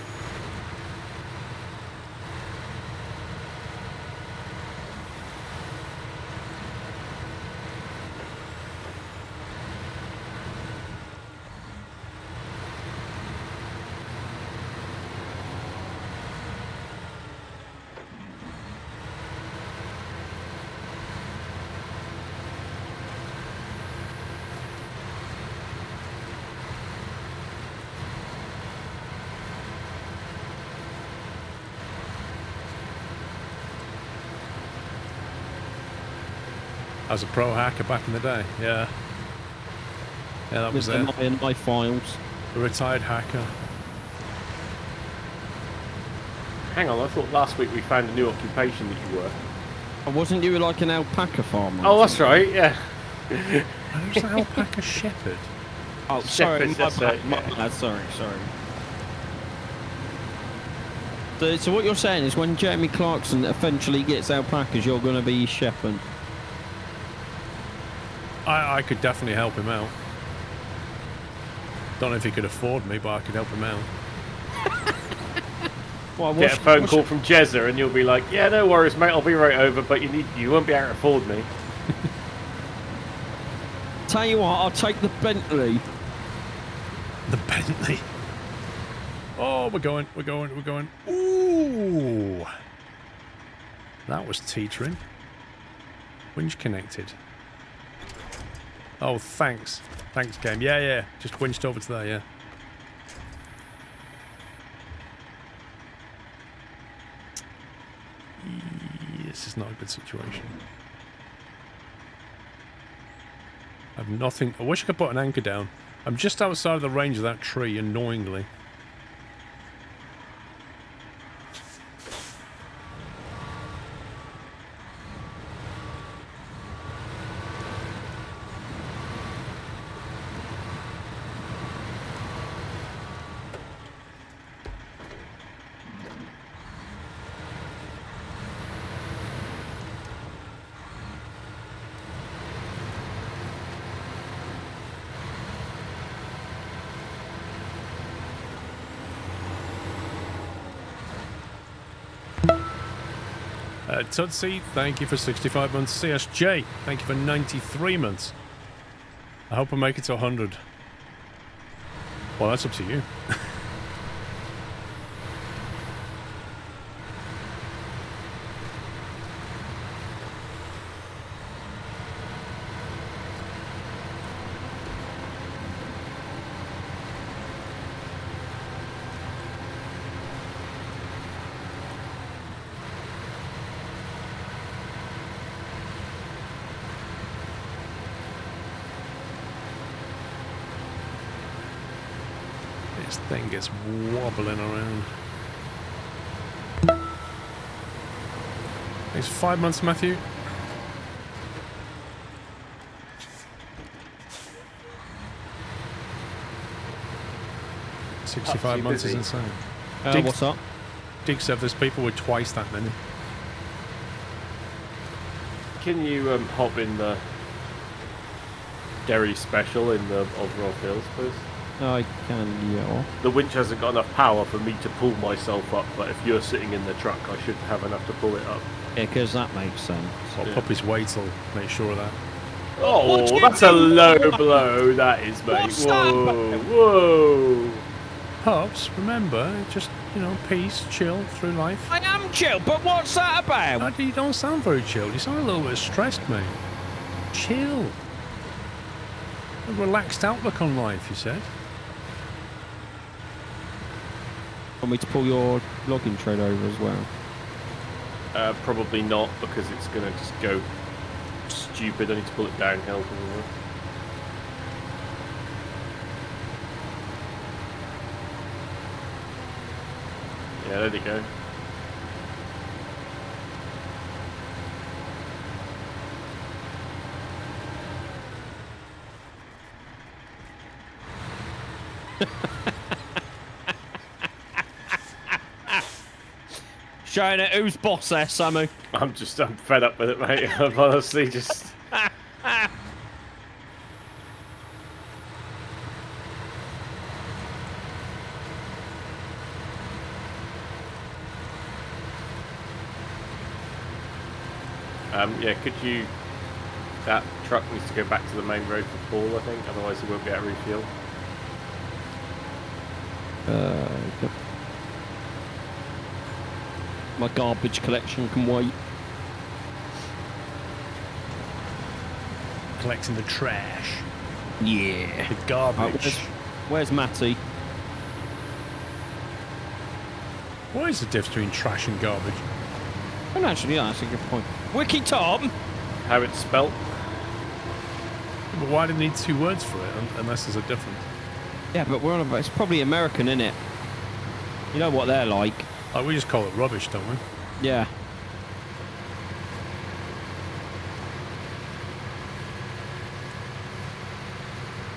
I was a pro hacker back in the day, yeah. Yeah, that was it. In my files. A retired hacker. Hang on, I thought last week we found a new occupation that you were. Wasn't you like an alpaca farmer? Oh, that's right, yeah. Who's the alpaca shepherd? Oh, sorry, Shepherds, that's it, my yeah. bad, sorry. So what you're saying is when Jeremy Clarkson eventually gets alpacas, you're going to be his shepherd? I could definitely help him out. Don't know if he could afford me, but I could help him out. Well, Get a phone call from Jezza and you'll be like, yeah, no worries, mate, I'll be right over, but you won't be able to afford me. Tell you what, I'll take the Bentley. The Bentley. Oh, we're going. Ooh. That was teetering. Winch connected. Oh, thanks. Thanks, game. Yeah. Just winched over to there, yeah. This is not a good situation. I've nothing. I wish I could put an anchor down. I'm just outside of the range of that tree, annoyingly. Tootsie, thank you for 65 months. CSJ, thank you for 93 months. I hope I make it to 100. Well, that's up to you. This thing gets wobbling around. Thanks for 5 months, Matthew. Oh, 65 too months is busy. insane. What's up? Dig said there's people with twice that many. Can you hop in the Derry special in the Oswald Hills, please? I can, yeah. The winch hasn't got enough power for me to pull myself up, but if you're sitting in the truck, I should have enough to pull it up. Yeah, because that makes sense. Well, Yeah. Puppy's weight will make sure of that. Oh, that's a low blow, that is, mate. What's Whoa, that? whoa. Pups, remember, just, you know, peace, chill through life. I am chill, but what's that about? You don't sound very chilled. You sound a little bit stressed, mate. Chill. A relaxed outlook on life, you said. Want me to pull your logging trade over as well? Probably not, because it's going to just go stupid. I need to pull it downhill. Probably. Yeah, there you go. Showing it who's boss there, Samu. I'm fed up with it, mate. I'm honestly just... yeah, could you... That truck needs to go back to the main road for Paul, I think, otherwise he won't be able to refuel. Yep. My garbage collection can wait. Collecting the trash. Yeah. The garbage. Where's Matty? What is the difference between trash and garbage? Oh, actually, yeah, that's a good point. Wiki Tom! How it's spelt? But why do they need two words for it unless there's a difference? Yeah, but we're on about, it's probably American, innit? You know what they're like. Like, we just call it rubbish, don't we? Yeah.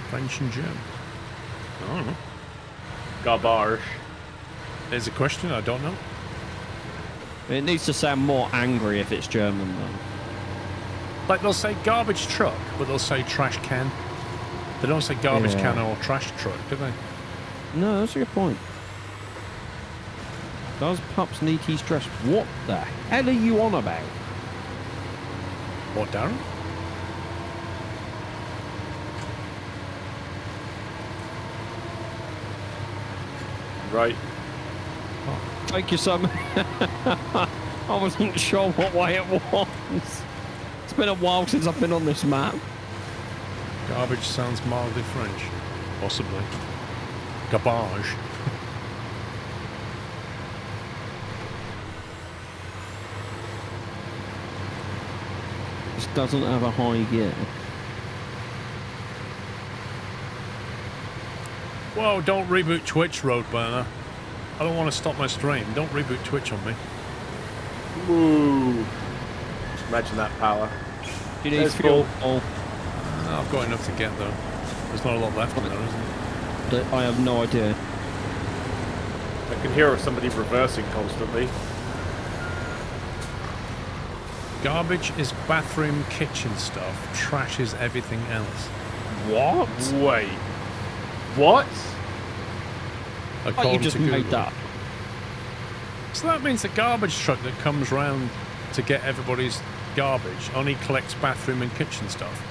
French and German. I don't know. Garbage. There's a question, I don't know. It needs to sound more angry if it's German, though. Like, they'll say garbage truck, but they'll say trash can. They don't say garbage Yeah. can or trash truck, do they? No, that's a good point. Does Pups need his dress? What the hell are you on about? What, Darren? Right. Thank you, Sam. I wasn't sure what way it was. It's been a while since I've been on this map. Garbage sounds mildly French. Possibly. Garbage. This doesn't have a high gear. Whoa, don't reboot Twitch, Roadburner. I don't want to stop my stream. Don't reboot Twitch on me. Woo! Imagine that power. You need There's fuel. Paul. No, I've got enough to get, though. There's not a lot left in there, isn't there? I have no idea. I can hear somebody reversing constantly. Garbage is bathroom, kitchen stuff. Trash is everything else. What? Wait. What? Oh, you According just to made Google. that. So that means the garbage truck that comes round to get everybody's garbage only collects bathroom and kitchen stuff.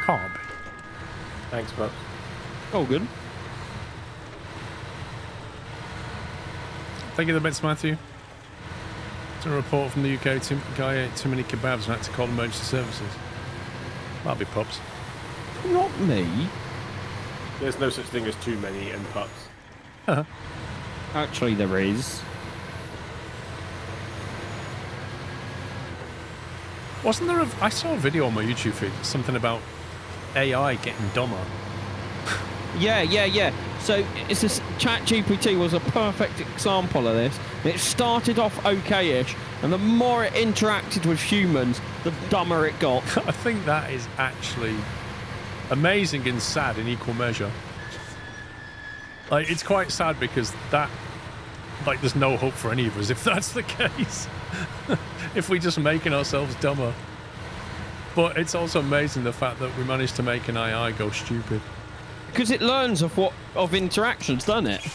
Can't be. Thanks, Bucks. Oh, good. Thank you, the bits, Matthew. It's a report from the UK. Guy ate too many kebabs and had to call emergency services. That'll be pups. Not me. There's no such thing as too many and pups. Actually, there is. Wasn't there I saw a video on my YouTube feed, something about AI getting dumber. Yeah. So it's this ChatGPT was a perfect example of this. It started off okay-ish, and the more it interacted with humans, the dumber it got. I think that is actually amazing and sad in equal measure. Like, it's quite sad because that, like, there's no hope for any of us if that's the case. If we're just making ourselves dumber. But it's also amazing the fact that we managed to make an AI go stupid. Because it learns of interactions, doesn't it?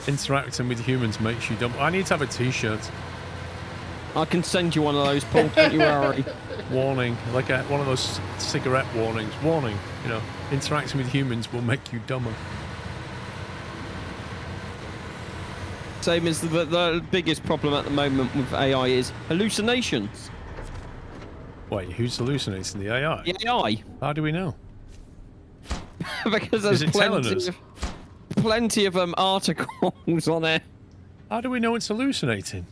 Interacting with humans makes you dumb. I need to have a t-shirt. I can send you one of those, Paul. Don't you worry. Warning, like one of those cigarette warnings. Warning, you know, interacting with humans will make you dumber. Same as the biggest problem at the moment with AI is hallucinations. Wait, who's hallucinating? The AI? The AI. How do we know? Because there's Is it telling us? plenty of articles on it. How do we know it's hallucinating?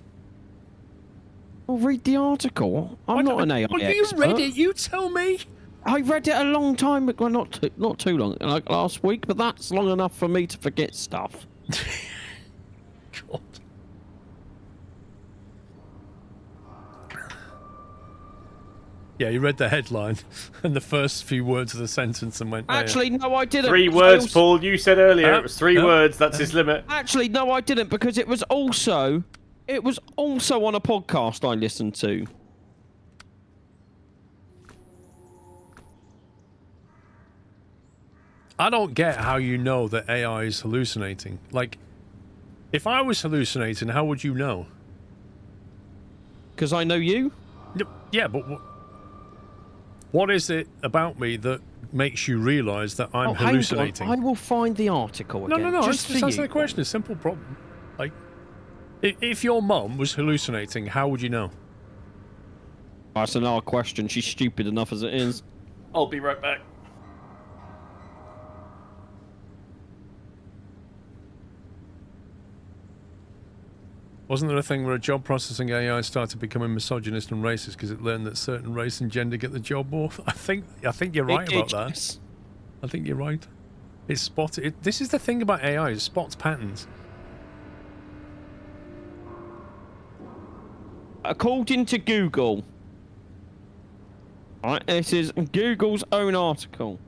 Well, read the article. I'm not an AI Oh, you expert. read it? You tell me. I read it a long time ago. Well, not too long, like last week, but that's long enough for me to forget stuff. God. Yeah, you read the headline and the first few words of the sentence and went... Actually, no, I didn't. 3 words, Paul. You said earlier it was 3 words. That's his limit. Actually, no, I didn't, because it was also on a podcast I listened to. I don't get how you know that AI is hallucinating. Like, if I was hallucinating, how would you know? Because I know you. No, yeah, but what is it about me that makes you realise that I'm hallucinating? Hang on. I will find the article again. No. Just Just answer the question. A simple problem. Like, if your mum was hallucinating, how would you know? That's another question. She's stupid enough as it is. I'll be right back. Wasn't there a thing where a job processing AI started becoming misogynist and racist because it learned that certain race and gender get the job more? I think you're right about that. Yes. I think you're right. It's spotted. This is the thing about AI. It spots patterns. According to Google, right, this is Google's own article.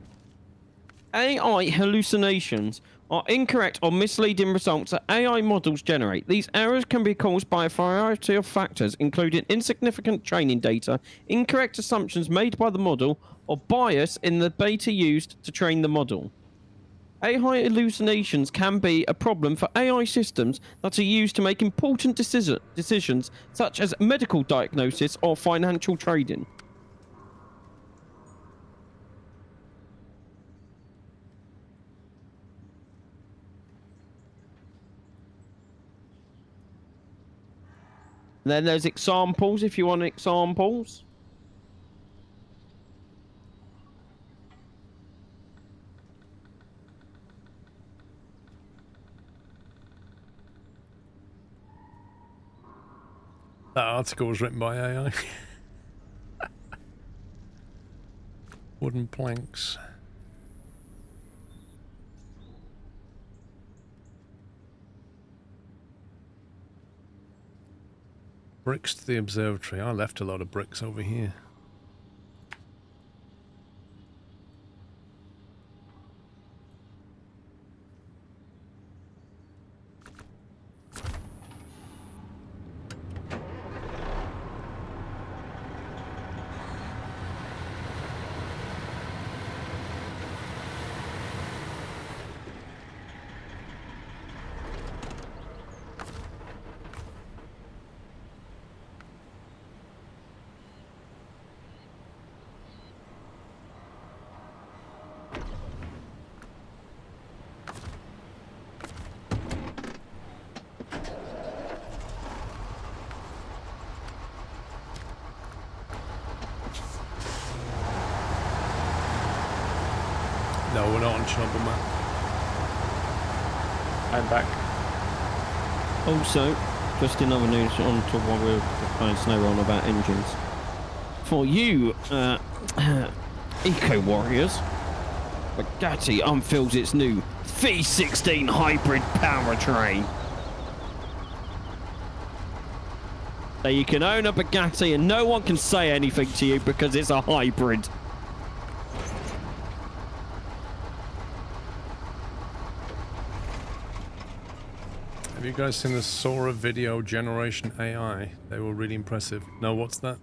AI hallucinations are incorrect or misleading results that AI models generate. These errors can be caused by a variety of factors, including insignificant training data, incorrect assumptions made by the model, or bias in the data used to train the model. AI hallucinations can be a problem for AI systems that are used to make important decisions such as medical diagnosis or financial trading. Then there's examples if you want examples. That article was written by AI. Wooden planks. Bricks to the observatory. I left a lot of bricks over here. No, we're not on Chernobyl map. And back. Also, just in other news on to while we were playing Snowrunner about engines. For you, Eco Warriors, Bugatti unveils its new V16 hybrid powertrain. So you can own a Bugatti and no one can say anything to you because it's a hybrid. Have you guys seen the Sora video generation AI? They were really impressive. No, what's that?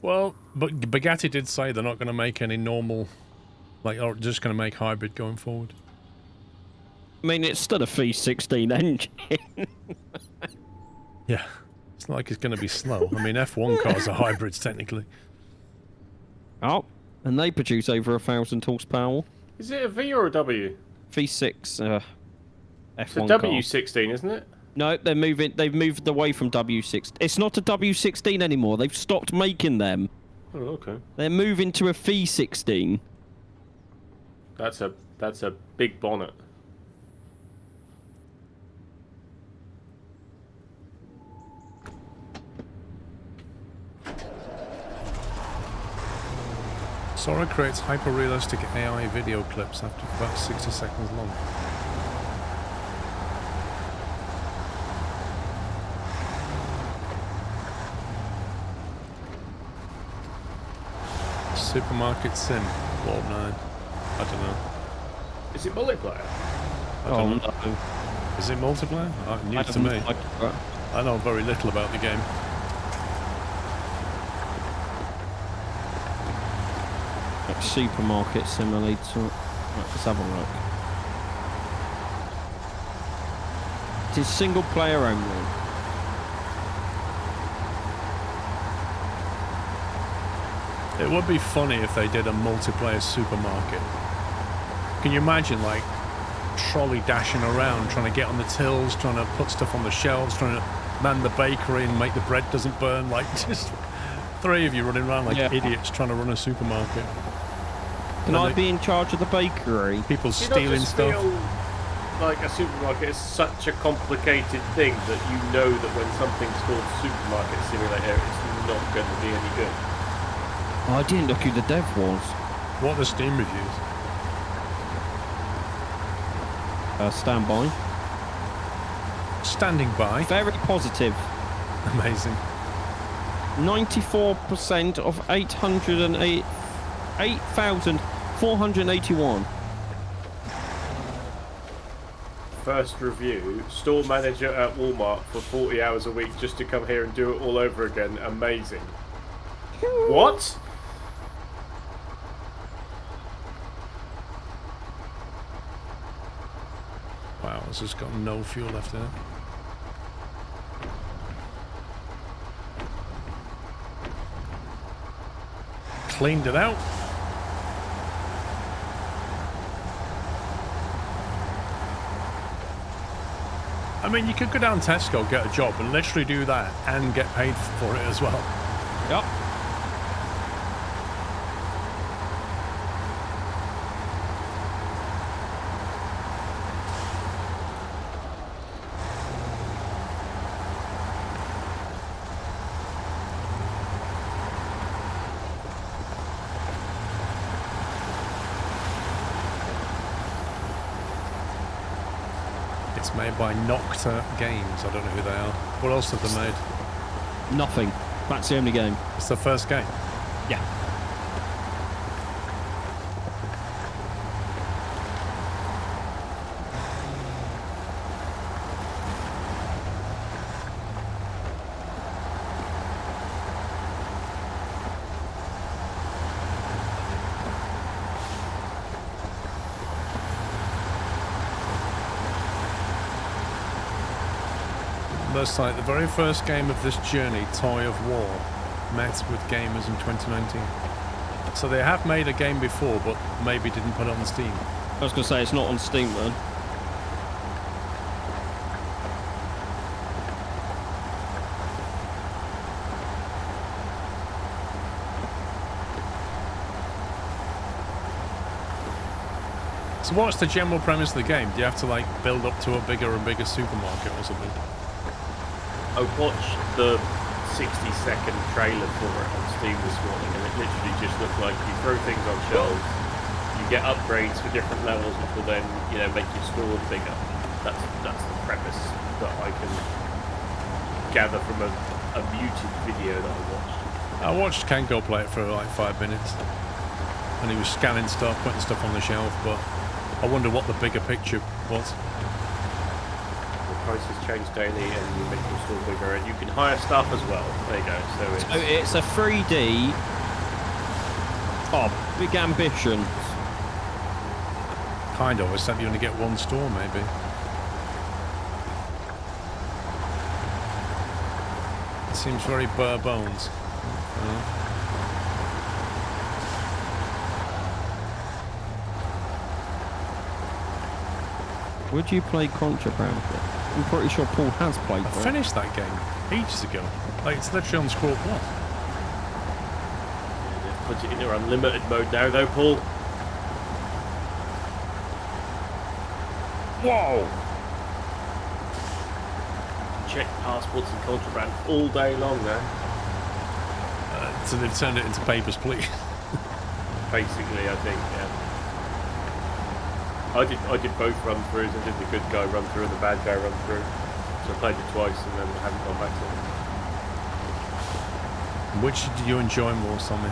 Well, but Bugatti did say they're not going to make any normal, like, or just going to make hybrid going forward. I mean, it's still a V16 engine. Yeah, it's not like it's going to be slow. I mean, F1 cars are hybrids technically. Oh, and they produce over 1,000 horsepower. Is it a V or a W? V6 F1 It's a car. W16, isn't it? No, they're moving. They've moved away from W6. It's not a W16 anymore. They've stopped making them. Oh, okay. They're moving to a V16. That's a big bonnet. Sora creates hyper-realistic AI video clips after about 60 seconds long. Supermarket sim, Warp 9. I don't know. Is it multiplayer? I don't know. No. Is it multiplayer? New I to haven't me. liked that. I know very little about the game. Like supermarket simulator. Right, let's have a look. It is single player only. It would be funny if they did a multiplayer supermarket. Can you imagine, like, trolley dashing around, trying to get on the tills, trying to put stuff on the shelves, trying to man the bakery and make the bread doesn't burn, like, just three of you running around like idiots trying to run a supermarket. Can I be in charge of the bakery? People Do you stealing not just stuff. feel like a supermarket is such a complicated thing that you know that when something's called Supermarket Simulator, it's not going to be any good? Oh, I didn't look who the dev was. What are Steam reviews? Stand by. Standing by. Very positive. Amazing. 94% of 8,481. First review, store manager at Walmart for 40 hours a week just to come here and do it all over again. Amazing. What? Wow, it's just got no fuel left in it. Cleaned it out. I mean, you could go down Tesco, get a job, and literally do that and get paid for it as well. Yep. It's made by Nocta Games. I don't know who they are. What else have they made? Nothing. That's the only game. It's the first game. Yeah. That's like the very first game of this journey, Toy of War, met with gamers in 2019. So they have made a game before, but maybe didn't put it on Steam. I was going to say, it's not on Steam, man. So what's the general premise of the game? Do you have to like build up to a bigger and bigger supermarket or something? I watched the 60-second trailer for it on Steam this morning, and it literally just looked like you throw things on shelves, you get upgrades for different levels, which will then, you know, make your store bigger. That's the premise that I can gather from a muted video that I watched. I watched Kenko play it for like 5 minutes, and he was scanning stuff, putting stuff on the shelf, but I wonder what the bigger picture was. Prices change daily and you make your store bigger, and you can hire staff as well. There you go. So it's a 3D. Oh, big ambition. Kind of, except you only get one store, maybe. It seems very bare bones. Would you play Contraband? I'm pretty sure Paul has played I it. finished that game ages ago. Like, it's literally on SquirrelPlus. they've put it in your unlimited mode now, though, Paul. Whoa! Check passports and contraband all day long now. So they've turned it into Papers, Please. Basically, I think. Yeah. I did both run throughs. I did the good guy run through and the bad guy run through. So I played it twice and then I haven't gone back to it. Which did you enjoy more, Tommy?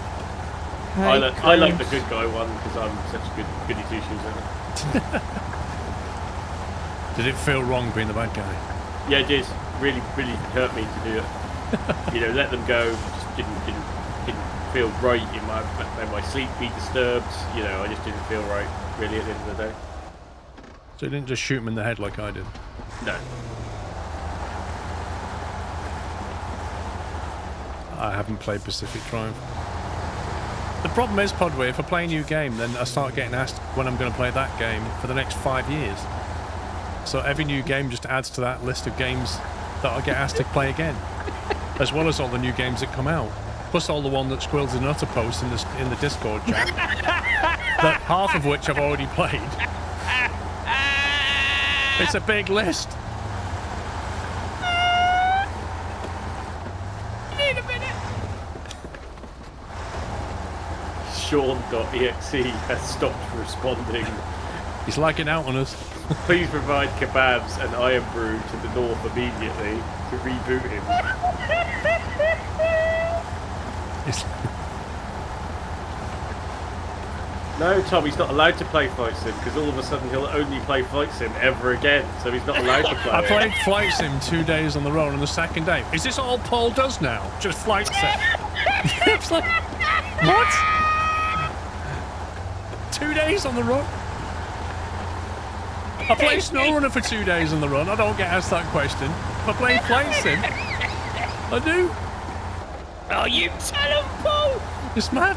I like the good guy one because I'm such a goody two shoes in it. Did it feel wrong being the bad guy? Yeah, it did. Really, really hurt me to do it. You know, let them go. Just didn't feel right in my sleep be disturbed. You know, I just didn't feel right really at the end of the day. So you didn't just shoot him in the head like I did? No. I haven't played Pacific Drive. The problem is, Podway, if I play a new game, then I start getting asked when I'm going to play that game for the next 5 years. So every new game just adds to that list of games that I get asked to play again, as well as all the new games that come out, plus all the one that Squirrels and Nutter post in the Discord chat, that half of which I've already played. It's a big list. Wait a minute. Sean.exe has stopped responding. He's lagging out on us. Please provide kebabs and iron brew to the north immediately to reboot him. No, Tom, he's not allowed to play Flight Sim because all of a sudden he'll only play Flight Sim ever again, so he's not allowed to play I it. played Flight Sim 2 days on the road, and the second day, is this all Paul does now? Just Flight Sim? It's like, what? 2 days on the road? I play Snowrunner for 2 days on the run. I don't get asked that question. I play Flight Sim. I do. Oh, you tell him, Paul! It's mad.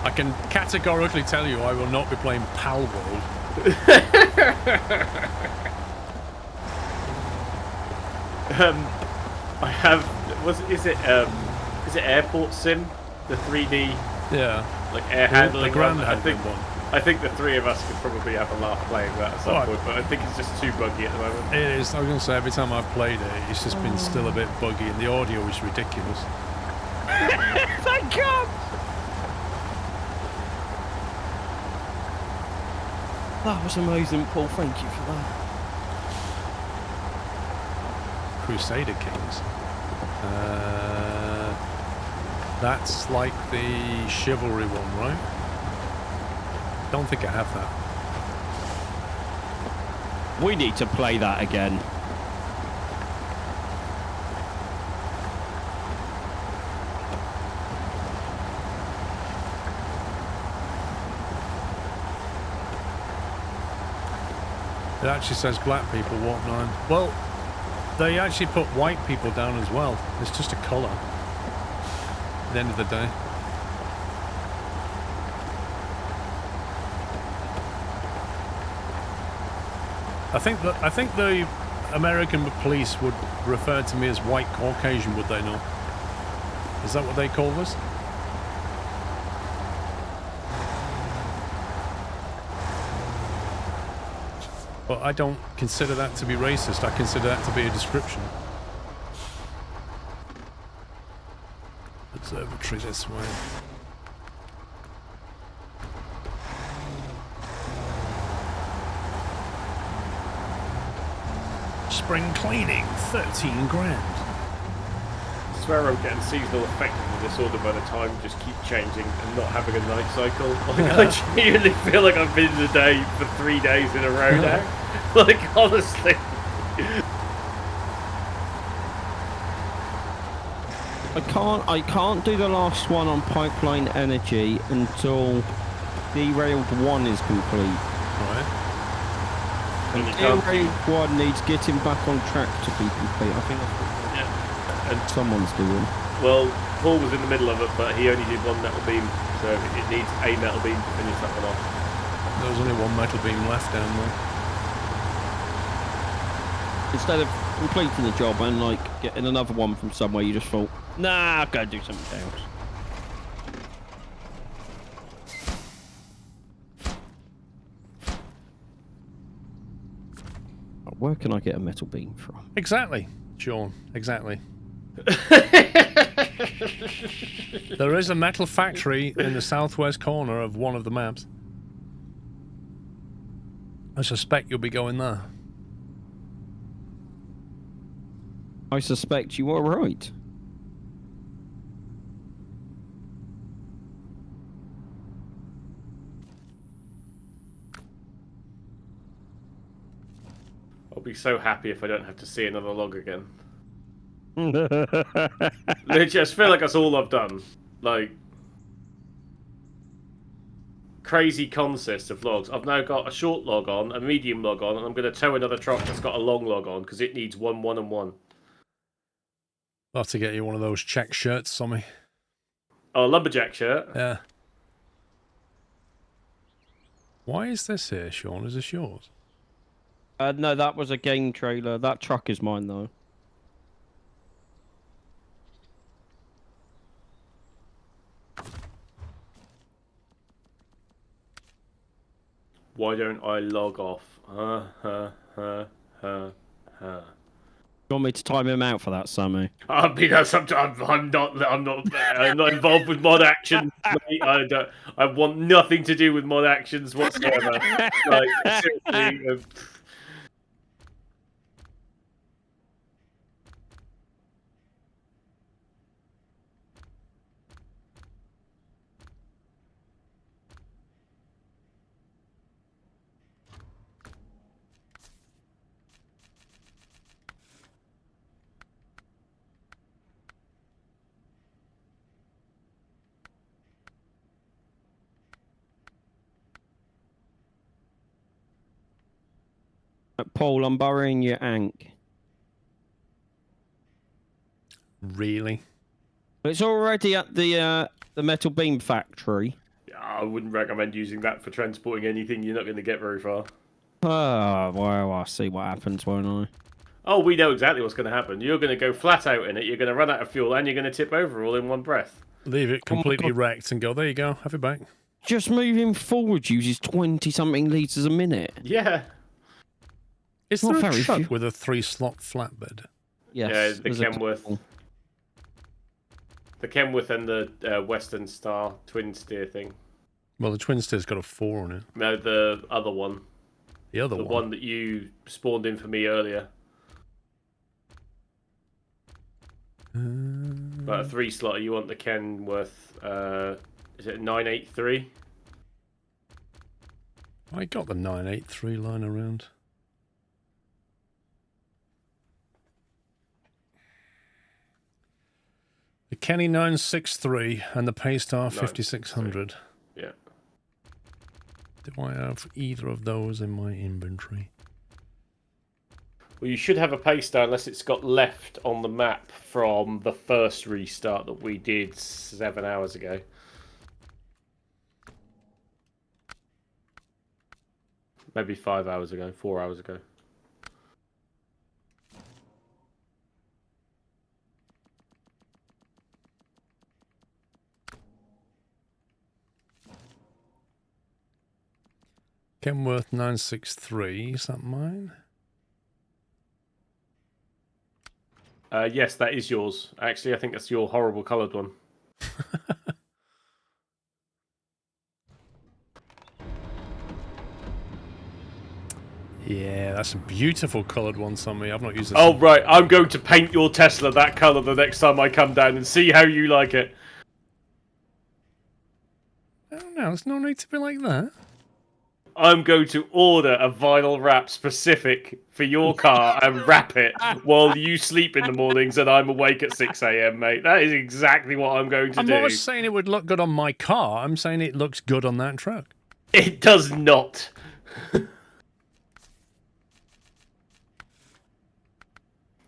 I can categorically tell you I will not be playing Pal World. I have. Is it Airport Sim? The 3D, Yeah. like air handling The ground one? handling one. I think the three of us could probably have a laugh playing that at some Right. point, but I think it's just too buggy at the moment. It is. I was going to say, every time I've played it, it's just been still a bit buggy, and the audio is ridiculous. That was amazing, Paul. Thank you for that. Crusader Kings. That's like the chivalry one, right? Don't think I have that. We need to play that again. It actually says black people walk 9. Well, they actually put white people down as well. It's just a colour. At the end of the day. I think the American police would refer to me as white Caucasian, would they not? Is that what they call us? But I don't consider that to be racist. I consider that to be a description. Observatory this way. Spring cleaning, 13 grand. I swear I'm getting seasonal affective disorder by the time just keep changing and not having a night cycle. Like, I genuinely feel like I've been in the day for 3 days in a row now. Like, honestly. I can't do the last one on pipeline energy until derailed 1 is complete. Right. And derailed 1 needs getting back on track to be complete. I think that's what someone's doing. Well, Paul was in the middle of it, but he only did 1 metal beam, so it needs a metal beam to finish that one off. There was only 1 metal beam left down there. Instead of completing the job and like getting another one from somewhere, you just thought, nah, I'll go do something else. Where can I get a metal beam from? Exactly, Sean. Exactly. There is a metal factory in the southwest corner of one of the maps. I suspect you'll be going there. I suspect you are right. I'll be so happy if I don't have to see another log again. I just feel like that's all I've done. Like, crazy consist of logs. I've now got a short log on, a medium log on, and I'm going to tow another truck that's got a long log on because it needs 1, 1, and 1. I'll have to get you one of those check shirts, Sommy. Oh, lumberjack shirt. Yeah. Why is this here, Sean? Is this yours? No, that was a game trailer. That truck is mine, though. Why don't I log off? You want me to time him out for that, Sammy? I mean, sometimes I'm not involved with mod actions. Mate. I want nothing to do with mod actions whatsoever. Like, seriously. Paul, I'm burying your Ankh. Really? It's already at the metal beam factory. Yeah, I wouldn't recommend using that for transporting anything. You're not going to get very far. Oh, well, I'll see what happens, won't I? Oh, we know exactly what's going to happen. You're going to go flat out in it, you're going to run out of fuel, and you're going to tip over all in one breath. Leave it completely wrecked and go, there you go, have it back. Just moving forward uses 20-something litres a minute. Yeah. Is there a truck with a 3-slot flatbed? Yes. Yeah, the Kenworth. The Kenworth and the Western Star twin steer thing. Well, the twin steer's got a 4 on it. No, the other one. The other The one? one that you spawned in for me earlier. About a 3-slotter, you want the Kenworth, is it 983? I got the 983 lying around. The Kenny 963 and the Paystar 5600. Yeah. Do I have either of those in my inventory? Well, you should have a Paystar unless it's got left on the map from the first restart that we did 7 hours ago. Maybe 5 hours ago, 4 hours ago. Kenworth 963, is that mine? Yes, that is yours. Actually, I think that's your horrible coloured one. Yeah, that's a beautiful coloured one, Sammy. I've not used it. Oh, right. I'm going to paint your Tesla that colour the next time I come down and see how you like it. Oh, no, there's no need to be like that. I'm going to order a vinyl wrap specific for your car and wrap it while you sleep in the mornings and I'm awake at 6 a.m, mate. That is exactly what I'm going to do. I'm not saying it would look good on my car. I'm saying it looks good on that truck. It does not.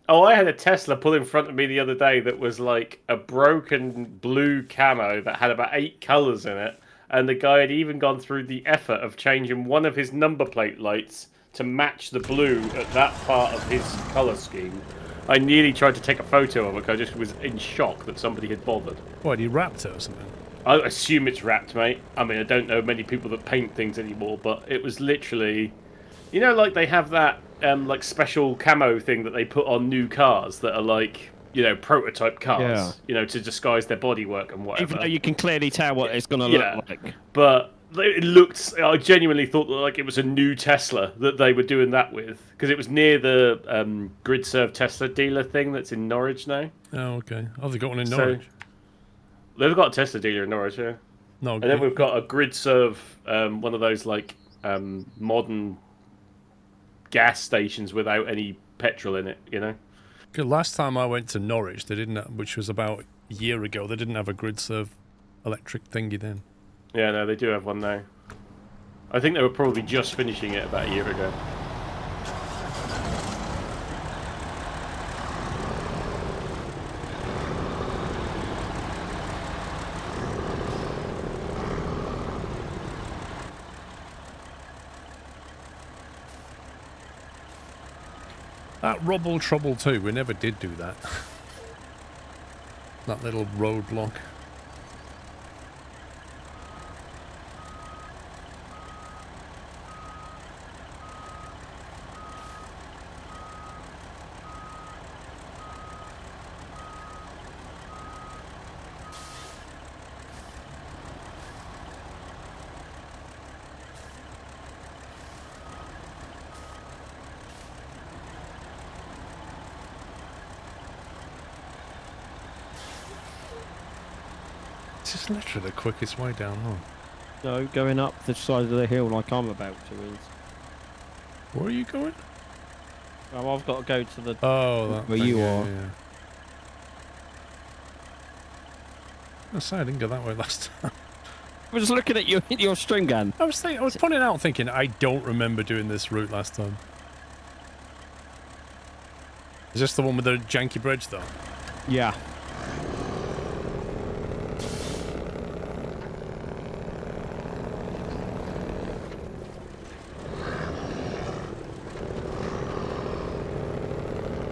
Oh, I had a Tesla pull in front of me the other day that was like a broken blue camo that had about 8 colours in it. And the guy had even gone through the effort of changing one of his number plate lights to match the blue at that part of his colour scheme. I nearly tried to take a photo of it because I just was in shock that somebody had bothered. What, he wrapped it or something? I assume it's wrapped, mate. I mean, I don't know many people that paint things anymore, but it was literally... You know, like they have that like special camo thing that they put on new cars that are like, you know, prototype cars, you know, to disguise their bodywork and whatever. Even though you can clearly tell what it's going to look like. But it looked, I genuinely thought that like it was a new Tesla that they were doing that with, because it was near the GridServe Tesla dealer thing that's in Norwich now. Oh, okay. Oh, they got one in Norwich. So, they've got a Tesla dealer in Norwich, yeah. No, and then we've got a GridServe, one of those like modern gas stations without any petrol in it, you know. Last time I went to Norwich, they didn't, which was about a year ago. They didn't have a GridServe electric thingy then. Yeah, no, they do have one now. I think they were probably just finishing it about a year ago. That Rubble Trouble 2, we never did do that. That little roadblock. It's literally the quickest way down there. No, going up the side of the hill like I'm about to is. Where are you going? Oh, I've got to go to the that where thing, you yeah, are. Yeah. I say I didn't go that way last time. I was looking at your string gun. I was pointing out, thinking I don't remember doing this route last time. Is this the one with the janky bridge, though? Yeah.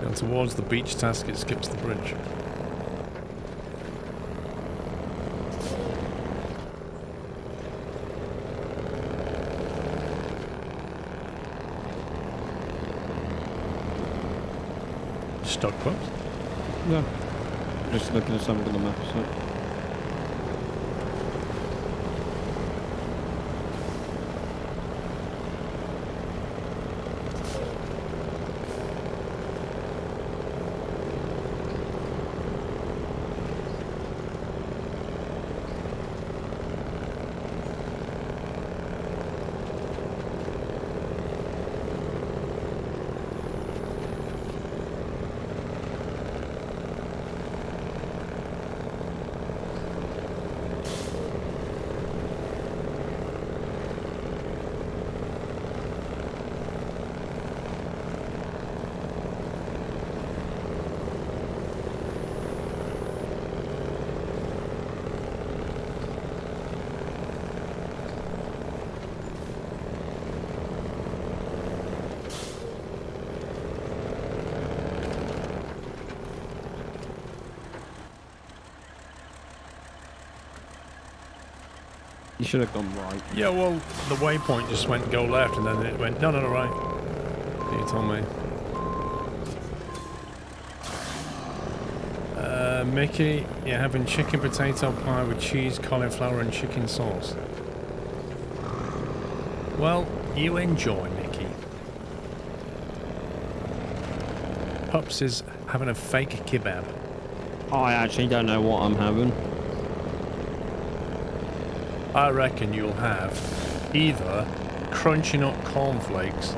And towards the beach task, it skips the bridge. Stock pubs? No. Just looking at something on the map, so. You should have gone right. Yeah, well, the waypoint just went go left, and then it went no, right. You told me. Mickey, you're having chicken potato pie with cheese, cauliflower, and chicken sauce. Well, you enjoy, Mickey. Pups is having a fake kebab. I actually don't know what I'm having. I reckon you'll have either crunchy nut cornflakes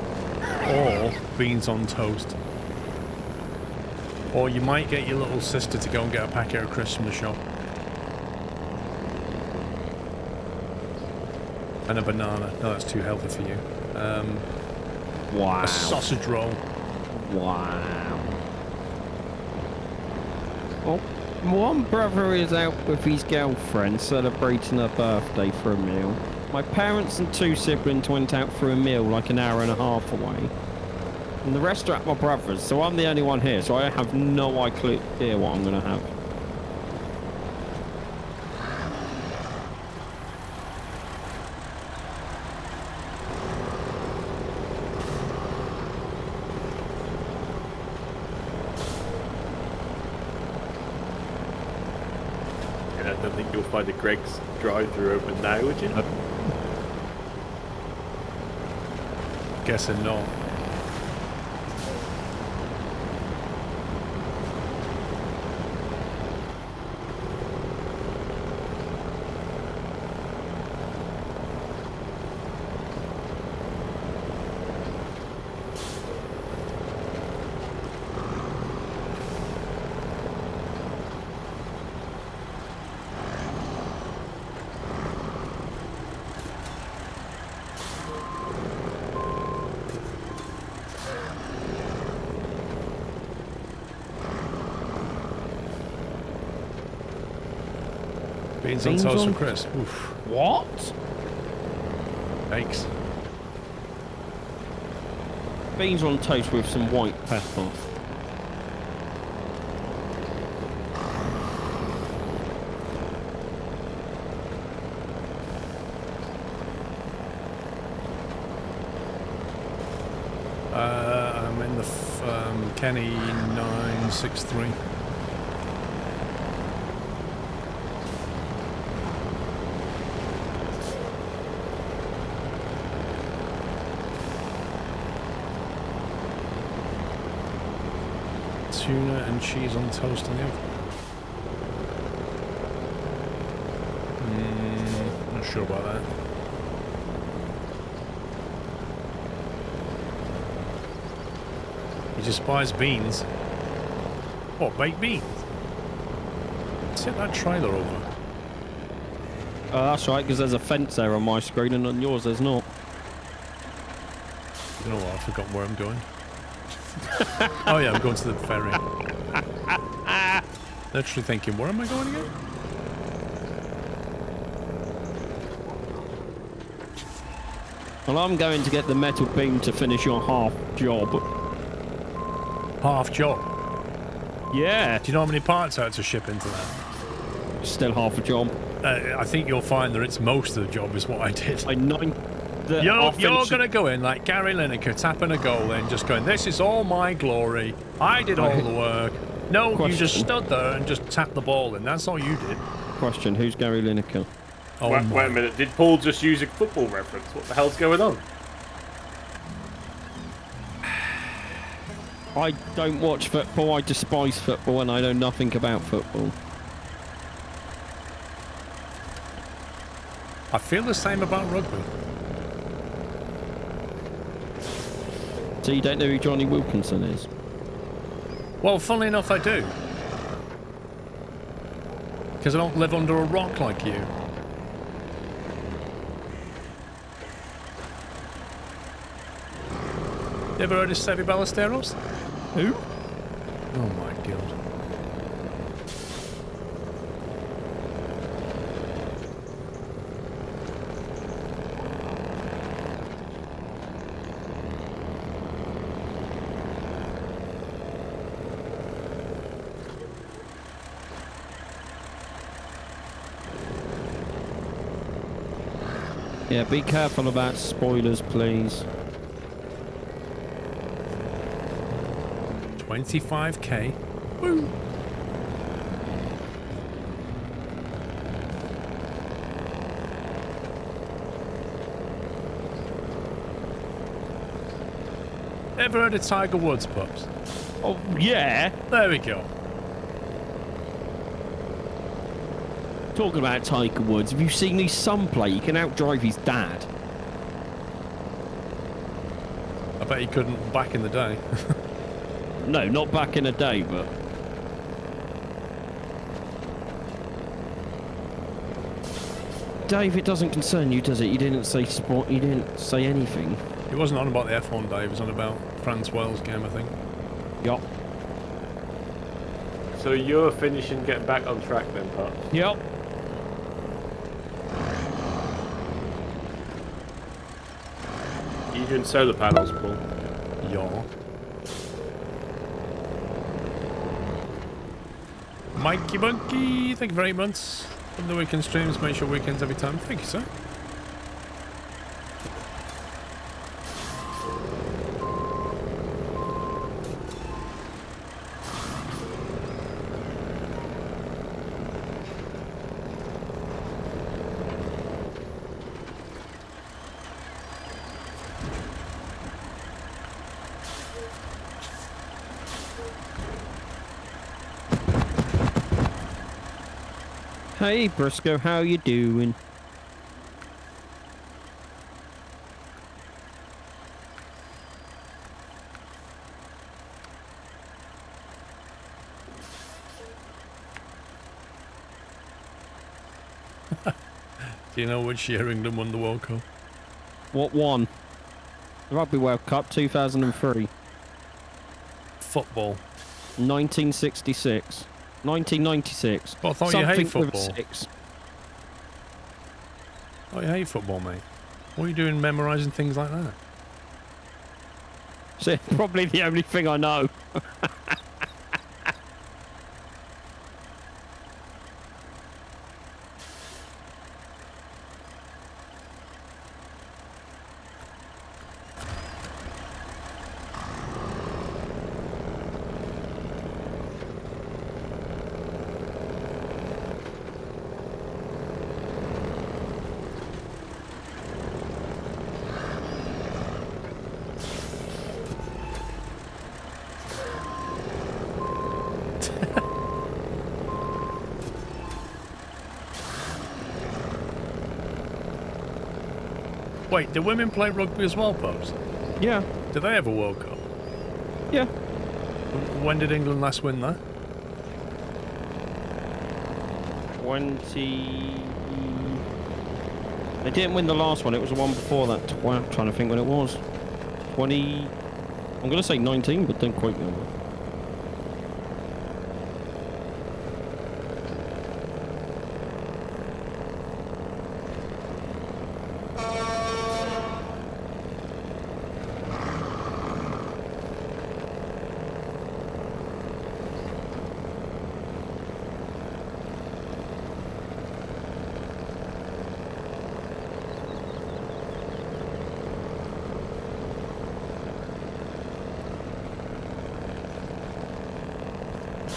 or beans on toast. Or you might get your little sister to go and get a packet of crisps from the shop. And a banana. No, that's too healthy for you. Wow. A sausage roll. Wow. Well, one brother is out with his girlfriend celebrating her birthday for a meal. My parents and 2 siblings went out for a meal like an hour and a half away. And the rest are at my brother's, so I'm the only one here, so I have no idea what I'm going to have. And I don't think you'll find a Greg's drive-thru open now, would you? Guessing not. Beans on toast for crisp. Oof. What? Bakes. Beans on toast with some white pepper. I'm in the Kenny 963. Tuna and cheese on toast in the oven. Not sure about that. You just buys beans. What, baked beans? Set that trailer over. Oh, that's right, because there's a fence there on my screen and on yours there's not. You know what, I've forgotten where I'm going. Oh yeah, I'm going to the ferry. Literally thinking, where am I going again? Well, I'm going to get the metal beam to finish your half job. Half job. Yeah. Do you know how many parts I had to ship into that? Still half a job. I think you'll find that it's most of the job is what I did. You're going to go in like Gary Lineker tapping a goal in, just going, this is all my glory. I did all the work. No, you just stood there and just tapped the ball in. That's all you did. Question, who's Gary Lineker? Oh, wait a minute, did Paul just use a football reference? What the hell's going on? I don't watch football, I despise football, and I know nothing about football. I feel the same about rugby. So you don't know who Johnny Wilkinson is? Well, funnily enough, I do. Because I don't live under a rock like you. You ever heard of Sevi Ballesteros? Who? Oh my god. Yeah, be careful about spoilers, please. 25k. Woo! Ever heard of Tiger Woods, pups? Oh, yeah. There we go. Talking about Tiger Woods, have you seen his son play? He can outdrive his dad. I bet he couldn't back in the day. No, not back in the day, but... Dave, it doesn't concern you, does it? You didn't say sport. You didn't say anything. He wasn't on about the F1 day, he was on about France Wales game, I think. Yup. So you're finishing getting back on track then, Pat? Yup. You doing solar panels, Paul? Yeah. Mikey Monkey, thank you very much. From the weekend streams, make sure weekends every time. Thank you, sir. Hey, Briscoe, how you doing? Do you know which year England won the World Cup? What one? The Rugby World Cup 2003. Football. 1966. 1996. Well, I thought you hate Something with a football. 6. Oh, you hate football, mate. What are you doing memorising things like that? So, probably the only thing I know. Wait, do women play rugby as well, Pops? Yeah. Do they have a World Cup? Yeah. When did England last win that? 20... They didn't win the last one. It was the one before that. I'm trying to think when it was. 20... I'm going to say 19, but don't quote me on that.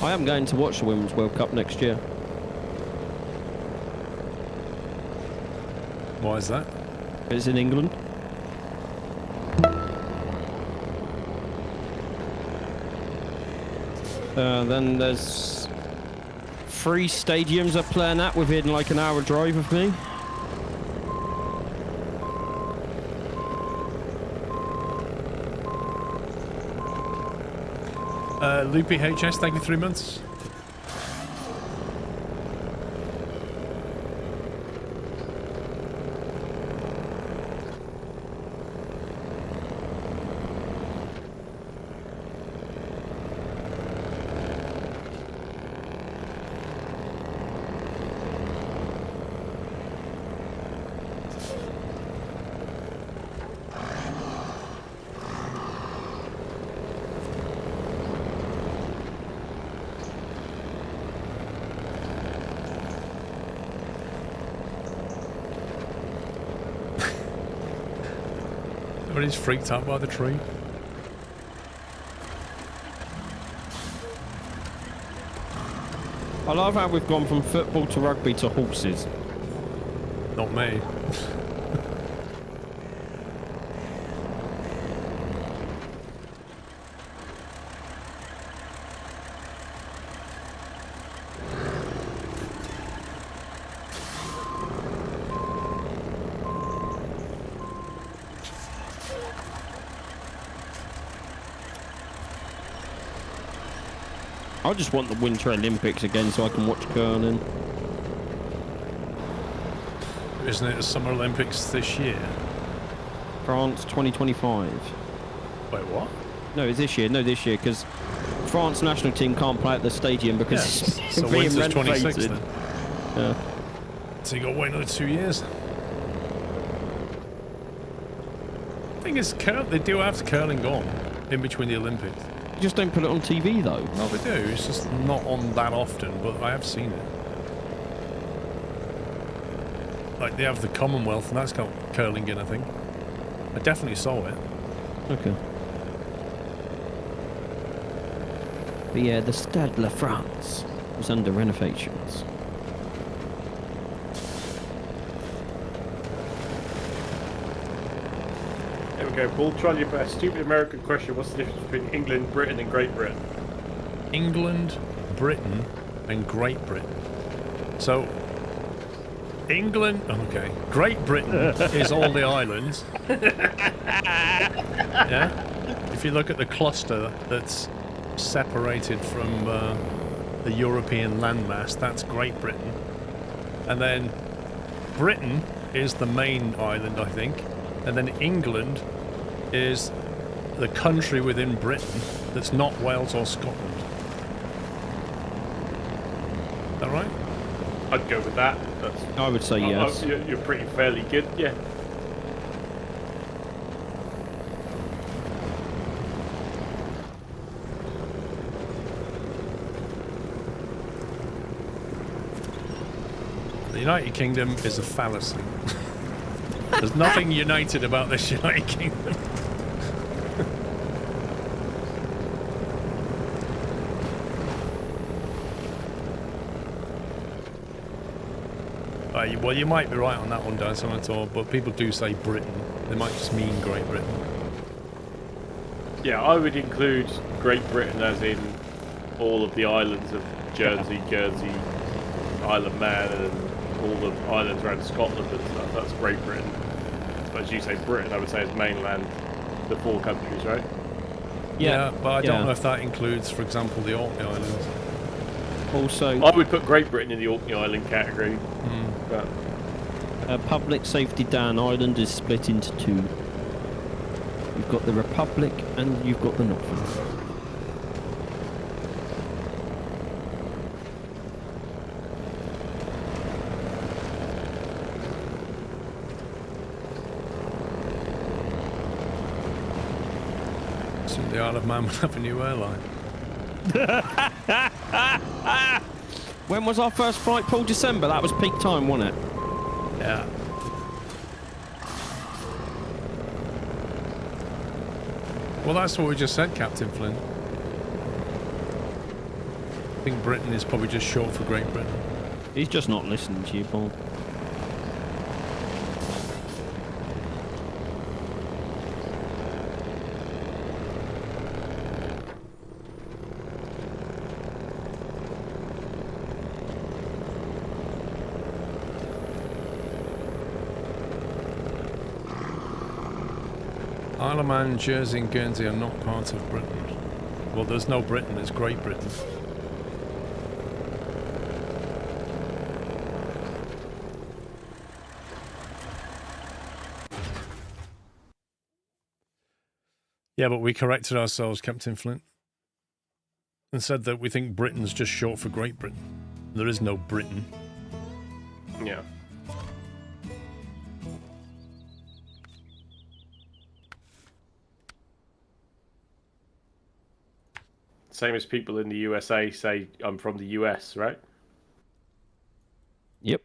I am going to watch the Women's World Cup next year. Why is that? It's in England. Then there's 3 stadiums I'm playing at within like an hour drive of me. Loopy HS, thank you 3 months. Everybody's freaked out by the tree. I love how we've gone from football to rugby to horses. Not me. I just want the Winter Olympics again so I can watch curling. Isn't it the Summer Olympics this year? France 2025. Wait, what? No, it's this year. No, this year, because France national team can't play at the stadium because Yeah, it's so being winter's 26 renovated. then. Yeah. So you got to wait another 2 years. Thing is, they do have curling on in between the Olympics. You just don't put it on TV though. No, they do. It's just not on that often, but I have seen it. Like, they have the Commonwealth, and that's got curling in, I think. I definitely saw it. Okay. But yeah, the Stade La France was under renovations. There we go, Paul. Try your best. Stupid American question. What's the difference between England, Britain, and Great Britain? England, Britain, and Great Britain. So, England, okay. Great Britain is all the islands. Yeah? If you look at the cluster that's separated from the European landmass, that's Great Britain. And then Britain is the main island, I think. And then England is the country within Britain that's not Wales or Scotland. Is that right? I'd go with that. That's, I would say yes. You're pretty fairly good, yeah. The United Kingdom is a fallacy. There's nothing united about this United Kingdom. Well, you might be right on that one, Dan, at all, but people do say Britain. They might just mean Great Britain. Yeah, I would include Great Britain as in all of the islands of Jersey, Guernsey, Isle of Man, and all the islands around Scotland and stuff. That's Great Britain. But as you say Britain, I would say it's mainland, the 4 countries, right? Yeah, but I don't know if that includes, for example, the Orkney Islands. Also, I would put Great Britain in the Orkney Island category. But public safety Dan Island is split into 2. You've got the Republic and you've got the Northern. So the Isle of Man will have a new airline. When was our first flight, Paul? December? That was peak time, wasn't it? Yeah. Well, that's what we just said, Captain Flynn. I think Britain is probably just short for Great Britain. He's just not listening to you, Paul. Isle of Man, Jersey and Guernsey are not part of Britain. Well, there's no Britain, there's Great Britain. Yeah, but we corrected ourselves, Captain Flint, and said that we think Britain's just short for Great Britain. There is no Britain. yeah. Same as people in the USA say, I'm from the US, right? Yep.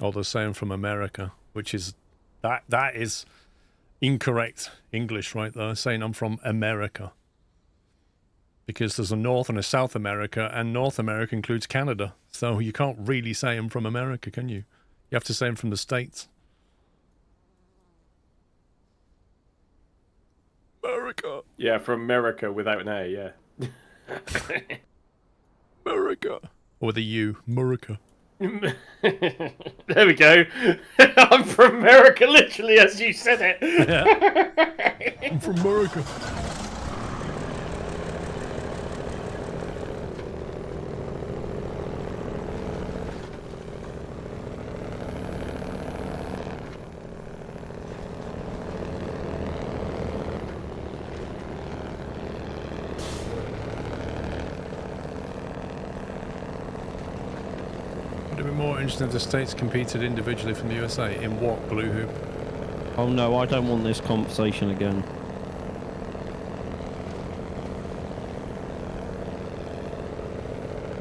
Or the same from America, which is That is incorrect English right there, saying I'm from America. Because there's a North and a South America, and North America includes Canada. So you can't really say I'm from America, can you? You have to say I'm from the States. America. Yeah, from America without an A, yeah. America. Or with a U. Murica. There we go. I'm from America, literally, as you said it. Yeah. I'm from America. More interesting if the states competed individually from the USA. In what, Blue Hoop? Oh no, I don't want this conversation again.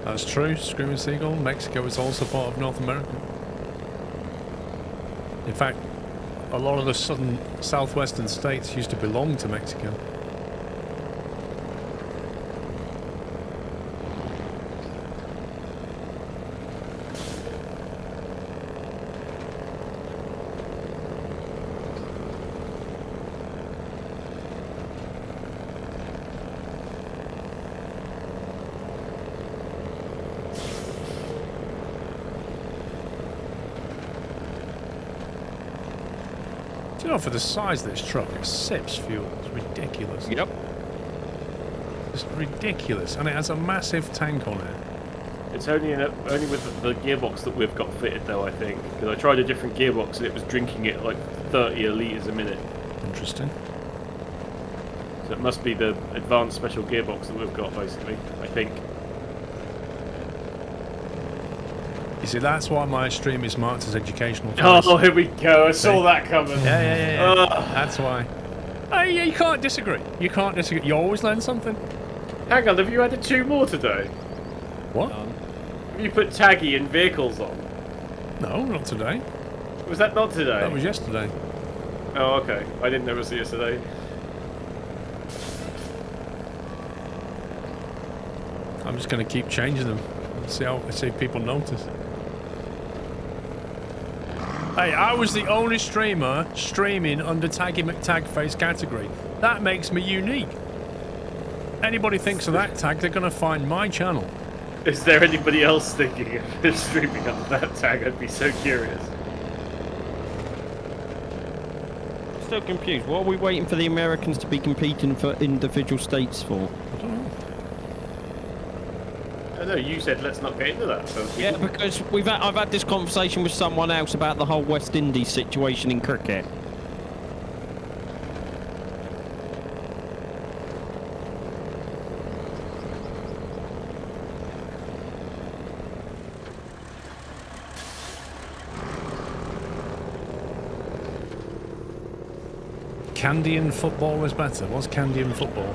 That's true, Screaming Seagull. Mexico is also part of North America. In fact, a lot of the southern, southwestern states used to belong to Mexico. You know, for the size of this truck, it sips fuel. It's ridiculous. Yep. It's ridiculous, and it has a massive tank on it. It's only with the gearbox that we've got fitted, though, I think. Because I tried a different gearbox and it was drinking it like 30 litres a minute. Interesting. So it must be the advanced special gearbox that we've got, basically, I think. You see, that's why my stream is marked as educational. Oh, here we go. I saw that coming. Yeah. That's why. You can't disagree. You can't disagree. You always learn something. Hang on, have you added 2 more today? What? Have you put taggy and vehicles on? No, not today. Was that not today? That was yesterday. Oh, okay. I didn't know it was yesterday. I'm just going to keep changing them. See if people notice. Hey, I was the only streamer streaming under Taggy McTagface category. That makes me unique. Anybody thinks of that tag, they're going to find my channel. Is there anybody else thinking of streaming under that tag? I'd be so curious. Still confused. What are we waiting for the Americans to be competing for individual states for? I don't know. I know you said let's not get into that. So Yeah, because I've had this conversation with someone else about the whole West Indies situation in cricket. Candian football is better. What's Candian football?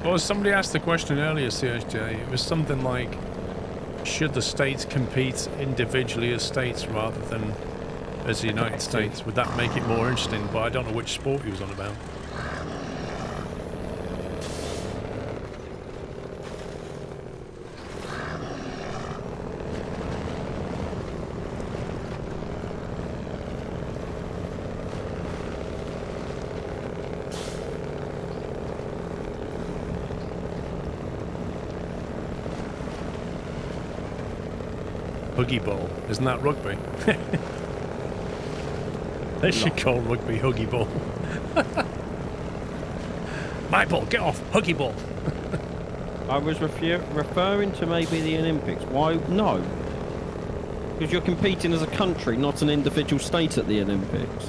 Well, somebody asked the question earlier, CSJ. It was something like, should the states compete individually as states rather than as the United States? Would that make it more interesting? But I don't know which sport he was on about. Huggy ball. Isn't that rugby? They should call rugby huggy ball. My ball, get off! Huggy ball! I was referring to maybe the Olympics. Why? No. Because you're competing as a country, not an individual state at the Olympics.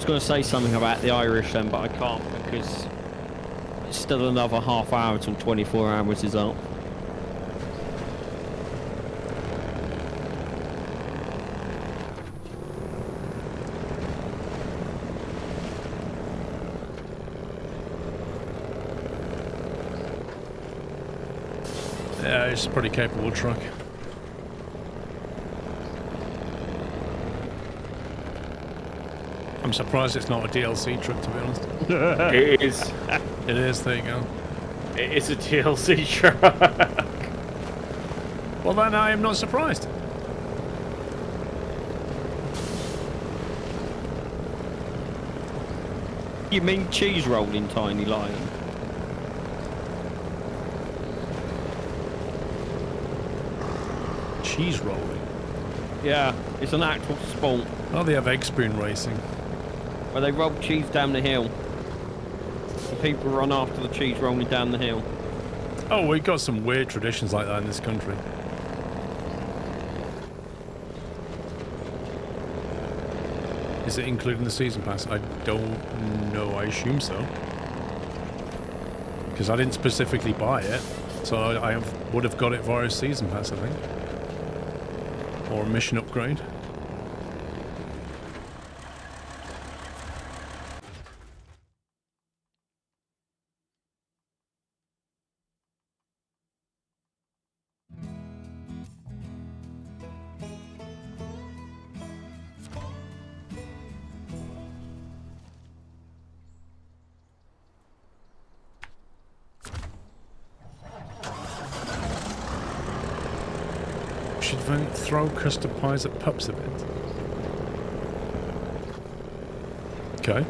was going to say something about the Irish then, but I can't because it's still another half hour till 24 hours is up. Yeah, it's a pretty capable truck. I'm surprised it's not a DLC truck, to be honest. It is. It is, there you go. It is a DLC truck. Well, then I am not surprised. You mean cheese rolling, Tiny Lion? Cheese rolling. Yeah, it's an actual sport Oh, they have egg spoon racing. where they roll cheese down the hill. And people run after the cheese rolling down the hill. Oh, we've got some weird traditions like that in this country. Is it including the season pass? I don't know. I assume so. Because I didn't specifically buy it. So I would have got it via a season pass, I think. Or a mission upgrade. Should throw custard pies at pups a bit. Okay.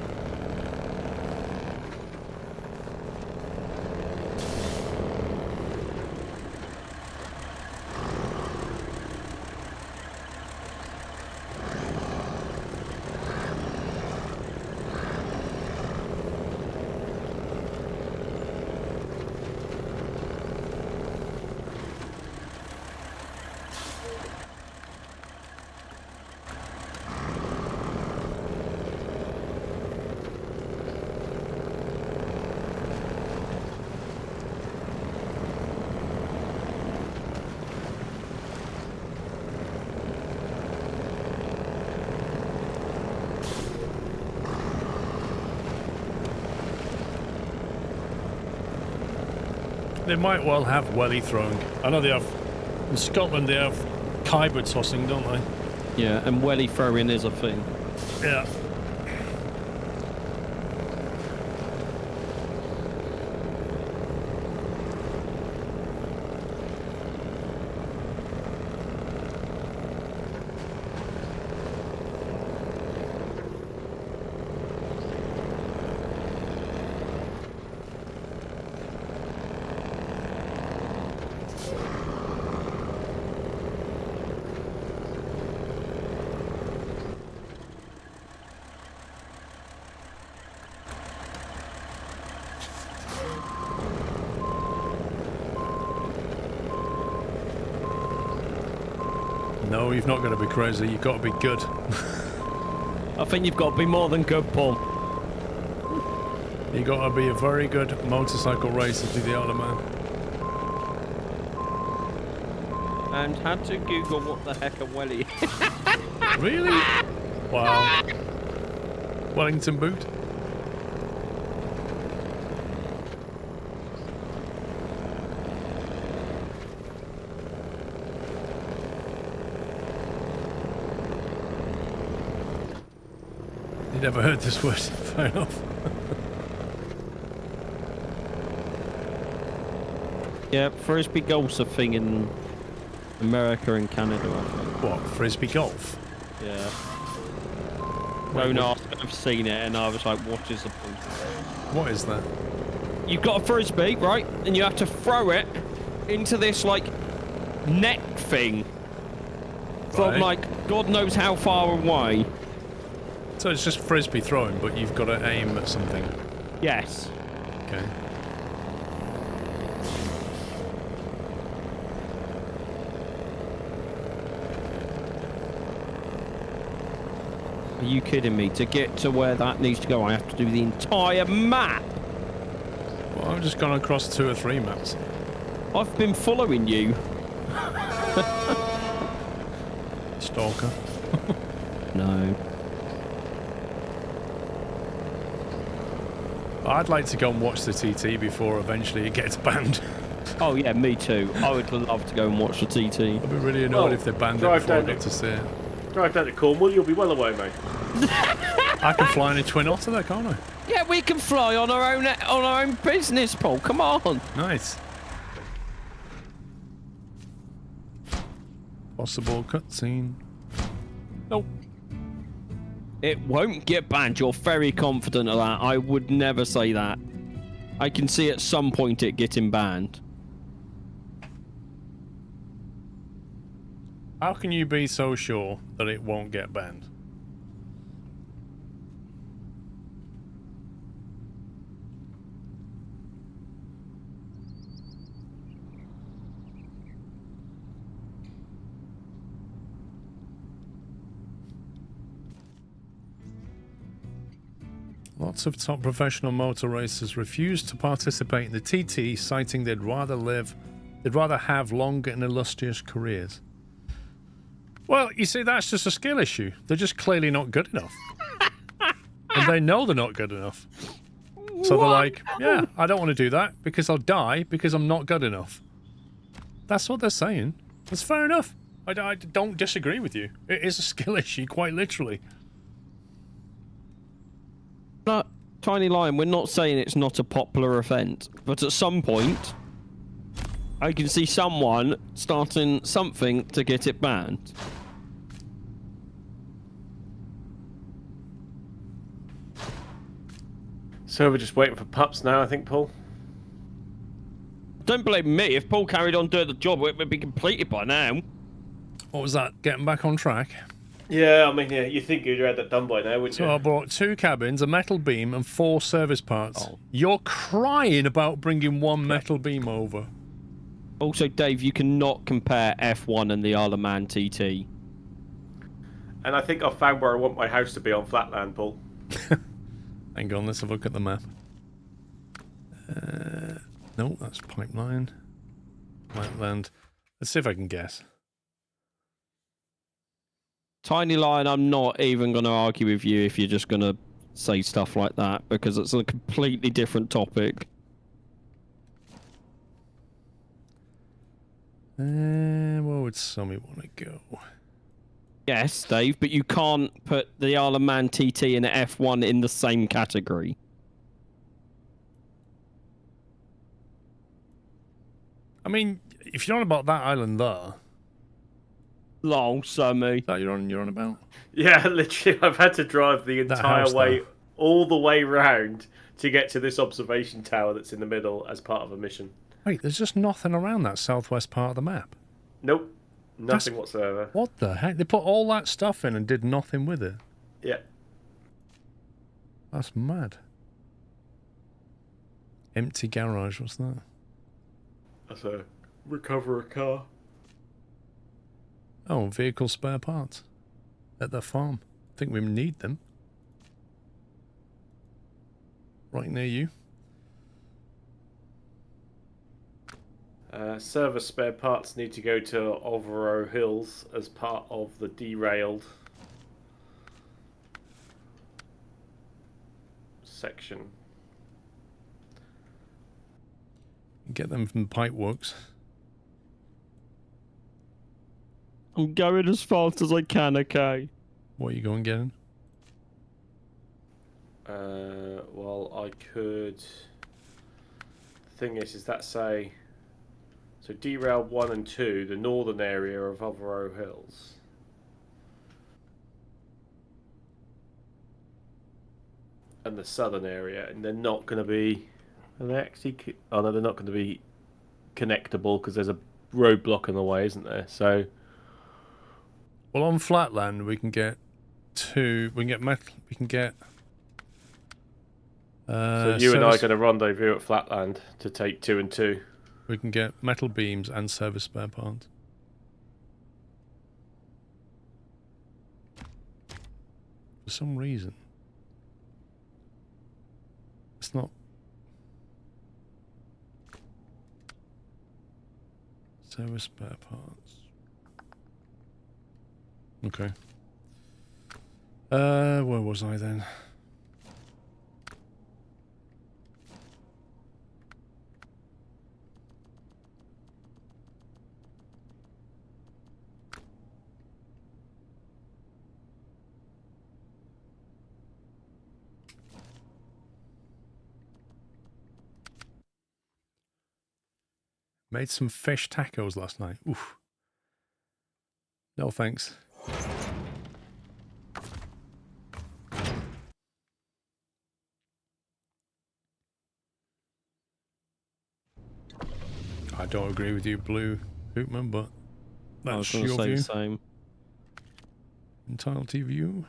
They might well have welly throwing. I know they have. In Scotland, they have kyber tossing, don't they? Yeah, and welly throwing is a thing. Yeah. No, you've not got to be crazy. You've got to be good. I think you've got to be more than good, Paul. You got to be a very good motorcycle racer to the other man. And had to Google what the heck a welly is. Really? Wow. Wellington boot. You never heard this word. Fair enough. Yeah, frisbee golf's a thing in America and Canada, I think. What? Frisbee golf? Yeah. Wait, Don't what? ask, I've seen it, and I was like, what is the point? What is that? You've got a frisbee, right? And you have to throw it into this, like, net thing. From, Right. like, God knows how far away. So it's just frisbee throwing, but you've got to aim at something. Yes. Okay. Are you kidding me? To get to where that needs to go, I have to do the entire map. Well, I've just gone across 2 or 3 maps. I've been following you. Stalker. No. I'd like to go and watch the TT before eventually it gets banned. Oh yeah, me too. I would love to go and watch the TT. I'd be really annoyed if they banned it before I got to see it. Drive down to Cornwall, you'll be well away, mate. I can fly in a twin otter there, can't I? Yeah, we can fly on our own business, Paul. Come on. Nice. Possible cutscene. Nope. It won't get banned. You're very confident of that. I would never say that. I can see at some point it getting banned. How can you be so sure that it won't get banned? Lots of top professional motor racers refused to participate in the TT, citing they'd rather have long and illustrious careers. Well, you see, that's just a skill issue. They're just clearly not good enough. And they know they're not good enough. So they're like, yeah, I don't want to do that because I'll die because I'm not good enough. That's what they're saying. That's fair enough. I don't disagree with you. It is a skill issue, quite literally. But, Tiny Lion, we're not saying it's not a popular event, but at some point, I can see someone starting something to get it banned. So we're just waiting for pups now, I think, Paul. Don't blame me. If Paul carried on doing the job, it would be completed by now. What was that? Getting back on track? Yeah, I mean, yeah, you think you'd had that done by now, wouldn't you? So I bought 2 cabins, a metal beam, and 4 service parts. Oh. You're crying about bringing 1 metal beam over. Also, Dave, you cannot compare F1 and the Isle of Man TT. And I think I've found where I want my house to be on Flatland, Paul. Hang on, let's have a look at the map. No, that's pipeline. Flatland. Let's see if I can guess. Tiny Lion, I'm not even going to argue with you if you're just going to say stuff like that, because it's a completely different topic. Where would Sammy want to go? Yes, Dave, but you can't put the Isle of Man TT and F1 in the same category. I mean, if you're on about that island there, Lol, Sammy. that you're on about? Yeah, literally, I've had to drive the That entire house way, there. all the way round to get to this observation tower that's in the middle as part of a mission. Wait, there's just nothing around that southwest part of the map. Nope, nothing whatsoever. What the heck? They put all that stuff in and did nothing with it. Yeah. That's mad. Empty garage, what's that? That's a recover a car. Oh, vehicle spare parts. At the farm. I think we need them. Right near you. Service spare parts need to go to Alvaro Hills as part of the derailed section. Get them from Pipeworks. I'm going as fast as I can, okay? What are you going getting? Well, I could. The thing is that say. So derail 1 and 2, the northern area of Alvaro Hills. And the southern area, and they're not going to be. Are they actually? Oh no, they're not going to be connectable because there's a roadblock in the way, isn't there? So. Well, on Flatland, we can get 2. We can get metal. We can get. So you and I are going to rendezvous at Flatland to take 2 and 2. We can get metal beams and service spare parts. for some reason. It's not. Service spare parts. Okay. Where was I then? Made some fish tacos last night. Oof. No thanks. I don't agree with you, Blue Hoopman, but I was that's going to your say view. the same. Entitled to view.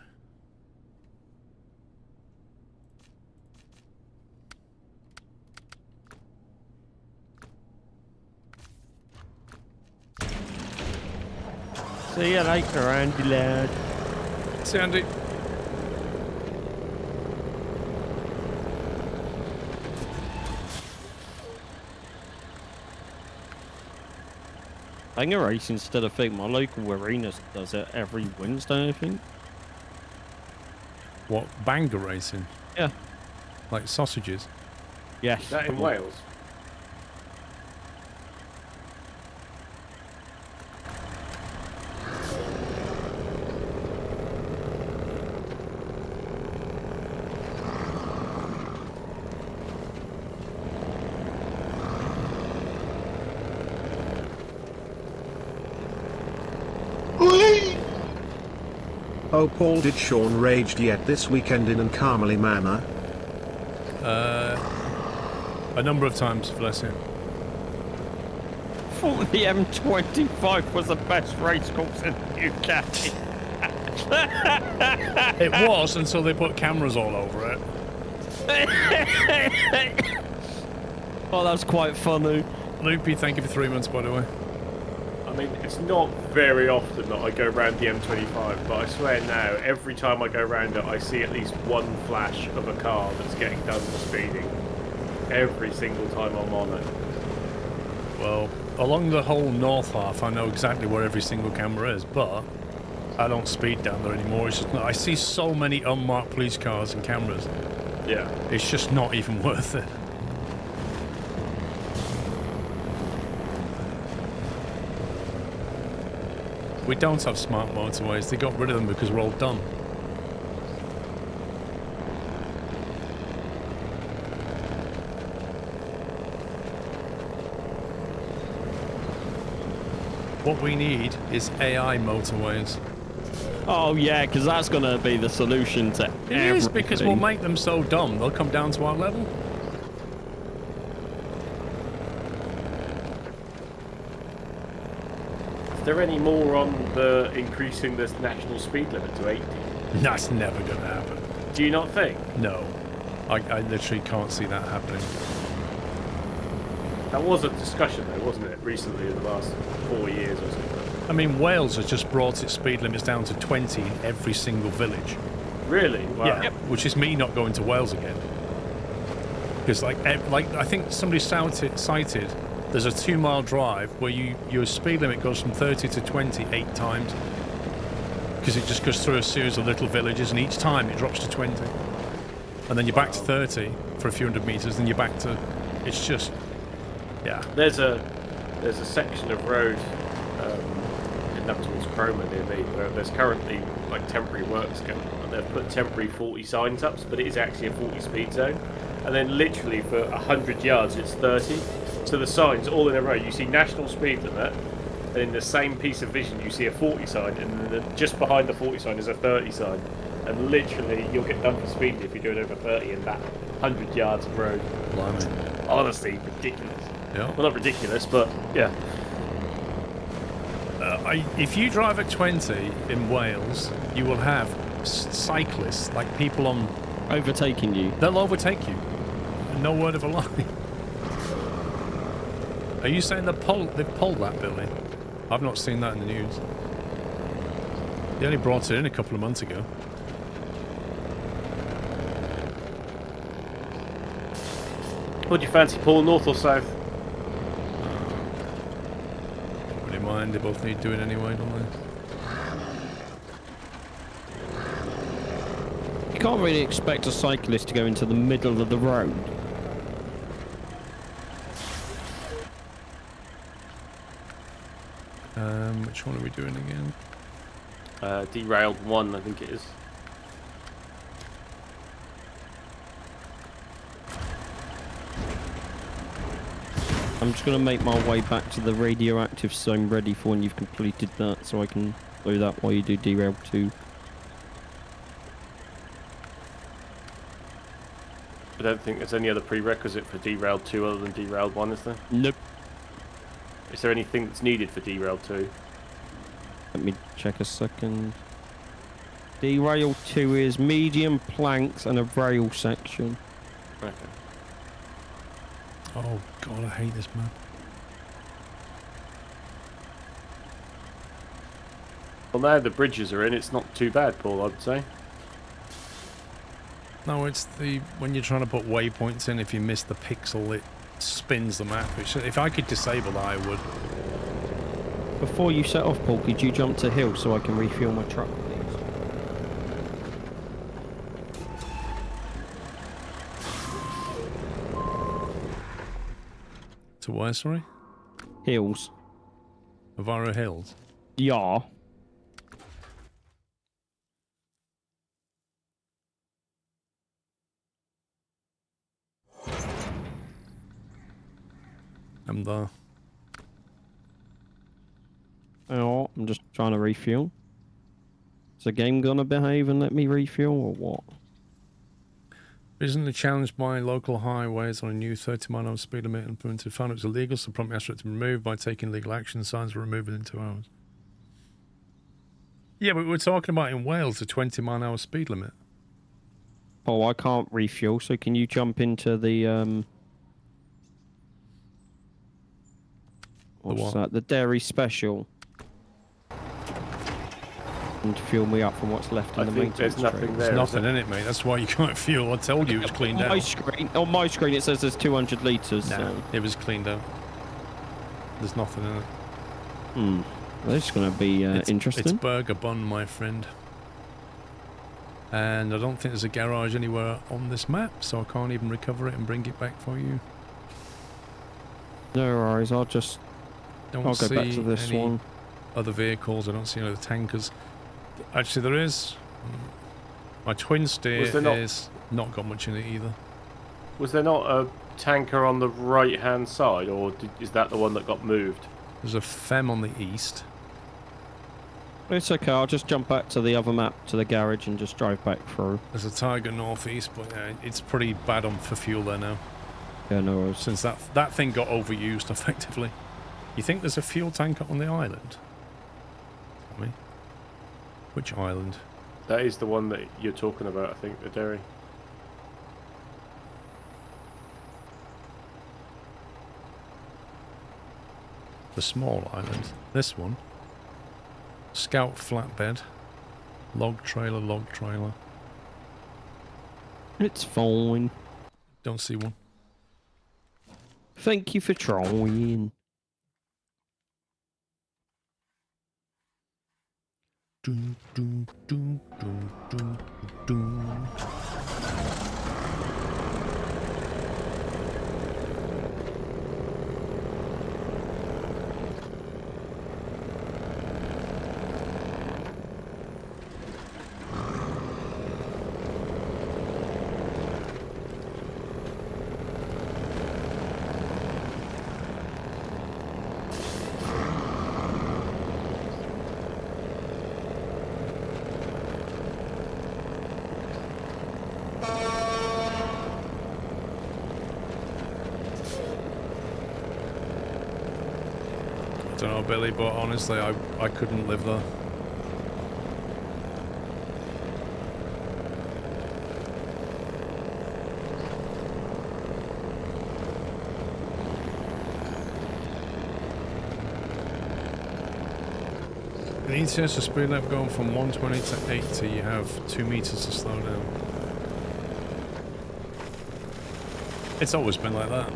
See you later, Andy lad. See you, Andy. Hanger race instead of thing. My local arena does it every Wednesday, I think. What, banger racing? Yeah. Like sausages? Yes. Is that in Wales? Oh Paul, did Sean raged yet this weekend in Carmely Manor? A number of times, bless him. Thought the M25 was the best race course in the UK. It was until they put cameras all over it. Oh, that's quite funny. Loopy, thank you for 3 months, by the way. I mean, it's not very often that I go around the M25, but I swear now, every time I go around it, I see at least one flash of a car that's getting done for speeding. Every single time I'm on it. Well, along the whole north half, I know exactly where every single camera is, but I don't speed down there anymore. It's just not, I see so many unmarked police cars and cameras. Yeah. It's just not even worth it. We don't have smart motorways. They got rid of them because we're all dumb. What we need is AI motorways. Oh yeah, because that's going to be the solution to It is, because we'll make them so dumb they'll come down to our level. Is there any more on the increasing this national speed limit to 80? That's never going to happen. Do you not think? No. I literally can't see that happening. That was a discussion though, wasn't it, recently in the last 4 years or something? I mean, Wales has just brought its speed limits down to 20 in every single village. Really? Wow. Yeah, which is me not going to Wales again. Because, like I think somebody cited there's a 2 mile drive where your speed limit goes from 30 to 20 8 times. Because it just goes through a series of little villages, and each time it drops to 20. And then you're back to 30 for a few hundred meters, then you're back to... It's just... Yeah. There's a section of road up towards Cromer near me where there's currently like temporary works going on, and they've put temporary 40 signs up, but it is actually a 40 speed zone, and then literally for 100 yards it's 30. So the signs all in a row, you see national speed limit, and in the same piece of vision you see a 40 sign, and then just behind the 40 sign is a 30 sign, and literally you'll get done for speeding if you're doing over 30 in that 100 yards of road. Blimey. Honestly, ridiculous. Yeah. Well, not ridiculous, but yeah. If you drive at 20 in Wales, you will have cyclists, like people on... Overtaking you. They'll overtake you. No word of a lie. Are you saying they've pulled that, Billy? I've not seen that in the news. They only brought it in a couple of months ago. What do you fancy, Paul? North or south? Don't really mind. They both need doing anyway, don't they? You can't really expect a cyclist to go into the middle of the road. Which one are we doing again? Derailed 1, I think it is. I'm just going to make my way back to the radioactive zone ready for when you've completed that, so I can do that while you do derail 2. I don't think there's any other prerequisite for derailed 2 other than derailed 1, is there? Nope. Is there anything that's needed for derailed 2? Let me check a second. Derail 2 is medium planks and a rail section. Okay. Oh god, I hate this map. Well, now the bridges are in, it's not too bad, Paul, I'd say. No, it's the when you're trying to put waypoints in, if you miss the pixel, it spins the map. If I could disable that, I would. Before you set off, Paul, could you jump to hill so I can refuel my truck, please? To where, sorry? Hills. Avaro Hills? Yeah. I'm there. Oh, I'm just trying to refuel. Is the game gonna behave and let me refuel or what? Recently challenged by local highways on a new 30-mile-an-hour speed limit implemented. Found it was illegal, so promptly asked for it to be removed by taking legal action. Signs were removed within 2 hours. Yeah, but we're talking about in Wales, a 20-mile-an-hour speed limit. Oh, I can't refuel, so can you jump into the, what's what? that? The dairy special. And fuel me up from what's left in I the think there's maintenance nothing tray. there. There's nothing in it, mate. That's why you can't fuel. I told you it was cleaned out. On my screen it says there's 200 litres. Nah, So. it was cleaned out. There's nothing in it. Well, this is going to be interesting. It's burger bun, my friend. And I don't think there's a garage anywhere on this map, so I can't even recover it and bring it back for you. No worries, I'll go back to this any one. Other vehicles. I don't see any other tankers. Actually, there is. My twin steer is not got much in it either. Was there not a tanker on the right-hand side, or is that the one that got moved? There's a FEM on the east. It's okay, I'll just jump back to the other map, to the garage, and just drive back through. There's a Tiger northeast, but it's pretty bad for fuel there now. Yeah, no worries. Since that thing got overused effectively. You think there's a fuel tanker on the island? I mean, which island? That is the one that you're talking about, I think, the dairy. The small island. This one. Scout flatbed. Log trailer, log trailer. It's fine. Don't see one. Thank you for trying. Dun, dun, dun, dun, dun, dun. I don't know, Billy, but honestly, I couldn't live there. In ETS, the speed limit going from 120 to 80, you have 2 meters to slow down. It's always been like that.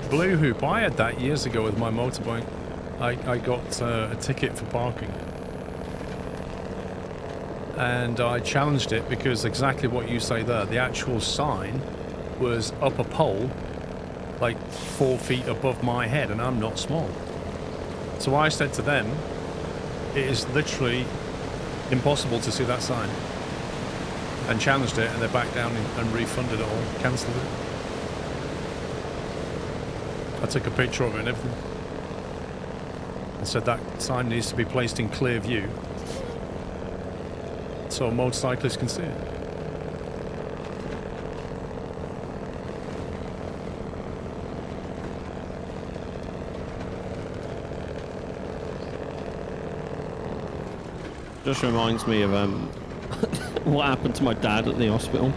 Blue Hoop, I had that years ago with my motorbike. I got a ticket for parking. And I challenged it because exactly what you say there, the actual sign was up a pole like 4 feet above my head, and I'm not small. So I said to them, it is literally impossible to see that sign. And challenged it, and they backed down and refunded it all, cancelled it. I took a picture of it and everything. And said that sign needs to be placed in clear view so motorcyclists can see it. Just reminds me of what happened to my dad at the hospital.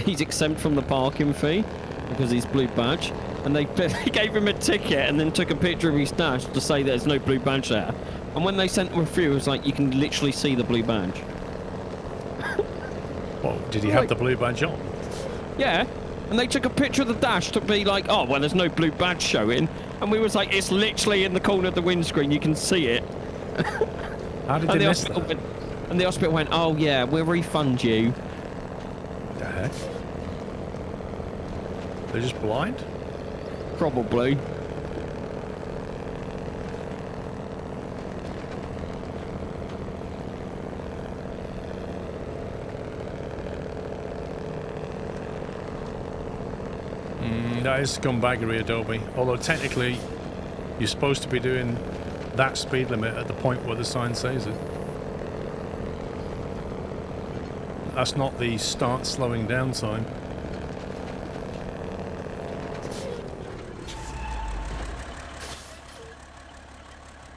He's exempt from the parking fee because he's blue badge, and they gave him a ticket and then took a picture of his dash to say there's no blue badge there. And when they sent him a through, it was like, you can literally see the blue badge. Well, did he have the blue badge on? Yeah, and they took a picture of the dash to be like, oh, well, there's no blue badge showing. And we was like, it's literally in the corner of the windscreen, you can see it. How did they miss that? And the hospital went, oh yeah, we'll refund you. What the heck? They're just blind? Probably. That is scumbaggery, Adobe. Although technically, you're supposed to be doing that speed limit at the point where the sign says it. That's not the start slowing down sign.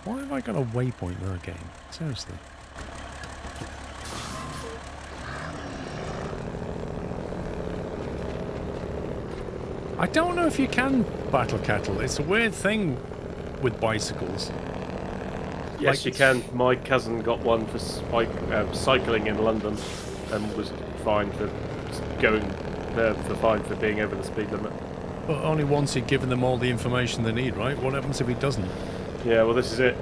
Why have I got a waypoint in our game? Seriously. I don't know if you can battle cattle. It's a weird thing with bicycles. Yes, you can. My cousin got one for cycling in London, and was fined for fined for being over the speed limit. But only once you've given them all the information they need, right? What happens if he doesn't? Yeah, well, this is it.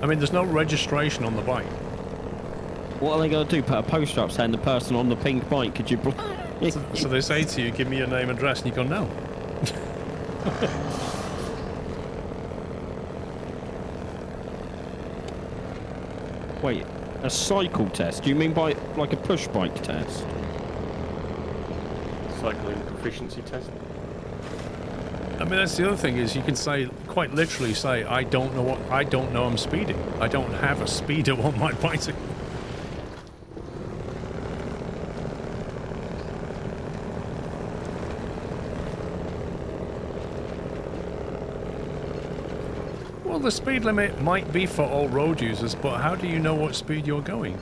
I mean, there's no registration on the bike. What are they going to do? Put a poster up saying the person on the pink bike, could you... So they say to you, give me your name and address, and you go, no. Wait, a cycle test? Do you mean by like a push bike test? Cycling proficiency test. I mean, that's the other thing is you can say, quite literally say, I don't know I'm speeding. I don't have a speedo on my bicycle. Well, the speed limit might be for all road users, but how do you know what speed you're going?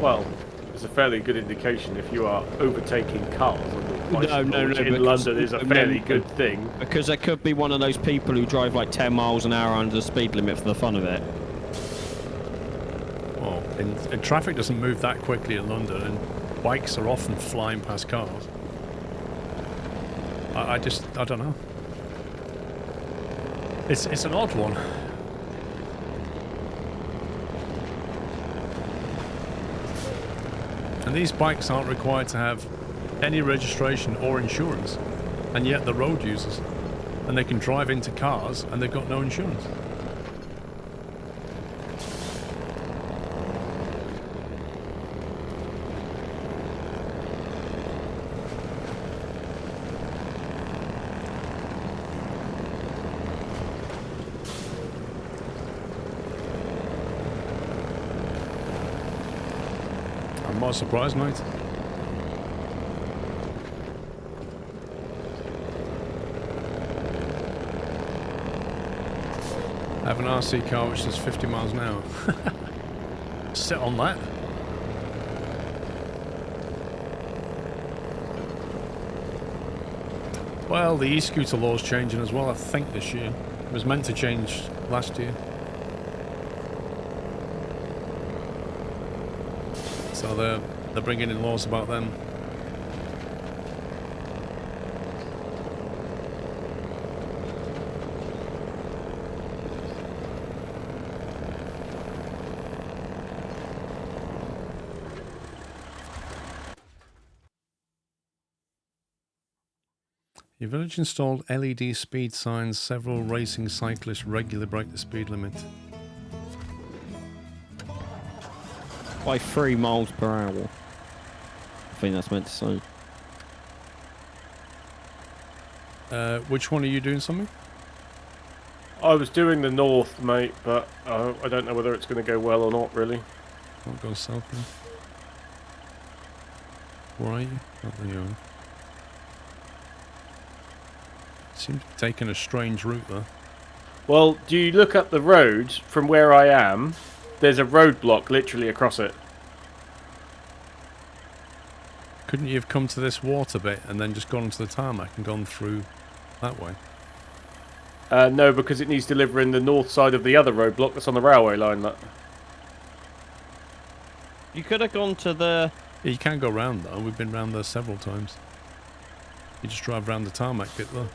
Well, it's a fairly good indication if you are overtaking cars on the bicycle, which in London is a fairly good thing. Because there could be one of those people who drive like 10 miles an hour under the speed limit for the fun of it. Well, and traffic doesn't move that quickly in London, and bikes are often flying past cars. I don't know. It's an odd one. And these bikes aren't required to have any registration or insurance, and yet they're road users, and they can drive into cars and they've got no insurance. more surprised, mate. I have an RC car which does 50 miles an hour. Sit on that. Well, the e-scooter law is changing as well, I think, this year. It was meant to change last year. So they're bringing in laws about them. Your village installed LED speed signs. Several racing cyclists regularly break the speed limit. By 3 miles per hour. I think that's meant to say. Which one are you doing, something? I was doing the north, mate, but I don't know whether it's going to go well or not, really. I'll go south then. Where are you? Oh, there you are. Seems to be taking a strange route there. Well, do you look up the road from where I am? There's a roadblock literally across it. Couldn't you have come to this water bit and then just gone to the tarmac and gone through that way? No, because it needs delivering the north side of the other roadblock that's on the railway line. That. You could have gone to the... Yeah, you can go round though. We've been round there several times. You just drive round the tarmac bit though.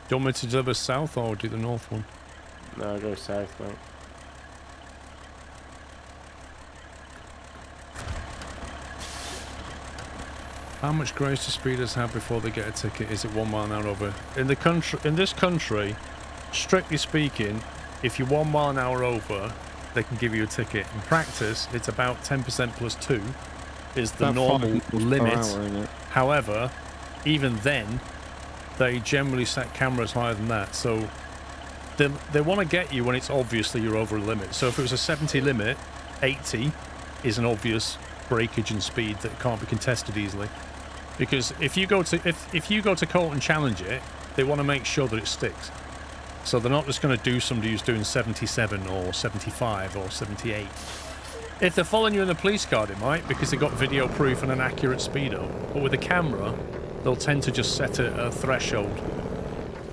Do you want me to deliver south or do the north one? No, go south, mate. How much grace do speeders have before they get a ticket? Is it 1 mile an hour over? In this country, strictly speaking, if you're 1 mile an hour over, they can give you a ticket. In practice, it's about 10% plus 2 is the normal limit. However, even then, they generally set cameras higher than that. So they want to get you when it's obviously you're over a limit. So if it was a 70 limit, 80 is an obvious breakage in speed that can't be contested easily. Because if you go to court and challenge it, they want to make sure that it sticks. So they're not just going to do somebody who's doing 77 or 75 or 78. If they're following you in the police car, they might, because they've got video proof and an accurate speedo. But with a camera, they'll tend to just set a threshold.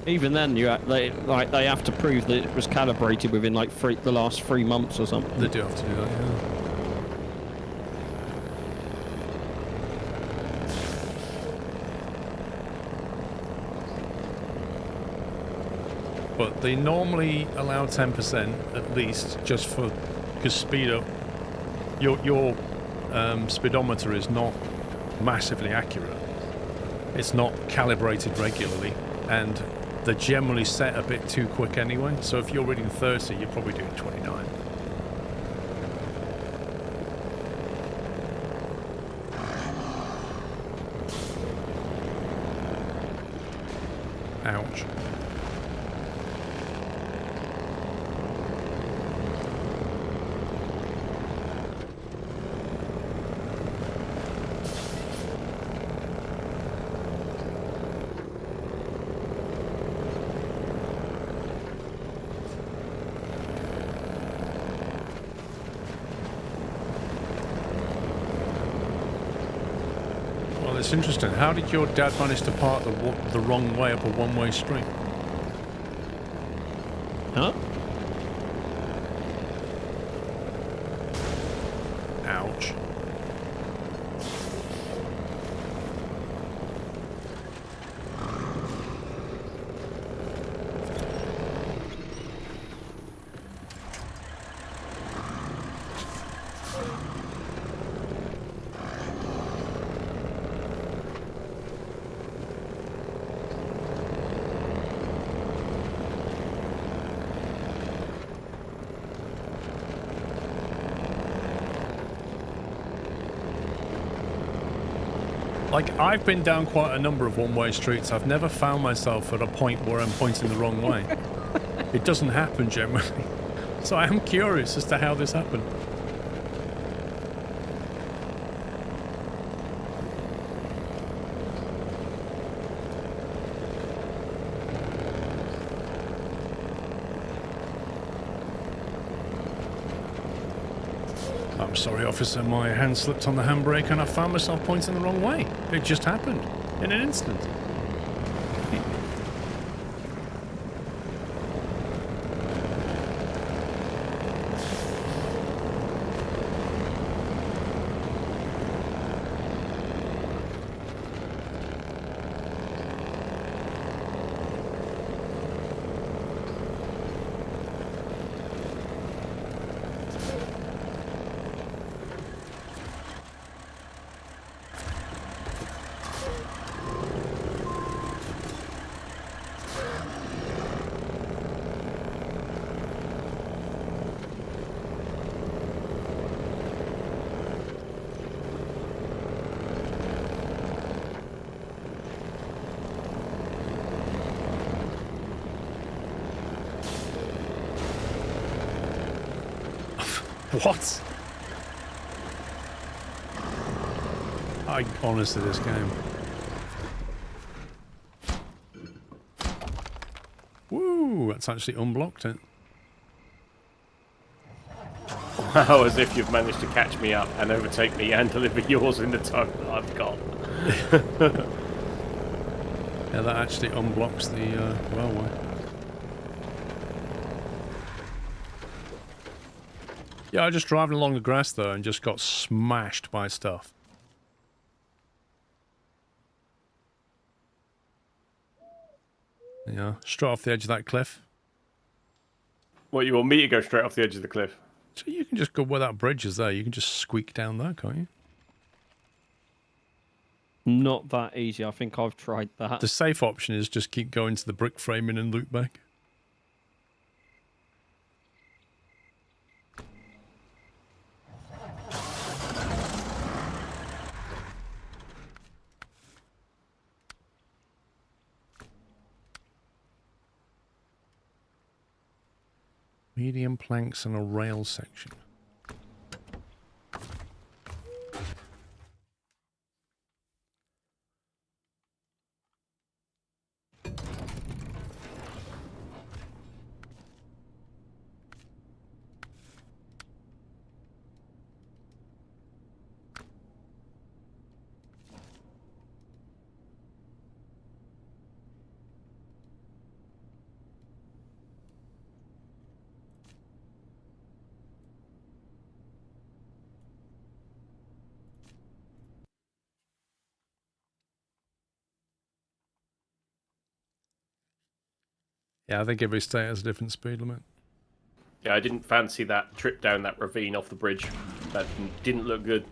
Even then, they have to prove that it was calibrated within like the last 3 months or something. They do have to do that, yeah. But they normally allow 10% at least, just for because speedo. Your speedometer is not massively accurate. It's not calibrated regularly, and they're generally set a bit too quick anyway. So if you're reading 30, you're probably doing 29. Ouch. It's interesting. How did your dad manage to park the wrong way up a one-way street? Huh? Ouch. Like, I've been down quite a number of one-way streets. I've never found myself at a point where I'm pointing the wrong way. It doesn't happen generally. So I am curious as to how this happened. I'm sorry, officer. My hand slipped on the handbrake and I found myself pointing the wrong way. It just happened in an instant. What? I honestly, this game. Woo! That's actually unblocked it. Wow, as if you've managed to catch me up and overtake me and deliver yours in the time that I've got. Yeah, that actually unblocks the railway. Yeah, I just driving along the grass though and just got smashed by stuff. Yeah, straight off the edge of that cliff. What, you want me to go straight off the edge of the cliff? So you can just go where that bridge is there. You can just squeak down there, can't you? Not that easy. I think I've tried that. The safe option is just keep going to the brick framing and loop back. Medium planks and a rail section. Yeah, I think every state has a different speed limit. Yeah, I didn't fancy that trip down that ravine off the bridge. That didn't look good.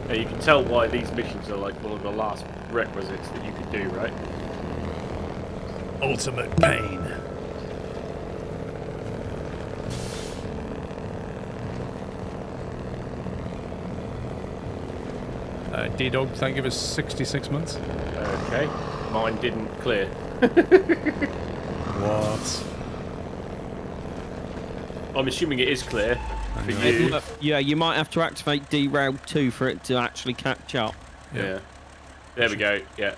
Yeah, you can tell why these missions are like one of the last requisites that you could do, right? Ultimate pain. D-Dog, thank you for 66 months. Okay, mine didn't clear. What? I'm assuming it is clear for you. Yeah, you might have to activate derail 2 for it to actually catch up. Yeah. There we go, yeah.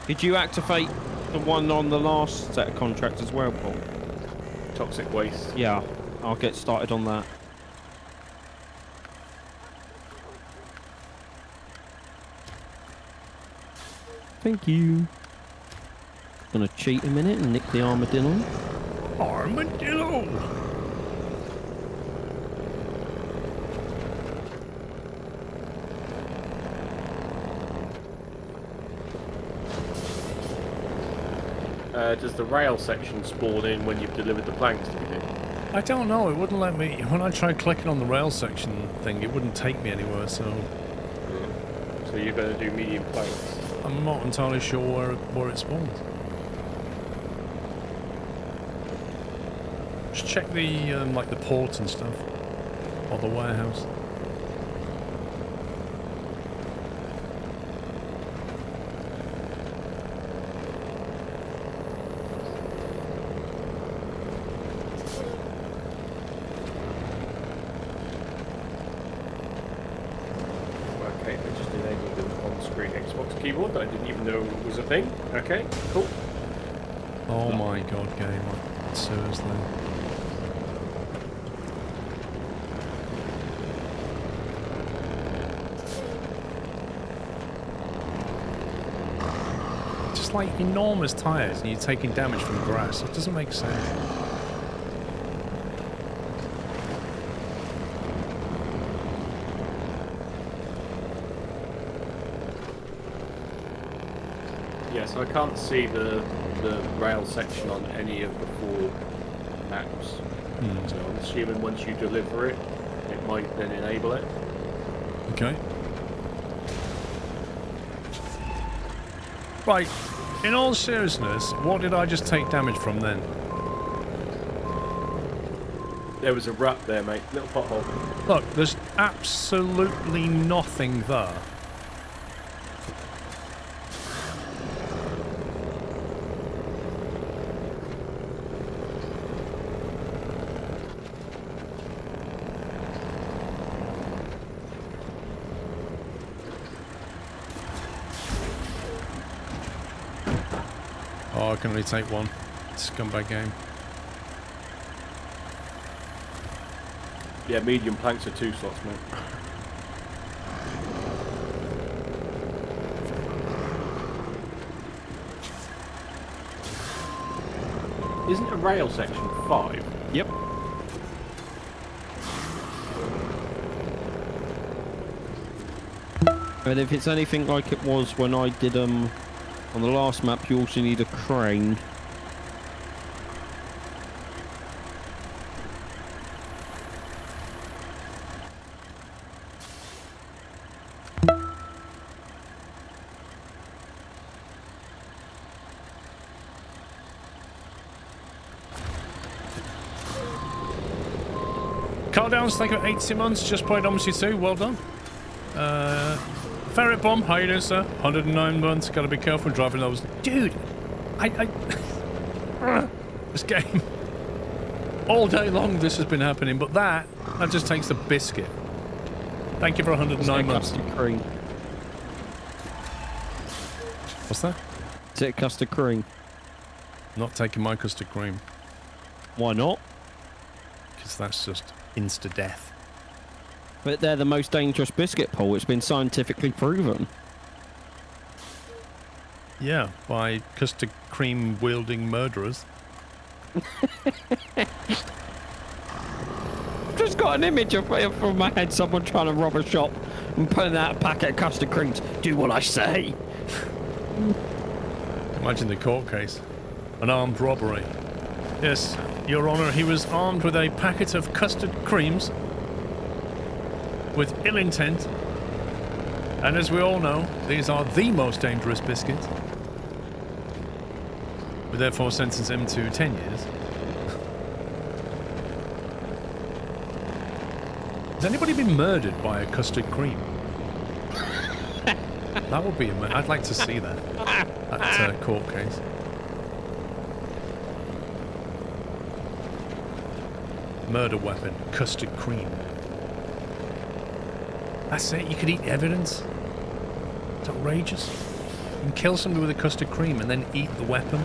Did you activate the one on the last set of contracts as well, Paul? Toxic waste. Yeah, I'll get started on that. Thank you. Gonna cheat a minute and nick the armadillo. Armadillo! does the rail section spawn in when you've delivered the planks to me? I don't know. It wouldn't let me. When I tried clicking on the rail section thing, it wouldn't take me anywhere. So So you're going to do medium planks. I'm not entirely sure where it spawns. Just check the like the port and stuff, or the warehouse. Okay, I just enabled an on-screen Xbox keyboard that I didn't even know was a thing. Okay, cool. Oh my god, game! Like, seriously. Just like enormous tires, and you're taking damage from grass. It doesn't make sense. Yeah, so I can't see the rail section on any of the 4 maps. So I'm assuming once you deliver it, it might then enable it. Okay. Right. In all seriousness, what did I just take damage from then? There was a rut there, mate. Little pothole. Look, there's absolutely nothing there. Oh, I can only take one. Scumbag game. Yeah, medium planks are 2 slots, mate. Isn't a rail section 5? Yep. And if it's anything like it was when I did on the last map, you also need a crane. Car downs, thank you for 80 months. Just played Omsi 2. Well done. Ferret Bomb, how you doing, sir? 109 months. Gotta be careful driving those. Dude, this game. All day long this has been happening, but that just takes the biscuit. Thank you for 109 months. Custard cream. What's that? Is it custard cream? Not taking my custard cream. Why not? Because that's just insta-death. But they're the most dangerous biscuit, Paul. It's been scientifically proven. Yeah, by custard cream wielding murderers. I've just got an image from my head, someone trying to rob a shop and pulling out a packet of custard creams. Do what I say. Imagine the court case. An armed robbery. Yes, Your Honour, he was armed with a packet of custard creams with ill intent. And as we all know, these are the most dangerous biscuits. We therefore sentence him to 10 years. Has anybody been murdered by a custard cream? That would be I'd like to see that. That court case. Murder weapon, custard cream. That's it, you could eat evidence. It's outrageous. You can kill somebody with a custard cream and then eat the weapon.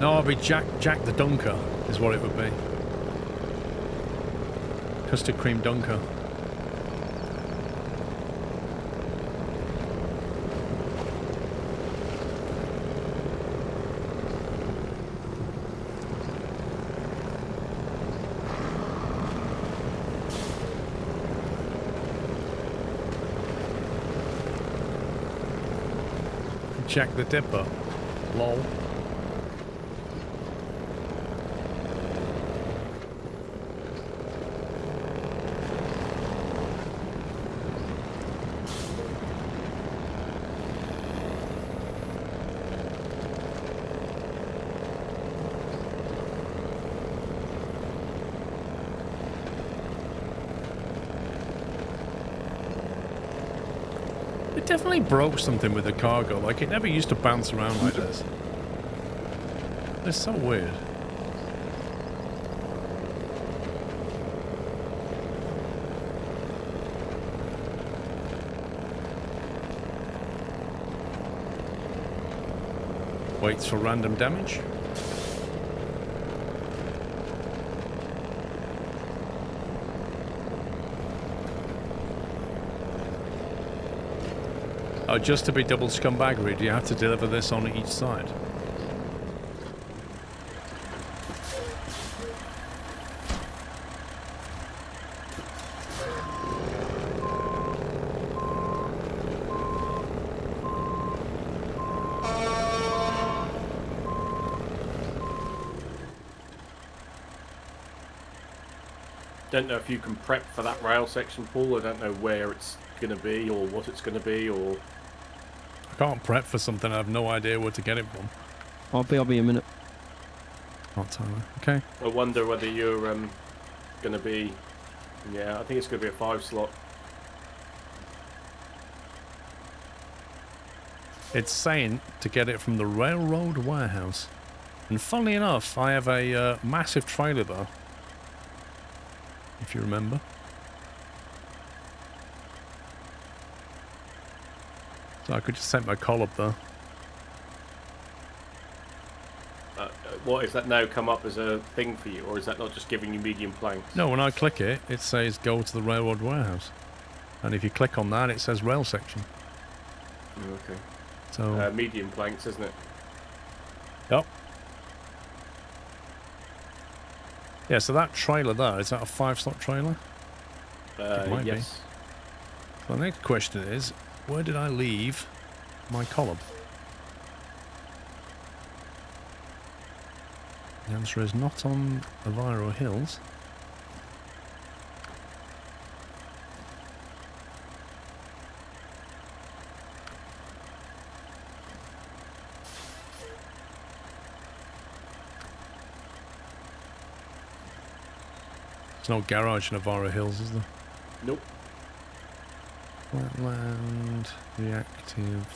No, it'd be Jack the Dunker, is what it would be. Custard cream dunker. check the dipper. Lol. It definitely broke something with the cargo. Like, it never used to bounce around like this. It's so weird. Waits for random damage. Oh, just to be double scumbaggery, do you have to deliver this on each side? Don't know if you can prep for that rail section, Paul. I don't know where it's going to be or what it's going to be, or... I can't prep for something. I have no idea where to get it from. I'll be a minute. Can't tell her. Okay. I wonder whether you're going to be... Yeah, I think it's going to be a 5 slot. It's saying to get it from the railroad warehouse. And funnily enough, I have a massive trailer there. If you remember. So I could just set my call up there. What, is that now come up as a thing for you, or is that not just giving you medium planks? No, when I click it, it says go to the railroad warehouse. And if you click on that, it says rail section. Okay. So medium planks, isn't it? Yep. Yeah, so that trailer there, is that a 5-slot trailer? It might yes. be. So the next question is, where did I leave my column? The answer is not on Aviro Hills. There's no garage in Aviro Hills, is there? Nope. Wetland, reactive.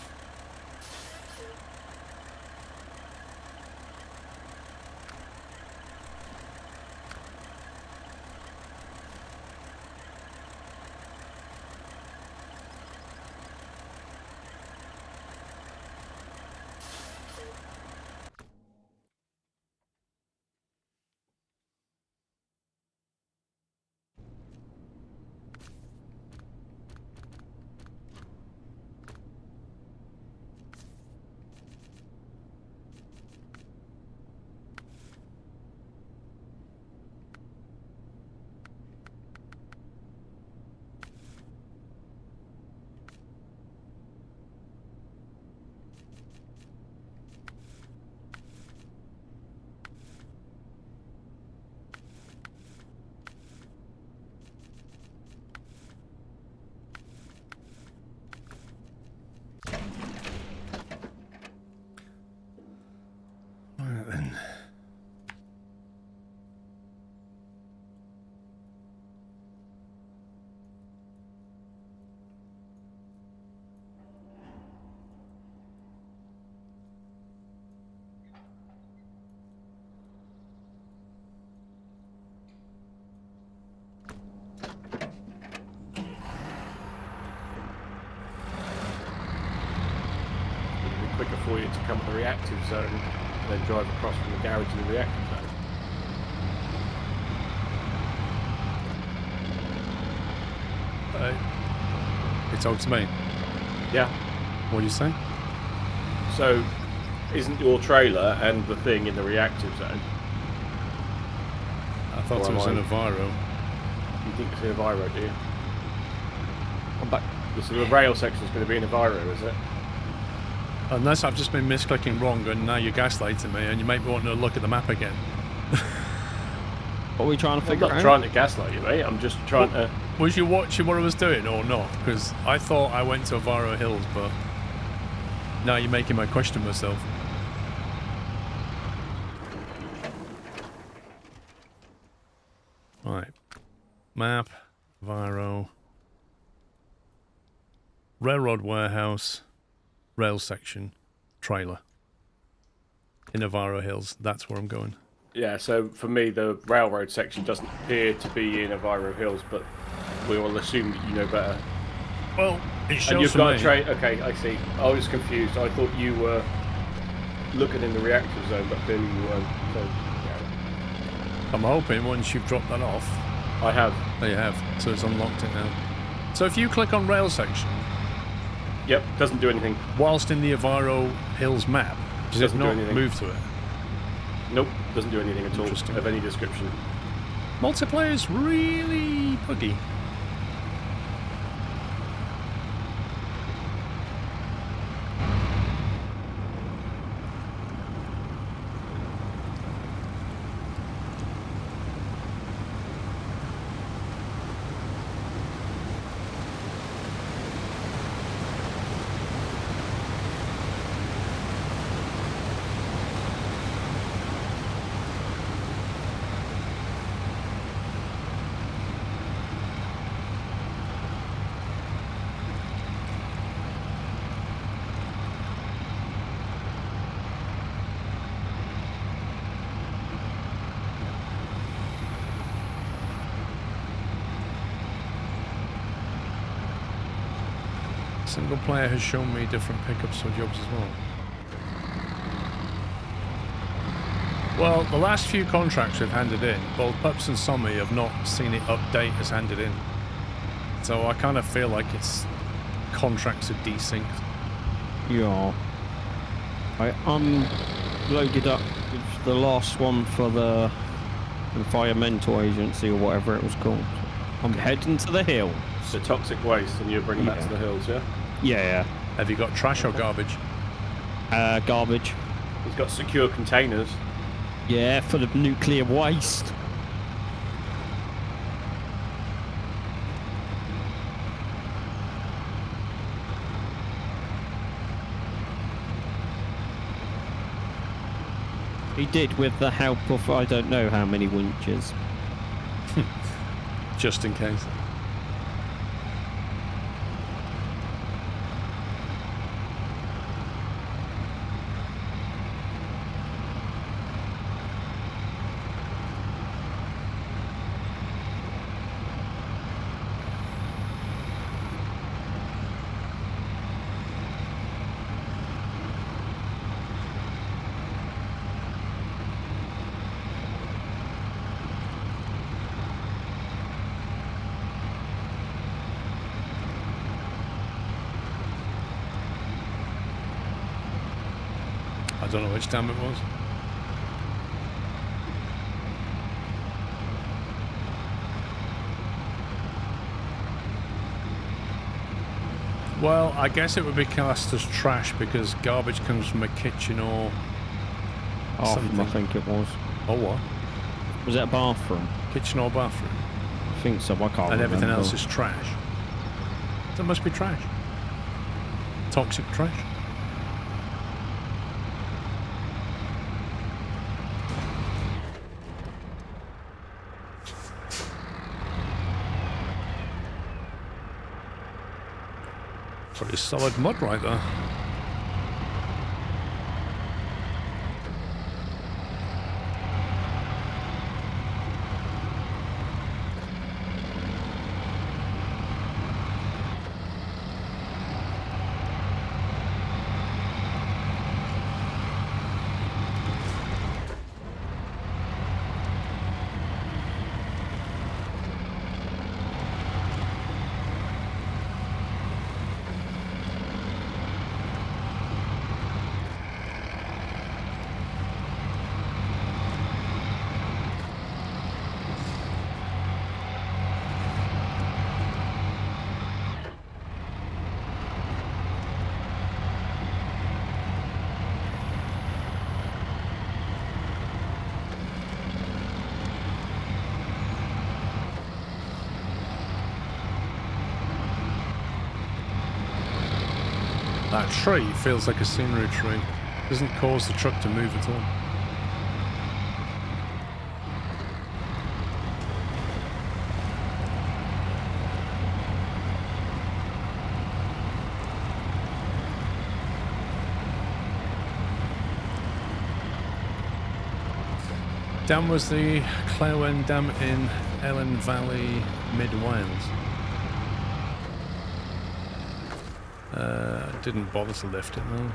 Right then. It'd be quicker for you to come to the reactive zone and then drive across from the garage to the reactive zone. It's talking to me. Yeah. What do you say? So, isn't your trailer and the thing in the reactive zone? I thought Or it was am in I- Aviro. You think it's in Aviro, do you? I'm back. So the rail section is going to be in Aviro, is it? Unless I've just been misclicking wrong and now you're gaslighting me and you make me want to look at the map again. What are we trying to I'm figure not out? trying to gaslight you, mate. I'm just trying to... Was you watching what I was doing or not? Because I thought I went to Avaro Hills, but now you're making me question myself. Right. Map, Avaro, railroad warehouse, rail section, trailer. In Avaro Hills, that's where I'm going. Yeah, so for me, the railroad section doesn't appear to be in Aviro Hills, but we will assume that you know better. Well, it And shows you've for got me. a trade. Okay, I see. I was confused. I thought you were looking in the reactor zone, but clearly you weren't. So, yeah. I'm hoping once you've dropped that off, I have. there you have. So it's unlocked it now. So if you click on rail section, Yep, doesn't do anything. whilst in the Avaro Hills map, does it Doesn't do not anything. move to it? Nope, doesn't do anything at all Interesting. of any description. Multiplayer's really buggy. Single player has shown me different pickups for jobs as well. Well, the last few contracts we've handed in, both Pups and Sommy have not seen it update as handed in. So I kind of feel like it's contracts are desynced. Yeah. I unloaded up the last one for the environmental agency or whatever it was called. I'm heading to the hill. So toxic waste, and you're bringing that Yeah. to the hills, yeah? Yeah. Have you got trash or garbage? Garbage. He's got secure containers. Yeah, full of nuclear waste. He did with the help of I don't know how many winches. Just in case. I don't know which dam it was. Well, I guess it would be classed as trash because garbage comes from a kitchen or Bathroom, I something. think it was. Or what? Was it a bathroom? Kitchen or bathroom. I think so. I can't And everything remember. else is trash. That must be trash. Toxic trash. Pretty solid mud right there. That tree feels like a scenery tree. Doesn't cause the truck to move at all. Dam was the Clewen Dam in Ellen Valley, Mid Wales. Didn't bother to lift it though.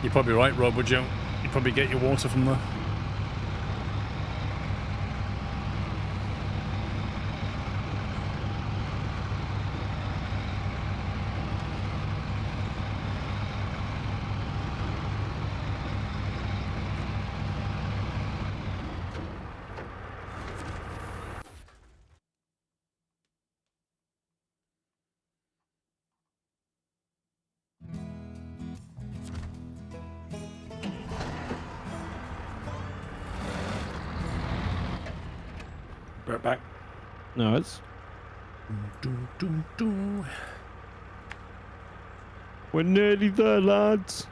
You're probably right, Rob, would you? You'd probably get your water from there. Right back. No, it's... We're nearly there, lads.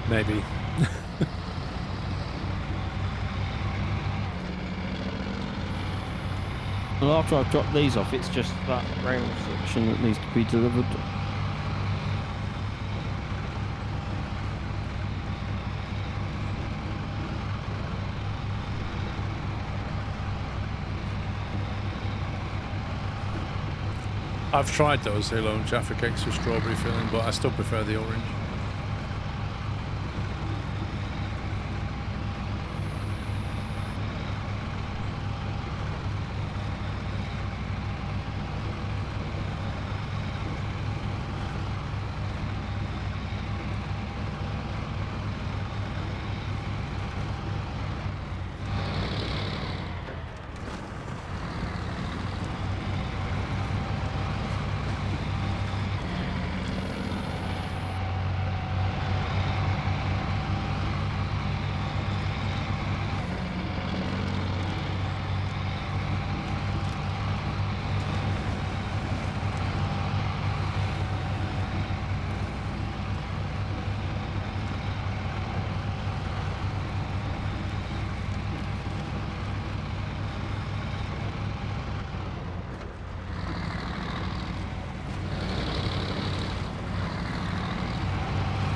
Maybe. Well, after I've dropped these off, it's just that rail section that needs to be delivered. I've tried those Halo and Jaffa cakes with strawberry filling, but I still prefer the orange.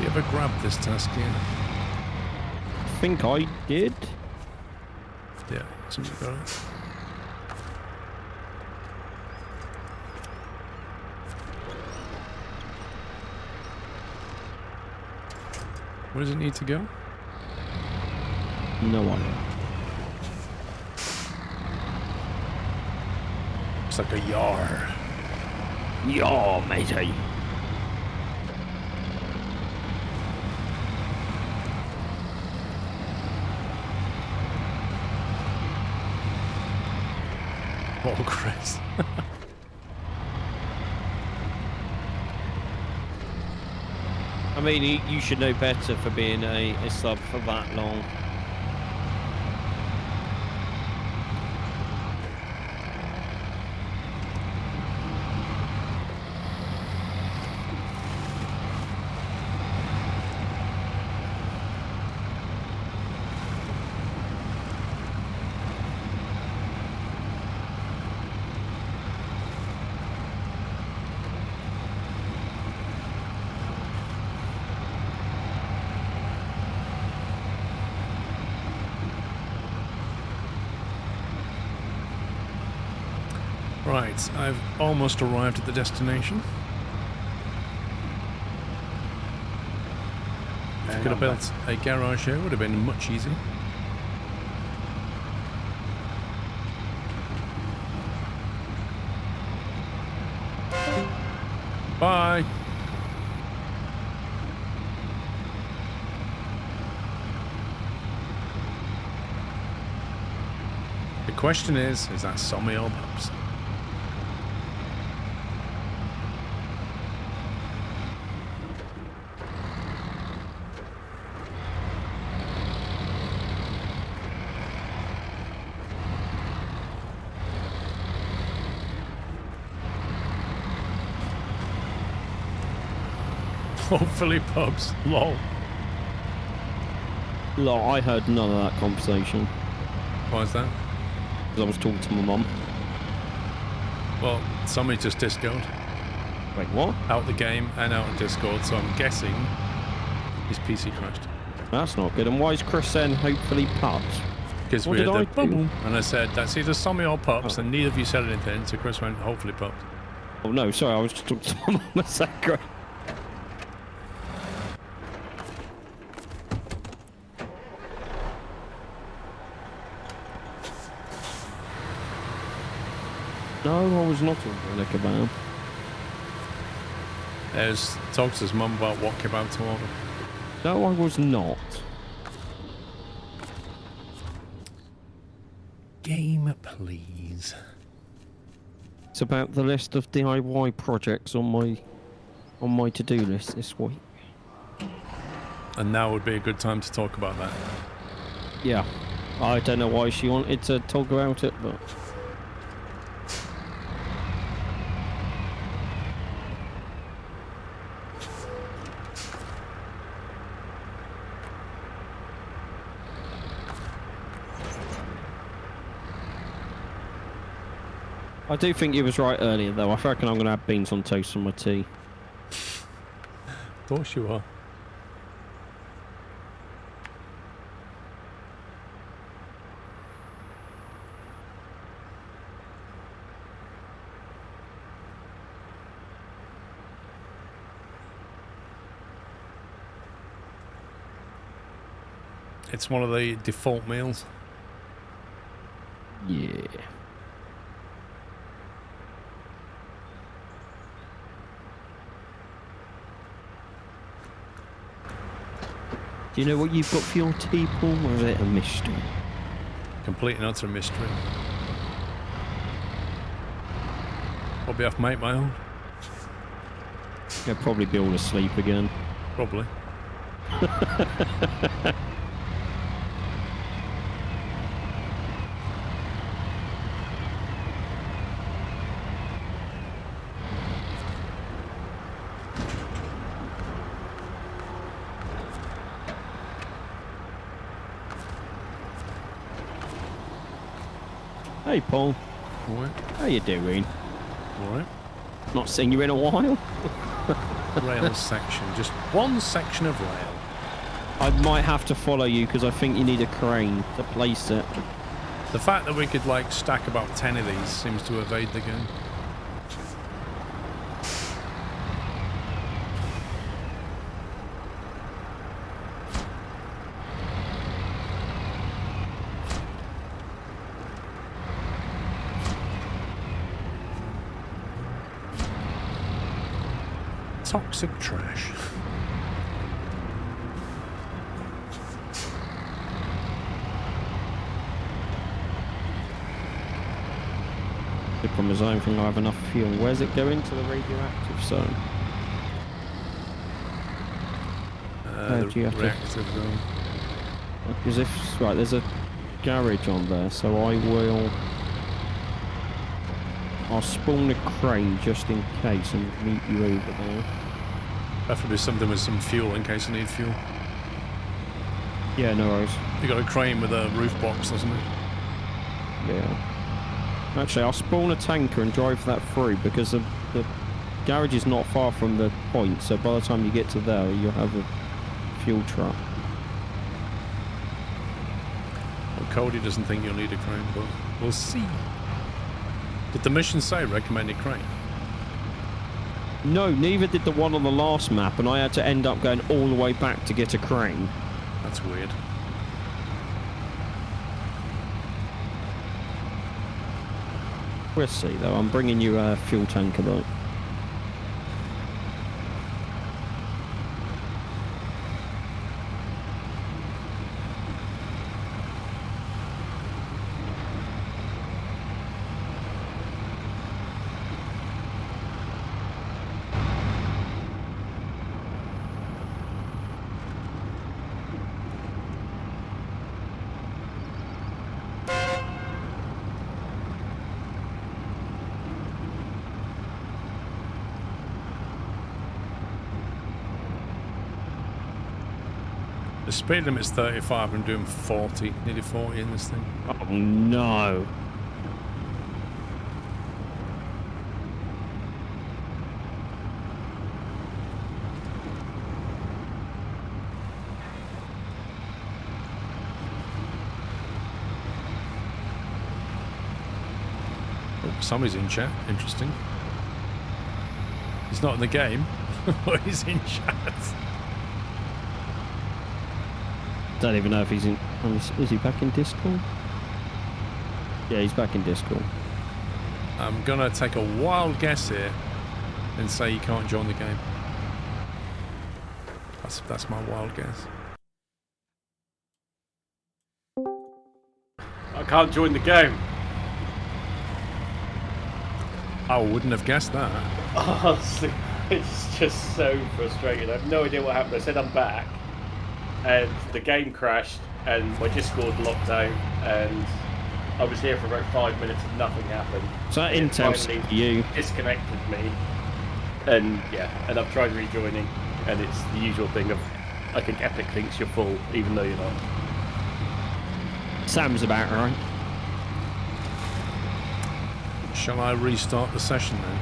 Ever grabbed this task here? I think I did. Yeah, somebody got it. Where does it need to go? No idea. It's like a yar. Yeah, matey. Oh, Chris. I mean, you should know better for being a sub for that long. Right, I've almost arrived at the destination. If I could have built a garage here, it would have been much easier. Bye. The question is that Sommy or Pubs? Hopefully Pubs. Lol. Look, I heard none of that conversation. Why is that? Because I was talking to my mum. Well, somebody just Discord. Wait, what? Out the game and out on Discord, so I'm guessing his PC crashed. That's not good. And why is Chris saying hopefully Pups? Because What we had did the I do? bubble, and I said, that's either Sommy or Pups, Oh. and neither of you said anything, so Chris went, hopefully Pups. Oh no, sorry, I was just talking to my mum a second. No, I was not a liquor ban. There's talks to his mum about what kebab to order. No, I was not. Game, please. It's about the list of DIY projects on my to-do list this week. And now would be a good time to talk about that. Yeah, I don't know why she wanted to talk about it, but I do think you was right earlier, though. I reckon I'm going to have beans on toast on my tea. Of course you are. It's one of the default meals. Yeah. Do you know what you've got for your tea, Paul, or is it a mystery? Complete and utter mystery. Probably have to make my own. You'll probably be all asleep again. Probably. Hey, Paul. Alright. How you doing? Alright. Not seen you in a while. Rail section. Just one section of rail. I might have to follow you because I think you need a crane to place it. The fact that we could like stack about 10 of these seems to evade the game. Toxic trash. The problem is I don't think I have enough fuel. Where's it going to the radioactive zone? The do you have to- reactive zone. Because if right, there's a garage on there, so I'll spawn a crane just in case and meet you over there. Preferably something with some fuel in case I need fuel. Yeah, no worries. You got a crane with a roof box, doesn't it? Yeah. Actually, I'll spawn a tanker and drive that through because the garage is not far from the point, so by the time you get to there, you'll have a fuel truck. Well, Cody doesn't think you'll need a crane, but we'll see. Did the mission say recommended crane? No, neither did the one on the last map, and I had to end up going all the way back to get a crane. That's weird. We'll see, though. I'm bringing you a fuel tanker, though. The speed limit's 35. I'm doing 40, nearly 40 in this thing. Oh, no. Oh, somebody's in chat. Interesting. He's not in the game, but he's in chat. Don't even know if he's in... Is he back in Discord? Yeah, he's back in Discord. I'm gonna take a wild guess here and say you can't join the game. That's my wild guess. I can't join the game. I wouldn't have guessed that. Honestly, it's just so frustrating. I have no idea what happened. I said I'm back, and the game crashed, and my Discord locked out, and I was here for about 5 minutes and nothing happened. So that And it intel's finally you. disconnected me, and yeah, and I've tried rejoining, and it's the usual thing of, I think Epic thinks you're full, even though you're not. Sam's about right. Shall I restart the session then?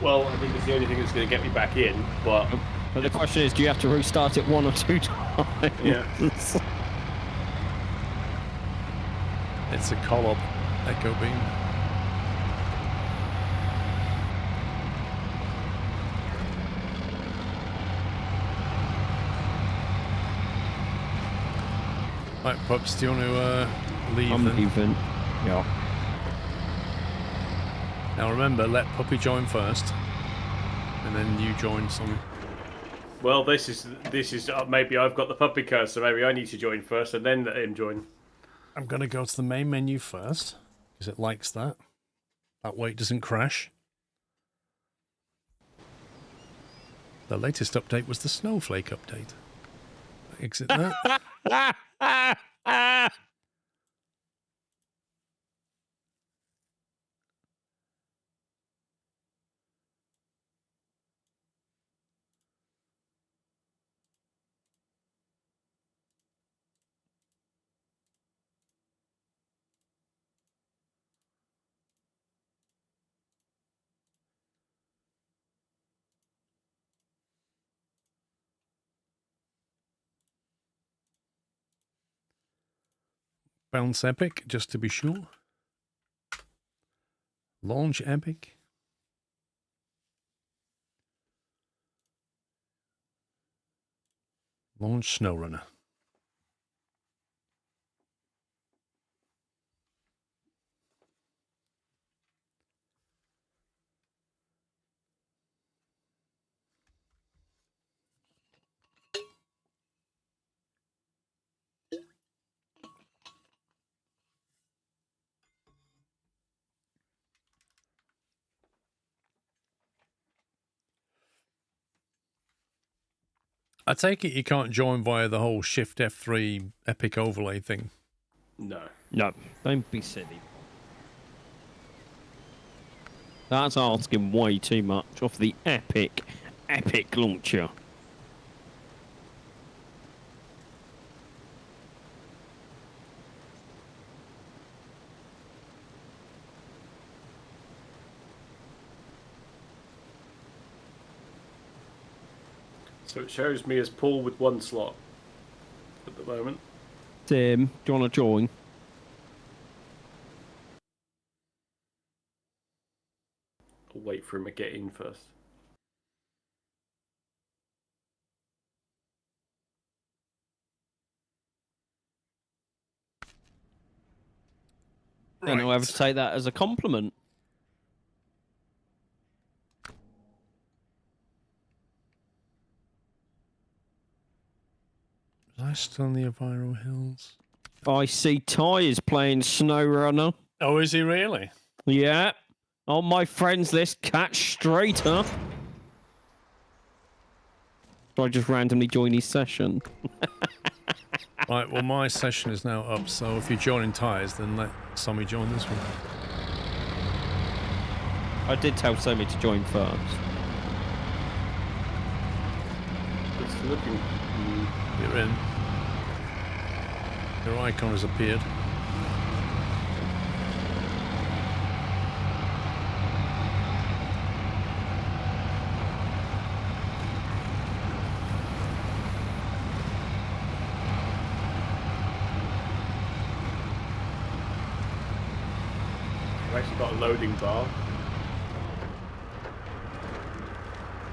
Well, I think it's the only thing that's going to get me back in, but... But the question is, do you have to restart it 1 or 2 times? Yeah. It's a Collab Echo Beam. Right, Pups, do you want to leave I'm then? leaving. Yeah. Now remember, let Puppy join first, and then you join some. Well, this is maybe I've got the puppy curse, so maybe I need to join first and then let him join. I'm going to go to the main menu first, because it likes that. That way it doesn't crash. The latest update was the Snowflake update. Exit that. Bounce Epic, just to be sure. Launch Epic. Launch Snowrunner. I take it you can't join via the whole Shift F3 Epic overlay thing. No. No, don't be silly. That's asking way too much off the epic launcher. So it shows me as Paul with 1 slot at the moment. Tim, do you want to join? I'll wait for him to get in first. I don't know whether to take that as a compliment. Was I still in the Aviro Hills? I see Ty is playing Snowrunner. Oh, is he really? Yeah. On my friends list, catch straight up. So I just randomly join his session. Right, well, my session is now up, so if you're joining Tyres, then let Sammy join this one. I did tell Sammy to join first. It's looking... You're in. Your icon has appeared. I've actually got a loading bar.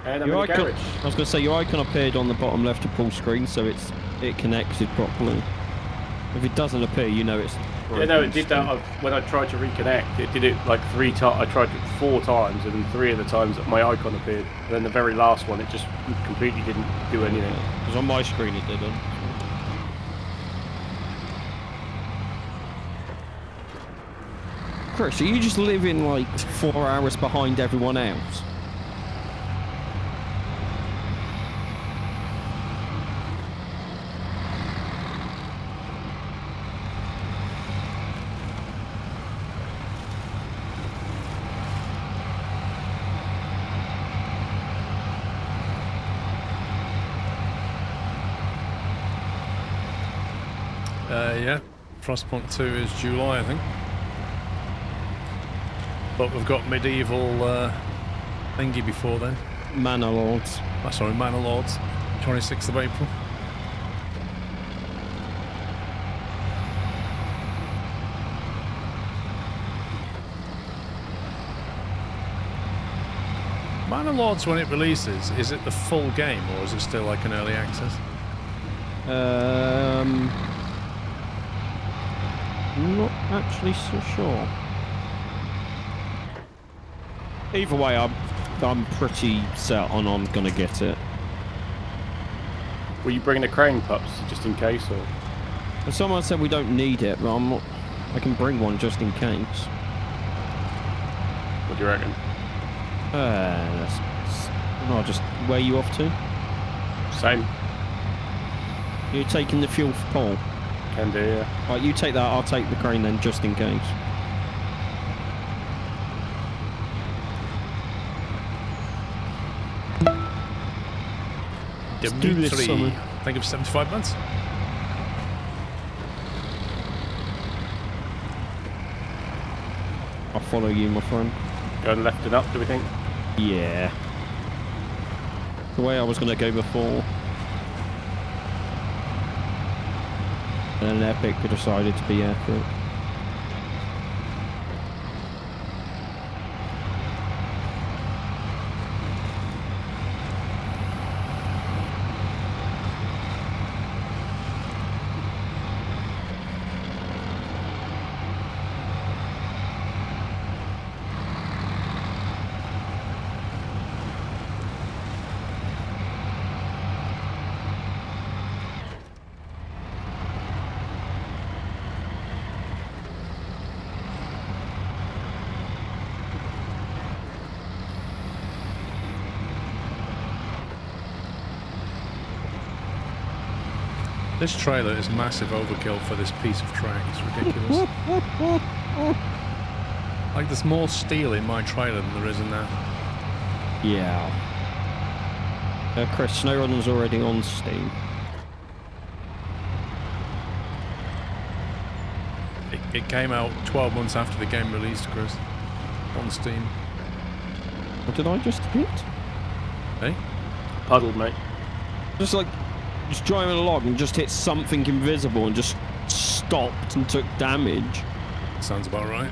And I'm Your in the icon, garage. I was going to say, your icon appeared on the bottom left of full screen, so it connected properly. If it doesn't appear, you know it's... Yeah, no, it did that when I tried to reconnect. It did it like 3 times. I tried it 4 times, and 3 of the times my icon appeared. And then the very last one, it just completely didn't do anything. Because on my screen it didn't. Chris, are you just living like 4 hours behind everyone else? Yeah, Frostpunk 2 is July, I think. But we've got medieval thingy before then. Manor Lords. Oh, sorry, Manor Lords, 26th of April. Manor Lords, when it releases, is it the full game or is it still like an early access? Not actually so sure. Either way, I'm pretty set on I'm gonna get it. Were you bringing the crane pups just in case, or? But someone said we don't need it, but I'm not. I can bring one just in case. What do you reckon? I'll just. Where are you off to? Same. You're taking the fuel for Paul. Can do, yeah. Right, you take that. I'll take the crane then, just in case. do this, Dimitri, Simon. think of 75 months. I'll follow you, my friend. Going left and up, do we think? Yeah. The way I was going to go before. And then Epic decided to be Epic. This trailer is massive overkill for this piece of track. It's ridiculous. Like, there's more steel in my trailer than there is in that. Yeah. Chris, Snowrunner's already on Steam. It came out 12 months after the game released, Chris. On Steam. What did I just hit? Hey? Puddled, mate. Just driving along and just hit something invisible and just stopped and took damage. Sounds about right.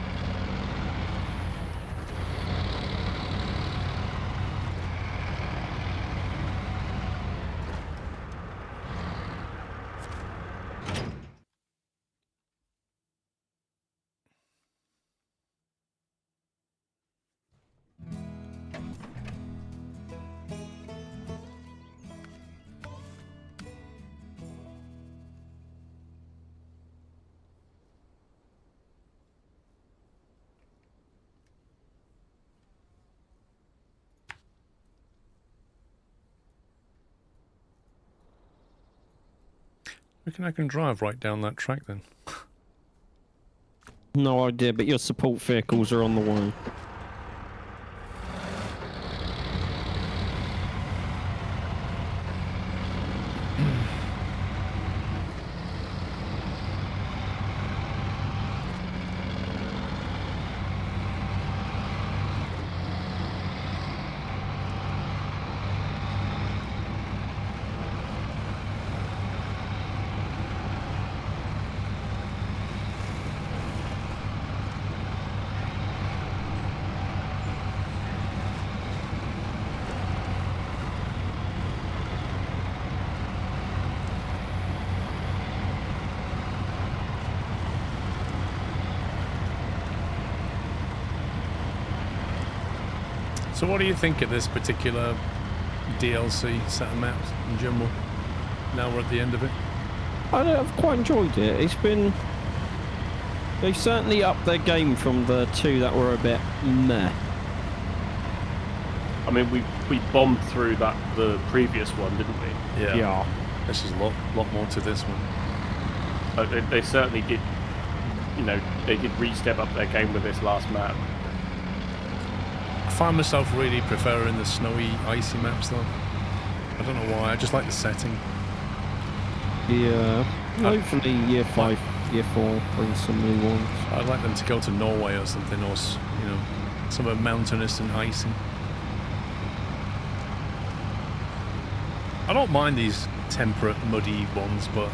Reckon I can drive right down that track then. No idea, but your support vehicles are on the way. So what do you think of this particular DLC set of maps in general? Now we're at the end of it. I've quite enjoyed it. It's been... They certainly upped their game from the two that were a bit meh. I mean, we bombed through the previous one, didn't we? Yeah. This is a lot more to this one. They certainly did. You know, they did re-step up their game with this last map. I find myself really preferring the snowy, icy maps though. I don't know why, I just like the setting. Yeah. Hopefully year 5, year 4 brings some new ones. I'd like them to go to Norway or something, or, you know, somewhere mountainous and icy. I don't mind these temperate, muddy ones, but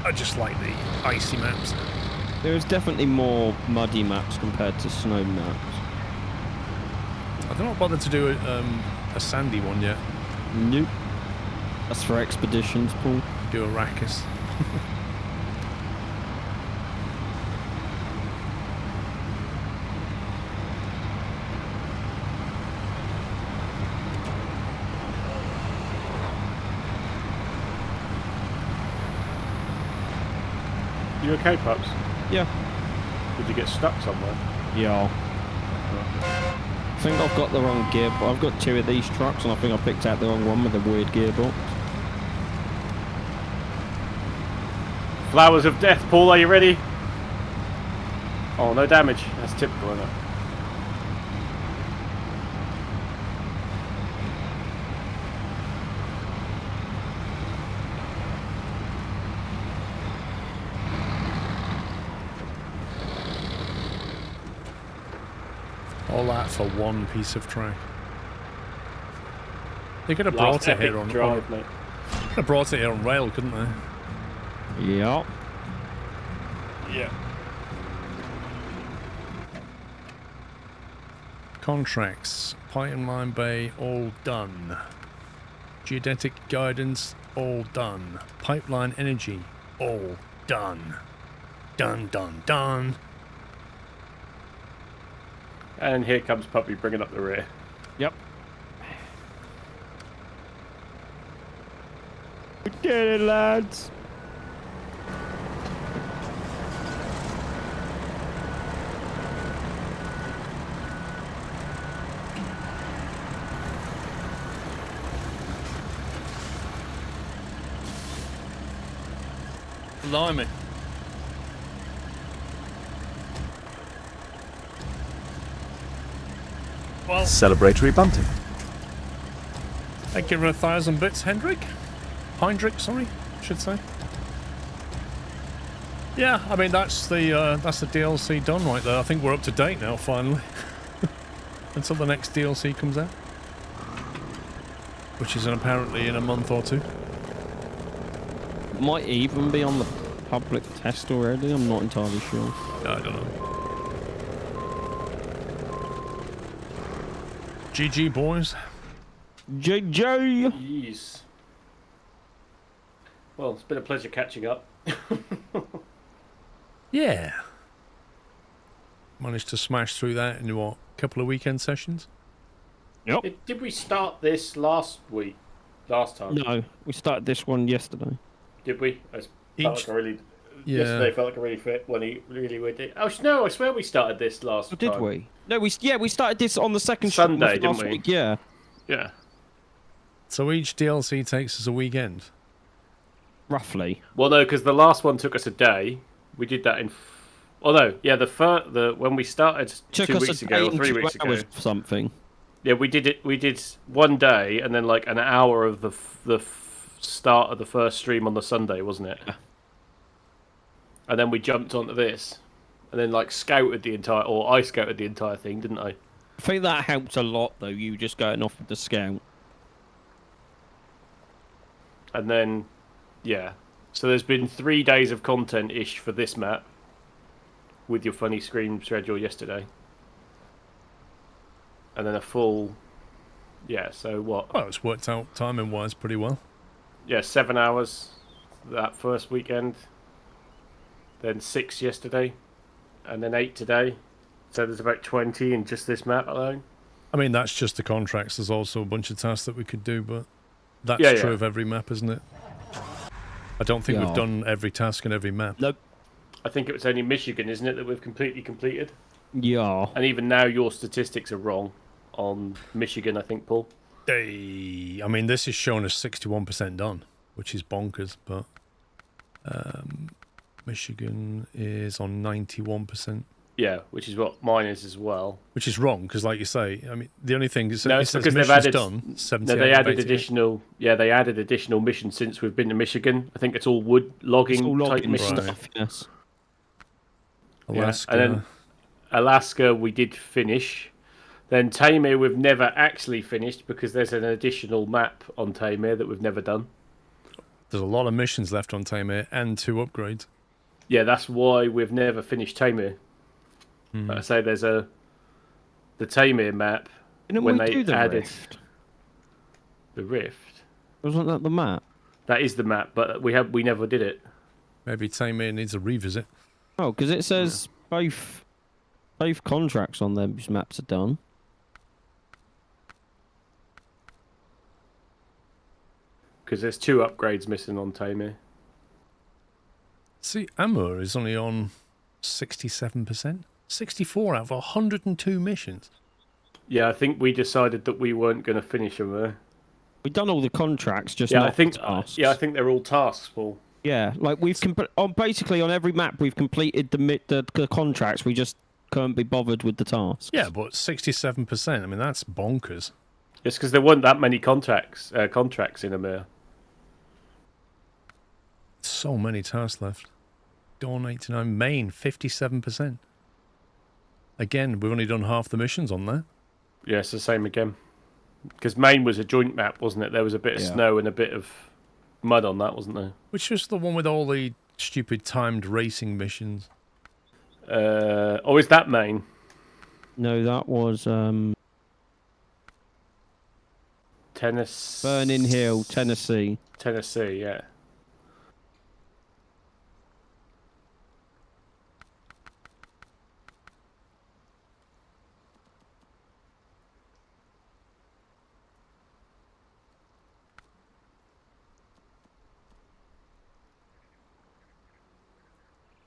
I just like the icy maps. There's definitely more muddy maps compared to snow maps. I've not bothered to do a sandy one yet. Nope. That's for expeditions, Paul. Do Arrakis. You okay, Pups? Yeah. Did you get stuck somewhere? Yeah. I think I've got the wrong gear, but I've got 2 of these trucks, and I think I picked out the wrong one with the weird gearbox. Flowers of death, Paul, are you ready? Oh, no damage. That's typical, isn't it? All that for one piece of track. They could have brought it here on drive, mate. Could have brought it here on rail, couldn't they? Yeah. Yeah. Contracts, Pipeline Bay, all done. Geodetic guidance, all done. Pipeline energy, all done. Done, done, done. And here comes Puppy bringing up the rear. Yep. We did it, lads. Blimey. Well, Celebratory bunting. thank you for 1,000 bits, Hendrik. Sorry, I should say. Yeah, I mean that's the DLC done right there. I think we're up to date now, finally. Until the next DLC comes out, which is apparently in a month or 2. Might even be on the public test already? I'm not entirely sure. I don't know. GG, boys. JJ! Jeez. Well, it's been a pleasure catching up. Yeah. Managed to smash through that in, what, a couple of weekend sessions? Yep. Did we start this last time? No, we started this one yesterday. Did we? Yesterday felt like a really fit when he really did. Oh no! I swear we started this last. Or did time. we? No, we started this on the second Sunday, stream of last didn't we? week. Yeah. Yeah. So each DLC takes us a weekend. Roughly. Well, no, because the last one took us a day. We did that in. Oh no, yeah, the when we started Took 2 us weeks a ago day or and 3 2 weeks ago. hours or something. Yeah, we did it. We did one day and then like an hour of the start of the first stream on the Sunday, wasn't it? Yeah. And then we jumped onto this, and then like scouted the entire, or I scouted the entire thing, didn't I? I think that helped a lot, though. You just going off with the scout. And then, yeah. So there's been 3 days of content-ish for this map, with your funny screen schedule yesterday. And then a full, yeah, so what? Well, it's worked out timing-wise pretty well. Yeah, 7 hours that first weekend. Then 6 yesterday. And then 8 today. So there's about 20 in just this map alone. I mean, that's just the contracts. There's also a bunch of tasks that we could do, but that's true of every map, isn't it? I don't think we've done every task in every map. Nope. I think it was only Michigan, isn't it, that we've completely completed? Yeah. And even now your statistics are wrong on Michigan, I think, Paul. I mean, this is showing us 61% done, which is bonkers, but Michigan is on 91%. Yeah, which is what mine is as well. Which is wrong, because like you say, I mean, the only thing is No, it it's says because they've missions added done, 78 they added 88. additional. Yeah, they added additional missions since we've been to Michigan. I think it's all wood logging, It's all type logging missions. stuff, yes. Alaska. Yeah. And then Alaska we did finish. Then Tamir we've never actually finished because there's an additional map on Tamir that we've never done. There's a lot of missions left on Tamir and 2 upgrades. Yeah, that's why we've never finished Tamir. Like I say, there's the Tamir map. Didn't when we they do the added rift? the rift. Wasn't that the map? That is the map, but we never did it. Maybe Tamir needs a revisit. Oh, because it says both contracts on those maps are done. Because there's 2 upgrades missing on Tamir. See, Amur is only on 67%. 64 out of 102 missions. Yeah, I think we decided that we weren't going to finish them there. We've done all the contracts, just Yeah, not I think. tasks. Yeah, I think they're all tasks, Paul. Yeah, like we've basically on every map we've completed the contracts. We just couldn't be bothered with the tasks. Yeah, but 67%, I mean, that's bonkers. It's because there weren't that many contracts in Amir. So many tasks left. Dawn 89, Maine 57%. Again, we've only done half the missions on there. Yeah, it's the same again. Because Maine was a joint map, wasn't it? There was a bit of snow and a bit of mud on that, wasn't there? Which was the one with all the stupid timed racing missions. Oh, is that Maine? No, that was Tennessee. Burning Hill, Tennessee. Tennessee, yeah.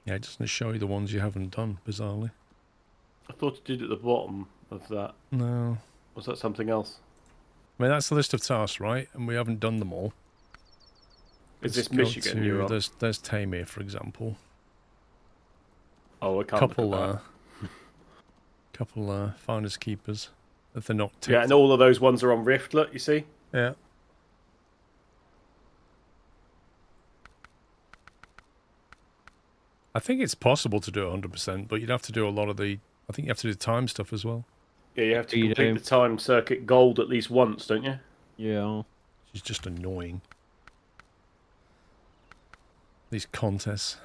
Yeah, it doesn't show you the ones you haven't done, bizarrely. I thought it did at the bottom of that. No. Was that something else? I mean, that's the list of tasks, right? And we haven't done them all. Is Let's this Michigan go you're on? There's Tamir, for example. Oh, I can't look at that. Couple finders keepers. If they're not ticked. Yeah, and all of those ones are on Rift, look, you see? Yeah. I think it's possible to do 100%, but you'd have to do a lot of the... I think you have to do the time stuff as well. Yeah, you have to complete the time circuit gold at least once, don't you? Yeah. Which is just annoying. These contests.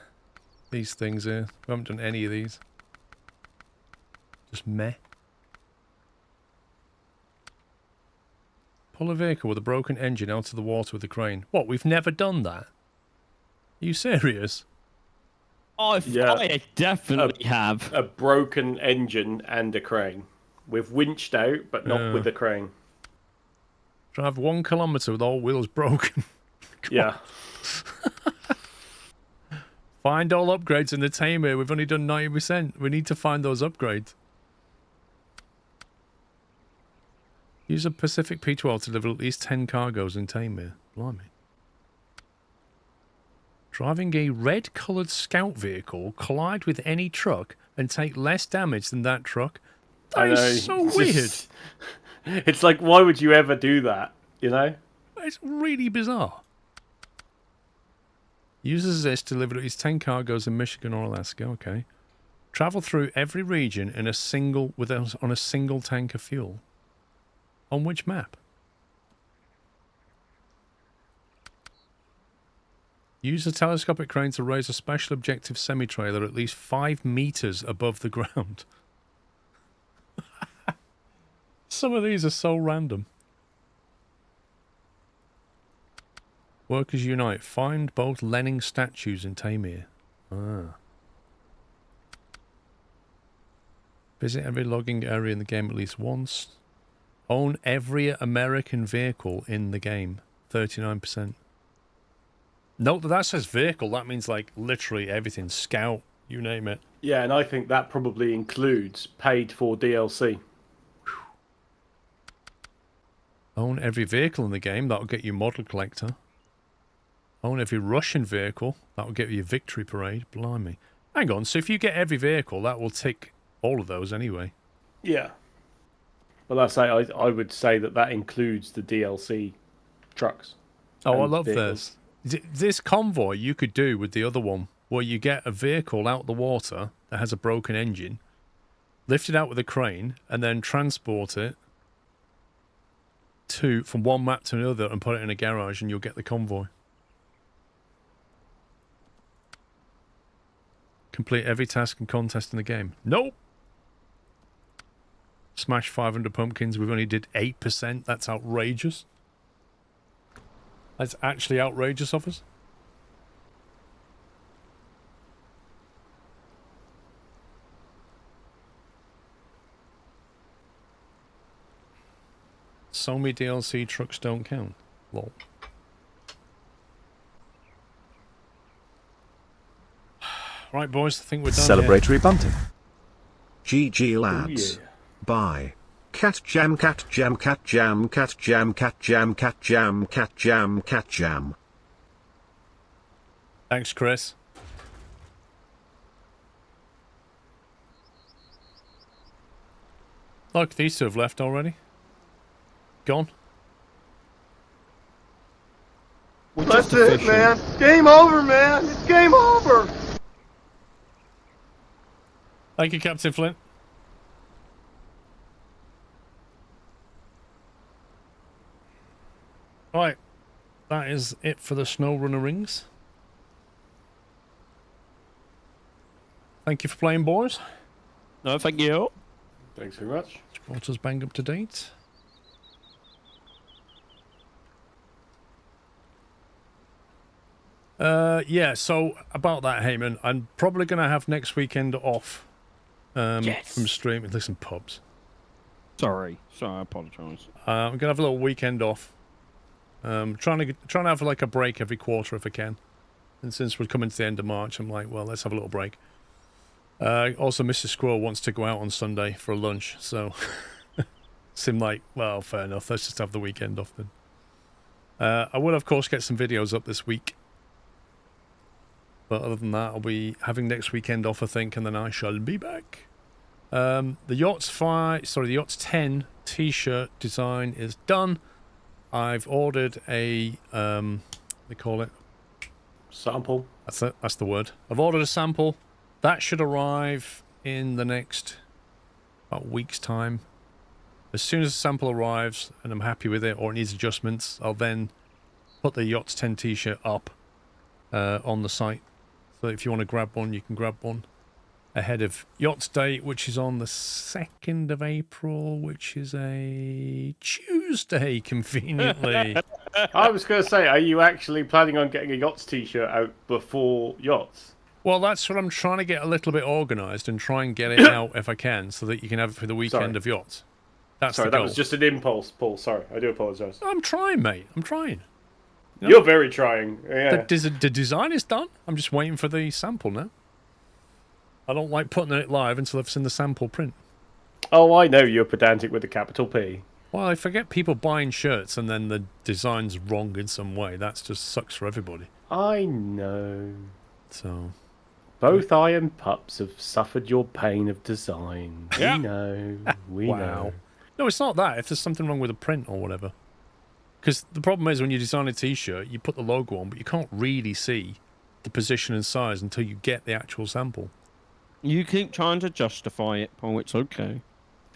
these things here. We haven't done any of these. Just meh. Pull a vehicle with a broken engine out of the water with a crane. What, we've never done that? Are you serious? I definitely have. A broken engine and a crane. We've winched out, but not with the crane. Drive 1 kilometre with all wheels broken. Yeah. Find all upgrades in the Tamir. We've only done 90%. We need to find those upgrades. Use a Pacific P12 to deliver at least 10 cargoes in Tamir. Blimey. Driving a red-coloured scout vehicle, collide with any truck, and take less damage than that truck. That is so weird. It's like, why would you ever do that, you know? It's really bizarre. Uses this to deliver at least 10 cargoes in Michigan or Alaska. Okay. Travel through every region in a single on a single tank of fuel. On which map? Use a telescopic crane to raise a special objective semi-trailer at least 5 meters above the ground. Some of these are so random. Workers unite. Find both Lenin statues in Tamir. Ah. Visit every logging area in the game at least once. Own every American vehicle in the game. 39%. Note that says vehicle. That means like literally everything. Scout, you name it. Yeah, and I think that probably includes paid for DLC. Own every vehicle in the game. That'll get you model collector. Own every Russian vehicle. That'll get you victory parade. Blimey. Hang on. So if you get every vehicle, that will tick all of those anyway. Yeah. Well, I would say that includes the DLC trucks. Oh, I love this. This convoy you could do with the other one, where you get a vehicle out the water that has a broken engine, lift it out with a crane, and then transport it from one map to another and put it in a garage, and you'll get the convoy. Complete every task and contest in the game. Nope. Smash 500 pumpkins. We've only did 8%. That's outrageous. That's actually outrageous of us. So many DLC trucks don't count. Lol. Right, boys, I think we're done. Celebratory bunting. GG lads. Bye. Cat jam, cat jam, cat jam, cat jam, cat jam, cat jam, cat jam, cat jam. Thanks, Chris. Look, these two have left already. Gone. That's it, man. Game over, man. It's game over. Thank you, Captain Flint. Right, that is it for the Snowrunner rings. Thank you for playing, boys. No, thank you. Thanks very much. Brought us bang up to date. Yeah, so about that, Heyman, I'm probably going to have next weekend off from streaming. Listen, pubs. Sorry, I apologise. I'm going to have a little weekend off. Trying to have like a break every quarter if I can. And since we're coming to the end of March, I'm like, well, let's have a little break. Also, Mrs. Squirrel wants to go out on Sunday for a lunch, so seemed like, well, fair enough. Let's just have the weekend off then. I will, of course, get some videos up this week. But other than that, I'll be having next weekend off, I think, and then I shall be back. The Yachts 10 t-shirt design is done. I've ordered a, they call it? Sample. That's it. That's the word. I've ordered a sample. That should arrive in the next about week's time. As soon as the sample arrives and I'm happy with it or it needs adjustments, I'll then put the Yachts 10 t-shirt up on the site So if you want to grab one, you can grab one ahead of Yachts Day, which is on the 2nd of April, which is a Tuesday, conveniently. I was going to say, are you actually planning on getting a Yachts t-shirt out before Yachts? Well, that's what I'm trying to get a little bit organised and try and get it out if I can, so that you can have it for the weekend of Yachts. That's Sorry, the that goal. was just an impulse, Paul. Sorry, I do apologise. I'm trying, mate. I'm trying. You know, You're very trying. Yeah. the design is done. I'm just waiting for the sample now. I don't like putting it live until I've seen the sample print. Oh, I know you're pedantic with a capital P. Well, I forget people buying shirts and then the design's wrong in some way. That just sucks for everybody. I know. So... Both I and Pups have suffered your pain of design. Yeah. We know. We Wow. know. No, it's not that. If there's something wrong with the print or whatever. Because the problem is when you design a t-shirt, you put the logo on, but you can't really see the position and size until you get the actual sample. You keep trying to justify it, Paul. It's okay.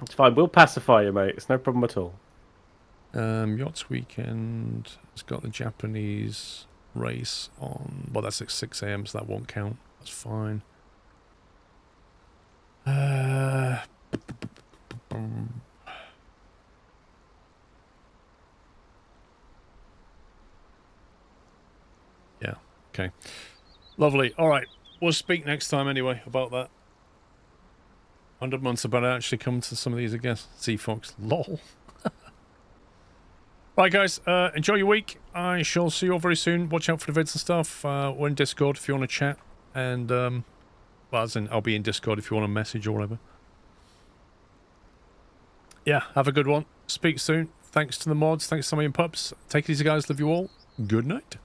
It's fine. We'll pacify you, mate. It's no problem at all. Yachts Weekend has got the Japanese race on. Well, that's at 6 a.m, so that won't count. That's fine. Yeah, okay. Lovely. All right. We'll speak next time anyway about that. 100 months about actually come to some of these, I guess. Sea Fox. Lol. Right, guys. Enjoy your week. I shall see you all very soon. Watch out for the vids and stuff. We're in Discord if you want to chat. And, well, as in, I'll be in Discord if you want to message or whatever. Yeah, have a good one. Speak soon. Thanks to the mods. Thanks to some of you pups. Take it easy, guys. Love you all. Good night.